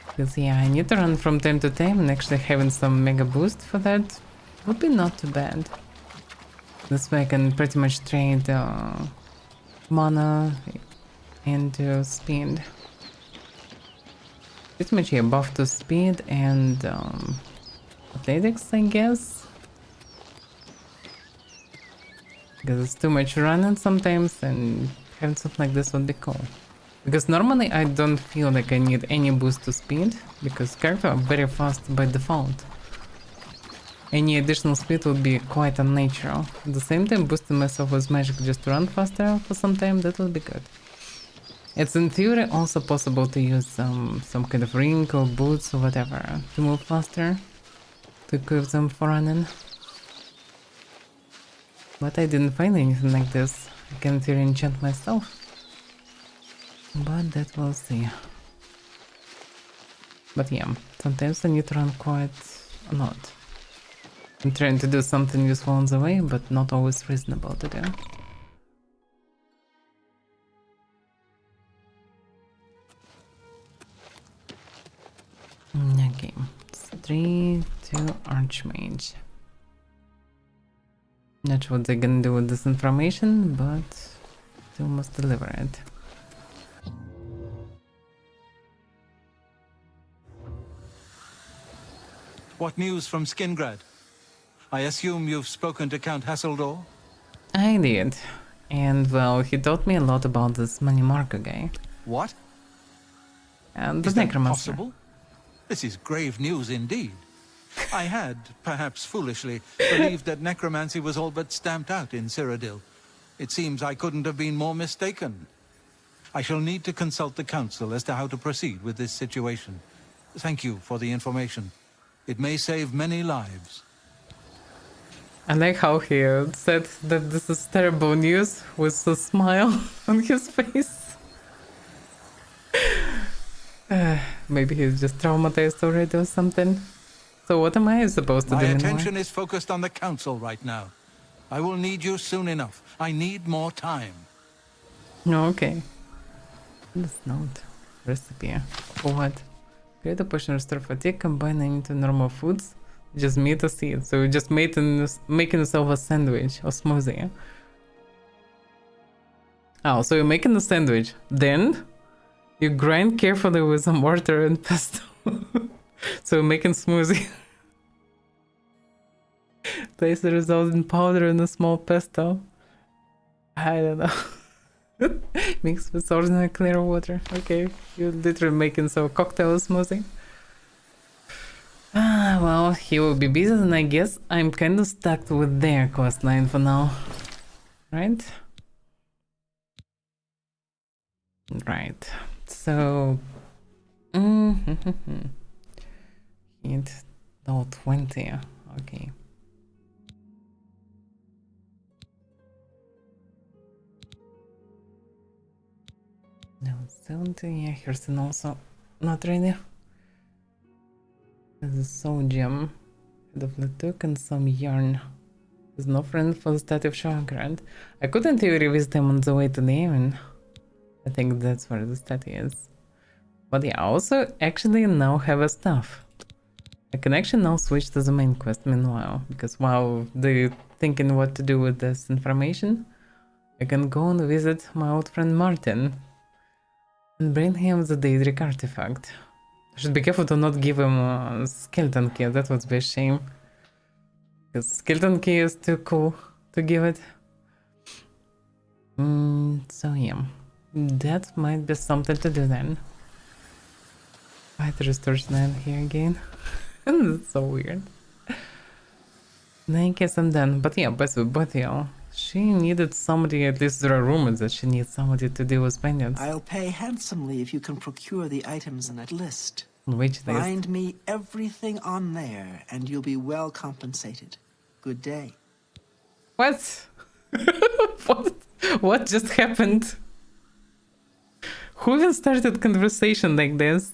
Because yeah, I need to run from time to time, and actually having some mega boost for that would be not too bad. This way I can pretty much trade mana into speed. Pretty much, yeah, buff to speed and athletics, I guess. Because it's too much running sometimes, and having something like this would be cool. Because normally I don't feel like I need any boost to speed, because characters are very fast by default. Any additional speed would be quite unnatural. At the same time, boosting myself with magic just to run faster for some time, that would be good. It's in theory also possible to use some kind of ring or boots or whatever to move faster, to equip them for running. But I didn't find anything like this. I can in theory enchant myself. But that we'll see. But yeah, sometimes I need to run quite a lot. I'm trying to do something useful on the way, but not always reasonable to do. Okay, 3 to Archmage. Not sure what they're gonna do with this information, but still must deliver it. What news from Skingrad? I assume you've spoken to Count Hasseldor? I did. And well, he taught me a lot about this Money Marco guy. What? And the Is that Necromancer. possible? This is grave news indeed. I had, perhaps foolishly, believed that necromancy was all but stamped out in Cyrodiil. It seems I couldn't have been more mistaken. I shall need to consult the council as to how to proceed with this situation. Thank you for the information. It may save many lives. I like how he said that this is terrible news with a smile on his face. Maybe he's just traumatized already or something. So what am I supposed to do? My attention is focused on the council right now. I will need you soon enough. I need more time. Okay. This note. Recipe. For what? Create a potion restore fatigue, combining into normal foods. Just meat or seed. So you just making yourself a sandwich or smoothie. Oh, so you're making a sandwich. Then you grind carefully with some water and pesto. So you're making smoothie. Place the result in powder in a small pesto. I don't know. Mixed with ordinary clear water. Okay, you're literally making some cocktail smoothie. Ah, well, he will be busy, and I guess I'm kind of stuck with their coastline for now. Right? Right. So... Hit level 20. Okay. No, 70. Yeah, here's an also not ready. There's a soul gem, head of Letuk, and some yarn. There's no friend for the statue of Shawgrad. I couldn't even visit them on the way to the Haven. I think that's where the statue is. But yeah, I also actually now have a staff. I can actually now switch to the main quest meanwhile, because while they're thinking what to do with this information, I can go and visit my old friend Martin and bring him the Daedric artifact. I should be careful to not give him a skeleton key, that would be a shame. Because skeleton key is too cool to give it. So yeah, that might be something to do then. Why the restoration here again? That's so weird. I guess I'm done. But yeah, but yeah, she needed somebody, at least there are rumors that she needs somebody to deal with bandits. I'll pay handsomely if you can procure the items in that list. Which list? Find me everything on there, and you'll be well compensated. Good day. What? What just happened? Who even started conversation like this?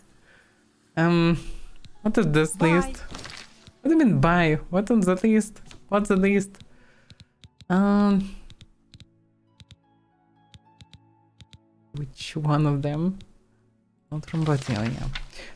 What is this list? What do you mean buy? What on the list? What's the list? Which one of them? Not from Bottilia.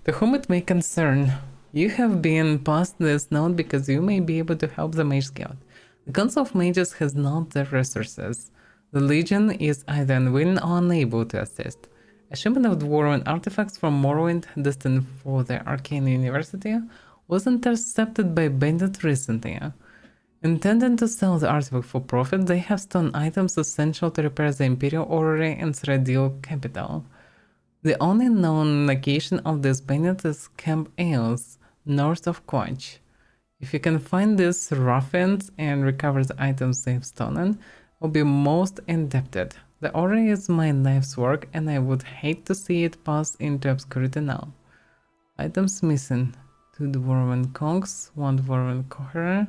To whom it may concern, you have been passed this note because you may be able to help the Mage Guild. The Council of Mages has not the resources. The Legion is either unwilling or unable to assist. A shipment of dwarven artifacts from Morrowind destined for the Arcane University was intercepted by bandits recently. Intending to sell the artifact for profit, they have stolen items essential to repair the Imperial Orrery in Cyrodiil capital. The only known location of this bandit is Camp Ales, north of Quatch. If you can find these ruffians and recover the items they've stolen, I'll be most indebted. The Orrery is my life's work, and I would hate to see it pass into obscurity now. Items missing: 2 dwarven conchs, 1 dwarven coherer,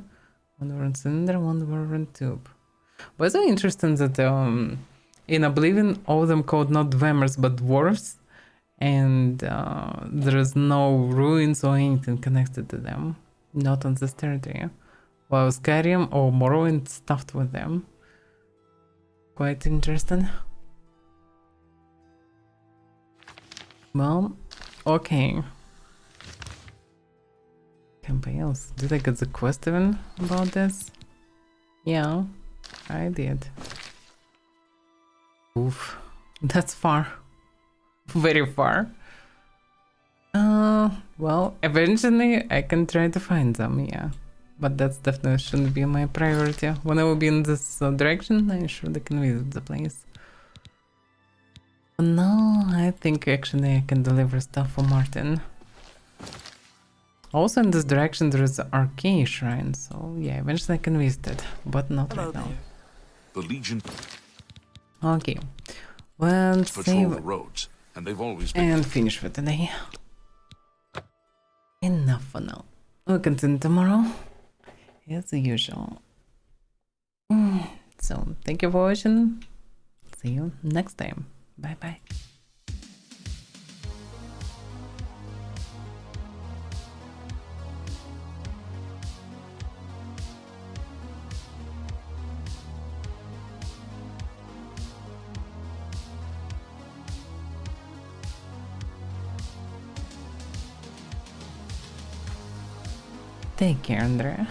1 dwarven cylinder, 1 dwarven tube. But it's so interesting that in Oblivion, all of them called not dwemmers but dwarves, and there is no ruins or anything connected to them, not on this territory. While Skyrim or Morrowind stuffed with them. Quite interesting. Well, okay. Campaigns. Did I get the quest even about this? Yeah, I did. Oof, that's far. Very far. Well, eventually I can try to find them, yeah. But that's definitely shouldn't be my priority. When I will be in this direction, I should can visit the place. But no, I think actually I can deliver stuff for Martin. Also in this direction there is the Arcane Shrine, so yeah, eventually I can visit it, but not right now. The Legion Okay, let's patrol the roads, and they've always been... And finish for today. Enough for now. We'll continue tomorrow, as usual. So, thank you for watching. See you next time. Bye bye. Take care, Andrea.